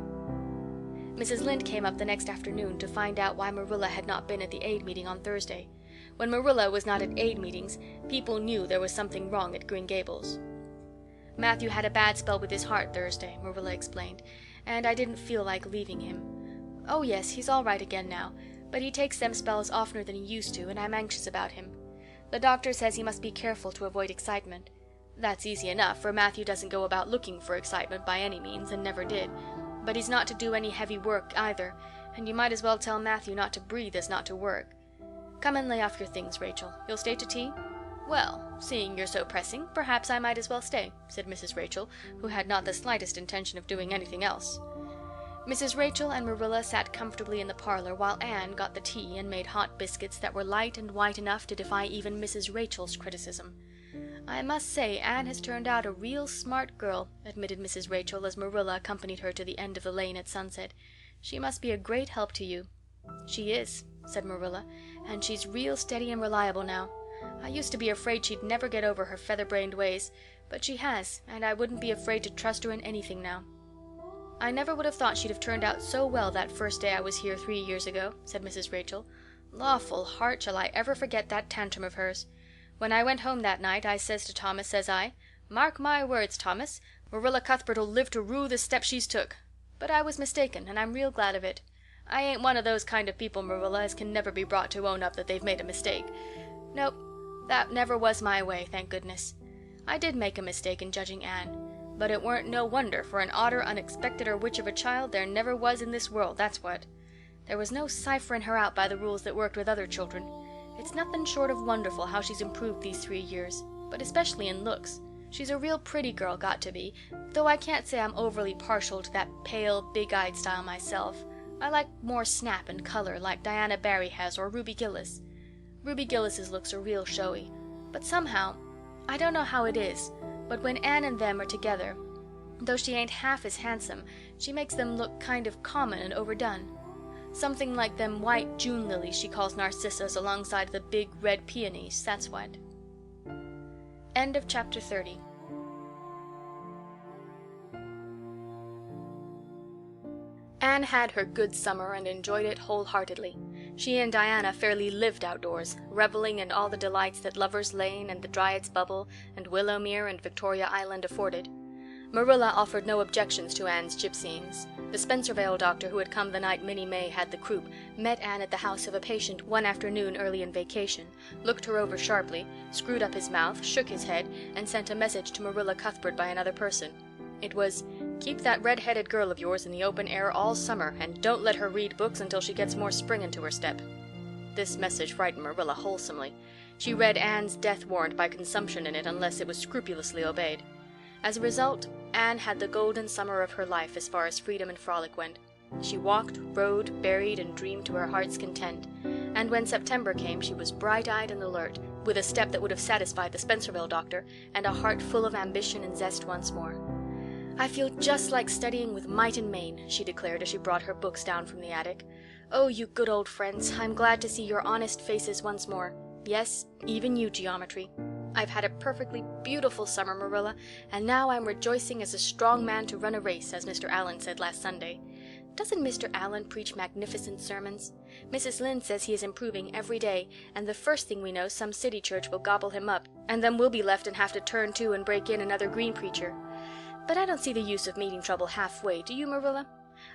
Mrs. Lynde came up the next afternoon to find out why Marilla had not been at the aid meeting on Thursday. When Marilla was not at aid meetings, people knew there was something wrong at Green Gables. "Matthew had a bad spell with his heart Thursday," Marilla explained, "and I didn't feel like leaving him. Oh yes, he's all right again now, but he takes them spells oftener than he used to, and I'm anxious about him. The doctor says he must be careful to avoid excitement. That's easy enough, for Matthew doesn't go about looking for excitement by any means, and never did. But he's not to do any heavy work either, and you might as well tell Matthew not to breathe as not to work. Come and lay off your things, Rachel. You'll stay to tea?" "Well, seeing you're so pressing, perhaps I might as well stay," said Mrs. Rachel, who had not the slightest intention of doing anything else. Mrs. Rachel and Marilla sat comfortably in the parlor while Anne got the tea and made hot biscuits that were light and white enough to defy even Mrs. Rachel's criticism. "I must say Anne has turned out a real smart girl," admitted Mrs. Rachel as Marilla accompanied her to the end of the lane at sunset. "She must be a great help to you." "She is," said Marilla, "and she's real steady and reliable now. I used to be afraid she'd never get over her feather-brained ways, but she has, and I wouldn't be afraid to trust her in anything now." "I never would have thought she'd have turned out so well that first day I was here 3 years ago," said Mrs. Rachel. "Lawful heart, shall I ever forget that tantrum of hers. When I went home that night I says to Thomas, says I, 'Mark my words, Thomas, Marilla Cuthbert'll live to rue the step she's took.' But I was mistaken, and I'm real glad of it. I ain't one of those kind of people, Marilla, as can never be brought to own up that they've made a mistake. Nope, that never was my way, thank goodness. I did make a mistake in judging Anne, but it weren't no wonder, for an odder, unexpecteder witch of a child there never was in this world, that's what. There was no ciphering her out by the rules that worked with other children. It's nothing short of wonderful how she's improved these 3 years, but especially in looks. She's a real pretty girl, got to be, though I can't say I'm overly partial to that pale, big-eyed style myself. I like more snap and color, like Diana Barry has or Ruby Gillis. Ruby Gillis's looks are real showy, but somehow, I don't know how it is, but when Anne and them are together, though she ain't half as handsome, she makes them look kind of common and overdone. Something like them white June lilies she calls narcissus alongside the big red peonies, that's what. End of chapter 30. Anne had her good summer and enjoyed it wholeheartedly. She and Diana fairly lived outdoors, reveling in all the delights that Lover's Lane and the Dryad's Bubble and Willowmere and Victoria Island afforded. Marilla offered no objections to Anne's gypsyings. The Spencervale doctor, who had come the night Minnie May had the croup, met Anne at the house of a patient one afternoon early in vacation, looked her over sharply, screwed up his mouth, shook his head, and sent a message to Marilla Cuthbert by another person. It was, "Keep that red-headed girl of yours in the open air all summer, and don't let her read books until she gets more spring into her step." This message frightened Marilla wholesomely. She read Anne's death warrant by consumption in it unless it was scrupulously obeyed. As a result, Anne had the golden summer of her life as far as freedom and frolic went. She walked, rode, berried, and dreamed to her heart's content, and when September came she was bright-eyed and alert, with a step that would have satisfied the Spencervale doctor, and a heart full of ambition and zest once more. "I feel just like studying with might and main," she declared as she brought her books down from the attic. "Oh, you good old friends, I'm glad to see your honest faces once more. Yes, even you, geometry. I've had a perfectly beautiful summer, Marilla, and now I'm rejoicing as a strong man to run a race, as Mr. Allen said last Sunday. Doesn't Mr. Allen preach magnificent sermons? Mrs. Lynde says he is improving every day, and the first thing we know some city church will gobble him up, and then we'll be left and have to turn to and break in another green preacher. But I don't see the use of meeting trouble halfway, do you, Marilla?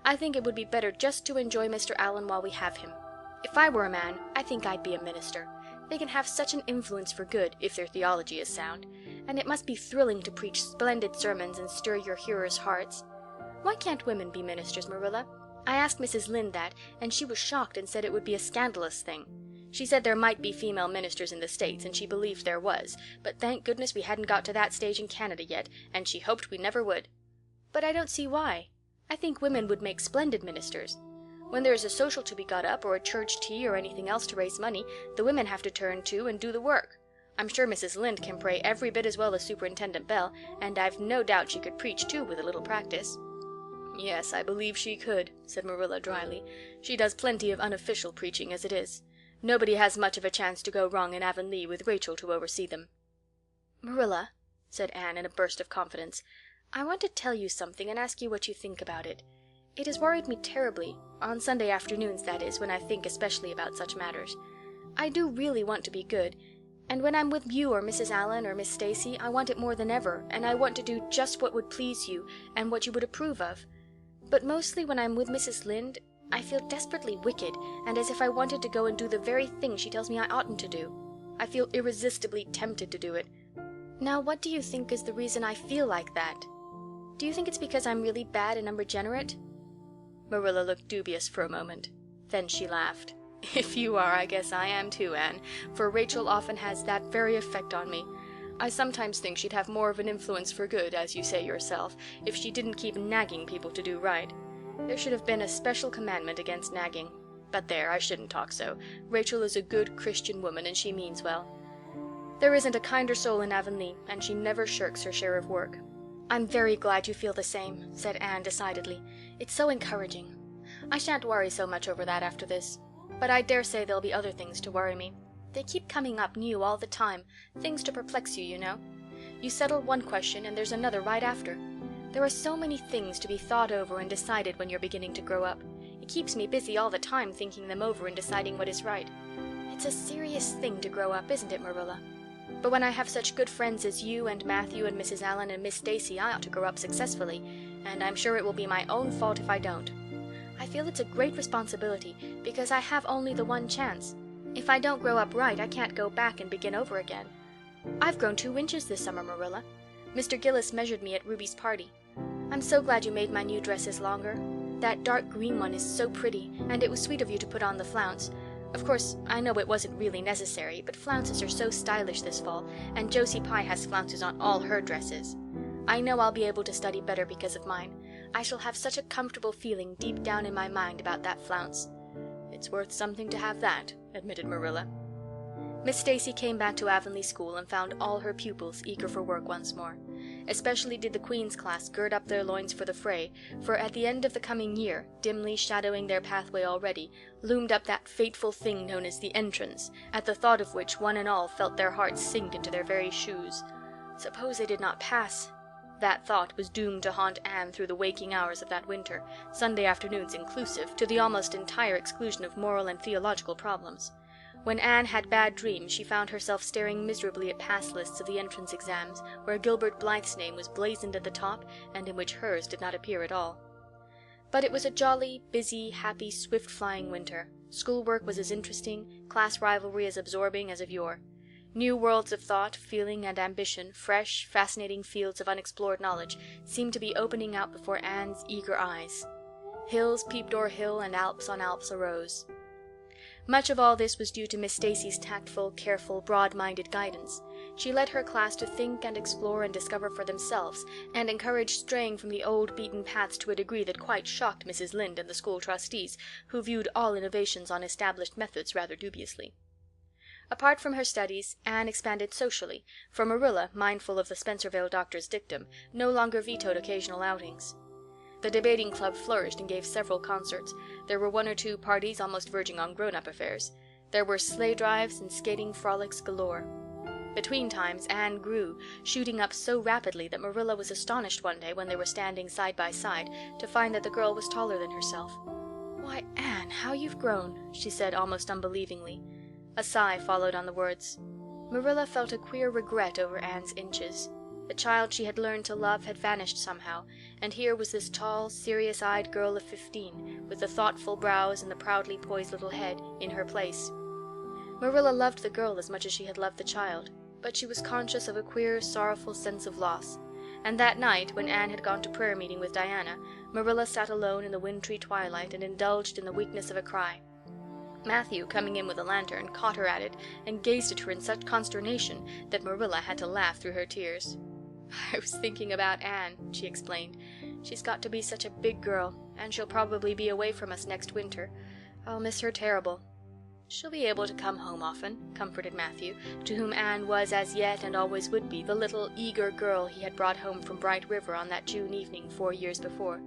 I think it would be better just to enjoy Mr. Allen while we have him. If I were a man, I think I'd be a minister. They can have such an influence for good, if their theology is sound, and it must be thrilling to preach splendid sermons and stir your hearers' hearts. Why can't women be ministers, Marilla? I asked Mrs. Lynde that, and she was shocked and said it would be a scandalous thing. She said there might be female ministers in the States, and she believed there was, but thank goodness we hadn't got to that stage in Canada yet, and she hoped we never would. But I don't see why. I think women would make splendid ministers. When there is a social to be got up, or a church tea, or anything else to raise money, the women have to turn to and do the work. I'm sure Mrs. Lynde can pray every bit as well as Superintendent Bell, and I've no doubt she could preach too with a little practice. Yes, I believe she could, said Marilla dryly. She does plenty of unofficial preaching as it is. Nobody has much of a chance to go wrong in Avonlea with Rachel to oversee them. Marilla, said Anne in a burst of confidence, I want to tell you something and ask you what you think about it. It has worried me terribly, on Sunday afternoons, that is, when I think especially about such matters. I do really want to be good, and when I'm with you or Mrs. Allen or Miss Stacy, I want it more than ever, and I want to do just what would please you and what you would approve of. But mostly when I'm with Mrs. Lynde, I feel desperately wicked, and as if I wanted to go and do the very thing she tells me I oughtn't to do. I feel irresistibly tempted to do it. Now, what do you think is the reason I feel like that? Do you think it's because I'm really bad and unregenerate? Marilla looked dubious for a moment. Then she laughed. If you are, I guess I am too, Anne, for Rachel often has that very effect on me. I sometimes think she'd have more of an influence for good, as you say yourself, if she didn't keep nagging people to do right. There should have been a special commandment against nagging. But there, I shouldn't talk so. Rachel is a good Christian woman, and she means well. There isn't a kinder soul in Avonlea, and she never shirks her share of work. I'm very glad you feel the same, said Anne decidedly. It's so encouraging. I shan't worry so much over that after this. But I dare say there'll be other things to worry me. They keep coming up new all the time, things to perplex you, you know. You settle one question and there's another right after. There are so many things to be thought over and decided when you're beginning to grow up. It keeps me busy all the time thinking them over and deciding what is right. It's a serious thing to grow up, isn't it, Marilla? But when I have such good friends as you and Matthew and Mrs. Allen and Miss Stacy, I ought to grow up successfully, and I'm sure it will be my own fault if I don't. I feel it's a great responsibility, because I have only the one chance. If I don't grow up right, I can't go back and begin over again. I've grown 2 inches this summer, Marilla. Mr. Gillis measured me at Ruby's party. I'm so glad you made my new dresses longer. That dark green one is so pretty, and it was sweet of you to put on the flounce. Of course, I know it wasn't really necessary, but flounces are so stylish this fall, and Josie Pye has flounces on all her dresses. I know I'll be able to study better because of mine. I shall have such a comfortable feeling deep down in my mind about that flounce. It's worth something to have that, admitted Marilla. Miss Stacy came back to Avonlea School and found all her pupils eager for work once more. Especially did the Queen's class gird up their loins for the fray, for at the end of the coming year, dimly shadowing their pathway already, loomed up that fateful thing known as the entrance, at the thought of which one and all felt their hearts sink into their very shoes. Suppose they did not pass? That thought was doomed to haunt Anne through the waking hours of that winter, Sunday afternoons inclusive, to the almost entire exclusion of moral and theological problems. When Anne had bad dreams, she found herself staring miserably at pass lists of the entrance exams, where Gilbert Blythe's name was blazoned at the top, and in which hers did not appear at all. But it was a jolly, busy, happy, swift-flying winter. Schoolwork was as interesting, class rivalry as absorbing as of yore. New worlds of thought, feeling, and ambition, fresh, fascinating fields of unexplored knowledge, seemed to be opening out before Anne's eager eyes. Hills peeped o'er hill, and Alps on Alps arose. Much of all this was due to Miss Stacy's tactful, careful, broad-minded guidance. She led her class to think and explore and discover for themselves, and encouraged straying from the old beaten paths to a degree that quite shocked Mrs. Lynde and the school trustees, who viewed all innovations on established methods rather dubiously. Apart from her studies, Anne expanded socially, for Marilla, mindful of the Spencervale doctor's dictum, no longer vetoed occasional outings. The debating club flourished and gave several concerts. There were 1 or 2 parties almost verging on grown-up affairs. There were sleigh drives and skating frolics galore. Between times Anne grew, shooting up so rapidly that Marilla was astonished one day when they were standing side by side to find that the girl was taller than herself. "Why, Anne, how you've grown," she said almost unbelievingly. A sigh followed on the words. Marilla felt a queer regret over Anne's inches. The child she had learned to love had vanished somehow, and here was this tall, serious-eyed girl of 15, with the thoughtful brows and the proudly poised little head, in her place. Marilla loved the girl as much as she had loved the child, but she was conscious of a queer, sorrowful sense of loss. And that night, when Anne had gone to prayer meeting with Diana, Marilla sat alone in the wintry twilight and indulged in the weakness of a cry. Matthew, coming in with a lantern, caught her at it and gazed at her in such consternation that Marilla had to laugh through her tears. "I was thinking about Anne," she explained. "She's got to be such a big girl, and she'll probably be away from us next winter. I'll miss her terrible." "She'll be able to come home often," comforted Matthew, to whom Anne was as yet and always would be the little eager girl he had brought home from Bright River on that June evening 4 years before.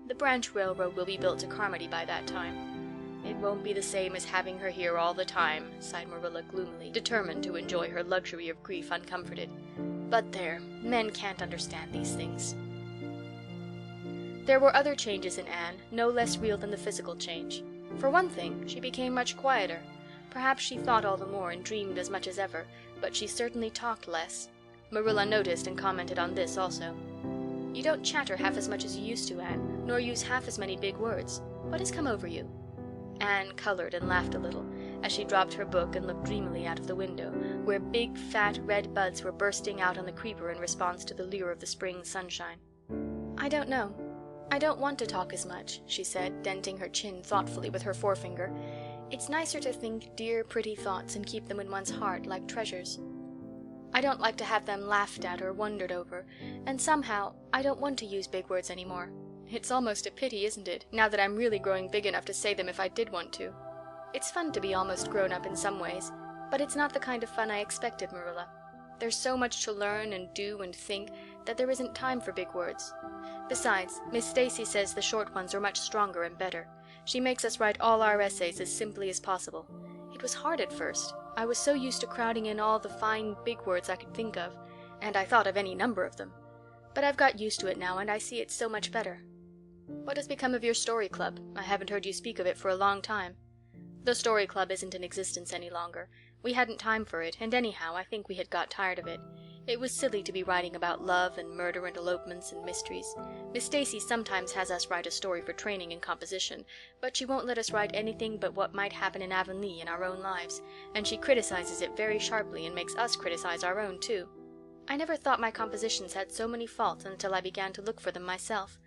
"The branch railroad will be built to Carmody by that time." "It won't be the same as having her here all the time," sighed Marilla gloomily, determined to enjoy her luxury of grief uncomforted. "But there, men can't understand these things." There were other changes in Anne, no less real than the physical change. For one thing, she became much quieter. Perhaps she thought all the more and dreamed as much as ever, but she certainly talked less. Marilla noticed and commented on this also. "You don't chatter half as much as you used to, Anne, nor use half as many big words. What has come over you?" Anne colored and laughed a little, as she dropped her book and looked dreamily out of the window, where big, fat, red buds were bursting out on the creeper in response to the lure of the spring sunshine. "I don't know. I don't want to talk as much," she said, denting her chin thoughtfully with her forefinger. "It's nicer to think dear, pretty thoughts and keep them in one's heart like treasures. I don't like to have them laughed at or wondered over, and somehow I don't want to use big words anymore. It's almost a pity, isn't it, now that I'm really growing big enough to say them if I did want to? It's fun to be almost grown up in some ways, but it's not the kind of fun I expected, Marilla. There's so much to learn and do and think that there isn't time for big words. Besides, Miss Stacy says the short ones are much stronger and better. She makes us write all our essays as simply as possible. It was hard at first. I was so used to crowding in all the fine big words I could think of, and I thought of any number of them. But I've got used to it now, and I see it's so much better. What has become of your story club? I haven't heard you speak of it for a long time." "The story club isn't in existence any longer. We hadn't time for it, and anyhow I think we had got tired of it. It was silly to be writing about love and murder and elopements and mysteries. Miss Stacy sometimes has us write a story for training in composition, but she won't let us write anything but what might happen in Avonlea in our own lives, and she criticizes it very sharply and makes us criticize our own too. I never thought my compositions had so many faults until I began to look for them myself.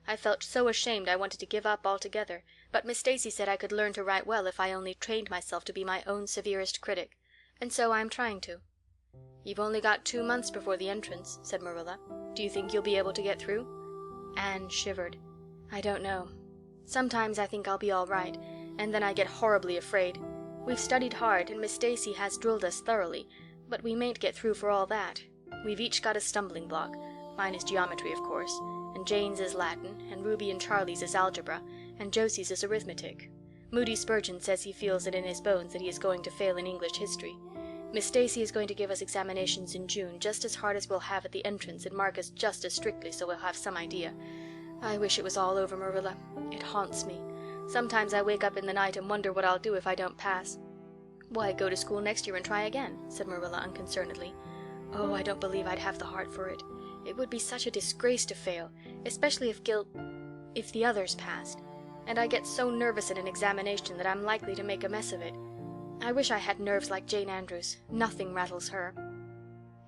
I felt so ashamed I wanted to give up altogether, but Miss Stacy said I could learn to write well if I only trained myself to be my own severest critic, and so I am trying to." "You've only got 2 months before the entrance," said Marilla. "Do you think you'll be able to get through?" Anne shivered. "I don't know. Sometimes I think I'll be all right, and then I get horribly afraid. We've studied hard, and Miss Stacy has drilled us thoroughly, but we mayn't get through for all that. We've each got a stumbling block. Mine is geometry, of course, and Jane's is Latin, and Ruby and Charlie's is algebra, and Josie's is arithmetic. Moody Spurgeon says he feels it in his bones that he is going to fail in English history. Miss Stacy is going to give us examinations in June just as hard as we'll have at the entrance and mark us just as strictly so we'll have some idea. I wish it was all over, Marilla. It haunts me. Sometimes I wake up in the night and wonder what I'll do if I don't pass." "Why, go to school next year and try again," said Marilla unconcernedly. "Oh, I don't believe I'd have the heart for it. It would be such a disgrace to fail, especially if the others passed. And I get so nervous in an examination that I'm likely to make a mess of it. I wish I had nerves like Jane Andrews. Nothing rattles her."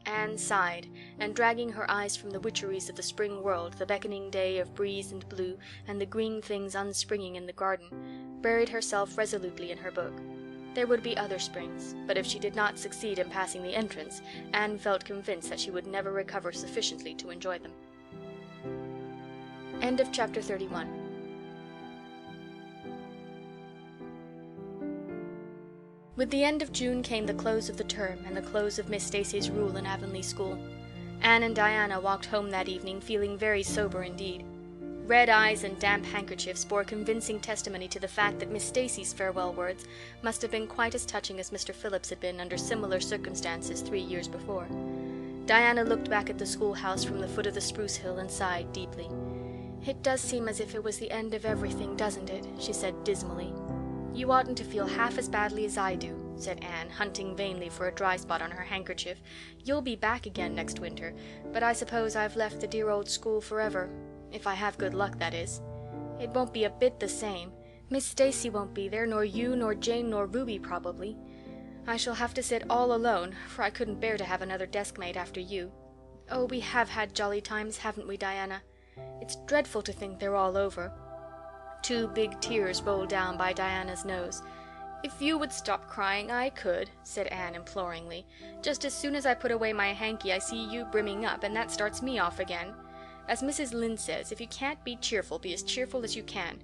Anne sighed, and dragging her eyes from the witcheries of the spring world, the beckoning day of breeze and blue, and the green things unspringing in the garden, buried herself resolutely in her book. There would be other springs, but if she did not succeed in passing the entrance, Anne felt convinced that she would never recover sufficiently to enjoy them. End of chapter 31. With the end of June came the close of the term and the close of Miss Stacy's rule in Avonlea school. Anne and Diana walked home that evening feeling very sober indeed. Red eyes and damp handkerchiefs bore convincing testimony to the fact that Miss Stacy's farewell words must have been quite as touching as Mr. Phillips had been under similar circumstances 3 years before. Diana looked back at the schoolhouse from the foot of the spruce hill and sighed deeply. "It does seem as if it was the end of everything, doesn't it?" she said dismally. "You oughtn't to feel half as badly as I do," said Anne, hunting vainly for a dry spot on her handkerchief. "You'll be back again next winter, but I suppose I've left the dear old school forever. If I have good luck, that is. It won't be a bit the same. Miss Stacy won't be there, nor you, nor Jane, nor Ruby, probably. I shall have to sit all alone, for I couldn't bear to have another deskmate after you. Oh, we have had jolly times, haven't we, Diana? It's dreadful to think they're all over." 2 big tears rolled down by Diana's nose. "If you would stop crying, I could," said Anne imploringly. "Just as soon as I put away my hanky I see you brimming up, and that starts me off again. As Mrs. Lynde says, if you can't be as cheerful as you can.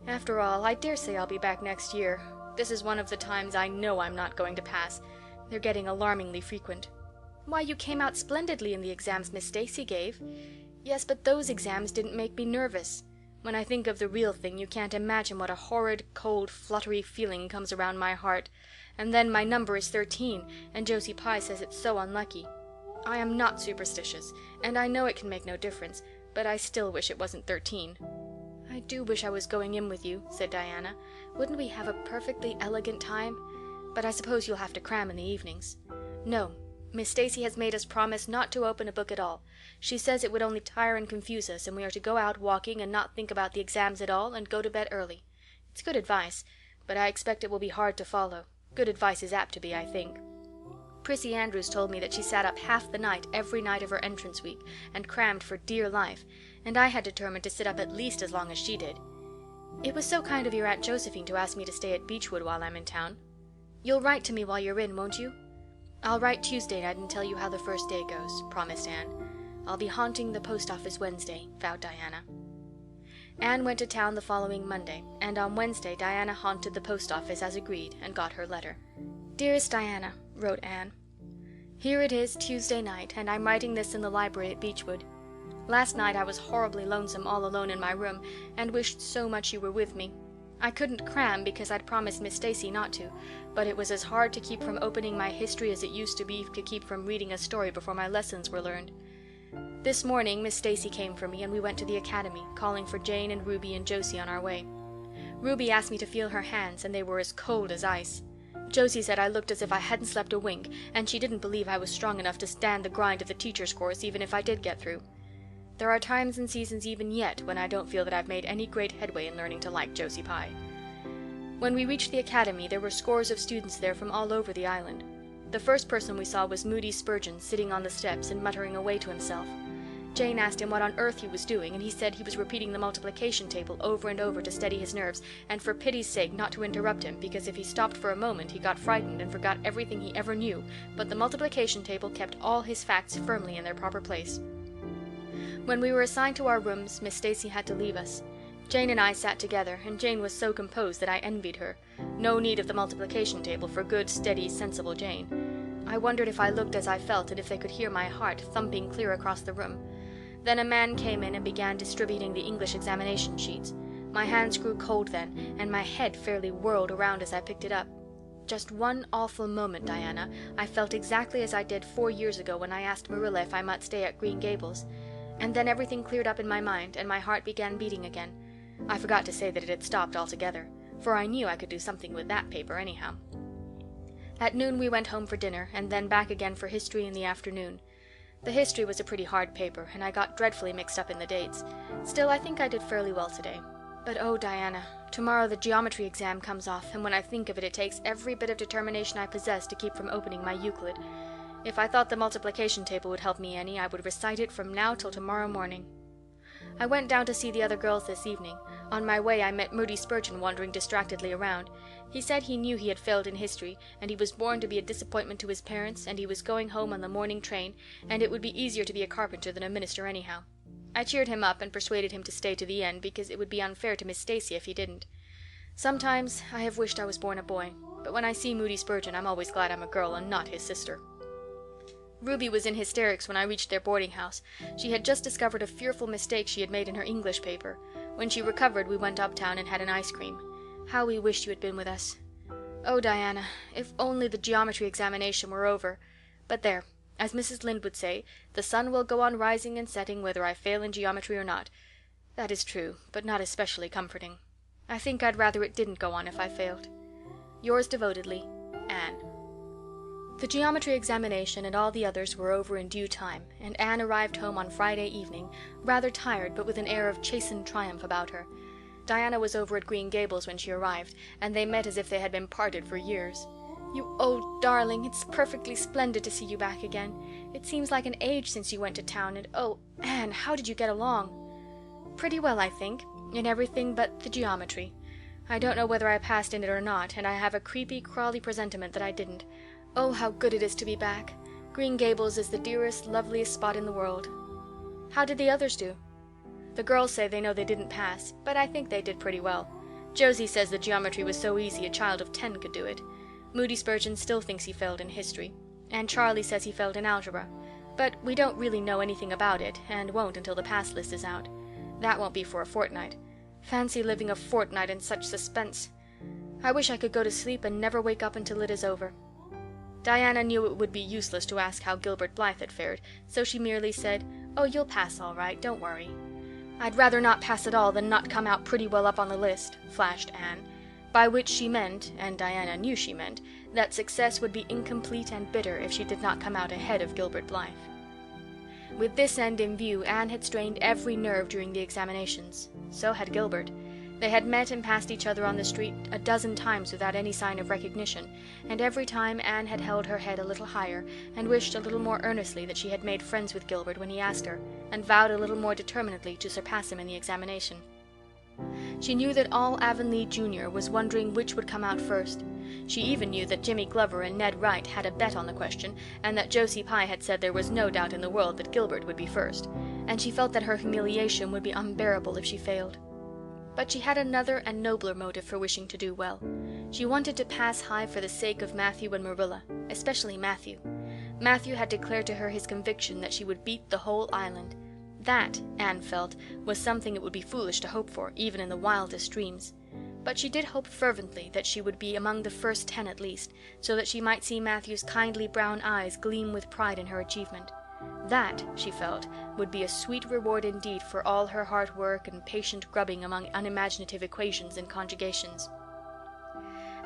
After all, I dare say I'll be back next year. This is one of the times I know I'm not going to pass. They're getting alarmingly frequent." "Why, you came out splendidly in the exams Miss Stacy gave." "Yes, but those exams didn't make me nervous. When I think of the real thing, you can't imagine what a horrid, cold, fluttery feeling comes around my heart. And then my number is 13, and Josie Pye says it's so unlucky. I am not superstitious, and I know it can make no difference, but I still wish it wasn't 13. "I do wish I was going in with you," said Diana. "Wouldn't we have a perfectly elegant time? But I suppose you'll have to cram in the evenings." "No. Miss Stacy has made us promise not to open a book at all. She says it would only tire and confuse us, and we are to go out walking and not think about the exams at all, and go to bed early. It's good advice, but I expect it will be hard to follow. Good advice is apt to be, I think. Prissy Andrews told me that she sat up half the night every night of her entrance week and crammed for dear life, and I had determined to sit up at least as long as she did. It was so kind of your Aunt Josephine to ask me to stay at Beechwood while I'm in town. You'll write to me while you're in, won't you?" "I'll write Tuesday night and tell you how the first day goes," promised Anne. "I'll be haunting the post office Wednesday," vowed Diana. Anne went to town the following Monday, and on Wednesday Diana haunted the post office as agreed and got her letter. "Dearest Diana," wrote Anne, "here it is Tuesday night, and I'm writing this in the library at Beechwood. Last night I was horribly lonesome all alone in my room, and wished so much you were with me. I couldn't cram because I'd promised Miss Stacy not to, but it was as hard to keep from opening my history as it used to be to keep from reading a story before my lessons were learned. This morning Miss Stacy came for me, and we went to the academy, calling for Jane and Ruby and Josie on our way. Ruby asked me to feel her hands, and they were as cold as ice. Josie said I looked as if I hadn't slept a wink, and she didn't believe I was strong enough to stand the grind of the teacher's course even if I did get through. There are times and seasons even yet when I don't feel that I've made any great headway in learning to like Josie Pye. When we reached the academy there were scores of students there from all over the island. The first person we saw was Moody Spurgeon, sitting on the steps and muttering away to himself. Jane asked him what on earth he was doing, and he said he was repeating the multiplication table over and over to steady his nerves, and for pity's sake not to interrupt him, because if he stopped for a moment he got frightened and forgot everything he ever knew, but the multiplication table kept all his facts firmly in their proper place. When we were assigned to our rooms, Miss Stacy had to leave us. Jane and I sat together, and Jane was so composed that I envied her. No need of the multiplication table for good, steady, sensible Jane. I wondered if I looked as I felt, and if they could hear my heart thumping clear across the room. Then a man came in and began distributing the English examination sheets. My hands grew cold then, and my head fairly whirled around as I picked it up. Just one awful moment, Diana, I felt exactly as I did 4 years ago when I asked Marilla if I might stay at Green Gables. And then everything cleared up in my mind, and my heart began beating again. I forgot to say that it had stopped altogether, for I knew I could do something with that paper anyhow. At noon we went home for dinner, and then back again for history in the afternoon. The history was a pretty hard paper, and I got dreadfully mixed up in the dates. Still, I think I did fairly well today. But oh, Diana, tomorrow the geometry exam comes off, and when I think of it, it takes every bit of determination I possess to keep from opening my Euclid. If I thought the multiplication table would help me any, I would recite it from now till tomorrow morning. I went down to see the other girls this evening. On my way I met Moody Spurgeon wandering distractedly around. He said he knew he had failed in history, and he was born to be a disappointment to his parents, and he was going home on the morning train, and it would be easier to be a carpenter than a minister anyhow. I cheered him up and persuaded him to stay to the end, because it would be unfair to Miss Stacy if he didn't. Sometimes I have wished I was born a boy. but when I see Moody Spurgeon I'm always glad I'm a girl and not his sister. Ruby was in hysterics when I reached their boarding house. She had just discovered a fearful mistake she had made in her English paper. When she recovered we went uptown and had an ice cream. How we wished you had been with us. Oh, Diana, if only the geometry examination were over. But there, as Mrs. Lynde would say, the sun will go on rising and setting whether I fail in geometry or not. That is true, but not especially comforting. I think I'd rather it didn't go on if I failed. Yours devotedly, Anne. The geometry examination and all the others were over in due time, and Anne arrived home on Friday evening, rather tired but with an air of chastened triumph about her. Diana was over at Green Gables when she arrived, and they met as if they had been parted for years. "You old darling, it's perfectly splendid to see you back again. It seems like an age since you went to town, and oh, Anne, how did you get along?" "Pretty well, I think, in everything but the geometry. I don't know whether I passed in it or not, and I have a creepy, crawly presentiment that I didn't. Oh, how good it is to be back. Green Gables is the dearest, loveliest spot in the world." "How did the others do?" "The girls say they know they didn't pass, but I think they did pretty well. Josie says the geometry was so easy a child of 10 could do it. Moody Spurgeon still thinks he failed in history, and Charlie says he failed in algebra. But we don't really know anything about it, and won't until the pass list is out. That won't be for a fortnight. Fancy living a fortnight in such suspense. I wish I could go to sleep and never wake up until it is over." Diana knew it would be useless to ask how Gilbert Blythe had fared, so she merely said, "Oh, you'll pass all right, don't worry." "I'd rather not pass at all than not come out pretty well up on the list," flashed Anne, by which she meant, and Diana knew she meant, that success would be incomplete and bitter if she did not come out ahead of Gilbert Blythe. With this end in view Anne had strained every nerve during the examinations. So had Gilbert. They had met and passed each other on the street a dozen times without any sign of recognition, and every time Anne had held her head a little higher and wished a little more earnestly that she had made friends with Gilbert when he asked her, and vowed a little more determinedly to surpass him in the examination. She knew that all Avonlea Junior was wondering which would come out first. She even knew that Jimmy Glover and Ned Wright had a bet on the question, and that Josie Pye had said there was no doubt in the world that Gilbert would be first, and she felt that her humiliation would be unbearable if she failed. But she had another and nobler motive for wishing to do well. She wanted to pass high for the sake of Matthew and Marilla, especially Matthew. Matthew had declared to her his conviction that she would beat the whole island. That, Anne felt, was something it would be foolish to hope for, even in the wildest dreams. But she did hope fervently that she would be among the first 10 at least, so that she might see Matthew's kindly brown eyes gleam with pride in her achievement. That, she felt, would be a sweet reward indeed for all her hard work and patient grubbing among unimaginative equations and conjugations.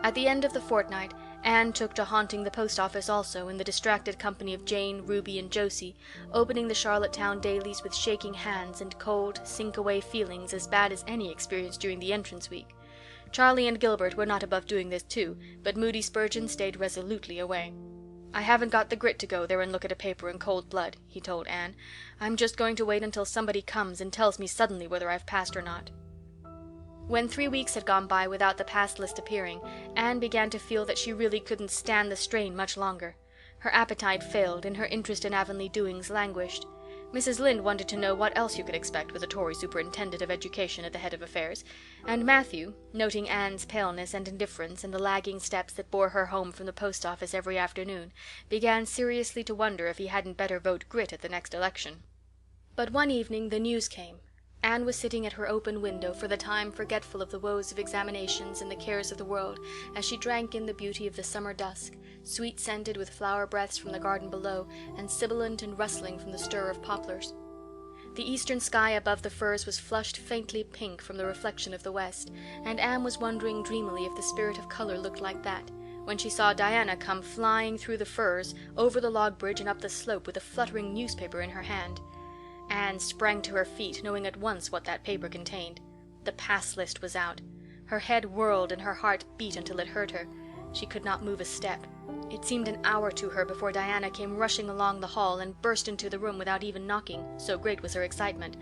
At the end of the fortnight Anne took to haunting the post office also, in the distracted company of Jane, Ruby, and Josie, opening the Charlottetown dailies with shaking hands and cold, sink-away feelings as bad as any experienced during the entrance week. Charlie and Gilbert were not above doing this too, but Moody Spurgeon stayed resolutely away. "I haven't got the grit to go there and look at a paper in cold blood," he told Anne. "I'm just going to wait until somebody comes and tells me suddenly whether I've passed or not." When 3 weeks had gone by without the pass list appearing, Anne began to feel that she really couldn't stand the strain much longer. Her appetite failed, and her interest in Avonlea doings languished. Mrs. Lynde wanted to know what else you could expect with a Tory superintendent of education at the head of affairs, and Matthew, noting Anne's paleness and indifference and the lagging steps that bore her home from the post office every afternoon, began seriously to wonder if he hadn't better vote Grit at the next election. But one evening the news came. Anne was sitting at her open window, for the time forgetful of the woes of examinations and the cares of the world, as she drank in the beauty of the summer dusk, sweet-scented with flower breaths from the garden below, and sibilant and rustling from the stir of poplars. The eastern sky above the firs was flushed faintly pink from the reflection of the west, and Anne was wondering dreamily if the spirit of color looked like that, when she saw Diana come flying through the firs, over the log bridge and up the slope with a fluttering newspaper in her hand. Anne sprang to her feet, knowing at once what that paper contained. The pass list was out. Her head whirled and her heart beat until it hurt her. She could not move a step. It seemed an hour to her before Diana came rushing along the hall and burst into the room without even knocking, so great was her excitement.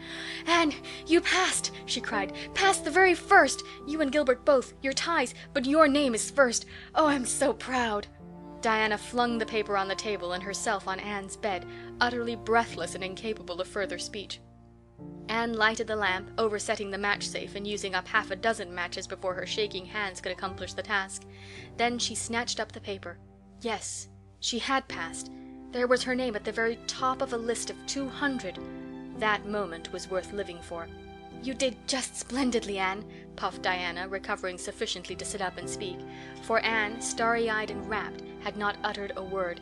"Anne, you passed!" she cried. "Passed the very first! You and Gilbert both. Your ties, but your name is first. Oh, I'm so proud!" Diana flung the paper on the table and herself on Anne's bed, utterly breathless and incapable of further speech. Anne lighted the lamp, oversetting the match safe and using up half a dozen matches before her shaking hands could accomplish the task. Then she snatched up the paper. Yes, she had passed. There was her name at the very top of a list of 200. That moment was worth living for. "You did just splendidly, Anne," puffed Diana, recovering sufficiently to sit up and speak, for Anne, starry-eyed and rapt, had not uttered a word.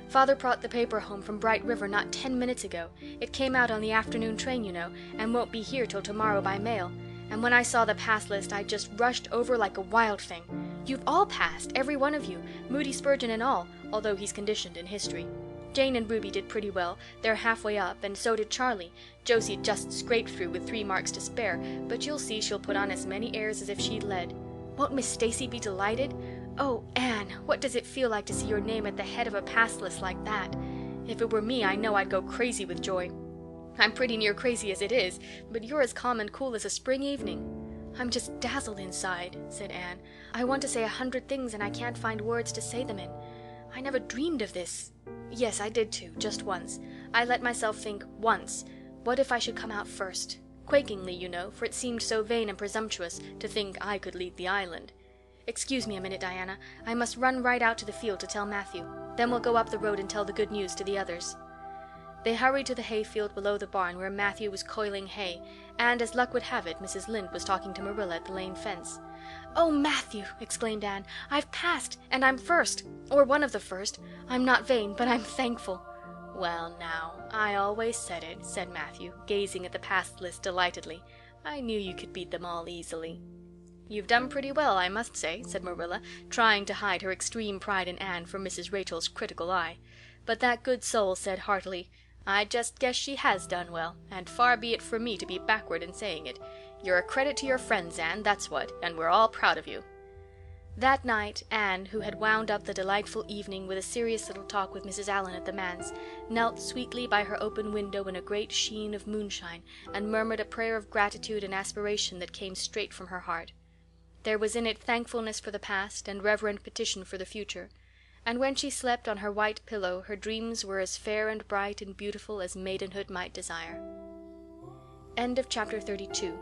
"Father brought the paper home from Bright River not 10 minutes ago. It came out on the afternoon train, you know, and won't be here till tomorrow by mail. And when I saw the pass list I just rushed over like a wild thing. You've all passed, every one of you, Moody Spurgeon and all, although he's conditioned in history. Jane and Ruby did pretty well, they're halfway up, and so did Charlie. Josie just scraped through with 3 marks to spare, but you'll see she'll put on as many airs as if she'd led. Won't Miss Stacy be delighted? Oh, Anne, what does it feel like to see your name at the head of a pass list like that? If it were me, I know I'd go crazy with joy. I'm pretty near crazy as it is, but you're as calm and cool as a spring evening." "I'm just dazzled inside," said Anne. "I want to say 100 things and I can't find words to say them in. I never dreamed of this. Yes, I did too, just once. I let myself think once, what if I should come out first? Quakingly, you know, for it seemed so vain and presumptuous to think I could lead the island. Excuse me a minute, Diana. I must run right out to the field to tell Matthew. Then we'll go up the road and tell the good news to the others." They hurried to the hayfield below the barn where Matthew was coiling hay, and as luck would have it, Mrs. Lynde was talking to Marilla at the lane fence. "Oh, Matthew," exclaimed Anne, "I've passed, and I'm first, or one of the first. I'm not vain, but I'm thankful." "Well, now, I always said it," said Matthew, gazing at the pass list delightedly. "I knew you could beat them all easily." "You've done pretty well, I must say," said Marilla, trying to hide her extreme pride in Anne from Mrs. Rachel's critical eye. But that good soul said heartily, "I just guess she has done well, and far be it from me to be backward in saying it. You're a credit to your friends, Anne, that's what, and we're all proud of you." That night Anne, who had wound up the delightful evening with a serious little talk with Mrs. Allan at the manse, knelt sweetly by her open window in a great sheen of moonshine and murmured a prayer of gratitude and aspiration that came straight from her heart. There was in it thankfulness for the past and reverent petition for the future, and when she slept on her white pillow her dreams were as fair and bright and beautiful as maidenhood might desire. End of chapter 32.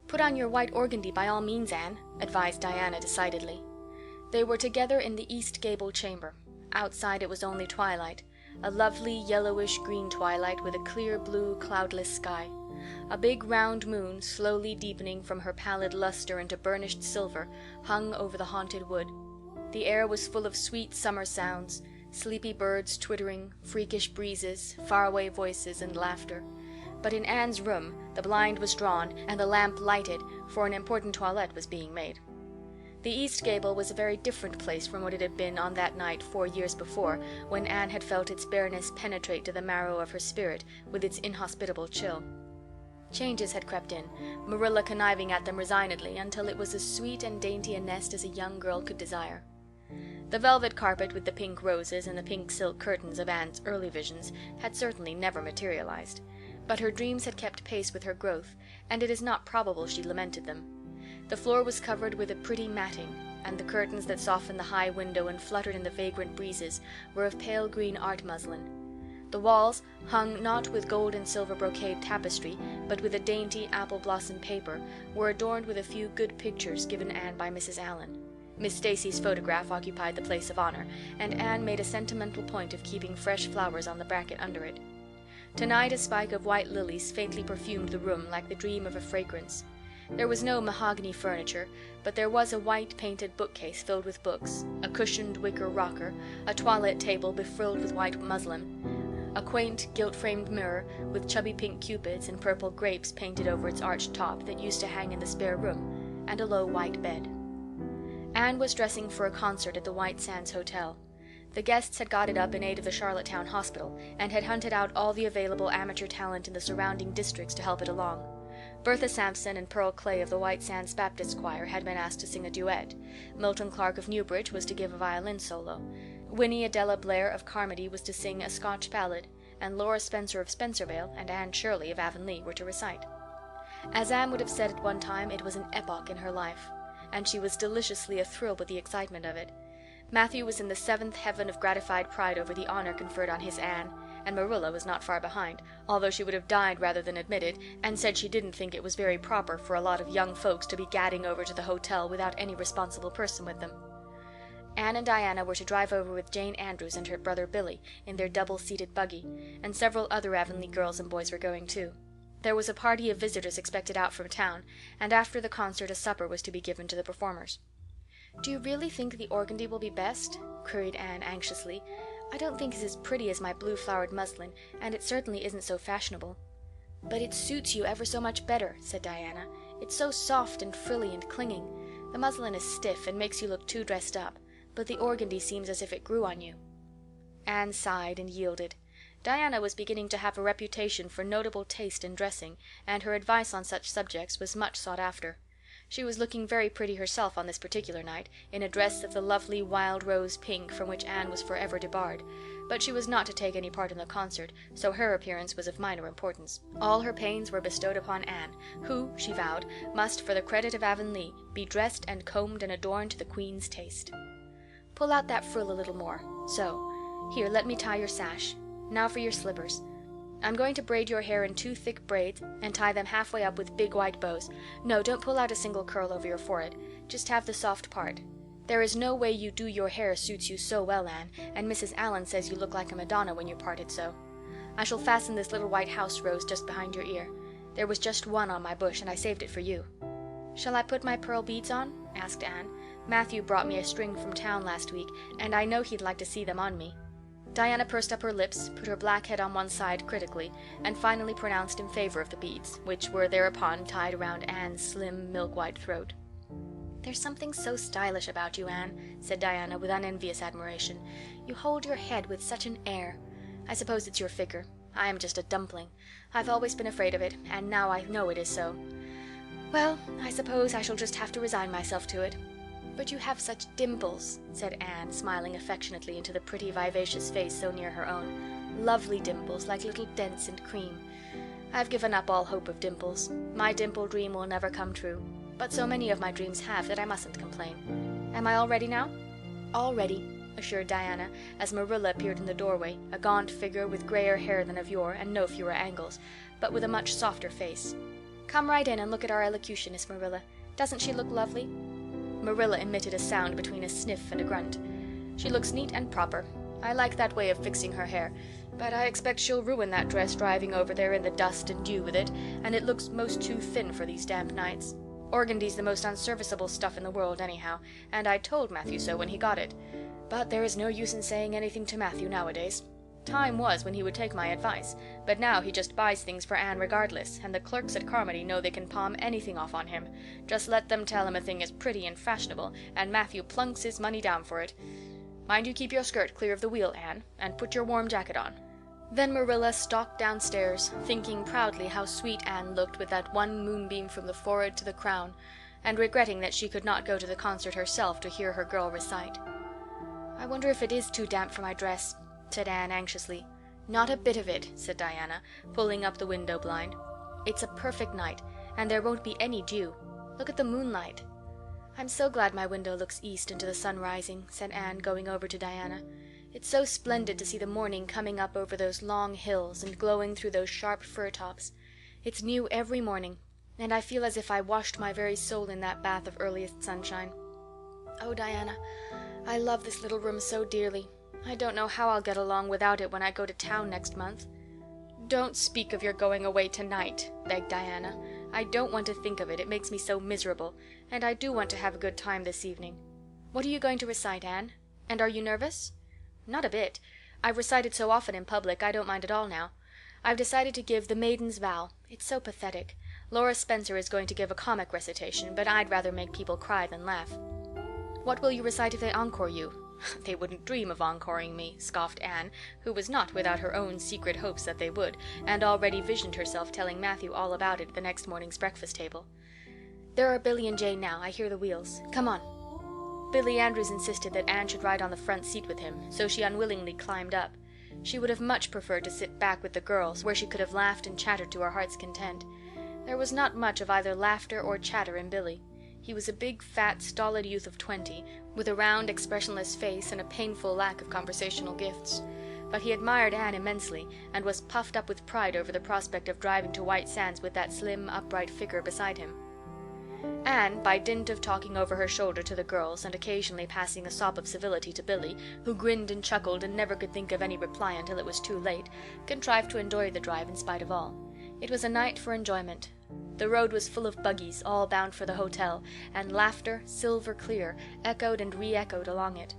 "Put on your white organdy by all means, Anne," advised Diana decidedly. They were together in the east gable chamber. Outside it was only twilight, a lovely yellowish-green twilight with a clear blue, cloudless sky. A big round moon, slowly deepening from her pallid luster into burnished silver, hung over the haunted wood. The air was full of sweet summer sounds, sleepy birds twittering, freakish breezes, faraway voices, and laughter. But in Anne's room the blind was drawn and the lamp lighted, for an important toilette was being made. The east gable was a very different place from what it had been on that night 4 years before, when Anne had felt its bareness penetrate to the marrow of her spirit with its inhospitable chill. Changes had crept in, Marilla conniving at them resignedly, until it was as sweet and dainty a nest as a young girl could desire. The velvet carpet with the pink roses and the pink silk curtains of Anne's early visions had certainly never materialized, but her dreams had kept pace with her growth, and it is not probable she lamented them. The floor was covered with a pretty matting, and the curtains that softened the high window and fluttered in the vagrant breezes were of pale green art muslin. The walls, hung not with gold and silver brocade tapestry, but with a dainty apple-blossom paper, were adorned with a few good pictures given Anne by Mrs. Allan. Miss Stacy's photograph occupied the place of honor, and Anne made a sentimental point of keeping fresh flowers on the bracket under it. Tonight a spike of white lilies faintly perfumed the room like the dream of a fragrance. There was no mahogany furniture, but there was a white painted bookcase filled with books, a cushioned wicker rocker, a toilette table befrilled with white muslin, a quaint gilt-framed mirror with chubby pink cupids and purple grapes painted over its arched top that used to hang in the spare room, and a low white bed. Anne was dressing for a concert at the White Sands Hotel. The guests had got it up in aid of the Charlottetown Hospital, and had hunted out all the available amateur talent in the surrounding districts to help it along. Bertha Sampson and Pearl Clay of the White Sands Baptist Choir had been asked to sing a duet. Milton Clark of Newbridge was to give a violin solo. Winnie Adela Blair of Carmody was to sing a Scotch ballad, and Laura Spencer of Spencervale and Anne Shirley of Avonlea were to recite. As Anne would have said at one time, it was an epoch in her life, and she was deliciously athrill with the excitement of it. Matthew was in the seventh heaven of gratified pride over the honor conferred on his Anne, and Marilla was not far behind, although she would have died rather than admit it, and said she didn't think it was very proper for a lot of young folks to be gadding over to the hotel without any responsible person with them. Anne and Diana were to drive over with Jane Andrews and her brother Billy in their double-seated buggy, and several other Avonlea girls and boys were going too. There was a party of visitors expected out from town, and after the concert a supper was to be given to the performers. "Do you really think the organdy will be best?" queried Anne anxiously. "I don't think it's as pretty as my blue-flowered muslin, and it certainly isn't so fashionable." "But it suits you ever so much better," said Diana. "It's so soft and frilly and clinging. The muslin is stiff and makes you look too dressed up, but the organdy seems as if it grew on you." Anne sighed and yielded. Diana was beginning to have a reputation for notable taste in dressing, and her advice on such subjects was much sought after. She was looking very pretty herself on this particular night, in a dress of the lovely wild rose pink from which Anne was forever debarred, but she was not to take any part in the concert, so her appearance was of minor importance. All her pains were bestowed upon Anne, who, she vowed, must, for the credit of Avonlea, be dressed and combed and adorned to the Queen's taste. "Pull out that frill a little more. So. Here, let me tie your sash. Now for your slippers. I'm going to braid your hair in 2 thick braids and tie them halfway up with big white bows. No, don't pull out a single curl over your forehead. Just have the soft part. There is no way you do your hair suits you so well, Anne, and Mrs. Allan says you look like a Madonna when you part it so. I shall fasten this little white house rose just behind your ear. There was just one on my bush, and I saved it for you." "Shall I put my pearl beads on?" asked Anne. "Matthew brought me a string from town last week, and I know he'd like to see them on me." Diana pursed up her lips, put her black head on one side critically, and finally pronounced in favor of the beads, which were thereupon tied around Anne's slim, milk-white throat. "There's something so stylish about you, Anne," said Diana with unenvious admiration. "You hold your head with such an air. I suppose it's your figure. I am just a dumpling. I've always been afraid of it, and now I know it is so. Well, I suppose I shall just have to resign myself to it." "But you have such dimples," said Anne, smiling affectionately into the pretty, vivacious face so near her own. "Lovely dimples, like little dents in cream. I've given up all hope of dimples. My dimple dream will never come true. But so many of my dreams have that I mustn't complain. Am I all ready now?" "All ready," assured Diana, as Marilla appeared in the doorway, a gaunt figure with grayer hair than of yore and no fewer angles, but with a much softer face. "Come right in and look at our elocutionist, Marilla. Doesn't she look lovely?" Marilla emitted a sound between a sniff and a grunt. "She looks neat and proper. I like that way of fixing her hair, but I expect she'll ruin that dress driving over there in the dust and dew with it, and it looks most too thin for these damp nights. Organdy's the most unserviceable stuff in the world anyhow, and I told Matthew so when he got it. But there is no use in saying anything to Matthew nowadays. Time was when he would take my advice, but now he just buys things for Anne regardless, and the clerks at Carmody know they can palm anything off on him. Just let them tell him a thing is pretty and fashionable, and Matthew plunks his money down for it. Mind you keep your skirt clear of the wheel, Anne, and put your warm jacket on." Then Marilla stalked downstairs, thinking proudly how sweet Anne looked with that one moonbeam from the forehead to the crown, and regretting that she could not go to the concert herself to hear her girl recite. "I wonder if it is too damp for my dress," said Anne anxiously. "Not a bit of it," said Diana, pulling up the window blind. "It's a perfect night, and there won't be any dew. Look at the moonlight." "I'm so glad my window looks east into the sun rising," said Anne, going over to Diana. "It's so splendid to see the morning coming up over those long hills and glowing through those sharp fir tops. It's new every morning, and I feel as if I washed my very soul in that bath of earliest sunshine. Oh, Diana, I love this little room so dearly. I don't know how I'll get along without it when I go to town next month." "Don't speak of your going away tonight," begged Diana. "I don't want to think of it, it makes me so miserable, and I do want to have a good time this evening. What are you going to recite, Anne? And are you nervous?" "Not a bit. I've recited so often in public I don't mind at all now. I've decided to give The Maiden's Vow. It's so pathetic. Laura Spencer is going to give a comic recitation, but I'd rather make people cry than laugh." "What will you recite if they encore you?" "They wouldn't dream of encoring me," scoffed Anne, who was not without her own secret hopes that they would, and already visioned herself telling Matthew all about it at the next morning's breakfast table. "There are Billy and Jane now. I hear the wheels. Come on." Billy Andrews insisted that Anne should ride on the front seat with him, so she unwillingly climbed up. She would have much preferred to sit back with the girls, where she could have laughed and chattered to her heart's content. There was not much of either laughter or chatter in Billy. He was a big, fat, stolid youth of 20, with a round, expressionless face and a painful lack of conversational gifts. But he admired Anne immensely, and was puffed up with pride over the prospect of driving to White Sands with that slim, upright figure beside him. Anne, by dint of talking over her shoulder to the girls, and occasionally passing a sop of civility to Billy, who grinned and chuckled and never could think of any reply until it was too late, contrived to enjoy the drive in spite of all. It was a night for enjoyment. The road was full of buggies, all bound for the hotel, and laughter, silver clear, echoed and re-echoed along it.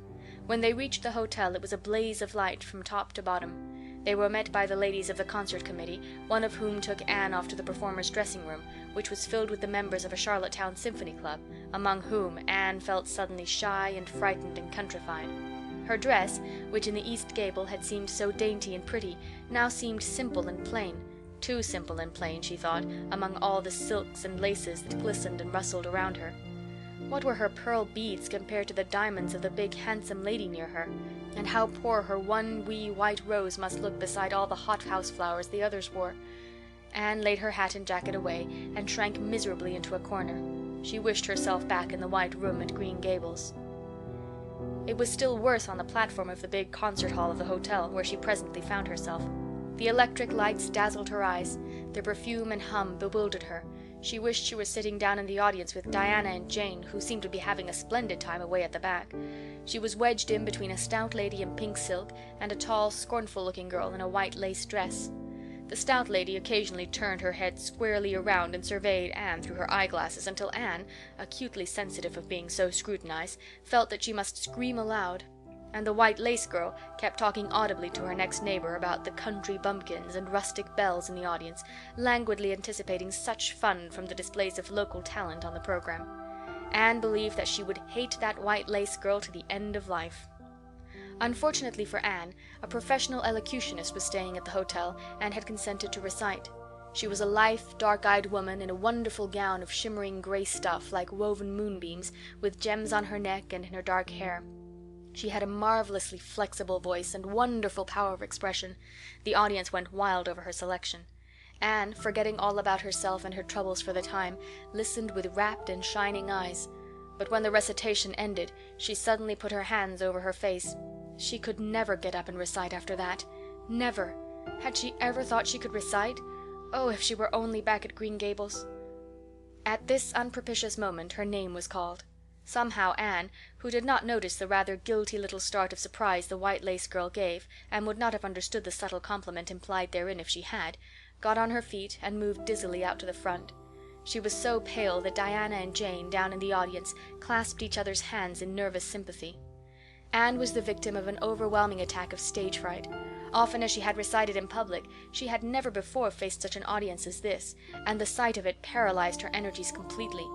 When they reached the hotel it was a blaze of light from top to bottom. They were met by the ladies of the concert committee, one of whom took Anne off to the performers' dressing room, which was filled with the members of a Charlottetown symphony club, among whom Anne felt suddenly shy and frightened and countrified. Her dress, which in the east gable had seemed so dainty and pretty, now seemed simple and plain, too simple and plain, she thought, among all the silks and laces that glistened and rustled around her. What were her pearl beads compared to the diamonds of the big handsome lady near her? And how poor her one wee white rose must look beside all the hothouse flowers the others wore. Anne laid her hat and jacket away, and shrank miserably into a corner. She wished herself back in the white room at Green Gables. It was still worse on the platform of the big concert hall of the hotel, where she presently found herself. The electric lights dazzled her eyes, their perfume and hum bewildered her. She wished she was sitting down in the audience with Diana and Jane, who seemed to be having a splendid time away at the back. She was wedged in between a stout lady in pink silk and a tall, scornful-looking girl in a white lace dress. The stout lady occasionally turned her head squarely around and surveyed Anne through her eyeglasses until Anne, acutely sensitive of being so scrutinized, felt that she must scream aloud. And the white lace girl kept talking audibly to her next neighbor about the country bumpkins and rustic belles in the audience, languidly anticipating such fun from the displays of local talent on the program. Anne believed that she would hate that white lace girl to the end of life. Unfortunately for Anne, a professional elocutionist was staying at the hotel and had consented to recite. She was a lithe, dark-eyed woman in a wonderful gown of shimmering gray stuff like woven moonbeams, with gems on her neck and in her dark hair. She had a marvelously flexible voice and wonderful power of expression. The audience went wild over her selection. Anne, forgetting all about herself and her troubles for the time, listened with rapt and shining eyes. But when the recitation ended, she suddenly put her hands over her face. She could never get up and recite after that. Never. Had she ever thought she could recite? Oh, if she were only back at Green Gables! At this unpropitious moment her name was called. Somehow Anne, who did not notice the rather guilty little start of surprise the white lace girl gave, and would not have understood the subtle compliment implied therein if she had, got on her feet and moved dizzily out to the front. She was so pale that Diana and Jane, down in the audience, clasped each other's hands in nervous sympathy. Anne was the victim of an overwhelming attack of stage fright. Often as she had recited in public, she had never before faced such an audience as this, and the sight of it paralyzed her energies completely.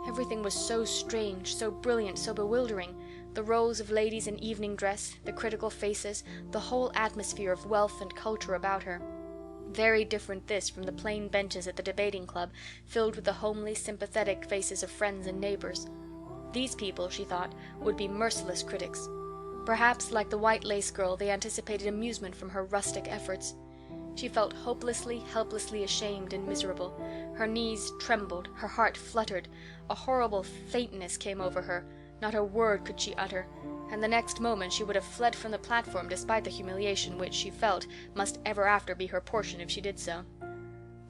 Everything was so strange, so brilliant, so bewildering. The rows of ladies in evening dress, the critical faces, the whole atmosphere of wealth and culture about her. Very different this from the plain benches at the debating club, filled with the homely, sympathetic faces of friends and neighbors. These people, she thought, would be merciless critics. Perhaps, like the white lace girl, they anticipated amusement from her rustic efforts. She felt hopelessly, helplessly ashamed and miserable. Her knees trembled, her heart fluttered, a horrible faintness came over her, not a word could she utter, and the next moment she would have fled from the platform despite the humiliation which she felt must ever after be her portion if she did so.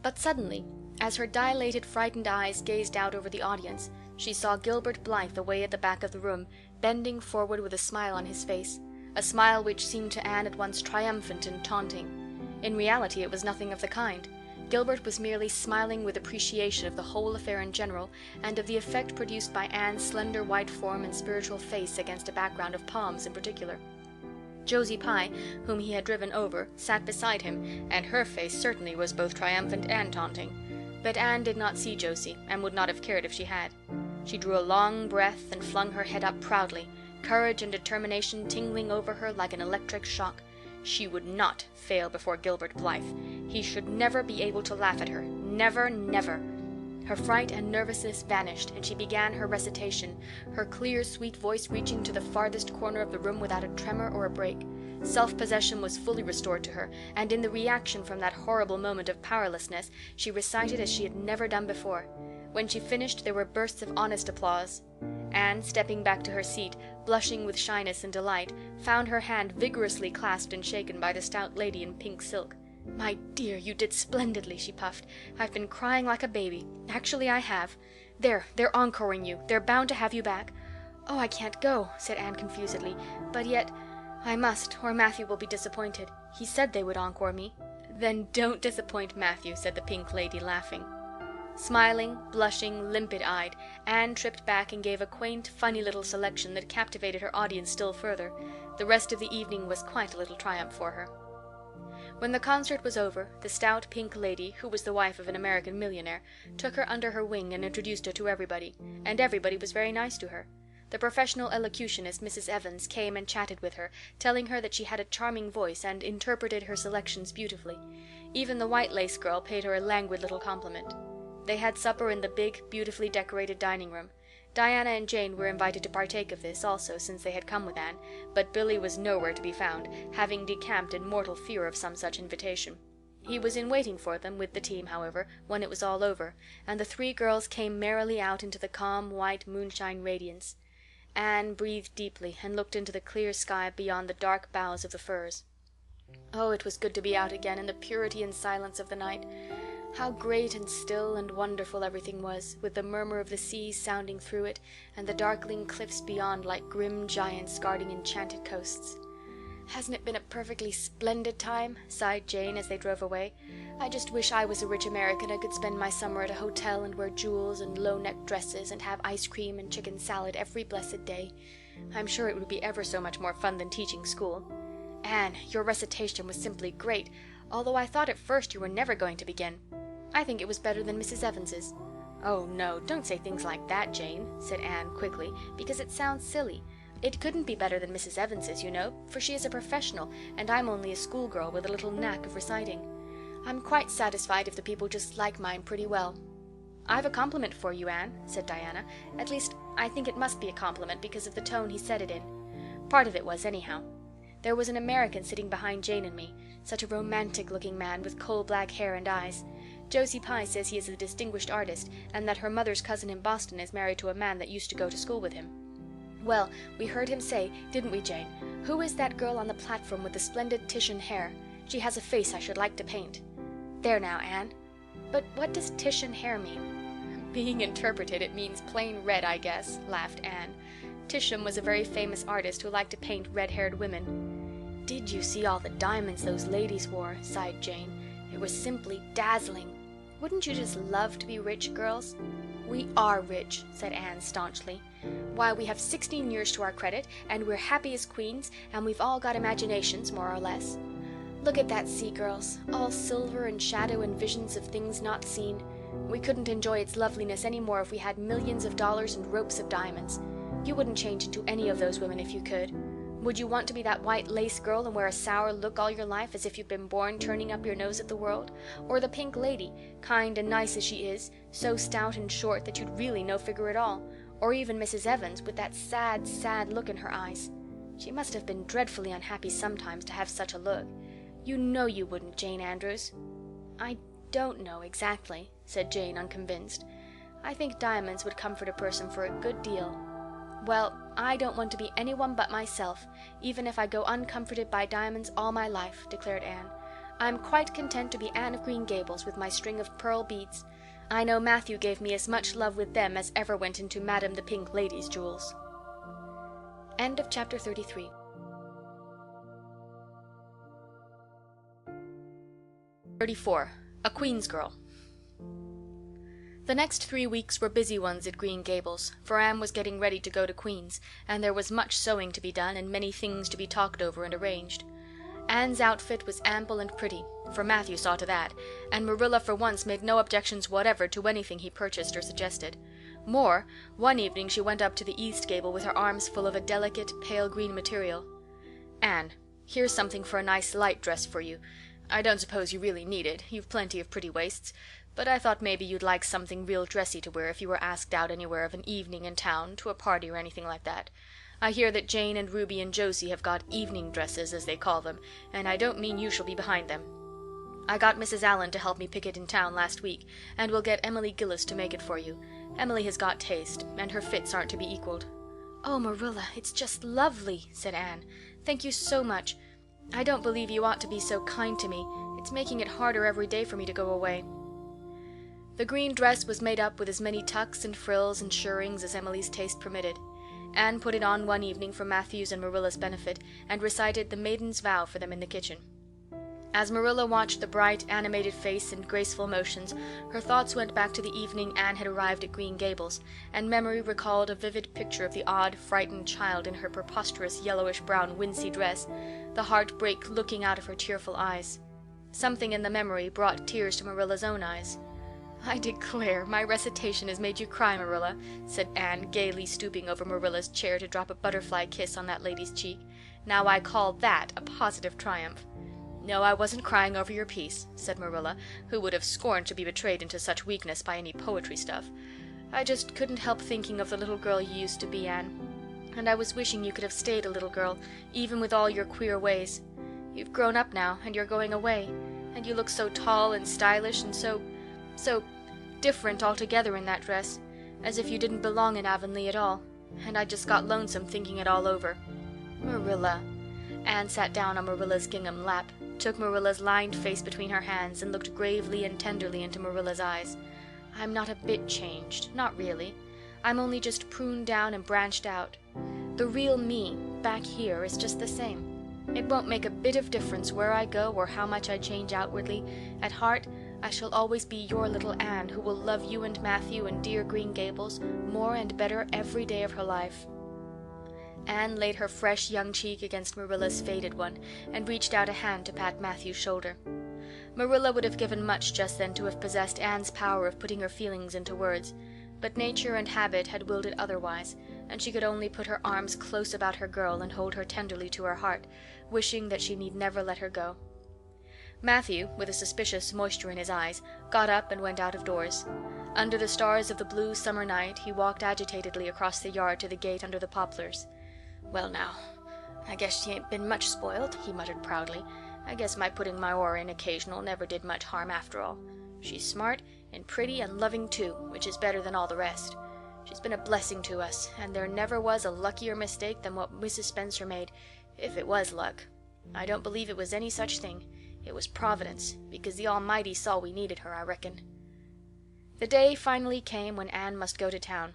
But suddenly, as her dilated, frightened eyes gazed out over the audience, she saw Gilbert Blythe away at the back of the room, bending forward with a smile on his face, a smile which seemed to Anne at once triumphant and taunting. In reality it was nothing of the kind. Gilbert was merely smiling with appreciation of the whole affair in general, and of the effect produced by Anne's slender white form and spiritual face against a background of palms in particular. Josie Pye, whom he had driven over, sat beside him, and her face certainly was both triumphant and taunting. But Anne did not see Josie, and would not have cared if she had. She drew a long breath and flung her head up proudly, courage and determination tingling over her like an electric shock. She would not fail before Gilbert Blythe. He should never be able to laugh at her. Never, never. Her fright and nervousness vanished, and she began her recitation, her clear, sweet voice reaching to the farthest corner of the room without a tremor or a break. Self-possession was fully restored to her, and in the reaction from that horrible moment of powerlessness, she recited as she had never done before. When she finished there were bursts of honest applause. Anne, stepping back to her seat, blushing with shyness and delight, found her hand vigorously clasped and shaken by the stout lady in pink silk. "My dear, you did splendidly," she puffed. "I've been crying like a baby. Actually, I have. There, they're encoring you. They're bound to have you back." "Oh, I can't go," said Anne confusedly. "But yet I must, or Matthew will be disappointed. He said they would encore me." "Then don't disappoint Matthew," said the pink lady, laughing. Smiling, blushing, limpid-eyed, Anne tripped back and gave a quaint, funny little selection that captivated her audience still further. The rest of the evening was quite a little triumph for her. When the concert was over, the stout pink lady, who was the wife of an American millionaire, took her under her wing and introduced her to everybody, and everybody was very nice to her. The professional elocutionist, Mrs. Evans, came and chatted with her, telling her that she had a charming voice and interpreted her selections beautifully. Even the white lace girl paid her a languid little compliment. They had supper in the big, beautifully decorated dining room. Diana and Jane were invited to partake of this also, since they had come with Anne, but Billy was nowhere to be found, having decamped in mortal fear of some such invitation. He was in waiting for them with the team, however, when it was all over, and the three girls came merrily out into the calm, white moonshine radiance. Anne breathed deeply and looked into the clear sky beyond the dark boughs of the firs. Oh, it was good to be out again in the purity and silence of the night. How great and still and wonderful everything was, with the murmur of the sea sounding through it, and the darkling cliffs beyond like grim giants guarding enchanted coasts. "Hasn't it been a perfectly splendid time?" sighed Jane as they drove away. "I just wish I was a rich American and could spend my summer at a hotel and wear jewels and low-necked dresses and have ice cream and chicken salad every blessed day. I'm sure it would be ever so much more fun than teaching school. Anne, your recitation was simply great, although I thought at first you were never going to begin. I think it was better than Mrs. Evans's." "Oh, no, don't say things like that, Jane," said Anne quickly, "because it sounds silly. It couldn't be better than Mrs. Evans's, you know, for she is a professional, and I'm only a schoolgirl with a little knack of reciting. I'm quite satisfied if the people just like mine pretty well." "I've a compliment for you, Anne," said Diana. "At least, I think it must be a compliment because of the tone he said it in. Part of it was, anyhow. There was an American sitting behind Jane and me, such a romantic-looking man with coal-black hair and eyes. Josie Pye says he is a distinguished artist, and that her mother's cousin in Boston is married to a man that used to go to school with him. Well, we heard him say, didn't we, Jane, 'Who is that girl on the platform with the splendid Titian hair? She has a face I should like to paint.' There now, Anne. But what does Titian hair mean?" "Being interpreted, it means plain red, I guess," laughed Anne. "Titian was a very famous artist who liked to paint red-haired women." "Did you see all the diamonds those ladies wore?" sighed Jane. "It was simply dazzling. Wouldn't you just love to be rich, girls?" "We are rich," said Anne staunchly. "Why, we have 16 years to our credit, and we're happy as queens, and we've all got imaginations, more or less. Look at that sea, girls, all silver and shadow and visions of things not seen. We couldn't enjoy its loveliness any more if we had millions of dollars and ropes of diamonds. You wouldn't change into any of those women if you could. Would you want to be that white lace girl and wear a sour look all your life, as if you'd been born turning up your nose at the world? Or the pink lady, kind and nice as she is, so stout and short that you'd really no figure at all? Or even Mrs. Evans, with that sad, sad look in her eyes? She must have been dreadfully unhappy sometimes to have such a look. You know you wouldn't, Jane Andrews." "I don't know exactly," said Jane, unconvinced. "I think diamonds would comfort a person for a good deal." "Well, I don't want to be anyone but myself, even if I go uncomforted by diamonds all my life," declared Anne. "I'm quite content to be Anne of Green Gables with my string of pearl beads. I know Matthew gave me as much love with them as ever went into Madame the Pink Lady's jewels." End of chapter 33. 34. A Queen's Girl. The next 3 weeks were busy ones at Green Gables, for Anne was getting ready to go to Queen's, and there was much sewing to be done and many things to be talked over and arranged. Anne's outfit was ample and pretty, for Matthew saw to that, and Marilla for once made no objections whatever to anything he purchased or suggested. More, one evening she went up to the east gable with her arms full of a delicate, pale green material. "Anne, here's something for a nice light dress for you. I don't suppose you really need it, you've plenty of pretty waists, but I thought maybe you'd like something real dressy to wear if you were asked out anywhere of an evening in town, to a party or anything like that. I hear that Jane and Ruby and Josie have got evening dresses, as they call them, and I don't mean you shall be behind them." I got Mrs. Allen to help me pick it in town last week, and we'll get Emily Gillis to make it for you. Emily has got taste, and her fits aren't to be equaled." "Oh, Marilla, it's just lovely," said Anne. "Thank you so much. I don't believe you ought to be so kind to me. It's making it harder every day for me to go away." The green dress was made up with as many tucks and frills and shirrings as Emily's taste permitted. Anne put it on one evening for Matthew's and Marilla's benefit, and recited the Maiden's Vow for them in the kitchen. As Marilla watched the bright, animated face and graceful motions, her thoughts went back to the evening Anne had arrived at Green Gables, and memory recalled a vivid picture of the odd, frightened child in her preposterous yellowish-brown wincey dress, the heartbreak looking out of her tearful eyes. Something in the memory brought tears to Marilla's own eyes. "I declare, my recitation has made you cry, Marilla," said Anne, gaily stooping over Marilla's chair to drop a butterfly kiss on that lady's cheek. "Now I call that a positive triumph." "No, I wasn't crying over your piece," said Marilla, who would have scorned to be betrayed into such weakness by any poetry stuff. "I just couldn't help thinking of the little girl you used to be, Anne. And I was wishing you could have stayed a little girl, even with all your queer ways. You've grown up now, and you're going away, and you look so tall and stylish and so different altogether in that dress, as if you didn't belong in Avonlea at all, and I just got lonesome thinking it all over." "Marilla." Anne sat down on Marilla's gingham lap, took Marilla's lined face between her hands, and looked gravely and tenderly into Marilla's eyes. "I'm not a bit changed, not really. I'm only just pruned down and branched out. The real me, back here, is just the same. It won't make a bit of difference where I go or how much I change outwardly. At heart, I shall always be your little Anne, who will love you and Matthew and dear Green Gables more and better every day of her life." Anne laid her fresh young cheek against Marilla's faded one, and reached out a hand to pat Matthew's shoulder. Marilla would have given much just then to have possessed Anne's power of putting her feelings into words, but nature and habit had willed it otherwise, and she could only put her arms close about her girl and hold her tenderly to her heart, wishing that she need never let her go. Matthew, with a suspicious moisture in his eyes, got up and went out of doors. Under the stars of the blue summer night he walked agitatedly across the yard to the gate under the poplars. "Well now, I guess she ain't been much spoiled," he muttered proudly. "I guess my putting my oar in occasional never did much harm after all. She's smart and pretty and loving too, which is better than all the rest. She's been a blessing to us, and there never was a luckier mistake than what Mrs. Spencer made, if it was luck. I don't believe it was any such thing. It was Providence, because the Almighty saw we needed her, I reckon." The day finally came when Anne must go to town.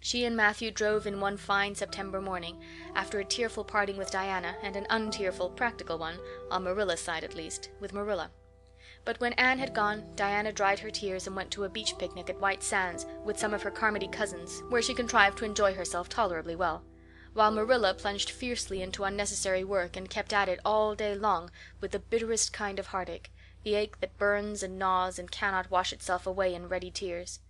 She and Matthew drove in one fine September morning, after a tearful parting with Diana and an untearful, practical one, on Marilla's side at least, with Marilla. But when Anne had gone, Diana dried her tears and went to a beach picnic at White Sands with some of her Carmody cousins, where she contrived to enjoy herself tolerably well, while Marilla plunged fiercely into unnecessary work and kept at it all day long with the bitterest kind of heartache, the ache that burns and gnaws and cannot wash itself away in ready tears.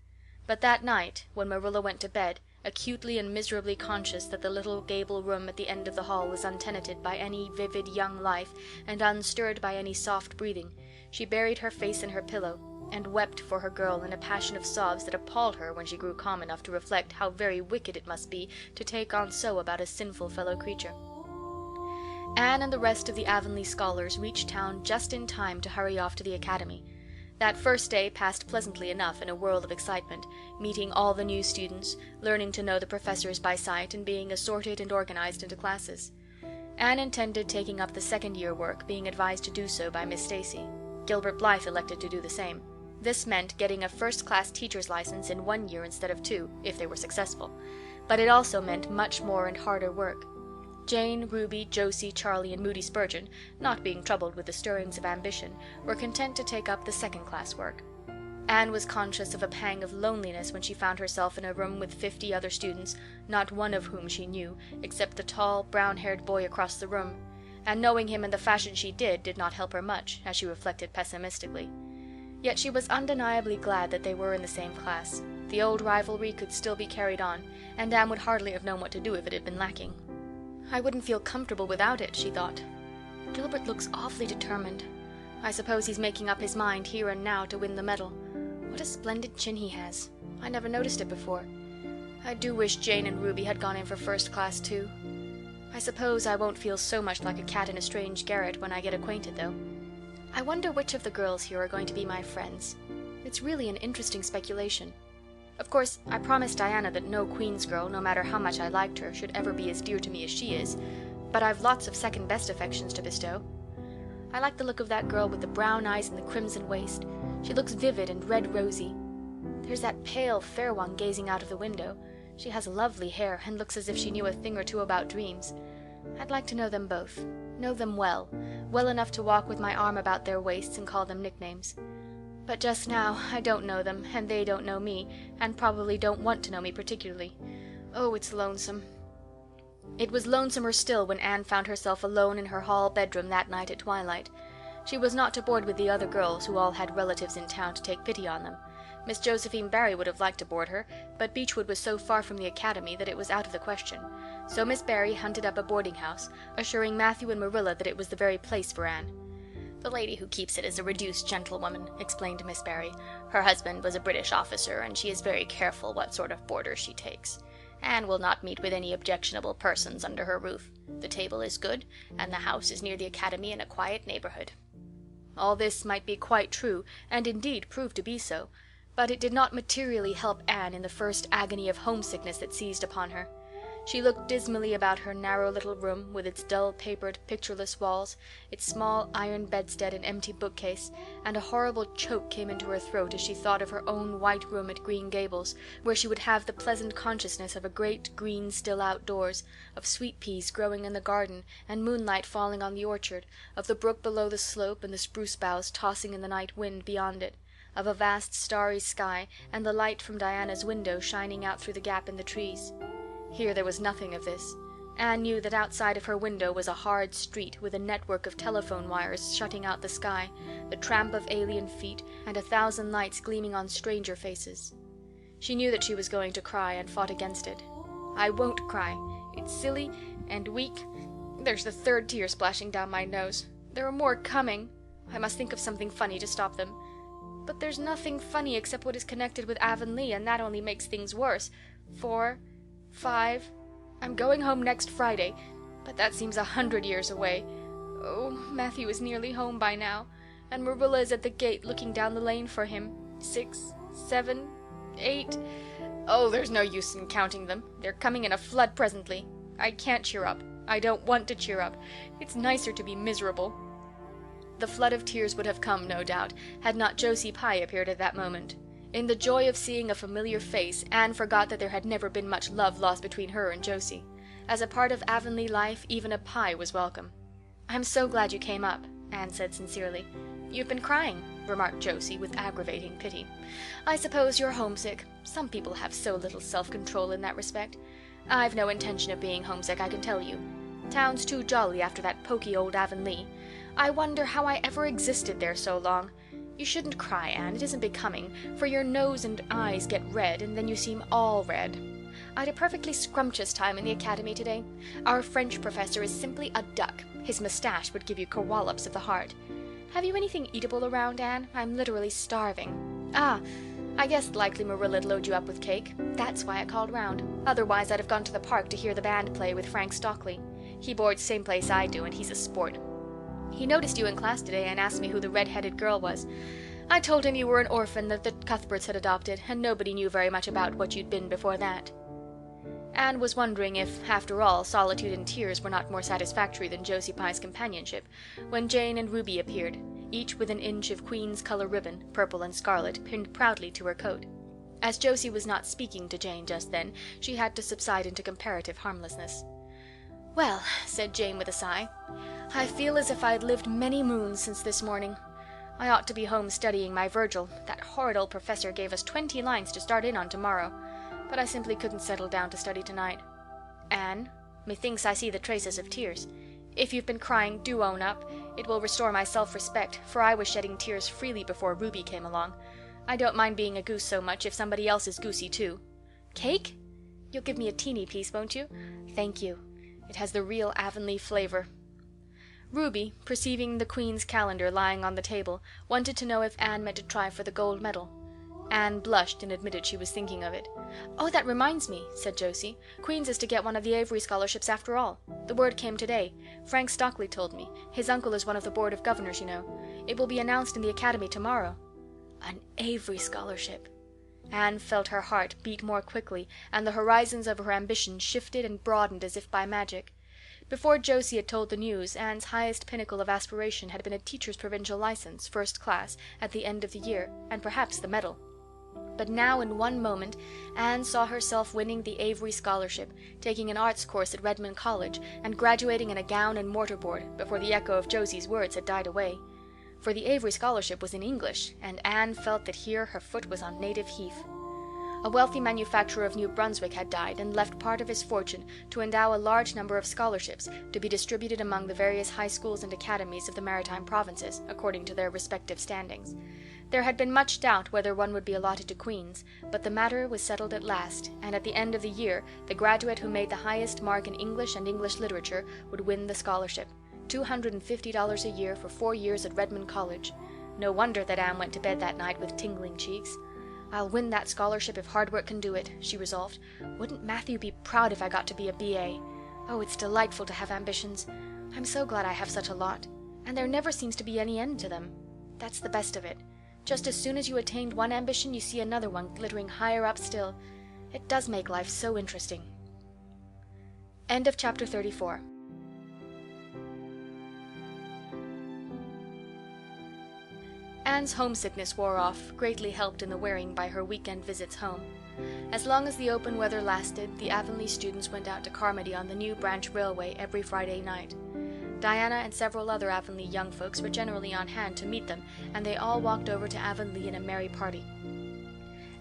But that night, when Marilla went to bed, acutely and miserably conscious that the little gable room at the end of the hall was untenanted by any vivid young life and unstirred by any soft breathing, she buried her face in her pillow and wept for her girl in a passion of sobs that appalled her when she grew calm enough to reflect how very wicked it must be to take on so about a sinful fellow creature. Anne and the rest of the Avonlea scholars reached town just in time to hurry off to the academy. That first day passed pleasantly enough in a whirl of excitement, meeting all the new students, learning to know the professors by sight, and being assorted and organized into classes. Anne intended taking up the second-year work, being advised to do so by Miss Stacy. Gilbert Blythe elected to do the same. This meant getting a first-class teacher's license in 1 year instead of 2, if they were successful. But it also meant much more and harder work. Jane, Ruby, Josie, Charlie, and Moody Spurgeon, not being troubled with the stirrings of ambition, were content to take up the second-class work. Anne was conscious of a pang of loneliness when she found herself in a room with 50 other students, not one of whom she knew, except the tall, brown-haired boy across the room, and knowing him in the fashion she did not help her much, as she reflected pessimistically. Yet she was undeniably glad that they were in the same class. The old rivalry could still be carried on, and Anne would hardly have known what to do if it had been lacking. "I wouldn't feel comfortable without it," she thought. "Gilbert looks awfully determined. I suppose he's making up his mind here and now to win the medal. What a splendid chin he has. I never noticed it before. I do wish Jane and Ruby had gone in for first class too. I suppose I won't feel so much like a cat in a strange garret when I get acquainted, though. I wonder which of the girls here are going to be my friends. It's really an interesting speculation. Of course, I promised Diana that no Queen's girl, no matter how much I liked her, should ever be as dear to me as she is, but I've lots of second-best affections to bestow. I like the look of that girl with the brown eyes and the crimson waist. She looks vivid and red-rosy. There's that pale, fair one gazing out of the window. She has lovely hair and looks as if she knew a thing or two about dreams. I'd like to know them both, know them well enough to walk with my arm about their waists and call them nicknames. But just now I don't know them, and they don't know me, and probably don't want to know me particularly. Oh, it's lonesome. It was lonesomer still when Anne found herself alone in her hall bedroom that night at twilight. She was not to board with the other girls, who all had relatives in town to take pity on them. Miss Josephine Barry would have liked to board her, but Beechwood was so far from the academy that it was out of the question. So Miss Barry hunted up a boarding house, assuring Matthew and Marilla that it was the very place for Anne. "The lady who keeps it is a reduced gentlewoman," explained Miss Barry. "Her husband was a British officer, and she is very careful what sort of boarders she takes. Anne will not meet with any objectionable persons under her roof. The table is good, and the house is near the academy in a quiet neighborhood." All this might be quite true, and indeed proved to be so, but it did not materially help Anne in the first agony of homesickness that seized upon her. She looked dismally about her narrow little room, with its dull-papered, pictureless walls, its small iron bedstead and empty bookcase, and a horrible choke came into her throat as she thought of her own white room at Green Gables, where she would have the pleasant consciousness of a great green still outdoors, of sweet peas growing in the garden and moonlight falling on the orchard, of the brook below the slope and the spruce boughs tossing in the night wind beyond it, of a vast starry sky and the light from Diana's window shining out through the gap in the trees. Here there was nothing of this. Anne knew that outside of her window was a hard street with a network of telephone wires shutting out the sky, the tramp of alien feet, and 1,000 lights gleaming on stranger faces. She knew that she was going to cry, and fought against it. "I won't cry. It's silly and weak. There's the third tear splashing down my nose. There are more coming. I must think of something funny to stop them. But there's nothing funny except what is connected with Avonlea, and that only makes things worse. 4, 5... I'm going home next Friday, but that seems 100 years away. Oh, Matthew is nearly home by now, and Marilla is at the gate looking down the lane for him. 6, 7, 8... Oh, there's no use in counting them. They're coming in a flood presently. I can't cheer up. I don't want to cheer up. It's nicer to be miserable." The flood of tears would have come, no doubt, had not Josie Pye appeared at that moment. In the joy of seeing a familiar face, Anne forgot that there had never been much love lost between her and Josie. As a part of Avonlea life, even a Pye was welcome. "I'm so glad you came up," Anne said sincerely. "You've been crying," remarked Josie with aggravating pity. "I suppose you're homesick. Some people have so little self-control in that respect. I've no intention of being homesick, I can tell you. Town's too jolly after that poky old Avonlea. I wonder how I ever existed there so long. You shouldn't cry, Anne, it isn't becoming, for your nose and eyes get red, and then you seem all red. I'd a perfectly scrumptious time in the academy today. Our French professor is simply a duck. His moustache would give you kerwallops of the heart. Have you anything eatable around, Anne? I'm literally starving. Ah, I guessed likely Marilla'd load you up with cake. That's why I called round. Otherwise I'd have gone to the park to hear the band play with Frank Stockley. He boards same place I do, and he's a sport. He noticed you in class today and asked me who the red-headed girl was. I told him you were an orphan that the Cuthberts had adopted, and nobody knew very much about what you'd been before that." Anne was wondering if, after all, solitude and tears were not more satisfactory than Josie Pye's companionship, when Jane and Ruby appeared, each with an inch of Queen's colour ribbon, purple and scarlet, pinned proudly to her coat. As Josie was not speaking to Jane just then, she had to subside into comparative harmlessness. "Well," said Jane with a sigh, "I feel as if I'd lived many moons since this morning. I ought to be home studying my Virgil. That horrid old professor gave us 20 lines to start in on tomorrow, but I simply couldn't settle down to study tonight. Anne, methinks I see the traces of tears. If you've been crying, do own up. It will restore my self-respect, for I was shedding tears freely before Ruby came along. I don't mind being a goose so much if somebody else is goosey too. Cake? You'll give me a teeny piece, won't you? Thank you. It has the real Avonlea flavour." Ruby, perceiving the Queen's calendar lying on the table, wanted to know if Anne meant to try for the gold medal. Anne blushed and admitted she was thinking of it. "Oh, that reminds me," said Josie. "Queen's is to get one of the Avery scholarships after all. The word came today. Frank Stockley told me. His uncle is one of the Board of Governors, you know. It will be announced in the Academy tomorrow." An Avery scholarship! Anne felt her heart beat more quickly, and the horizons of her ambition shifted and broadened as if by magic. Before Josie had told the news, Anne's highest pinnacle of aspiration had been a teacher's provincial license, first class, at the end of the year, and perhaps the medal. But now, in one moment, Anne saw herself winning the Avery scholarship, taking an arts course at Redmond College, and graduating in a gown and mortarboard before the echo of Josie's words had died away. For the Avery scholarship was in English, and Anne felt that here her foot was on native heath. A wealthy manufacturer of New Brunswick had died and left part of his fortune to endow a large number of scholarships to be distributed among the various high schools and academies of the Maritime Provinces, according to their respective standings. There had been much doubt whether one would be allotted to Queen's, but the matter was settled at last, and at the end of the year the graduate who made the highest mark in English and English literature would win the scholarship. $250 a year for 4 years at Redmond College. No wonder that Anne went to bed that night with tingling cheeks. "I'll win that scholarship if hard work can do it," she resolved. "Wouldn't Matthew be proud if I got to be a B.A.? Oh, it's delightful to have ambitions. I'm so glad I have such a lot. And there never seems to be any end to them. That's the best of it. Just as soon as you attained one ambition, you see another one glittering higher up still. It does make life so interesting." End of chapter 34. Anne's homesickness wore off, greatly helped in the wearing by her weekend visits home. As long as the open weather lasted, the Avonlea students went out to Carmody on the New Branch Railway every Friday night. Diana and several other Avonlea young folks were generally on hand to meet them, and they all walked over to Avonlea in a merry party.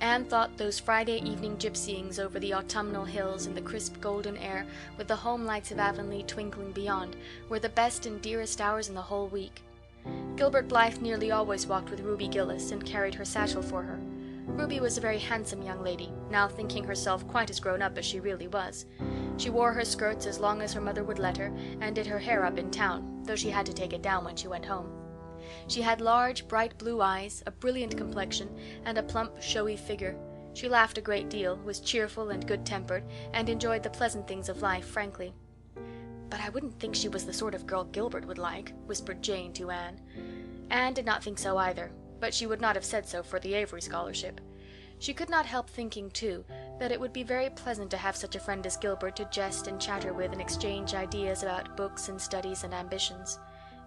Anne thought those Friday evening gypsyings over the autumnal hills in the crisp golden air, with the home lights of Avonlea twinkling beyond, were the best and dearest hours in the whole week. Gilbert Blythe nearly always walked with Ruby Gillis and carried her satchel for her. Ruby was a very handsome young lady, now thinking herself quite as grown up as she really was. She wore her skirts as long as her mother would let her, and did her hair up in town, though she had to take it down when she went home. She had large, bright blue eyes, a brilliant complexion, and a plump, showy figure. She laughed a great deal, was cheerful and good-tempered, and enjoyed the pleasant things of life frankly. "But I wouldn't think she was the sort of girl Gilbert would like," whispered Jane to Anne. Anne did not think so either, but she would not have said so for the Avery scholarship. She could not help thinking, too, that it would be very pleasant to have such a friend as Gilbert to jest and chatter with and exchange ideas about books and studies and ambitions.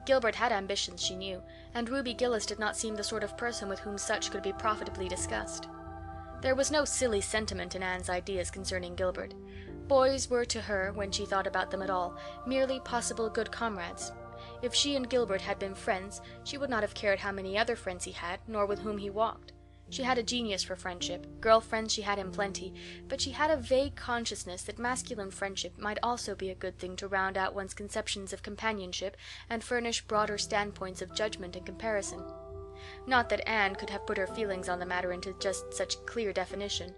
Gilbert had ambitions, she knew, and Ruby Gillis did not seem the sort of person with whom such could be profitably discussed. There was no silly sentiment in Anne's ideas concerning Gilbert. Boys were to her, when she thought about them at all, merely possible good comrades. If she and Gilbert had been friends, she would not have cared how many other friends he had, nor with whom he walked. She had a genius for friendship, girl friends she had in plenty, but she had a vague consciousness that masculine friendship might also be a good thing to round out one's conceptions of companionship and furnish broader standpoints of judgment and comparison. Not that Anne could have put her feelings on the matter into just such clear definition,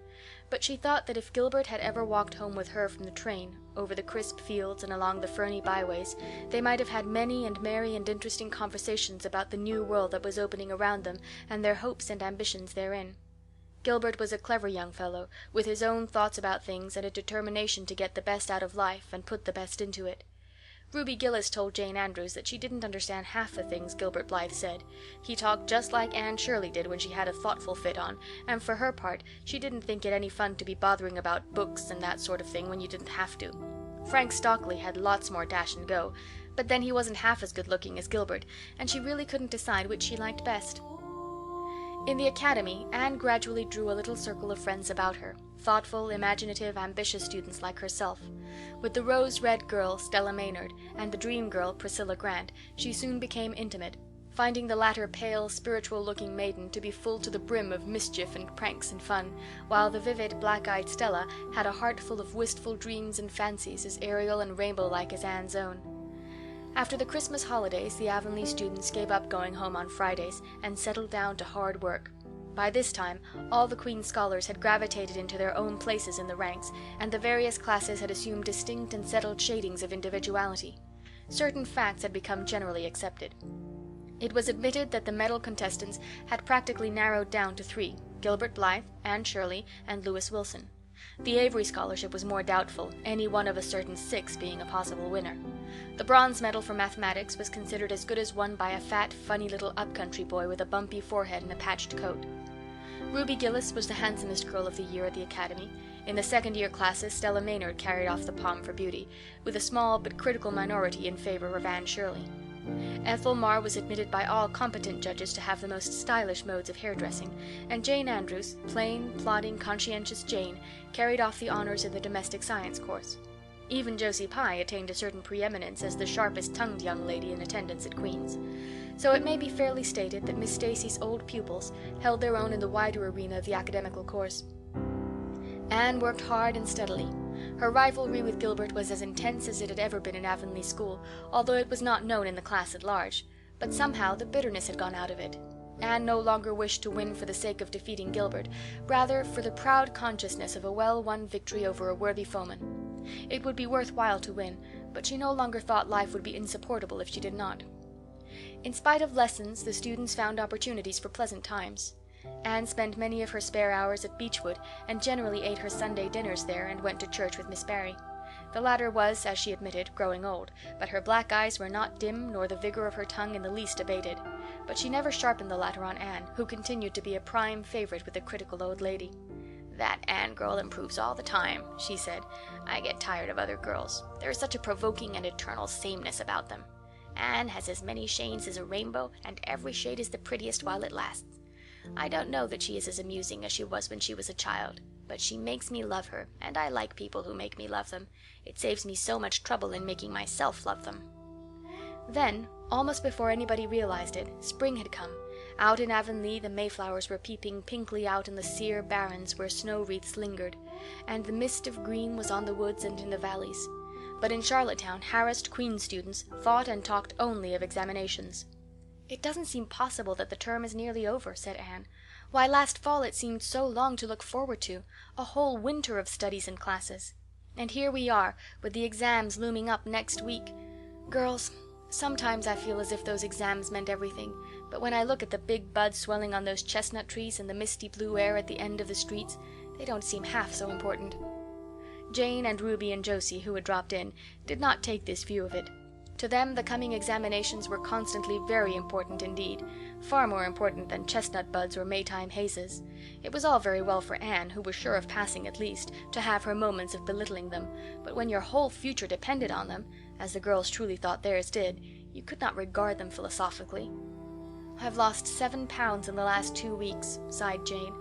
but she thought that if Gilbert had ever walked home with her from the train, over the crisp fields and along the ferny byways, they might have had many and merry and interesting conversations about the new world that was opening around them and their hopes and ambitions therein. Gilbert was a clever young fellow, with his own thoughts about things and a determination to get the best out of life and put the best into it. Ruby Gillis told Jane Andrews that she didn't understand half the things Gilbert Blythe said. He talked just like Anne Shirley did when she had a thoughtful fit on, and for her part she didn't think it any fun to be bothering about books and that sort of thing when you didn't have to. Frank Stockley had lots more dash and go, but then he wasn't half as good-looking as Gilbert, and she really couldn't decide which she liked best. In the academy, Anne gradually drew a little circle of friends about her, thoughtful, imaginative, ambitious students like herself. With the rose-red girl, Stella Maynard, and the dream girl, Priscilla Grant, she soon became intimate, finding the latter pale, spiritual-looking maiden to be full to the brim of mischief and pranks and fun, while the vivid, black-eyed Stella had a heart full of wistful dreams and fancies as aerial and rainbow-like as Anne's own. After the Christmas holidays, the Avonlea students gave up going home on Fridays and settled down to hard work. By this time, all the Queen's scholars had gravitated into their own places in the ranks, and the various classes had assumed distinct and settled shadings of individuality. Certain facts had become generally accepted. It was admitted that the medal contestants had practically narrowed down to 3, Gilbert Blythe, Anne Shirley, and Lewis Wilson. The Avery scholarship was more doubtful, any one of a certain 6 being a possible winner. The bronze medal for mathematics was considered as good as won by a fat, funny little up-country boy with a bumpy forehead and a patched coat. Ruby Gillis was the handsomest girl of the year at the academy. In the second-year classes, Stella Maynard carried off the palm for beauty, with a small but critical minority in favor of Anne Shirley. Ethel Marr was admitted by all competent judges to have the most stylish modes of hairdressing, and Jane Andrews, plain, plodding, conscientious Jane, carried off the honors in the domestic science course. Even Josie Pye attained a certain preeminence as the sharpest-tongued young lady in attendance at Queen's. So it may be fairly stated that Miss Stacy's old pupils held their own in the wider arena of the academical course. Anne worked hard and steadily. Her rivalry with Gilbert was as intense as it had ever been in Avonlea school, although it was not known in the class at large, but somehow the bitterness had gone out of it. Anne no longer wished to win for the sake of defeating Gilbert, rather for the proud consciousness of a well-won victory over a worthy foeman. It would be worthwhile to win, but she no longer thought life would be insupportable if she did not. In spite of lessons, the students found opportunities for pleasant times. Anne spent many of her spare hours at Beechwood, and generally ate her Sunday dinners there and went to church with Miss Barry. The latter was, as she admitted, growing old, but her black eyes were not dim nor the vigor of her tongue in the least abated. But she never sharpened the latter on Anne, who continued to be a prime favorite with the critical old lady. "That Anne girl improves all the time," she said. "I get tired of other girls. There is such a provoking and eternal sameness about them. Anne has as many shades as a rainbow, and every shade is the prettiest while it lasts. I don't know that she is as amusing as she was when she was a child, but she makes me love her, and I like people who make me love them. It saves me so much trouble in making myself love them." Then, almost before anybody realized it, spring had come. Out in Avonlea the mayflowers were peeping pinkly out in the sere barrens where snow wreaths lingered, and the mist of green was on the woods and in the valleys. But in Charlottetown, harassed Queen's students thought and talked only of examinations. "It doesn't seem possible that the term is nearly over," said Anne. "Why, last fall it seemed so long to look forward to, a whole winter of studies and classes. And here we are, with the exams looming up next week. Girls, sometimes I feel as if those exams meant everything, but when I look at the big buds swelling on those chestnut trees and the misty blue air at the end of the streets, they don't seem half so important." Jane and Ruby and Josie, who had dropped in, did not take this view of it. To them the coming examinations were constantly very important indeed, far more important than chestnut buds or Maytime hazes. It was all very well for Anne, who was sure of passing at least, to have her moments of belittling them, but when your whole future depended on them, as the girls truly thought theirs did, you could not regard them philosophically. "I've lost 7 pounds in the last 2 weeks," sighed Jane.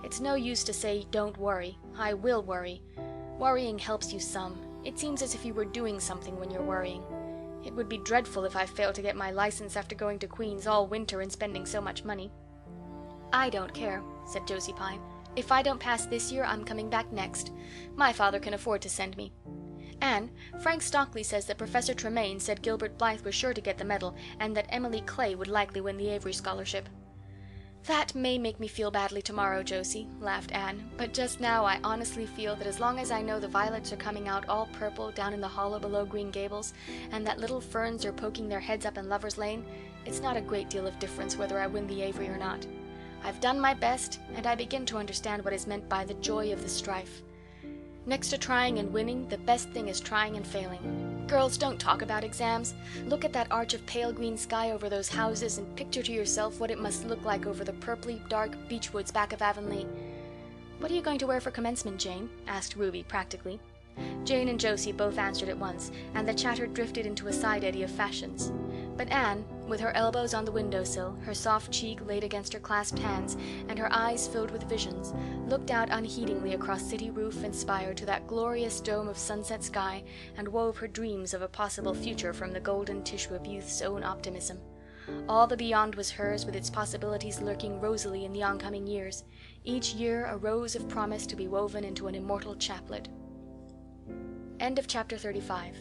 "It's no use to say, 'Don't worry.' I will worry. Worrying helps you some. It seems as if you were doing something when you're worrying. It would be dreadful if I failed to get my license after going to Queen's all winter and spending so much money." "I don't care," said Josie Pye. "If I don't pass this year, I'm coming back next. My father can afford to send me. Anne, Frank Stockley says that Professor Tremaine said Gilbert Blythe was sure to get the medal, and that Emily Clay would likely win the Avery scholarship." "That may make me feel badly tomorrow, Josie," laughed Anne, "but just now I honestly feel that as long as I know the violets are coming out all purple down in the hollow below Green Gables, and that little ferns are poking their heads up in Lover's Lane, it's not a great deal of difference whether I win the Avery or not. I've done my best, and I begin to understand what is meant by the joy of the strife. Next to trying and winning, the best thing is trying and failing. Girls, don't talk about exams. Look at that arch of pale green sky over those houses and picture to yourself what it must look like over the purply dark beech woods back of Avonlea." "What are you going to wear for commencement, Jane?" asked Ruby practically. Jane and Josie both answered at once, and the chatter drifted into a side eddy of fashions. But Anne, with her elbows on the windowsill, her soft cheek laid against her clasped hands, and her eyes filled with visions, looked out unheedingly across city roof and spire to that glorious dome of sunset sky, and wove her dreams of a possible future from the golden tissue of youth's own optimism. All the beyond was hers, with its possibilities lurking rosily in the oncoming years, each year a rose of promise to be woven into an immortal chaplet. End of chapter 35.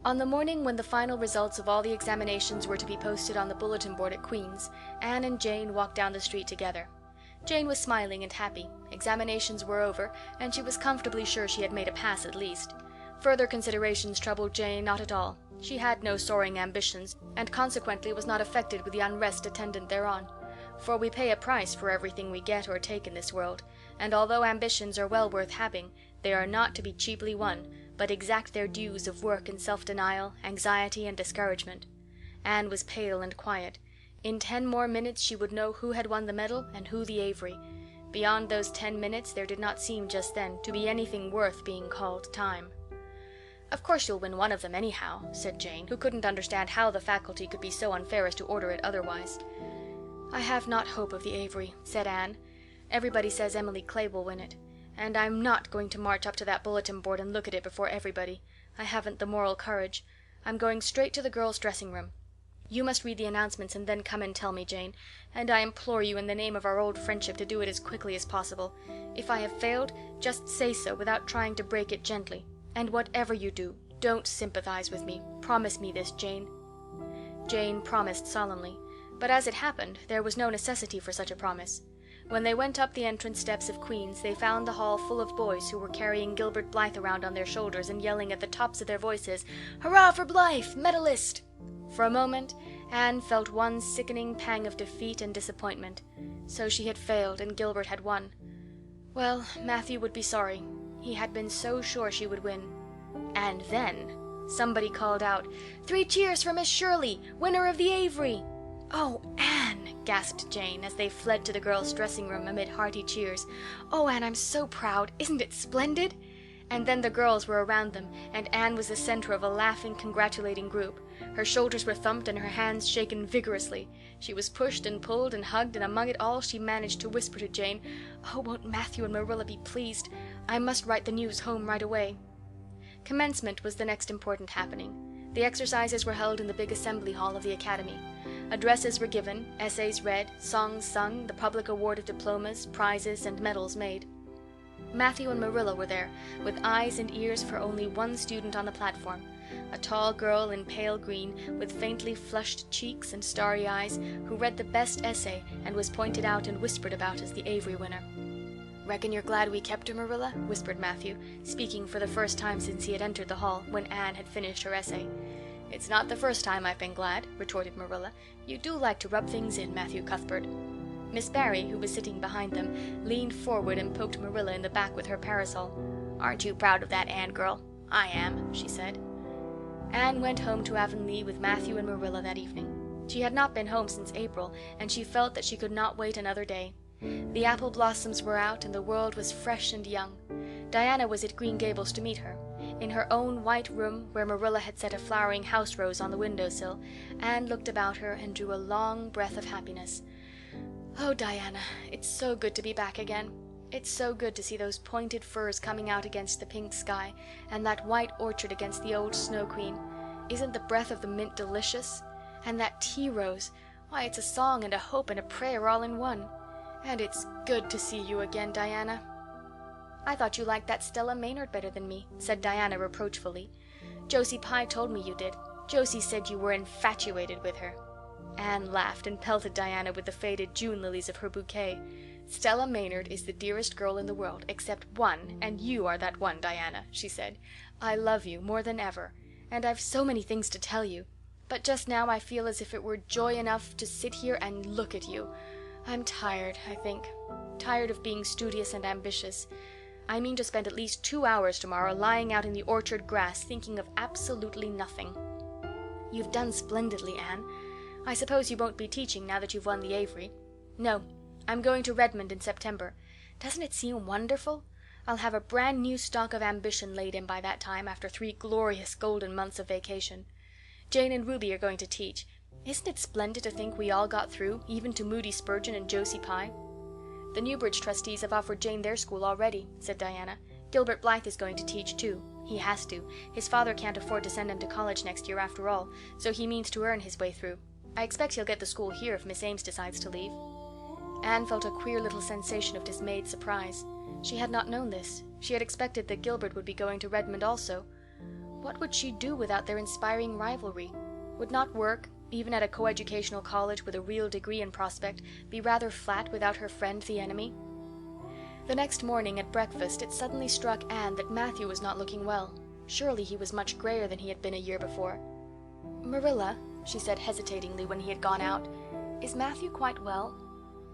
On the morning when the final results of all the examinations were to be posted on the bulletin board at Queen's, Anne and Jane walked down the street together. Jane was smiling and happy. Examinations were over, and she was comfortably sure she had made a pass at least. Further considerations troubled Jane not at all. She had no soaring ambitions, and consequently was not affected with the unrest attendant thereon. For we pay a price for everything we get or take in this world, and although ambitions are well worth having, they are not to be cheaply won, but exact their dues of work and self-denial, anxiety and discouragement. Anne was pale and quiet. In 10 more minutes she would know who had won the medal and who the Avery. Beyond those 10 minutes there did not seem just then to be anything worth being called time. "Of course you'll win one of them anyhow," said Jane, who couldn't understand how the faculty could be so unfair as to order it otherwise. "I have not hope of the Avery," said Anne. "Everybody says Emily Clay will win it, and I'm not going to march up to that bulletin board and look at it before everybody. I haven't the moral courage. I'm going straight to the girls' dressing room. You must read the announcements and then come and tell me, Jane, and I implore you in the name of our old friendship to do it as quickly as possible. If I have failed, just say so without trying to break it gently. And whatever you do, don't sympathize with me. Promise me this, Jane." Jane promised solemnly, but as it happened, there was no necessity for such a promise. When they went up the entrance steps of Queen's, they found the hall full of boys who were carrying Gilbert Blythe around on their shoulders and yelling at the tops of their voices, "Hurrah for Blythe, medalist!" For a moment Anne felt one sickening pang of defeat and disappointment. So she had failed and Gilbert had won. Well, Matthew would be sorry. He had been so sure she would win. And then somebody called out, "3 cheers for Miss Shirley, winner of the Avery!" "Oh, Anne!" gasped Jane, as they fled to the girls' dressing room amid hearty cheers. "Oh, Anne, I'm so proud. Isn't it splendid?" And then the girls were around them, and Anne was the center of a laughing, congratulating group. Her shoulders were thumped and her hands shaken vigorously. She was pushed and pulled and hugged, and among it all she managed to whisper to Jane, "Oh, won't Matthew and Marilla be pleased? I must write the news home right away." Commencement was the next important happening. The exercises were held in the big assembly hall of the academy. Addresses were given, essays read, songs sung, the public awarded diplomas, prizes, and medals made. Matthew and Marilla were there, with eyes and ears for only one student on the platform, a tall girl in pale green, with faintly flushed cheeks and starry eyes, who read the best essay and was pointed out and whispered about as the Avery winner. "Reckon you're glad we kept her, Marilla?" whispered Matthew, speaking for the first time since he had entered the hall, when Anne had finished her essay. "It's not the first time I've been glad," retorted Marilla. "You do like to rub things in, Matthew Cuthbert." Miss Barry, who was sitting behind them, leaned forward and poked Marilla in the back with her parasol. "Aren't you proud of that, Anne girl?" "I am," she said. Anne went home to Avonlea with Matthew and Marilla that evening. She had not been home since April, and she felt that she could not wait another day. The apple blossoms were out and the world was fresh and young. Diana was at Green Gables to meet her. In her own white room, where Marilla had set a flowering house rose on the window-sill, Anne looked about her and drew a long breath of happiness. "Oh, Diana, it's so good to be back again. It's so good to see those pointed firs coming out against the pink sky, and that white orchard against the old Snow Queen. Isn't the breath of the mint delicious? And that tea rose, why, it's a song and a hope and a prayer all in one. And it's good to see you again, Diana." "I thought you liked that Stella Maynard better than me," said Diana reproachfully. "Josie Pye told me you did. Josie said you were infatuated with her." Anne laughed and pelted Diana with the faded June lilies of her bouquet. "Stella Maynard is the dearest girl in the world, except one, and you are that one, Diana," she said. "I love you more than ever, and I've so many things to tell you. But just now I feel as if it were joy enough to sit here and look at you. I'm tired, I think. Tired of being studious and ambitious. I mean to spend at least 2 hours tomorrow lying out in the orchard grass thinking of absolutely nothing." "You've done splendidly, Anne. I suppose you won't be teaching now that you've won the Avery." "No. I'm going to Redmond in September. Doesn't it seem wonderful? I'll have a brand new stock of ambition laid in by that time, after 3 glorious golden months of vacation. Jane and Ruby are going to teach. Isn't it splendid to think we all got through, even to Moody Spurgeon and Josie Pye?" "The Newbridge trustees have offered Jane their school already," said Diana. "Gilbert Blythe is going to teach too. He has to. His father can't afford to send him to college next year after all, so he means to earn his way through. I expect he'll get the school here if Miss Ames decides to leave." Anne felt a queer little sensation of dismayed surprise. She had not known this. She had expected that Gilbert would be going to Redmond also. What would she do without their inspiring rivalry? Would not work, even at a coeducational college with a real degree in prospect, be rather flat without her friend the enemy? The next morning at breakfast it suddenly struck Anne that Matthew was not looking well. Surely he was much grayer than he had been a year before. "Marilla," she said hesitatingly when he had gone out, "is Matthew quite well?"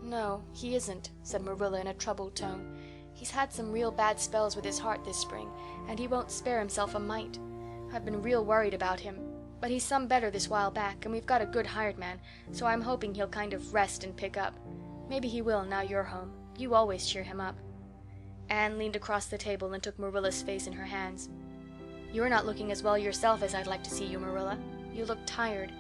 "No, he isn't," said Marilla in a troubled tone. He's had some real bad spells with his heart this spring, and he won't spare himself a mite. I've been real worried about him, but he's some better this while back, and we've got a good hired man, so I'm hoping he'll kind of rest and pick up. Maybe he will now you're home. You always cheer him up." Anne leaned across the table and took Marilla's face in her hands. "You're not looking as well yourself as I'd like to see you, Marilla. You look tired.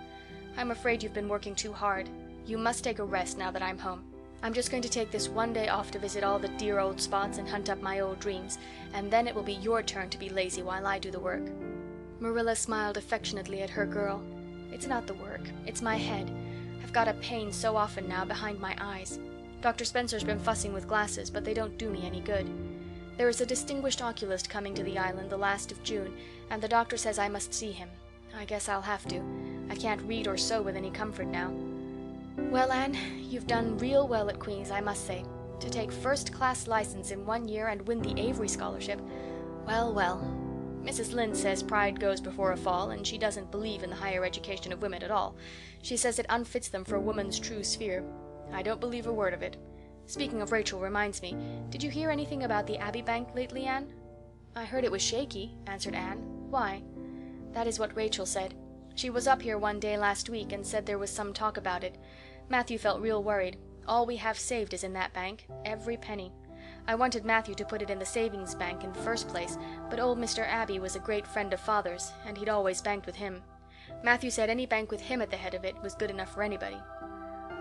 I'm afraid you've been working too hard. You must take a rest now that I'm home. I'm just going to take this one day off to visit all the dear old spots and hunt up my old dreams, and then it will be your turn to be lazy while I do the work." Marilla smiled affectionately at her girl. "It's not the work, it's my head. I've got a pain so often now behind my eyes. Dr. Spencer's been fussing with glasses, but they don't do me any good. There is a distinguished oculist coming to the island the last of June, and the doctor says I must see him. I guess I'll have to. I can't read or sew with any comfort now. Well, Anne, you've done real well at Queen's, I must say. To take first-class license in 1 year and win the Avery scholarship. Well, well. Mrs. Lynde says pride goes before a fall, and she doesn't believe in the higher education of women at all. She says it unfits them for a woman's true sphere. I don't believe a word of it. Speaking of Rachel reminds me, did you hear anything about the Abbey Bank lately, Anne?" "I heard it was shaky," answered Anne. "Why?" "That is what Rachel said. She was up here one day last week and said there was some talk about it. Matthew felt real worried. All we have saved is in that bank, every penny. I wanted Matthew to put it in the savings bank in the first place, but old Mr. Abbey was a great friend of Father's, and he'd always banked with him. Matthew said any bank with him at the head of it was good enough for anybody."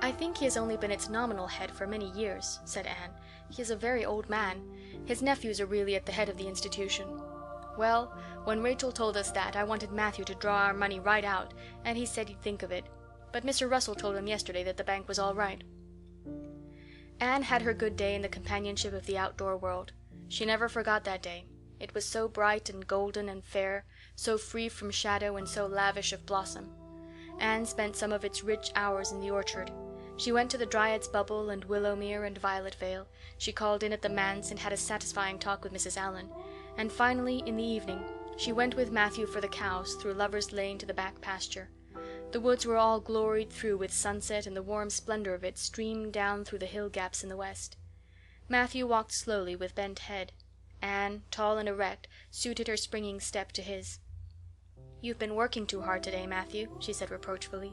"I think he has only been its nominal head for many years," said Anne. "He is a very old man. His nephews are really at the head of the institution." "Well, when Rachel told us that, I wanted Matthew to draw our money right out, and he said he'd think of it. But Mr. Russell told him yesterday that the bank was all right." Anne had her good day in the companionship of the outdoor world. She never forgot that day. It was so bright and golden and fair, so free from shadow and so lavish of blossom. Anne spent some of its rich hours in the orchard. She went to the Dryad's Bubble and Willowmere and Violet Vale. She called in at the manse and had a satisfying talk with Mrs. Allan. And finally, in the evening, she went with Matthew for the cows through Lover's Lane to the back pasture. The woods were all gloried through with sunset, and the warm splendor of it streamed down through the hill gaps in the west. Matthew walked slowly with bent head. Anne, tall and erect, suited her springing step to his. "You've been working too hard today, Matthew," she said reproachfully.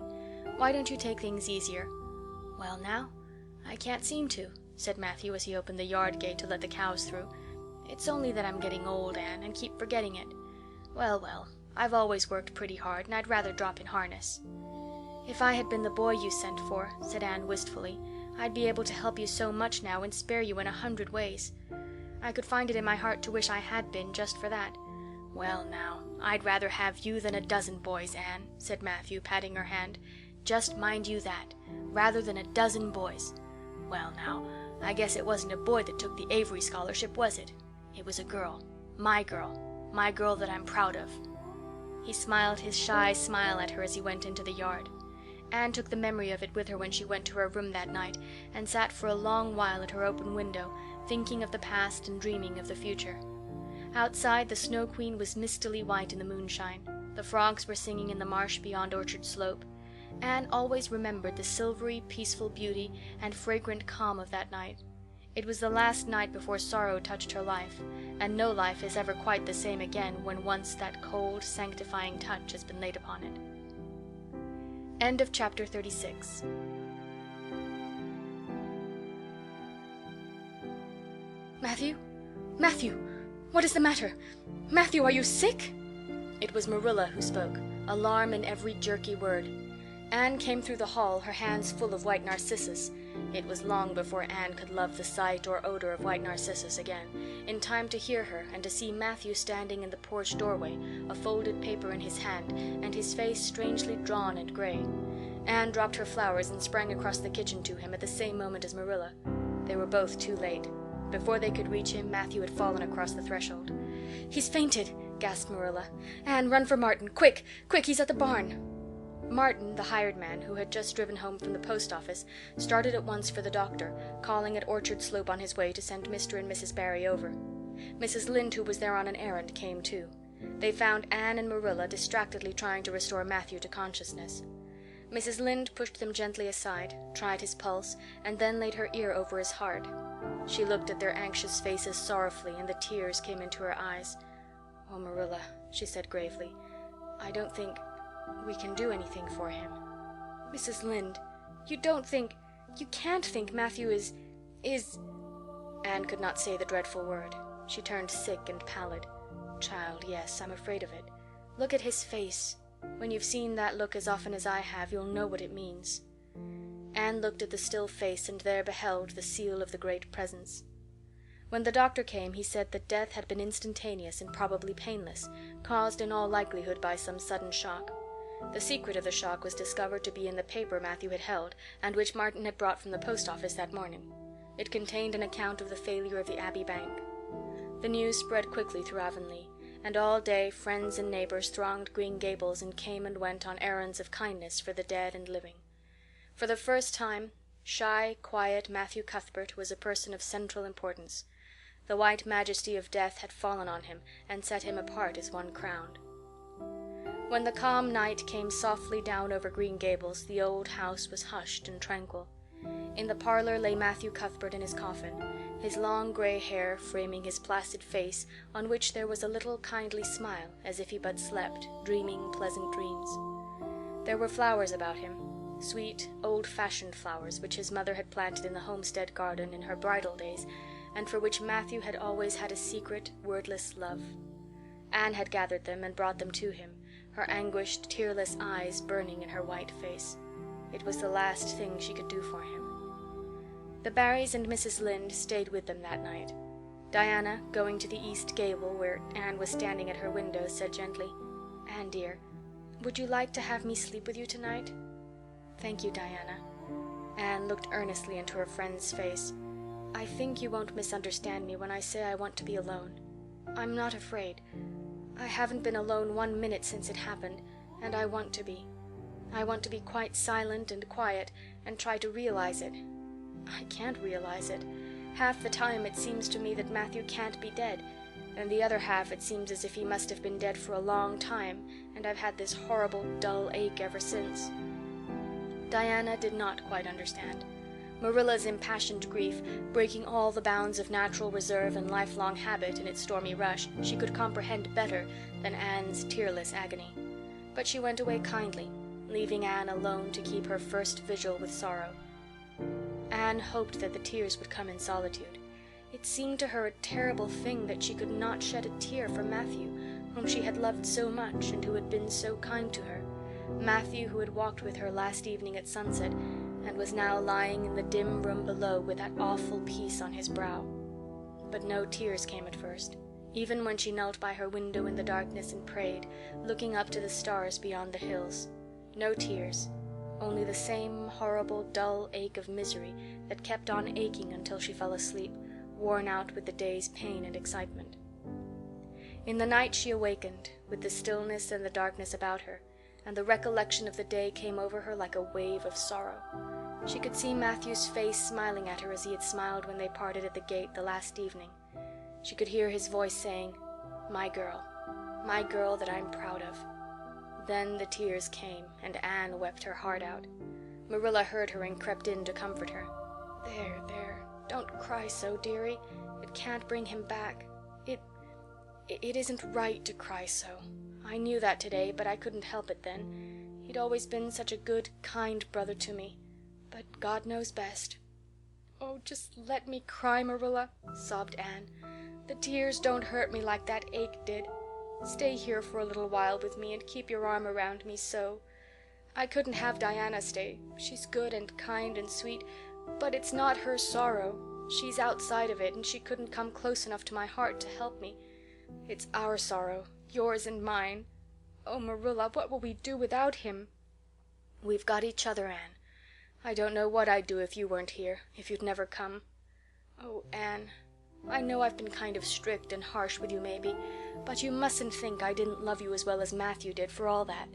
"Why don't you take things easier?" "Well, now, I can't seem to," said Matthew as he opened the yard gate to let the cows through. "It's only that I'm getting old, Anne, and keep forgetting it. Well, well, I've always worked pretty hard, and I'd rather drop in harness." "If I had been the boy you sent for," said Anne wistfully, "I'd be able to help you so much now and spare you in 100 ways. I could find it in my heart to wish I had been, just for that." "Well, now, I'd rather have you than a dozen boys, Anne," said Matthew, patting her hand. "Just mind you that, rather than a dozen boys. Well, now, I guess it wasn't a boy that took the Avery scholarship, was it? It was a girl, my girl that I'm proud of." He smiled his shy smile at her as he went into the yard. Anne took the memory of it with her when she went to her room that night, and sat for a long while at her open window, thinking of the past and dreaming of the future. Outside, the Snow Queen was mistily white in the moonshine. The frogs were singing in the marsh beyond Orchard Slope. Anne always remembered the silvery, peaceful beauty and fragrant calm of that night. It was the last night before sorrow touched her life, and no life is ever quite the same again when once that cold, sanctifying touch has been laid upon it. End of chapter 36. "Matthew? Matthew! What is the matter? Matthew, are you sick?" It was Marilla who spoke, alarm in every jerky word. Anne came through the hall, her hands full of white narcissus. It was long before Anne could love the sight or odor of white narcissus again, in time to hear her and to see Matthew standing in the porch doorway, a folded paper in his hand, and his face strangely drawn and gray. Anne dropped her flowers and sprang across the kitchen to him at the same moment as Marilla. They were both too late. Before they could reach him, Matthew had fallen across the threshold. "He's fainted," gasped Marilla. "Anne, run for Martin. Quick, quick, he's at the barn." Martin, the hired man, who had just driven home from the post office, started at once for the doctor, calling at Orchard Slope on his way to send Mr. and Mrs. Barry over. Mrs. Lynde, who was there on an errand, came too. They found Anne and Marilla distractedly trying to restore Matthew to consciousness. Mrs. Lynde pushed them gently aside, tried his pulse, and then laid her ear over his heart. She looked at their anxious faces sorrowfully, and the tears came into her eyes. "Oh, Marilla," she said gravely, "I don't think we can do anything for him." "Mrs. Lynde, you can't think Matthew is... Anne could not say the dreadful word. She turned sick and pallid. "Child, yes, I'm afraid of it. Look at his face. When you've seen that look as often as I have, you'll know what it means." Anne looked at the still face, and there beheld the seal of the Great Presence. When the doctor came, he said that death had been instantaneous and probably painless, caused in all likelihood by some sudden shock. The secret of the shock was discovered to be in the paper Matthew had held, and which Martin had brought from the post office that morning. It contained an account of the failure of the Abbey Bank. The news spread quickly through Avonlea, and all day friends and neighbors thronged Green Gables and came and went on errands of kindness for the dead and living. For the first time, shy, quiet Matthew Cuthbert was a person of central importance. The white majesty of death had fallen on him and set him apart as one crowned. When the calm night came softly down over Green Gables, the old house was hushed and tranquil. In the parlor lay Matthew Cuthbert in his coffin, his long gray hair framing his placid face, on which there was a little kindly smile, as if he but slept, dreaming pleasant dreams. There were flowers about him, sweet, old-fashioned flowers which his mother had planted in the homestead garden in her bridal days, and for which Matthew had always had a secret, wordless love. Anne had gathered them and brought them to him, her anguished, tearless eyes burning in her white face. It was the last thing she could do for him. The Barrys and Mrs. Lynde stayed with them that night. Diana, going to the east gable where Anne was standing at her window, said gently, "Anne, dear, would you like to have me sleep with you tonight?" "Thank you, Diana." Anne looked earnestly into her friend's face. "I think you won't misunderstand me when I say I want to be alone. I'm not afraid. I haven't been alone 1 minute since it happened, and I want to be. I want to be quite silent and quiet and try to realize it. I can't realize it. Half the time it seems to me that Matthew can't be dead, and the other half it seems as if he must have been dead for a long time, and I've had this horrible dull ache ever since." Diana did not quite understand. Marilla's impassioned grief, breaking all the bounds of natural reserve and lifelong habit in its stormy rush, she could comprehend better than Anne's tearless agony. But she went away kindly, leaving Anne alone to keep her first vigil with sorrow. Anne hoped that the tears would come in solitude. It seemed to her a terrible thing that she could not shed a tear for Matthew, whom she had loved so much and who had been so kind to her. Matthew, who had walked with her last evening at sunset, and was now lying in the dim room below with that awful peace on his brow. But no tears came at first, even when she knelt by her window in the darkness and prayed, looking up to the stars beyond the hills. No tears, only the same horrible dull ache of misery that kept on aching until she fell asleep, worn out with the day's pain and excitement. In the night she awakened, with the stillness and the darkness about her, and the recollection of the day came over her like a wave of sorrow. She could see Matthew's face smiling at her as he had smiled when they parted at the gate the last evening. She could hear his voice saying, my girl that I'm proud of." Then the tears came, and Anne wept her heart out. Marilla heard her and crept in to comfort her. There, don't cry so, dearie. It can't bring him back. It isn't right to cry so. I knew that today, but I couldn't help it then. He'd always been such a good, kind brother to me. But God knows best." "Oh, just let me cry, Marilla," sobbed Anne. "The tears don't hurt me like that ache did. Stay here for a little while with me and keep your arm around me so. I couldn't have Diana stay. She's good and kind and sweet, but it's not her sorrow. She's outside of it, and she couldn't come close enough to my heart to help me. It's our sorrow, yours and mine. Oh, Marilla, what will we do without him?" "We've got each other, Anne. I don't know what I'd do if you weren't here, if you'd never come. Oh, Anne, I know I've been kind of strict and harsh with you maybe, but you mustn't think I didn't love you as well as Matthew did for all that.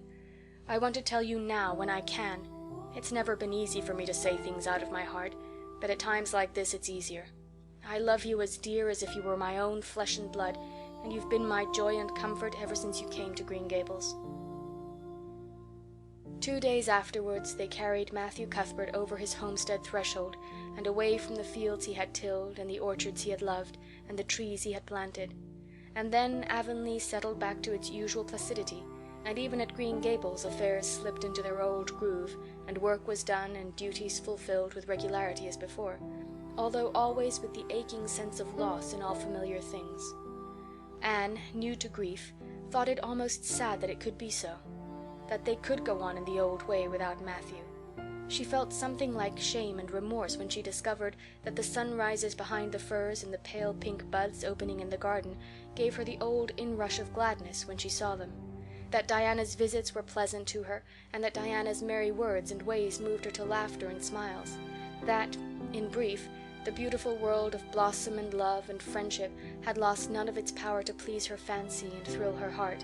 I want to tell you now when I can. It's never been easy for me to say things out of my heart, but at times like this it's easier. I love you as dear as if you were my own flesh and blood, and you've been my joy and comfort ever since you came to Green Gables." 2 days afterwards they carried Matthew Cuthbert over his homestead threshold, and away from the fields he had tilled, and the orchards he had loved, and the trees he had planted. And then Avonlea settled back to its usual placidity, and even at Green Gables affairs slipped into their old groove, and work was done and duties fulfilled with regularity as before, although always with the aching sense of loss in all familiar things. Anne, new to grief, thought it almost sad that it could be so, that they could go on in the old way without Matthew. She felt something like shame and remorse when she discovered that the sunrises behind the firs and the pale pink buds opening in the garden gave her the old inrush of gladness when she saw them, that Diana's visits were pleasant to her, and that Diana's merry words and ways moved her to laughter and smiles, that, in brief, the beautiful world of blossom and love and friendship had lost none of its power to please her fancy and thrill her heart,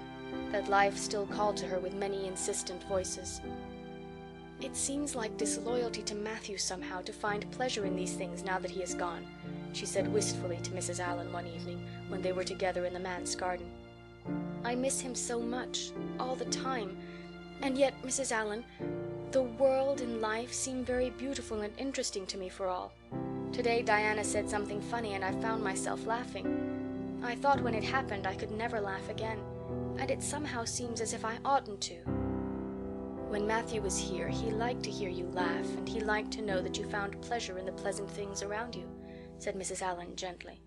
that life still called to her with many insistent voices. "It seems like disloyalty to Matthew somehow to find pleasure in these things now that he is gone," she said wistfully to Mrs. Allan one evening when they were together in the manse garden. "I miss him so much, all the time. And yet, Mrs. Allan, the world and life seem very beautiful and interesting to me for all. Today Diana said something funny and I found myself laughing. I thought when it happened I could never laugh again, and it somehow seems as if I oughtn't to." "When Matthew was here, he liked to hear you laugh, and he liked to know that you found pleasure in the pleasant things around you," said Mrs. Allan gently.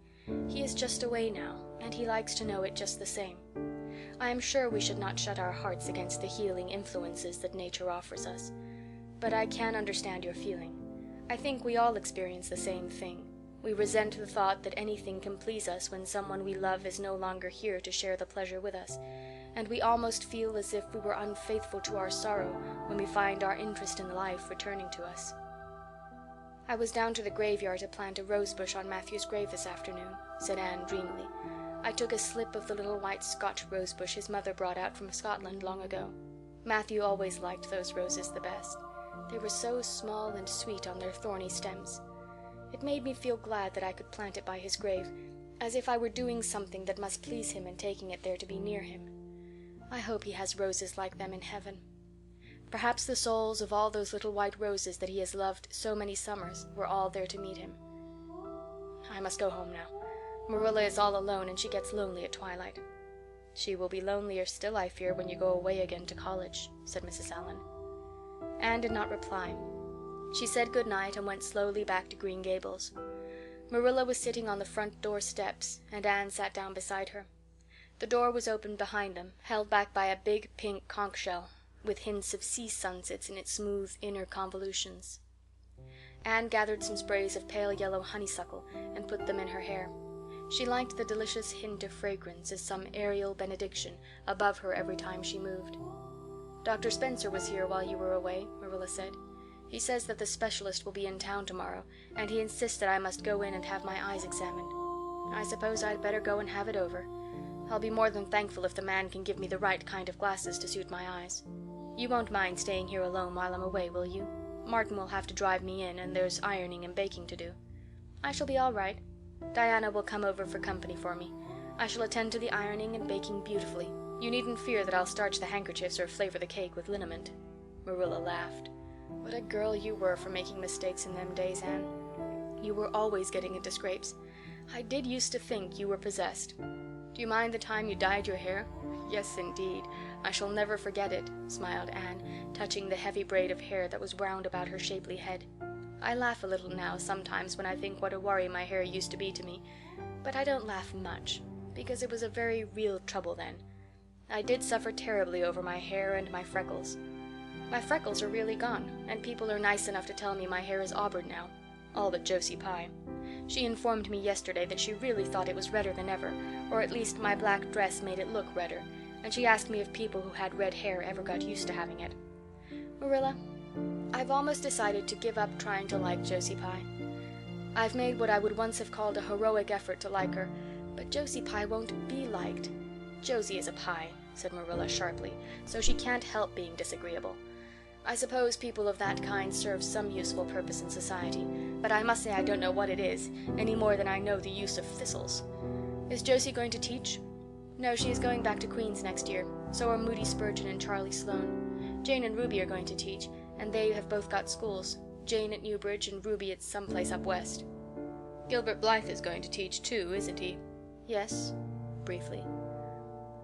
"He is just away now, and he likes to know it just the same. I am sure we should not shut our hearts against the healing influences that nature offers us. But I can understand your feeling. I think we all experience the same thing. We resent the thought that anything can please us when someone we love is no longer here to share the pleasure with us, and we almost feel as if we were unfaithful to our sorrow when we find our interest in life returning to us." "I was down to the graveyard to plant a rose bush on Matthew's grave this afternoon," said Anne dreamily. "I took a slip of the little white Scotch rose bush his mother brought out from Scotland long ago. Matthew always liked those roses the best. They were so small and sweet on their thorny stems. It made me feel glad that I could plant it by his grave, as if I were doing something that must please him in taking it there to be near him. I hope he has roses like them in heaven. Perhaps the souls of all those little white roses that he has loved so many summers were all there to meet him. I must go home now. Marilla is all alone and she gets lonely at twilight." "She will be lonelier still, I fear, when you go away again to college," said Mrs. Allan. Anne did not reply. She said good night and went slowly back to Green Gables. Marilla was sitting on the front door steps, and Anne sat down beside her. The door was open behind them, held back by a big pink conch shell, with hints of sea sunsets in its smooth inner convolutions. Anne gathered some sprays of pale yellow honeysuckle and put them in her hair. She liked the delicious hint of fragrance as some aerial benediction above her every time she moved. "Dr. Spencer was here while you were away," Marilla said. "He says that the specialist will be in town tomorrow, and he insists that I must go in and have my eyes examined. I suppose I'd better go and have it over. I'll be more than thankful if the man can give me the right kind of glasses to suit my eyes. You won't mind staying here alone while I'm away, will you? Martin will have to drive me in, and there's ironing and baking to do." "I shall be all right. Diana will come over for company for me. I shall attend to the ironing and baking beautifully. You needn't fear that I'll starch the handkerchiefs or flavor the cake with liniment." Marilla laughed. "What a girl you were for making mistakes in them days, Anne. You were always getting into scrapes. I did used to think you were possessed. Do you mind the time you dyed your hair?" "Yes, indeed. I shall never forget it," smiled Anne, touching the heavy braid of hair that was wound about her shapely head. "I laugh a little now sometimes when I think what a worry my hair used to be to me, but I don't laugh much, because it was a very real trouble then. I did suffer terribly over my hair and my freckles. My freckles are really gone, and people are nice enough to tell me my hair is auburn now, all but Josie Pye. She informed me yesterday that she really thought it was redder than ever, or at least my black dress made it look redder, and she asked me if people who had red hair ever got used to having it. Marilla, I've almost decided to give up trying to like Josie Pye. I've made what I would once have called a heroic effort to like her, but Josie Pye won't be liked. Josie is a Pye, said Marilla sharply, so she can't help being disagreeable. I suppose people of that kind serve some useful purpose in society, but I must say I don't know what it is, any more than I know the use of thistles. Is Josie going to teach? No, she is going back to Queen's next year. So are Moody Spurgeon and Charlie Sloane. Jane and Ruby are going to teach, and they have both got schools. Jane at Newbridge and Ruby at some place up west. Gilbert Blythe is going to teach too, isn't he? Yes, briefly.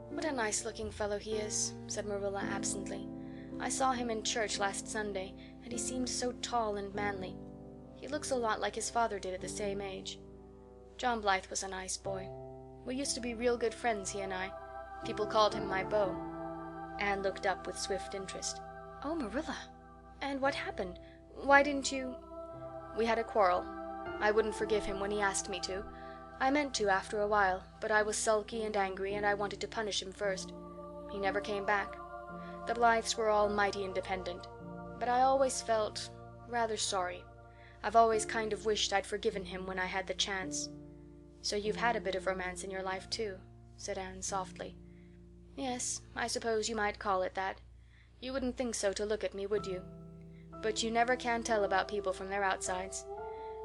What a nice-looking fellow he is, said Marilla absently. I saw him in church last Sunday, and he seemed so tall and manly. He looks a lot like his father did at the same age. John Blythe was a nice boy. We used to be real good friends, he and I. People called him my beau. Anne looked up with swift interest. Oh, Marilla. And what happened? Why didn't you— We had a quarrel. I wouldn't forgive him when he asked me to. I meant to after a while, but I was sulky and angry, and I wanted to punish him first. He never came back. The Blythes were all mighty independent. But I always felt rather sorry. I've always kind of wished I'd forgiven him when I had the chance. So you've had a bit of romance in your life, too, said Anne softly. Yes, I suppose you might call it that. You wouldn't think so to look at me, would you? But you never can tell about people from their outsides.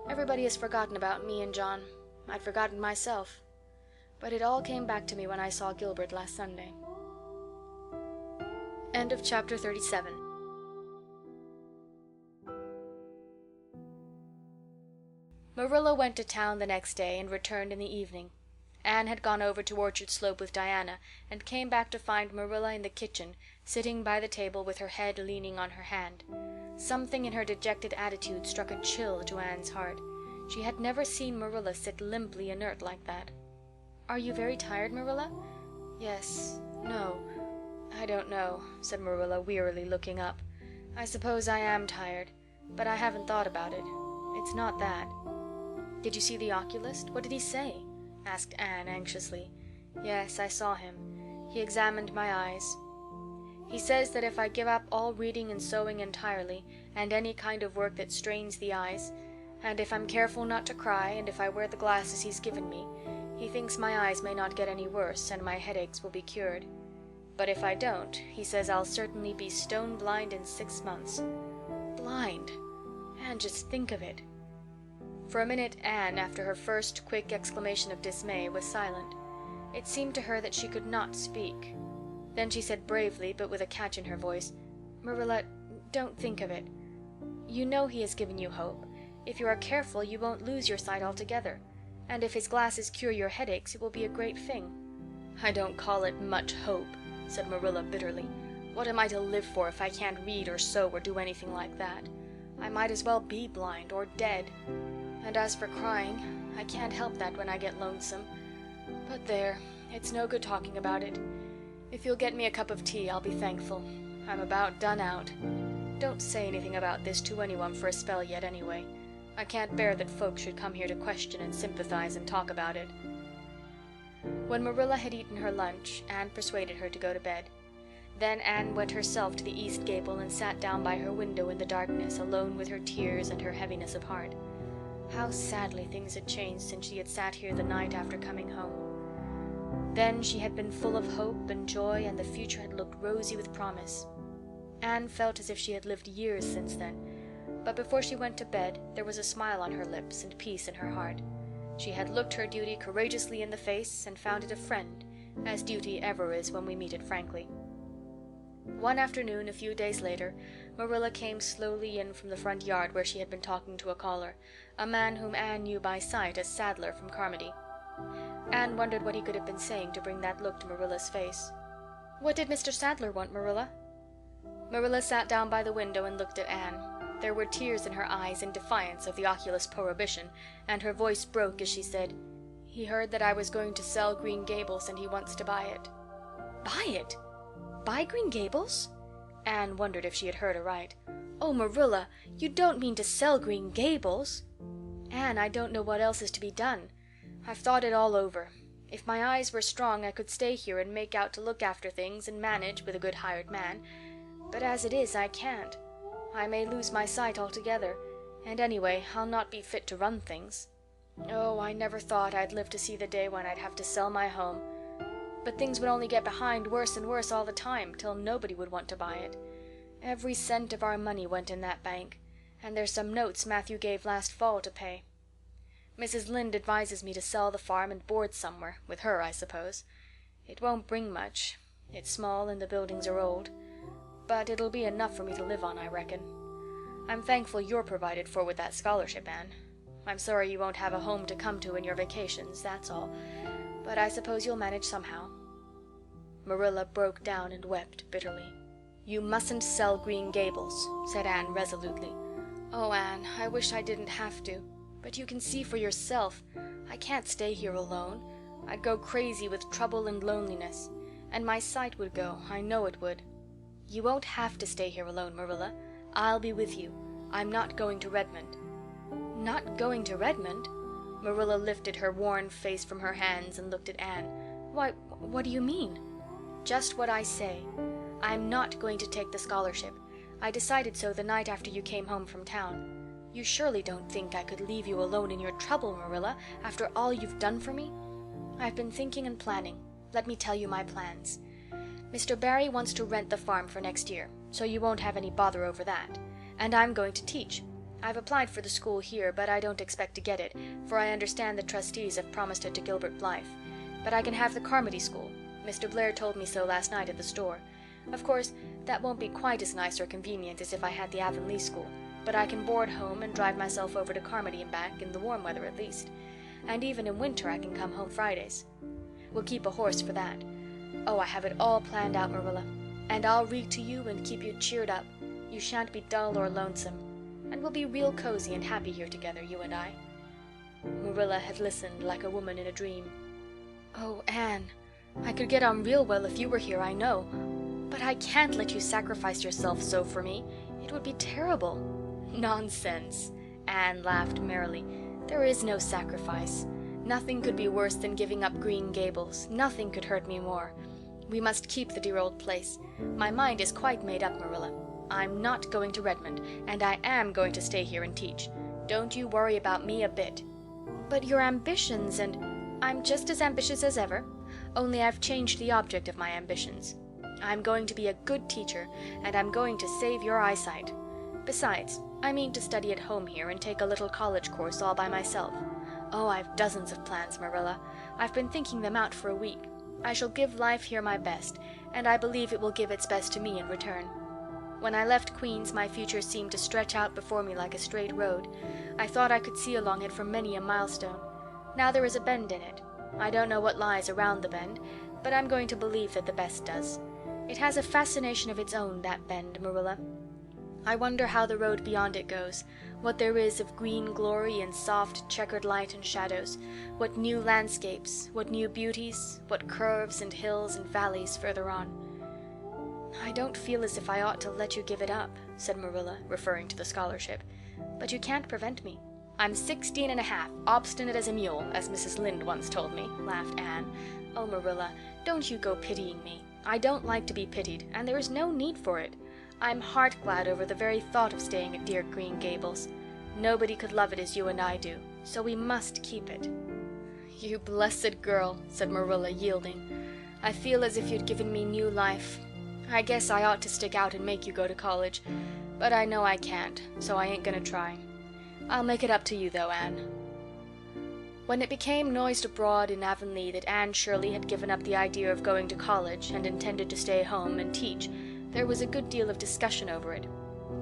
Everybody has forgotten about me and John. I'd forgotten myself. But it all came back to me when I saw Gilbert last Sunday. End of chapter 37. Marilla went to town the next day and returned in the evening. Anne had gone over to Orchard Slope with Diana and came back to find Marilla in the kitchen, sitting by the table with her head leaning on her hand. Something in her dejected attitude struck a chill to Anne's heart. She had never seen Marilla sit limply inert like that. Are you very tired, Marilla? Yes. No. I don't know, said Marilla wearily, looking up. I suppose I am tired, but I haven't thought about it. It's not that. Did you see the oculist? What did he say? Asked Anne anxiously. Yes, I saw him. He examined my eyes. He says that if I give up all reading and sewing entirely, and any kind of work that strains the eyes, and if I'm careful not to cry, and if I wear the glasses he's given me, he thinks my eyes may not get any worse, and my headaches will be cured. But if I don't, he says I'll certainly be stone blind in 6 months. Blind! Anne, just think of it. For a minute Anne, after her first quick exclamation of dismay, was silent. It seemed to her that she could not speak. Then she said bravely, but with a catch in her voice, Marilla, don't think of it. You know he has given you hope. If you are careful, you won't lose your sight altogether. And if his glasses cure your headaches, it will be a great thing. I don't call it much hope, said Marilla bitterly. What am I to live for if I can't read or sew or do anything like that? I might as well be blind or dead. And as for crying, I can't help that when I get lonesome. But there, it's no good talking about it. If you'll get me a cup of tea, I'll be thankful. I'm about done out. Don't say anything about this to anyone for a spell yet, anyway. I can't bear that folks should come here to question and sympathize and talk about it. When Marilla had eaten her lunch, Anne persuaded her to go to bed. Then Anne went herself to the east gable and sat down by her window in the darkness, alone with her tears and her heaviness of heart. How sadly things had changed since she had sat here the night after coming home. Then she had been full of hope and joy, and the future had looked rosy with promise. Anne felt as if she had lived years since then, but before she went to bed there was a smile on her lips and peace in her heart. She had looked her duty courageously in the face and found it a friend, as duty ever is when we meet it frankly. One afternoon, a few days later, Marilla came slowly in from the front yard where she had been talking to a caller, a man whom Anne knew by sight as Sadler from Carmody. Anne wondered what he could have been saying to bring that look to Marilla's face. What did Mr. Sadler want, Marilla? Marilla sat down by the window and looked at Anne. There were tears in her eyes in defiance of the oculist prohibition, and her voice broke as she said, He heard that I was going to sell Green Gables, and he wants to buy it. Buy it? Buy Green Gables? Anne wondered if she had heard aright. Oh, Marilla, you don't mean to sell Green Gables? Anne, I don't know what else is to be done. I've thought it all over. If my eyes were strong, I could stay here and make out to look after things and manage with a good hired man. But as it is, I can't. I may lose my sight altogether, and anyway, I'll not be fit to run things. Oh, I never thought I'd live to see the day when I'd have to sell my home. But things would only get behind worse and worse all the time, till nobody would want to buy it. Every cent of our money went in that bank, and there's some notes Matthew gave last fall to pay. Mrs. Lynde advises me to sell the farm and board somewhere, with her, I suppose. It won't bring much. It's small and the buildings are old. but it'll be enough for me to live on, I reckon. I'm thankful you're provided for with that scholarship, Anne. I'm sorry you won't have a home to come to in your vacations, that's all, but I suppose you'll manage somehow." Marilla broke down and wept bitterly. "You mustn't sell Green Gables," said Anne resolutely. "Oh, Anne, I wish I didn't have to. But you can see for yourself. I can't stay here alone. I'd go crazy with trouble and loneliness. And my sight would go, I know it would." "You won't have to stay here alone, Marilla. I'll be with you. I'm not going to Redmond." "Not going to Redmond?" Marilla lifted her worn face from her hands and looked at Anne. "Why, what do you mean?" "Just what I say. I'm not going to take the scholarship. I decided so the night after you came home from town. You surely don't think I could leave you alone in your trouble, Marilla, after all you've done for me? I've been thinking and planning. Let me tell you my plans. Mr. Barry wants to rent the farm for next year, so you won't have any bother over that. And I'm going to teach. I've applied for the school here, but I don't expect to get it, for I understand the trustees have promised it to Gilbert Blythe. But I can have the Carmody school. Mr. Blair told me so last night at the store. Of course, that won't be quite as nice or convenient as if I had the Avonlea school, but I can board home and drive myself over to Carmody and back, in the warm weather at least. And even in winter I can come home Fridays. We'll keep a horse for that. Oh, I have it all planned out, Marilla. And I'll read to you and keep you cheered up. You shan't be dull or lonesome. And we'll be real cozy and happy here together, you and I." Marilla had listened like a woman in a dream. "Oh, Anne, I could get on real well if you were here, I know. But I can't let you sacrifice yourself so for me. It would be terrible." "Nonsense," Anne laughed merrily. "There is no sacrifice. Nothing could be worse than giving up Green Gables. Nothing could hurt me more. We must keep the dear old place. My mind is quite made up, Marilla. I'm not going to Redmond, and I am going to stay here and teach. Don't you worry about me a bit." "But your ambitions and—" "I'm just as ambitious as ever, only I've changed the object of my ambitions. I'm going to be a good teacher, and I'm going to save your eyesight. Besides, I mean to study at home here and take a little college course all by myself. Oh, I've dozens of plans, Marilla. I've been thinking them out for a week. I shall give life here my best, and I believe it will give its best to me in return. When I left Queen's, my future seemed to stretch out before me like a straight road. I thought I could see along it for many a milestone. Now there is a bend in it. I don't know what lies around the bend, but I'm going to believe that the best does. It has a fascination of its own, that bend, Marilla. I wonder how the road beyond it goes, what there is of green glory and soft checkered light and shadows, what new landscapes, what new beauties, what curves and hills and valleys further on. "I don't feel as if I ought to let you give it up," said Marilla, referring to the scholarship. "But you can't prevent me. I'm 16 and a half, obstinate as a mule, as Mrs. Lynde once told me," laughed Anne. "Oh, Marilla, don't you go pitying me. I don't like to be pitied, and there is no need for it. I'm heart-glad over the very thought of staying at dear Green Gables. Nobody could love it as you and I do, so we must keep it." "You blessed girl," said Marilla, yielding. "I feel as if you'd given me new life. I guess I ought to stick out and make you go to college, but I know I can't, so I ain't gonna try. I'll make it up to you, though, Anne." When it became noised abroad in Avonlea that Anne Shirley had given up the idea of going to college and intended to stay home and teach, there was a good deal of discussion over it.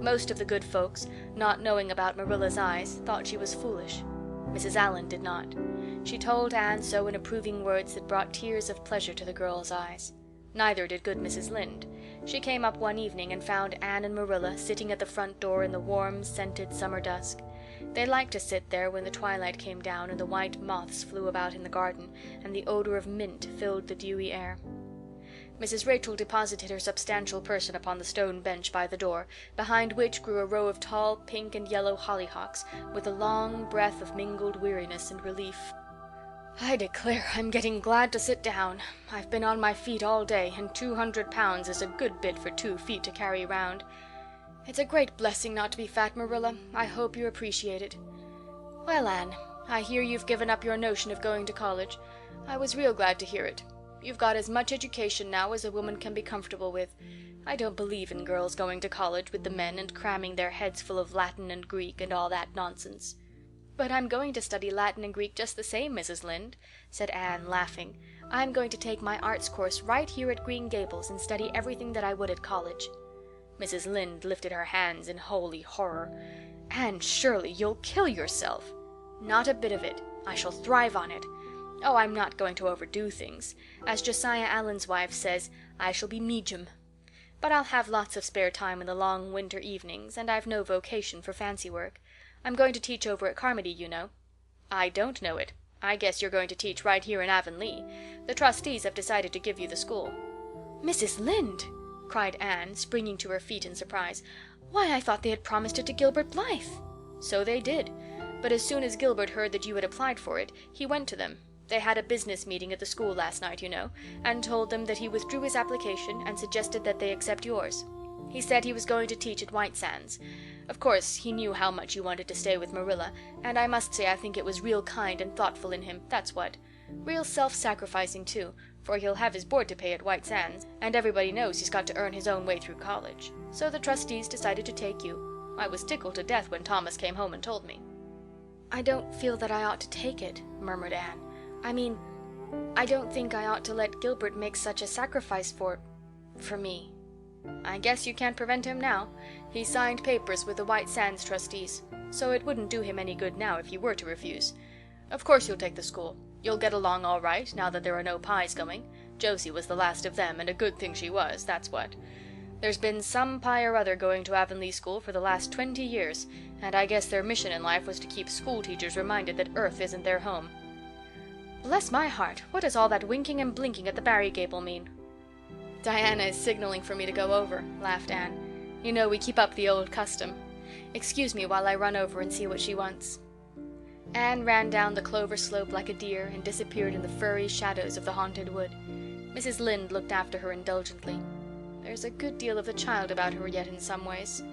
Most of the good folks, not knowing about Marilla's eyes, thought she was foolish. Mrs. Allan did not. She told Anne so in approving words that brought tears of pleasure to the girl's eyes. Neither did good Mrs. Lynde. She came up one evening and found Anne and Marilla sitting at the front door in the warm, scented summer dusk. They liked to sit there when the twilight came down and the white moths flew about in the garden, and the odor of mint filled the dewy air. Mrs. Rachel deposited her substantial person upon the stone bench by the door, behind which grew a row of tall pink and yellow hollyhocks, with a long breath of mingled weariness and relief. "I declare I'm getting glad to sit down. I've been on my feet all day, and 200 pounds is a good bit for 2 feet to carry round. It's a great blessing not to be fat, Marilla. I hope you appreciate it. Well, Anne, I hear you've given up your notion of going to college. I was real glad to hear it. You've got as much education now as a woman can be comfortable with. I don't believe in girls going to college with the men and cramming their heads full of Latin and Greek and all that nonsense." "But I'm going to study Latin and Greek just the same, Mrs. Lynde," said Anne, laughing. "I'm going to take my arts course right here at Green Gables and study everything that I would at college." Mrs. Lynde lifted her hands in holy horror. "Anne Shirley, you'll kill yourself." "Not a bit of it. I shall thrive on it. Oh, I'm not going to overdo things. As Josiah Allen's wife says, I shall be medium. But I'll have lots of spare time in the long winter evenings, and I've no vocation for fancy work. I'm going to teach over at Carmody, you know." "I don't know it. I guess you're going to teach right here in Avonlea. The trustees have decided to give you the school." "Mrs. Lynde!" cried Anne, springing to her feet in surprise. "Why, I thought they had promised it to Gilbert Blythe." "So they did. But as soon as Gilbert heard that you had applied for it, he went to them. They had a business meeting at the school last night, you know, and told them that he withdrew his application and suggested that they accept yours. He said he was going to teach at White Sands. Of course, he knew how much you wanted to stay with Marilla, and I must say I think it was real kind and thoughtful in him, that's what. Real self-sacrificing, too, for he'll have his board to pay at White Sands, and everybody knows he's got to earn his own way through college. So the trustees decided to take you. I was tickled to death when Thomas came home and told me." "I don't feel that I ought to take it," murmured Anne. "I mean, I don't think I ought to let Gilbert make such a sacrifice for me." "I guess you can't prevent him now. He signed papers with the White Sands trustees, so it wouldn't do him any good now if you were to refuse. Of course you'll take the school. You'll get along all right, now that there are no Pyes going. Josie was the last of them, and a good thing she was, that's what. There's been some Pye or other going to Avonlea school for the last 20 years, and I guess their mission in life was to keep school teachers reminded that Earth isn't their home." "Bless my heart, what does all that winking and blinking at the Barry gable mean?" "Diana is signaling for me to go over," laughed Anne. "You know we keep up the old custom. Excuse me while I run over and see what she wants." Anne ran down the clover slope like a deer and disappeared in the furry shadows of the haunted wood. Mrs. Lynde looked after her indulgently. "There's a good deal of the child about her yet in some ways."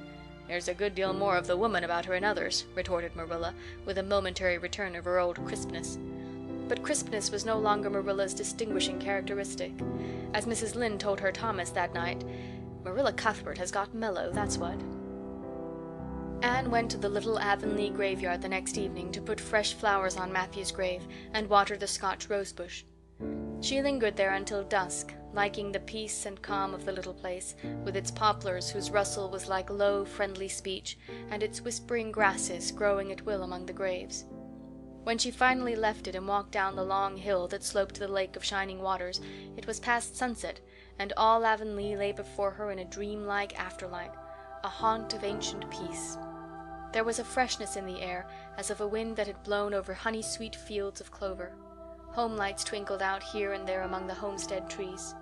"There's a good deal more of the woman about her in others," retorted Marilla, with a momentary return of her old crispness. But crispness was no longer Marilla's distinguishing characteristic. As Mrs. Lynde told her Thomas that night, "Marilla Cuthbert has got mellow, that's what." Anne went to the little Avonlea graveyard the next evening to put fresh flowers on Matthew's grave and water the Scotch rosebush. She lingered there until dusk, liking the peace and calm of the little place, with its poplars whose rustle was like low, friendly speech, and its whispering grasses growing at will among the graves. When she finally left it and walked down the long hill that sloped to the Lake of Shining Waters, it was past sunset, and all Avonlea lay before her in a dreamlike afterlight, a haunt of ancient peace. There was a freshness in the air, as of a wind that had blown over honey-sweet fields of clover. Homelights twinkled out here and there among the homestead trees.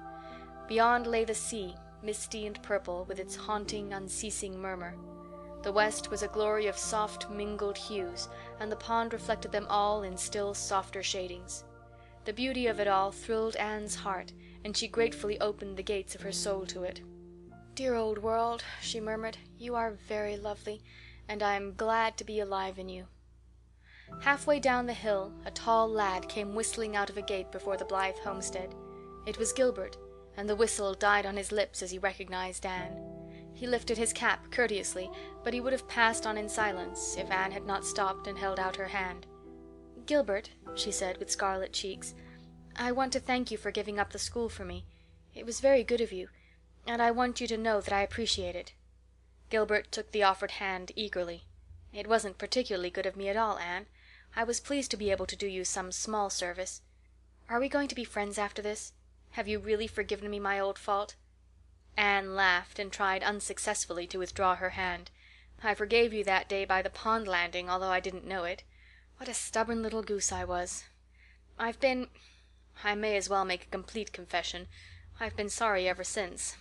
Beyond lay the sea, misty and purple, with its haunting, unceasing murmur. The west was a glory of soft, mingled hues, and the pond reflected them all in still softer shadings. The beauty of it all thrilled Anne's heart, and she gratefully opened the gates of her soul to it. "Dear old world," she murmured, "you are very lovely, and I am glad to be alive in you." Halfway down the hill a tall lad came whistling out of a gate before the Blythe homestead. It was Gilbert, and the whistle died on his lips as he recognized Anne. He lifted his cap courteously, but he would have passed on in silence if Anne had not stopped and held out her hand. "Gilbert," she said with scarlet cheeks, "I want to thank you for giving up the school for me. It was very good of you, and I want you to know that I appreciate it." Gilbert took the offered hand eagerly. "It wasn't particularly good of me at all, Anne. I was pleased to be able to do you some small service. Are we going to be friends after this? Have you really forgiven me my old fault?" Anne laughed and tried unsuccessfully to withdraw her hand. "I forgave you that day by the pond landing, although I didn't know it. What a stubborn little goose I was. I may as well make a complete confession. I've been sorry ever since."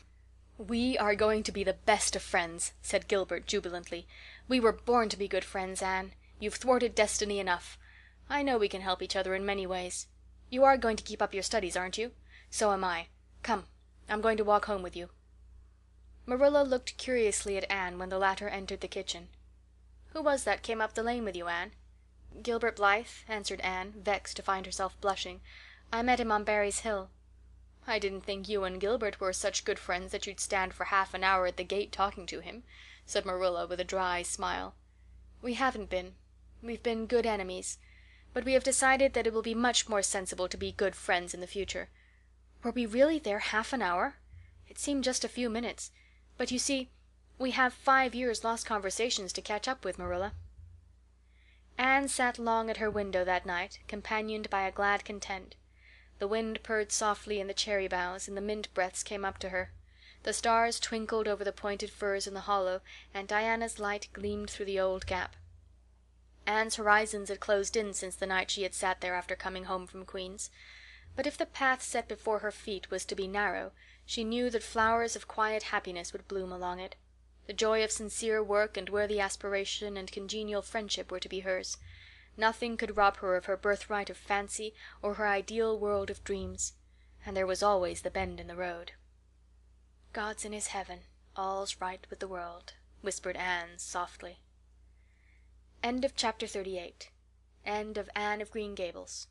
"We are going to be the best of friends," said Gilbert jubilantly. "We were born to be good friends, Anne. You've thwarted destiny enough. I know we can help each other in many ways. You are going to keep up your studies, aren't you? So am I. Come, I'm going to walk home with you." Marilla looked curiously at Anne when the latter entered the kitchen. "Who was that came up the lane with you, Anne?" "Gilbert Blythe," answered Anne, vexed to find herself blushing. "I met him on Barry's Hill." "I didn't think you and Gilbert were such good friends that you'd stand for half an hour at the gate talking to him," said Marilla with a dry smile. "We haven't been. We've been good enemies. But we have decided that it will be much more sensible to be good friends in the future." "Were we really there half an hour?" "It seemed just a few minutes. But you see, We have 5 years' lost conversations to catch up with, Marilla." Anne sat long at her window that night, companioned by a glad content. The wind purred softly in the cherry boughs, and the mint breaths came up to her. The stars twinkled over the pointed firs in the hollow, and Diana's light gleamed through the old gap. Anne's horizons had closed in since the night she had sat there after coming home from Queen's. But if the path set before her feet was to be narrow, she knew that flowers of quiet happiness would bloom along it. The joy of sincere work and worthy aspiration and congenial friendship were to be hers. Nothing could rob her of her birthright of fancy or her ideal world of dreams. And there was always the bend in the road. "God's in his heaven, all's right with the world," whispered Anne softly. End of Chapter 38. End of Anne of Green Gables.